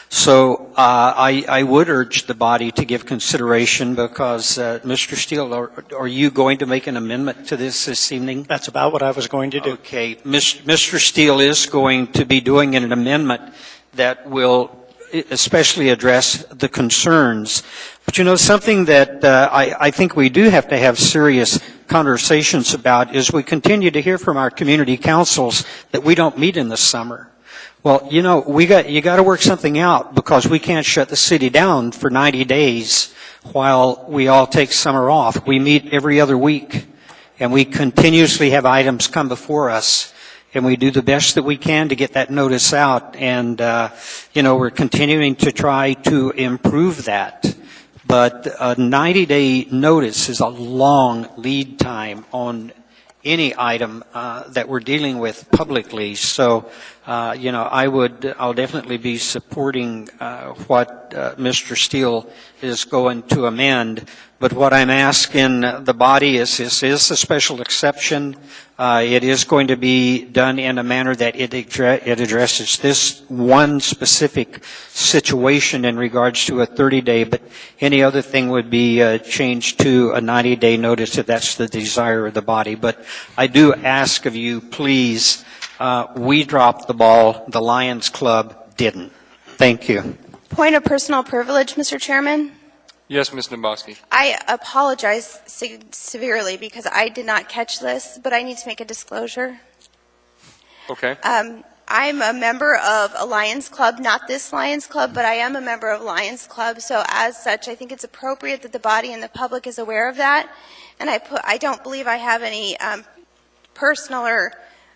So I would urge the body to give consideration, because Mr. Steele, are you going to make an amendment to this evening? That's about what I was going to do. Okay. Mr. Steele is going to be doing an amendment that will especially address the concerns. But you know, something that I think we do have to have serious conversations about is we continue to hear from our community councils that we don't meet in the summer. Well, you know, you got to work something out, because we can't shut the city down for 90 days while we all take summer off. We meet every other week, and we continuously have items come before us, and we do the best that we can to get that notice out. And, you know, we're continuing to try to improve that. But a 90-day notice is a long lead time on any item that we're dealing with publicly. So, you know, I'll definitely be supporting what Mr. Steele is going to amend. But what I'm asking the body is, this is a special exception. It is going to be done in a manner that it addresses this one specific situation in regards to a 30-day, but any other thing would be changed to a 90-day notice if that's the desire of the body. But I do ask of you, please, we dropped the ball, the Lions Club didn't. Thank you. Point of personal privilege, Mr. Chairman. Yes, Ms. Naboski. I apologize severely because I did not catch this, but I need to make a disclosure. Okay. I'm a member of a Lions Club, not this Lions Club, but I am a member of Lions Club. So as such, I think it's appropriate that the body and the public is aware of that. And I don't believe I have any personal or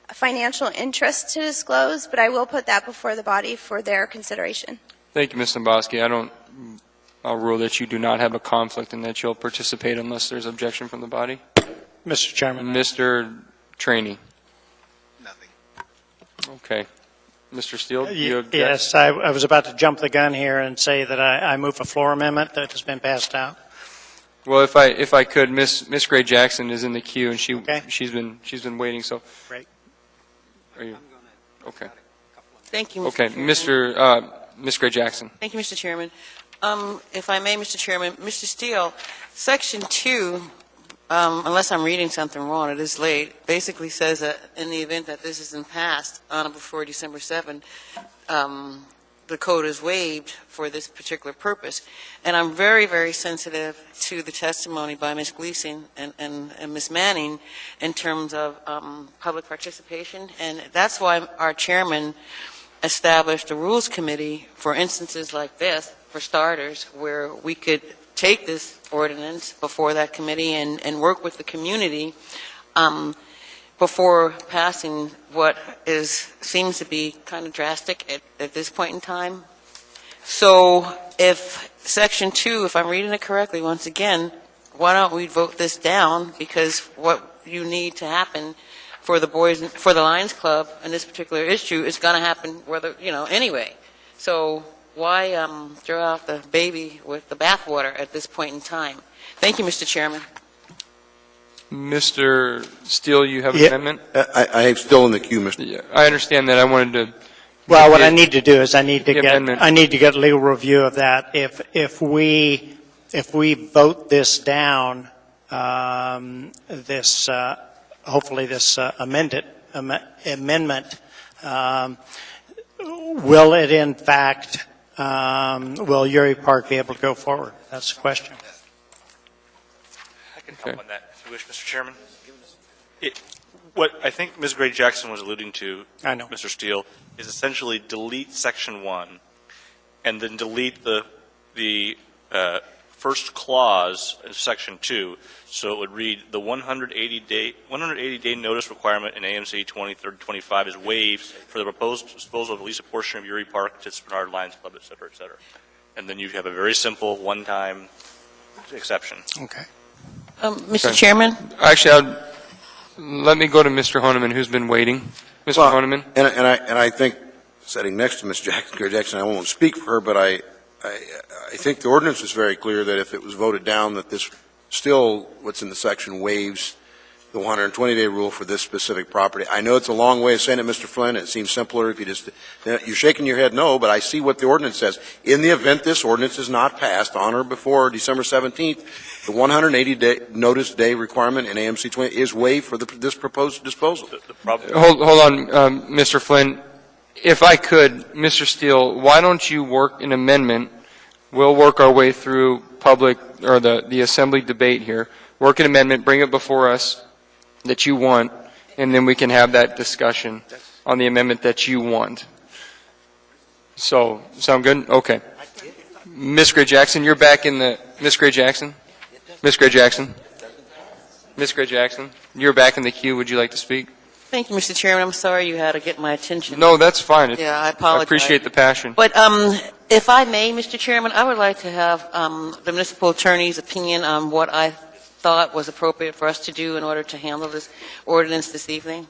financial interest to disclose, but I will put that before the body for their consideration. Thank you, Ms. Naboski. I'll rule that you do not have a conflict and that you'll participate unless there's objection from the body. Mr. Chairman. Mr. Trainee. Okay. Mr. Steele, do you object? Yes, I was about to jump the gun here and say that I move a floor amendment that has been passed out. Well, if I could, Miss Gray Jackson is in the queue and she's been waiting. So, great. Are you okay? Thank you, Mr. Okay, Chairman. Miss Gray Jackson. Thank you, Mr. Chairman. If I may, Mr. Chairman, Mr. Steele, Section 2, unless I'm reading something wrong, it is late, basically says that in the event that this isn't passed on or before December 7, the code is waived for this particular purpose. And I'm very, very sensitive to the testimony by Ms. Gleason and Ms. Manning in terms of public participation. And that's why our chairman established a rules committee for instances like this, for starters, where we could take this ordinance before that committee and work with the community before passing what seems to be kind of drastic at this point in time. So if Section 2, if I'm reading it correctly, once again, why don't we vote this down? Because what you need to happen for the Lions Club and this particular issue is going to happen whether, anyway. So why throw out the baby with the bathwater at this point in time? Thank you, Mr. Chairman. Mr. Steele, you have an amendment? I am still in the queue, Mr. Yeah, I understand that. I wanted to. Well, what I need to do is I need to get legal review of that. If we vote this down, hopefully this amendment, will it in fact, will Uri Park be able to go forward? That's the question. I can help on that if you wish, Mr. Chairman. What I think Ms. Gray Jackson was alluding to, Mr. Steele, is essentially delete Section 1 and then delete the first clause of Section 2, so it would read the 180-day notice requirement in AMC 2025 is waived for the proposed disposal of at least a portion of Uri Park to Bernard Lions Club, et cetera, et cetera. And then you have a very simple one-time exception. Okay. Mr. Chairman? Actually, let me go to Mr. Honeman, who's been waiting. Mr. Honeman? And I think, sitting next to Ms. Gray Jackson, I won't speak for her, but I think the ordinance is very clear that if it was voted down, that this still, what's in the section, waives the 120-day rule for this specific property. I know it's a long way of saying it, Mr. Flynn. It seems simpler if you just, you're shaking your head no, but I see what the ordinance says. In the event this ordinance is not passed on or before December 17th, the 180-day notice day requirement in AMC 20 is waived for this proposed disposal. Hold on, Mr. Flynn. If I could, Mr. Steele, why don't you work an amendment? We'll work our way through public or the assembly debate here. Work an amendment, bring it before us that you want, and then we can have that discussion on the amendment that you want. So, sound good? Okay. Ms. Gray Jackson, you're back in the, Ms. Gray Jackson? Ms. Gray Jackson? Ms. Gray Jackson, you're back in the queue. Would you like to speak? Thank you, Mr. Chairman. I'm sorry you had to get my attention. No, that's fine. Yeah, I apologize. I appreciate the passion. But if I may, Mr. Chairman, I would like to have the municipal attorney's opinion on what I thought was appropriate for us to do in order to handle this ordinance this evening.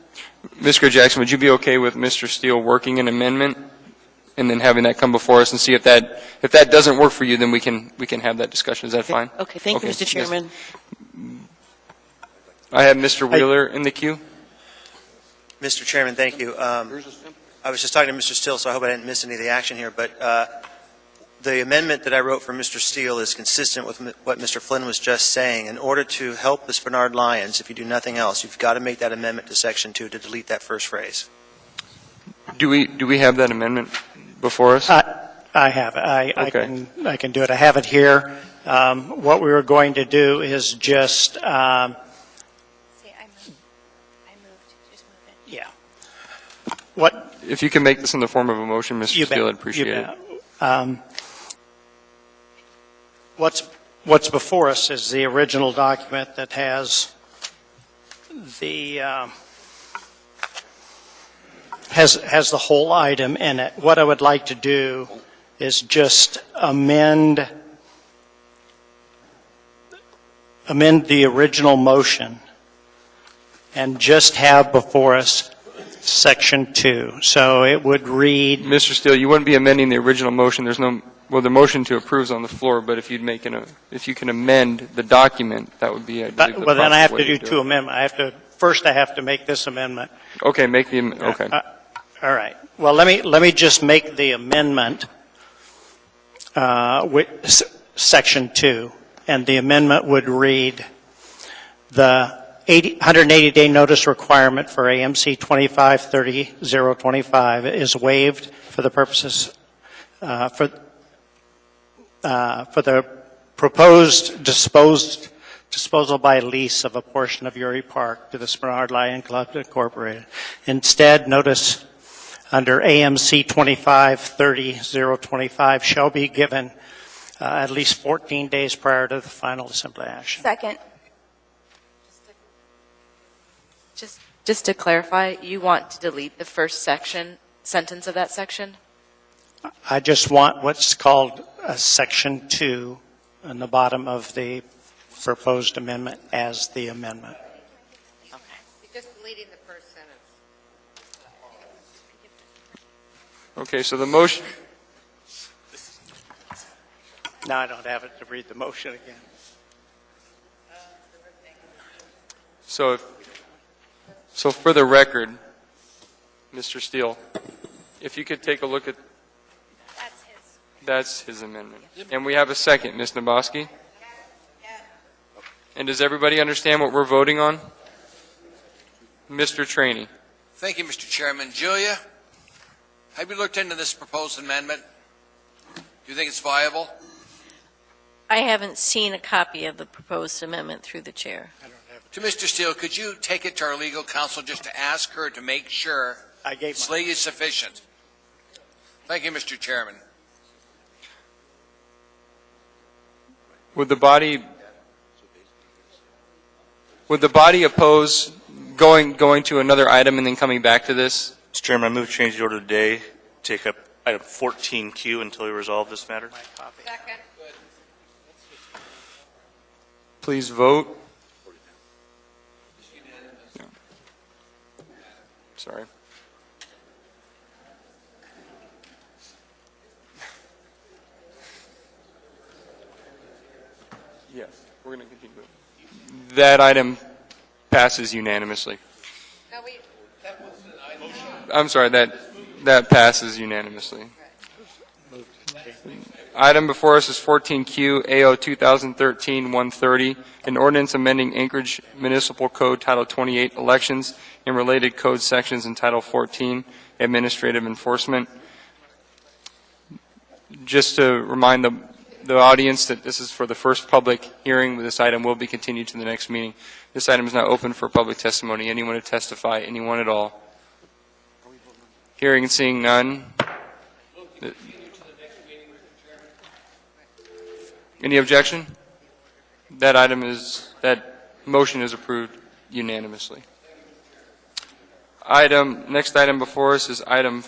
Ms. Gray Jackson, would you be okay with Mr. Steele working an amendment and then having that come before us and see if that doesn't work for you, then we can have that discussion. Is that fine? Okay, thank you, Mr. Chairman. I have Mr. Wheeler in the queue. Mr. Chairman, thank you. I was just talking to Mr. Steele, so I hope I didn't miss any of the action here, but the amendment that I wrote for Mr. Steele is consistent with what Mr. Flynn was just saying. In order to help the Bernard Lions, if you do nothing else, you've got to make that amendment to Section 2 to delete that first phrase. Do we have that amendment before us? I have it. I can do it. I have it here. What we were going to do is just, yeah. What? If you can make this in the form of a motion, Mr. Steele, I'd appreciate it. What's before us is the original document that has the has the whole item in it. What I would like to do is just amend the original motion and just have before us Section 2. So it would read... Mr. Steele, you wouldn't be amending the original motion. There's no, well, the motion to approve is on the floor, but if you'd make if you can amend the document, that would be, I believe, the Well, then I have proper to way do two amendments. First I have to make this amendment. Okay, make the, okay. All right. Well, let me just make the amendment with Section 2, and the amendment would read the 180-day notice requirement for AMC 2530-025 is waived for the purposes for the proposed disposal by lease of a portion of Uri Park to the Spenard Lion Club Incorporated. Instead, notice under AMC 2530-025 shall be given at least 14 days prior to the final assembly action. Second. Just to clarify, you want to delete the first sentence of that section? I just want what's called Section 2 on the bottom of the proposed amendment as the amendment. Okay. You're just deleting the first sentence. Okay, so the motion, Now I don't have it to read the motion again. so for the record, Mr. Steele, if you could take a look at, that's his amendment. And we have a second, Ms. Naboski. And does everybody understand what we're voting on? Mr. Trainee. Thank you, Mr. Chairman. Julia, have you looked into this proposed amendment? Do you think it's viable? I haven't seen a copy of the proposed amendment through the chair. To Mr. Steele, could you take it to our legal counsel just to ask her to make sure it's legally sufficient? Thank you, Mr. Chairman. Would the body oppose going to another item and then coming back to this? Mr. Chairman, I move to change the order today, take up item 14Q until we resolve this matter. Second. Please vote. No. Sorry. Yes, we're going to continue. That item passes unanimously. I'm sorry, that passes unanimously. Item before us is 14Q, AO 2013-130, an ordinance amending Anchorage Municipal Code Title 28 Elections and related code sections in Title 14 Administrative Enforcement. Just to remind the audience that this is for the first public hearing. This item will be continued to the next meeting. This item is now open for public testimony. Anyone to testify, anyone at all? Hearing and seeing none. Any objection? That motion is approved unanimously. Next item before us is item.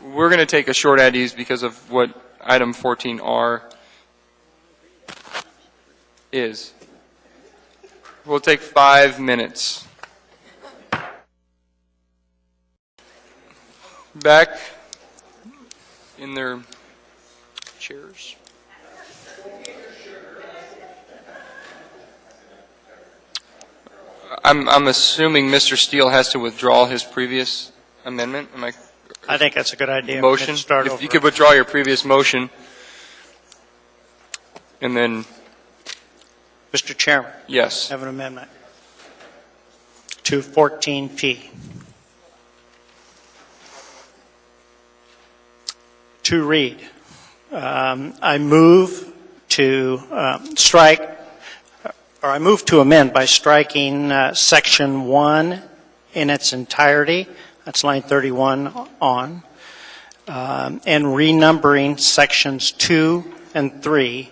We're going to take a short ad ease because of what item 14R is. We'll take 5 minutes. Back in their chairs. I'm assuming Mr. Steele has to withdraw his previous amendment. I think that's a good idea. Motion. If you could withdraw your previous motion, and then. Mr. Chairman. Yes. I have an amendment to 14P. to read. I move to I move to amend by striking section 1 in its entirety, that's line 31 on, and renumbering sections 2 and 3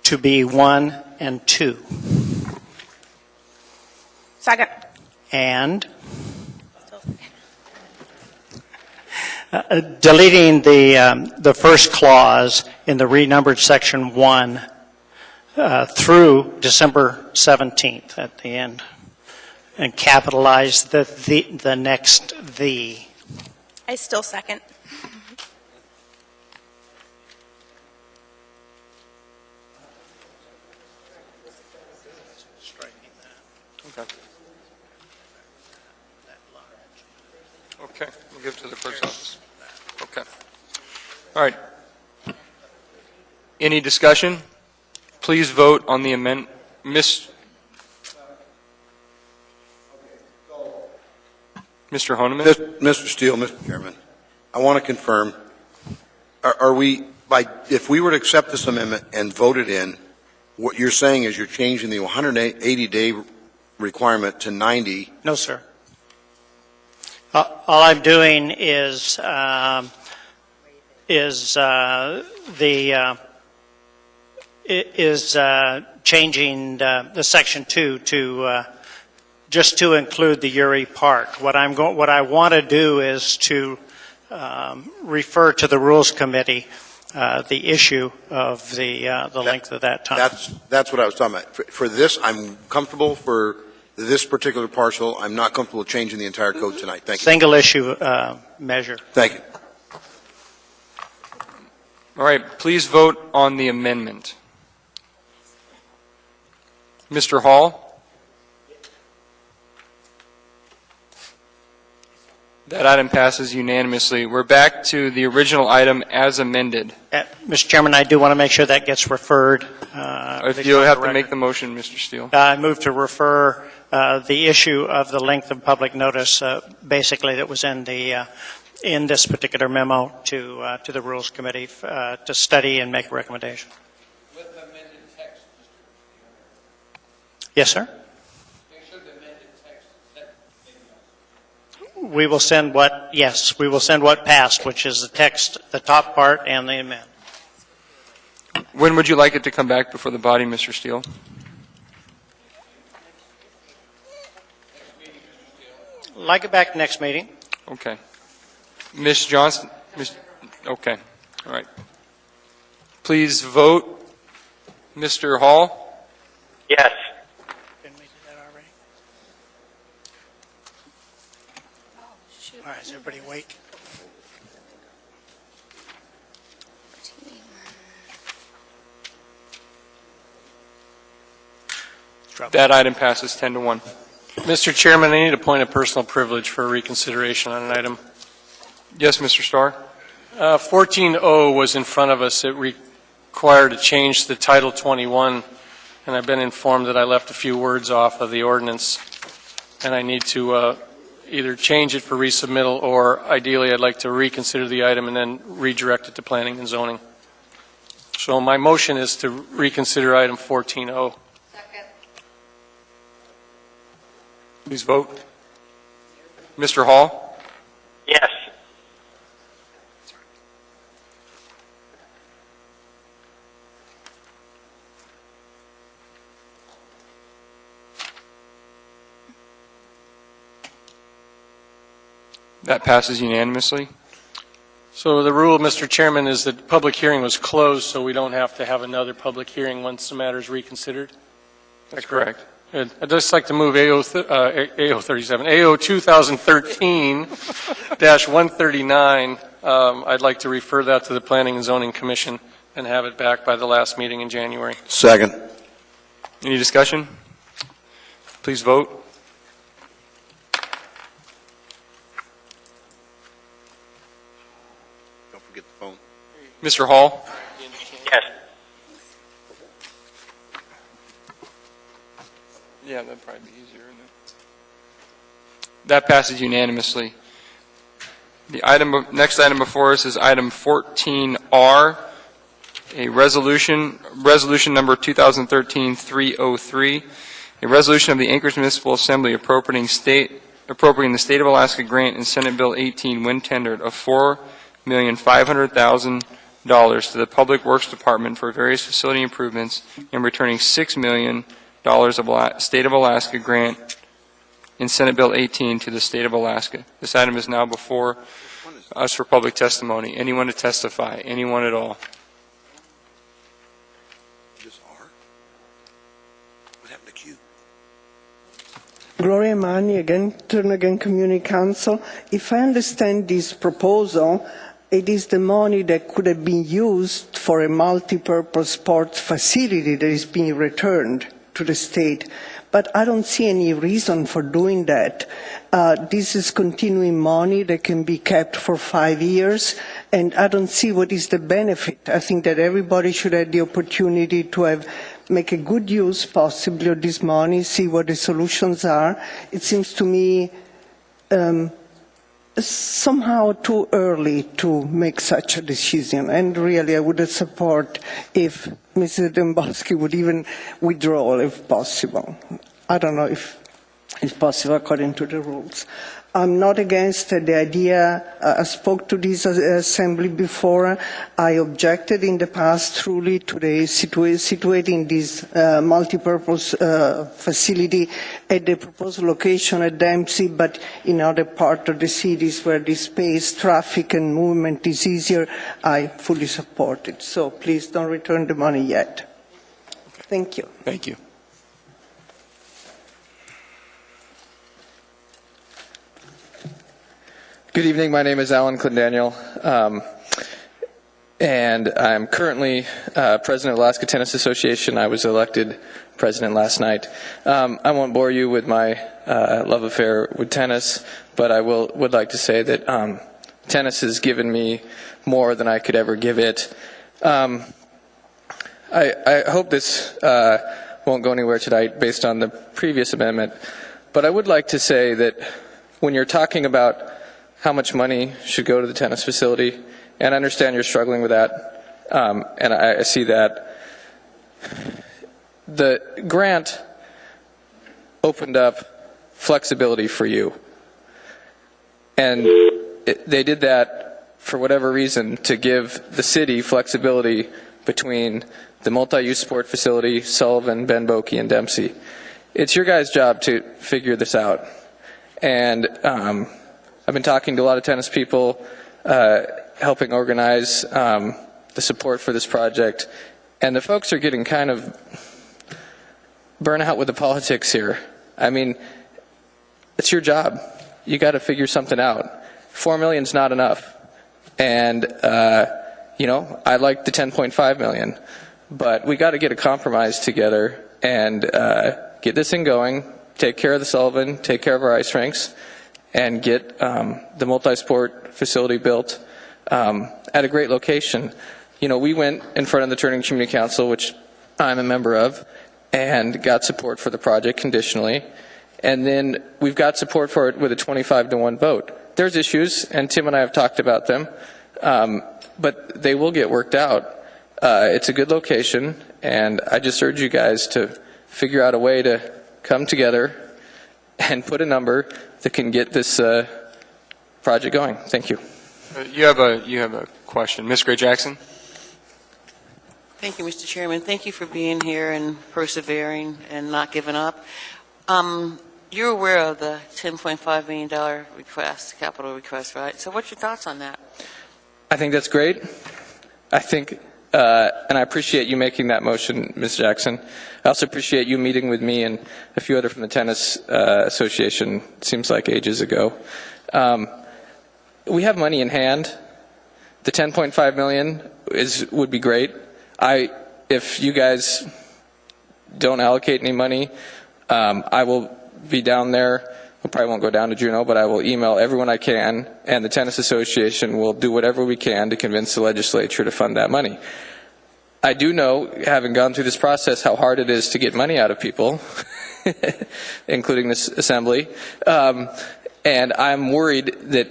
to be 1 and 2. Second. And deleting the first clause in the renumbered section 1 through December 17th at the end, and capitalize the next "the." I still second. Okay, we'll give it to the clerk's office. Okay. All right. Any discussion? Please vote on the amendment. Mr. Honeman? Mr. Steele, Mr. Chairman, I want to confirm, are we, if we were to accept this amendment and vote it in, what you're saying is you're changing the 180-day requirement to 90? No, sir. All I'm doing is changing the section 2 to just to include the Uri Park. What I want to do is to refer to the Rules Committee the issue of the length of that time. That's what I was talking about. For this, I'm comfortable for this particular parcel. I'm not comfortable changing the entire code tonight. Thank you. Single issue measure. Thank you. All right, please vote on the amendment. Mr. Hall? That item passes unanimously. We're back to the original item as amended. Mr. Chairman, I do want to make sure that gets referred. If you'll have to make the motion, Mr. Steele. I move to refer the issue of the length of public notice, basically that was in this particular memo to the Rules Committee to study and make a recommendation. With amended text, Mr. Yes, sir. Make sure the amended text is We will send what passed, which is the text, the top part, and the amendment. When would you like it to come back before the body, Mr. Steele? Like it back next meeting. Okay. Ms. Johnson? Okay. All right. Please vote. Mr. Hall? Yes. All right, is everybody awake? That item passes 10-1. Mr. Chairman, I need a point of personal privilege for reconsideration on an item. Yes, Mr. Starr? 14-0 was in front of us. It required a change to Title 21, and I've been informed that I left a few words off of the ordinance, and I need to either change it for resubmittal, or ideally I'd like to reconsider the item and then redirect it to planning and zoning. So my motion is to reconsider item 14-0. Please vote. Mr. Hall? Yes. That passes unanimously. So the rule, Mr. Chairman, is that public hearing was closed, so we don't have to have another public hearing once the matter is reconsidered? That's correct. Good. I'd just like to move AO 2013-139. I'd like to refer that to the Planning and Zoning Commission and have it back by the last meeting in January. Second. Any discussion? Please vote. Don't forget the phone. Mr. Hall? Yes. Yeah, that'd probably be easier, isn't it? That passes unanimously. Next item before us is item 14R, a resolution number 2013-303, a resolution of the Anchorage Municipal Assembly appropriating the State of Alaska grant in Senate Bill 18 wind tender of $4,500,000 to the Public Works Department for various facility improvements and returning $6 million of State of Alaska grant in Senate Bill 18 to the State of Alaska. This item is now before us for public testimony. Anyone to testify? Anyone at all? Gloria Mani, again, Turnagain Community Council. If I understand this proposal, it is the money that could have been used for a multi-purpose sports facility that is being returned to the state. But I don't see any reason for doing that. This is continuing money that can be kept for 5 years, and I don't see what is the benefit. I think that everybody should have the opportunity to make a good use, possibly, of this money, see what the solutions are. It seems to me somehow too early to make such a decision, and really I would support if Mrs. Dembowski would even withdraw if possible. I don't know if it's possible according to the rules. I'm not against the idea. I spoke to this assembly before. I objected in the past truly to the situating this multipurpose facility at the proposed location at Dempsey, but in other parts of the cities where the space, traffic, and movement is easier, I fully support it. So please don't return the money yet. Thank you. Thank you. Good evening. My name is Alan Clendaniel, and I'm currently president of Alaska Tennis Association. I was elected president last night. I won't bore you with my love affair with tennis, but I would like to say that tennis has given me more than I could ever give it. I hope this won't go anywhere tonight based on the previous amendment, but I would like to say that when you're talking about how much money should go to the tennis facility, and I understand you're struggling with that, and I see that. The grant opened up flexibility for you, and they did that for whatever reason to give the city flexibility between the multi-use sport facility, Sullivan, Ben Boeke, and Dempsey. It's your guys' job to figure this out, and I've been talking to a lot of tennis people, helping organize the support for this project, and the folks are getting kind of burnt out with the politics here. I mean, it's your job. You got to figure something out. $4 million is not enough, and I like the $10.5 million, but we got to get a compromise together and get this thing going. Take care of the Sullivan, take care of our ice rinks, and get the multi-sport facility built at a great location. We went in front of the Turning Community Council, which I'm a member of, and got support for the project conditionally. And then we've got support for it with a 25-to-1 vote. There's issues, and Tim and I have talked about them, but they will get worked out. It's a good location, and I just urge you guys to figure out a way to come together and put a number that can get this project going. Thank you. You have a question. Ms. Gray Jackson? Thank you, Mr. Chairman. Thank you for being here and persevering and not giving up. You're aware of the $10.5 million request, capital request, right? So what's your thoughts on that? I think that's great. I think, and I appreciate you making that motion, Ms. Jackson. I also appreciate you meeting with me and a few other from the Tennis Association, it seems like ages ago. We have money in hand. The $10.5 million would be great. If you guys don't allocate any money, I will be down there. I probably won't go down to Juneau, but I will email everyone I can, and the Tennis Association will do whatever we can to convince the legislature to fund that money. I do know, having gone through this process, how hard it is to get money out of people, including this assembly, and I'm worried that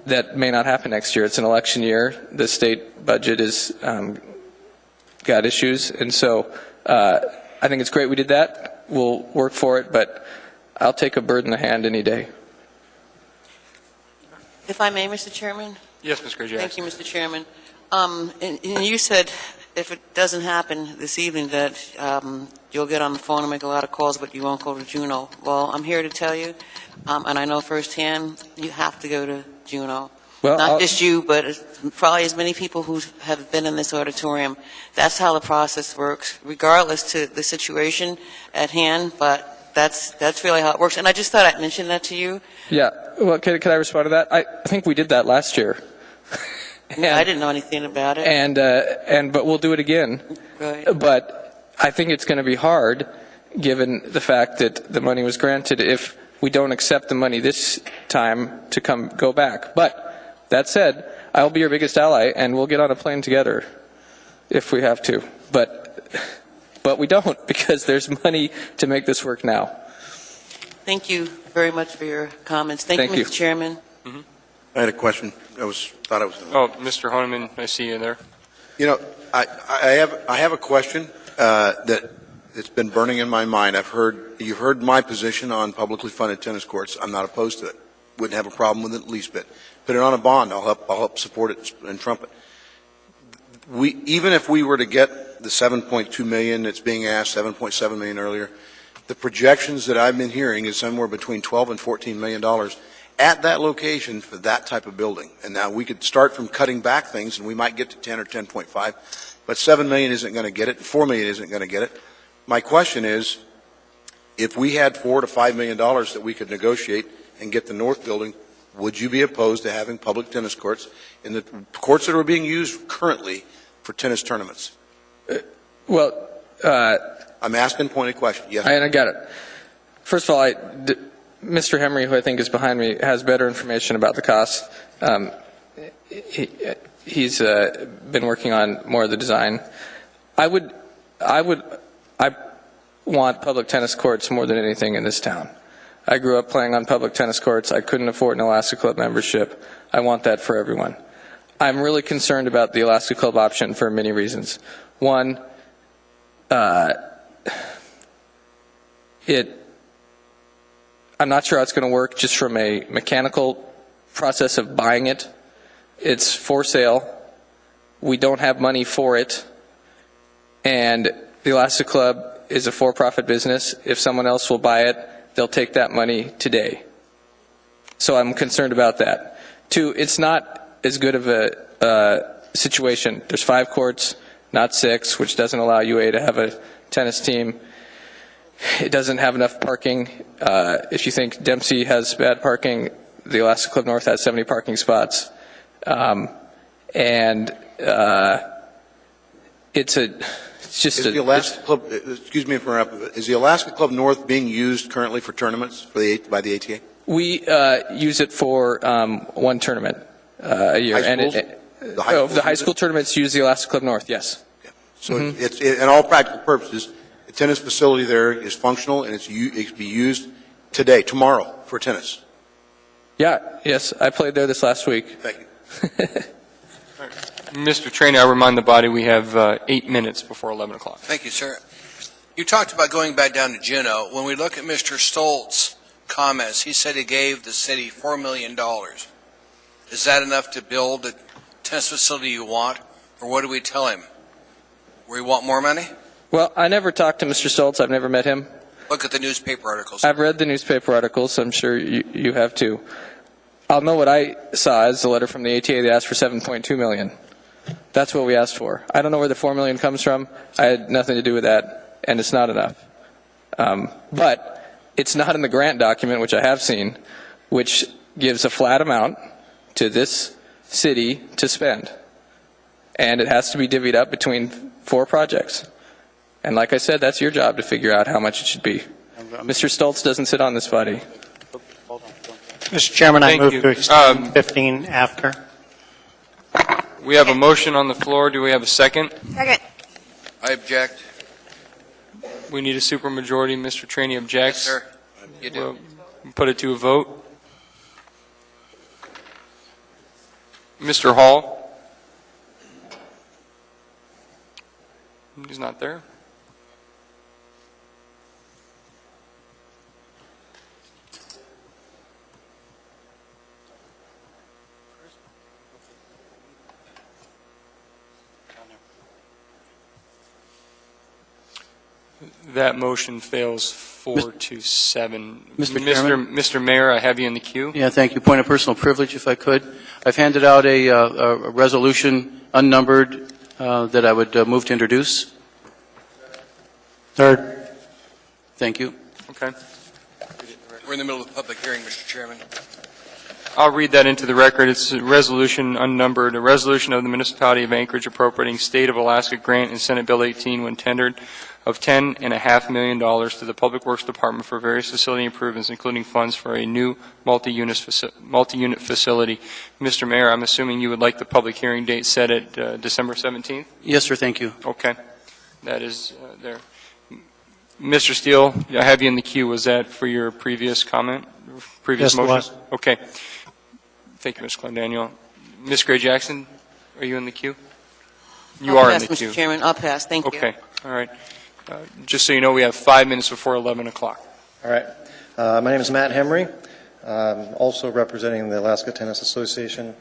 that may not happen next year. It's an election year. The state budget is got issues, and so I think it's great we did that. We'll work for it, but I'll take a bird in the hand any day. If I may, Mr. Chairman? Yes, Ms. Gray Thank Jackson. you, Mr. Chairman. And you said if it doesn't happen this evening that you'll get on the phone and make a lot of calls, but you won't go to Juneau. Well, I'm here to tell you, and I know firsthand, you have to go to Juneau. Well, Not just you, but probably as many people who have been in this auditorium. That's how the process works, regardless to the situation at hand, but that's really how it works. And I just thought I'd mention that to you. Yeah. Well, can I respond to that? I think we did that last year. I didn't know anything about it. But we'll do it again. Right. But I think it's going to be hard, given the fact that the money was granted, if we don't accept the money this time to go back. But that said, I'll be your biggest ally, and we'll get on a plane together if we have to. But we don't, because there's money to make this work now. Thank you very much for your comments. Thank you, Mr. Chairman. I had a question. Oh, Mr. Honeman, I see you there. You know, I have a question that it's been burning in my mind. You've heard my position on publicly funded tennis courts. I'm not opposed to it. Wouldn't have a problem with it the least bit. Put it on a bond. I'll help support it and trump it. Even if we were to get the 7.2 million that's being asked, 7.7 million earlier, the projections that I've been hearing is somewhere between 12 and 14 million dollars at that location for that type of building. And now we could start from cutting back things, and we might get to 10 or 10.5, but 7 million isn't going to get it, 4 million isn't going to get it. My question is, if we had $4 to $5 million that we could negotiate and get the north building, would you be opposed to having public tennis courts in the courts that are being used currently for tennis tournaments? I'm asking a pointed question. Yes. I got it. First of all, Mr. Henry, who I think is behind me, has better information about the costs. He's been working on more of the design. I want public tennis courts more than anything in this town. I grew up playing on public tennis courts. I couldn't afford an Alaska Club membership. I want that for everyone. I'm really concerned about the Alaska Club option for many reasons. One, I'm not sure how it's going to work just from a mechanical process of buying it. It's for sale. We don't have money for it. And the Alaska Club is a for-profit business. If someone else will buy it, they'll take that money today. So I'm concerned about that. Two, it's not as good of a situation. There's 5 courts, not 6, which doesn't allow UA to have a tennis team. It doesn't have enough parking. If you think Dempsey has bad parking, the Alaska Club North has 70 parking spots. Excuse me for interrupting, is the Alaska Club North being used currently for tournaments by the ATA? We use it for one tournament a year. The high school tournaments use the Alaska Club North, yes. Yeah. So it's in all practical purposes, the tennis facility there is functional, and it can be used today, tomorrow, for tennis. Yes, I played there this last week. Thank you. Mr. Trainee, I remind the body we have 8 minutes before 11 o'clock. Thank you, sir. You talked about going back down to Juneau. When we look at Mr. Stoltz's comments, he said he gave the city $4 million. Is that enough to build the tennis facility you want, or what do we tell him? We want more money? Well, I never talked to Mr. Stoltz. I've never met him. Look at the newspaper articles. I've read the newspaper articles. I'm sure you have too. I'll know what I saw as the letter from the ATA. They asked for $7.2 million. That's what we asked for. I don't know where the $4 million comes from. I had nothing to do with that, and it's not enough. But it's not in the grant document, which I have seen, which gives a flat amount to this city to spend. And it has to be divvied up between 4 projects. And like I said, that's your job to figure out how much it should be. Mr. Stoltz doesn't sit on this body. Mr. Chairman, I Thank move you. to extend 15 after. We have a motion on the floor. Do we have a second? Second. I object. We need a supermajority. Mr. Trainee objects. Yes, sir. You do. We'll put it to a vote. Mr. Hall? He's not there. That motion fails 4-7. Mr. Chairman? Mr. Mayor, I have you in the queue. Yeah, thank you. Point of personal privilege, if I could. I've handed out a resolution unnumbered that I would move to introduce. Third. Thank you. Okay. We're in the middle of the public hearing, Mr. Chairman. I'll read that into the record. It's a resolution unnumbered, a resolution of the Municipality of Anchorage appropriating State of Alaska grant in Senate Bill 18 when tendered of $10.5 million to the Public Works Department for various facility improvements, including funds for a new multi-unit facility. Mr. Mayor, I'm assuming you would like the public hearing date set at December 17th? Yes, sir. Thank you. Okay. That is there. Mr. Steele, I have you in the queue. Was that for your previous comment? Previous Yes, it motion? was. Okay. Thank you, Ms. Clendaniel. Ms. Gray Jackson, are you in the queue? You I'll are pass, in the queue. Mr. Chairman, I'll pass. Thank you. Okay. All right. Just so you know, we have 5 minutes before 11 o'clock. All right. My name is Matt Hemry. I'm also representing the Alaska Tennis Association.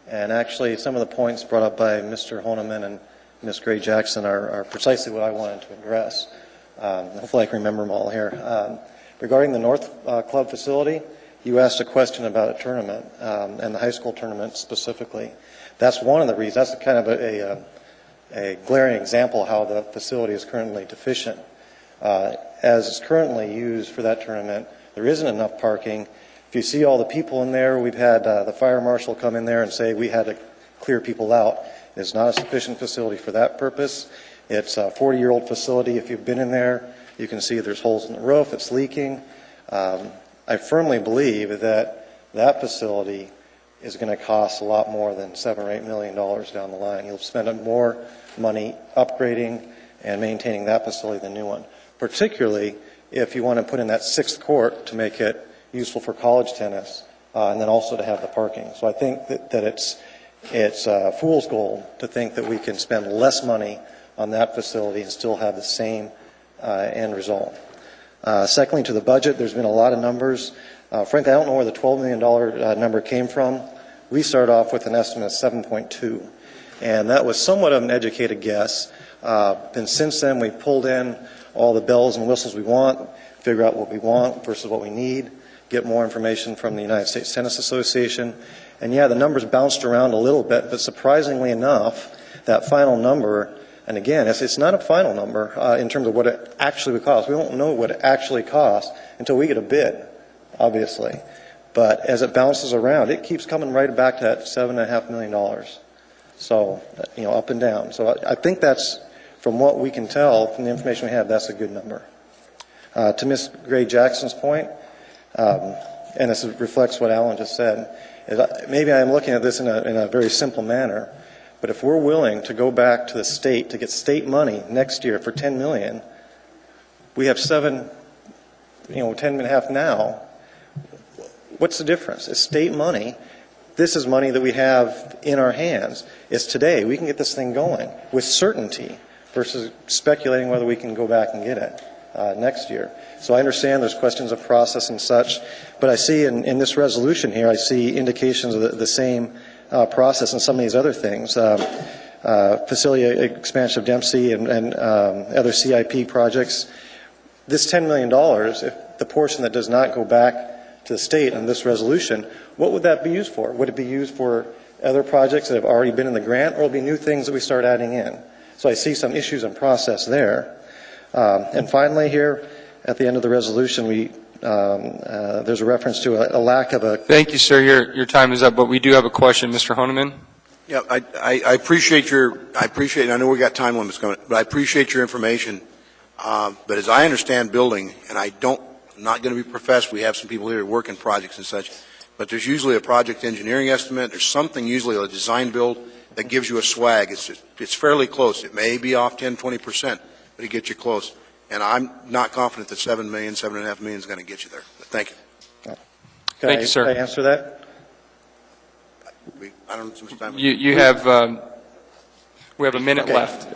And actually, some of the points brought up by Mr. Honeman and Ms. Gray Jackson are precisely what I wanted to address. Hopefully I can remember them all here. Regarding the North Club facility, you asked a question about a tournament, and the high school tournament specifically. That's one of the reasons. That's kind of a glaring example how the facility is currently deficient. As it's currently used for that tournament, there isn't enough parking. If you see all the people in there, we've had the fire marshal come in there and say we had to clear people out. It's not a sufficient facility for that purpose. It's a 40-year-old facility. If you've been in there, you can see there's holes in the roof. It's leaking. I firmly believe that that facility is going to cost a lot more than $7 or $8 million down the line. You'll spend more money upgrading and maintaining that facility than the new one, particularly if you want to put in that sixth court to make it useful for college tennis, and then also to have the parking. So I think that it's fool's gold to think that we can spend less money on that facility and still have the same end result. Secondly, to the budget, there's been a lot of numbers. Frankly, I don't know where the $12 million number came from. We started off with an estimate of 7.2, and that was somewhat of an educated guess. And since then, we've pulled in all the bells and whistles we want, figure out what we want versus what we need, get more information from the United States Tennis Association. And yeah, the numbers bounced around a little bit, but surprisingly enough, that final number, and again, it's not a final number in terms of what it actually would cost. We won't know what it actually costs until we get a bid, obviously. But as it bounces around, it keeps coming right back to that $7.5 million. So, up and down. So I think that's, from what we can tell, from the information we have, that's a good number. To Ms. Gray Jackson's point, and this reflects what Alan just said, is maybe I'm looking at this in a very simple manner, but if we're willing to go back to the state to get state money next year for $10 million, we have 10.5 now. What's the difference? It's state money. This is money that we have in our hands. It's today. We can get this thing going with certainty versus speculating whether we can go back and get it next year. So I understand there's questions of process and such, but I see in this resolution here, I see indications of the same process in some of these other things. Facility expansion of Dempsey and other CIP projects. This $10 million, if the portion that does not go back to the state on this resolution, what would that be used for? Would it be used for other projects that have already been in the grant, or will it be new things that we start adding in? So I see some issues in process there. And finally here, at the end of the resolution, there's a reference to a lack of a... Thank you, sir. Your time is up, but we do have a question. Mr. Honeman? Yeah, I appreciate I know we got time limits coming, but I appreciate your information. But as I understand building, and I'm not going to be professed, we have some people here who work in projects and such, but there's usually a project engineering estimate. There's something, usually a design build, that gives you a swag. It's fairly close. It may be off 10, 20%, but it gets you close. And I'm not confident that $7 million, $7.5 million is going to get you there. But thank you. Thank you, sir. Can I answer that? I don't know how much time. You have, we have a minute Okay. left.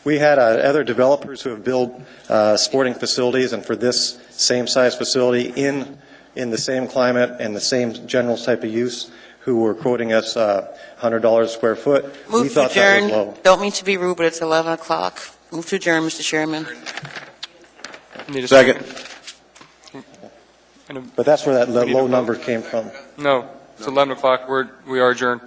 We had other developers who have built sporting facilities, and for this same size facility in the same climate and the same general type of use, who were quoting us $100 a square foot. We Move to thought that was adjourn. low. Don't mean to be rude, but it's 11 o'clock. Move to adjourn, Mr. Chairman. Need a Second. And But that's where that We need a low vote. number came from. No, it's 11 o'clock. We are adjourned.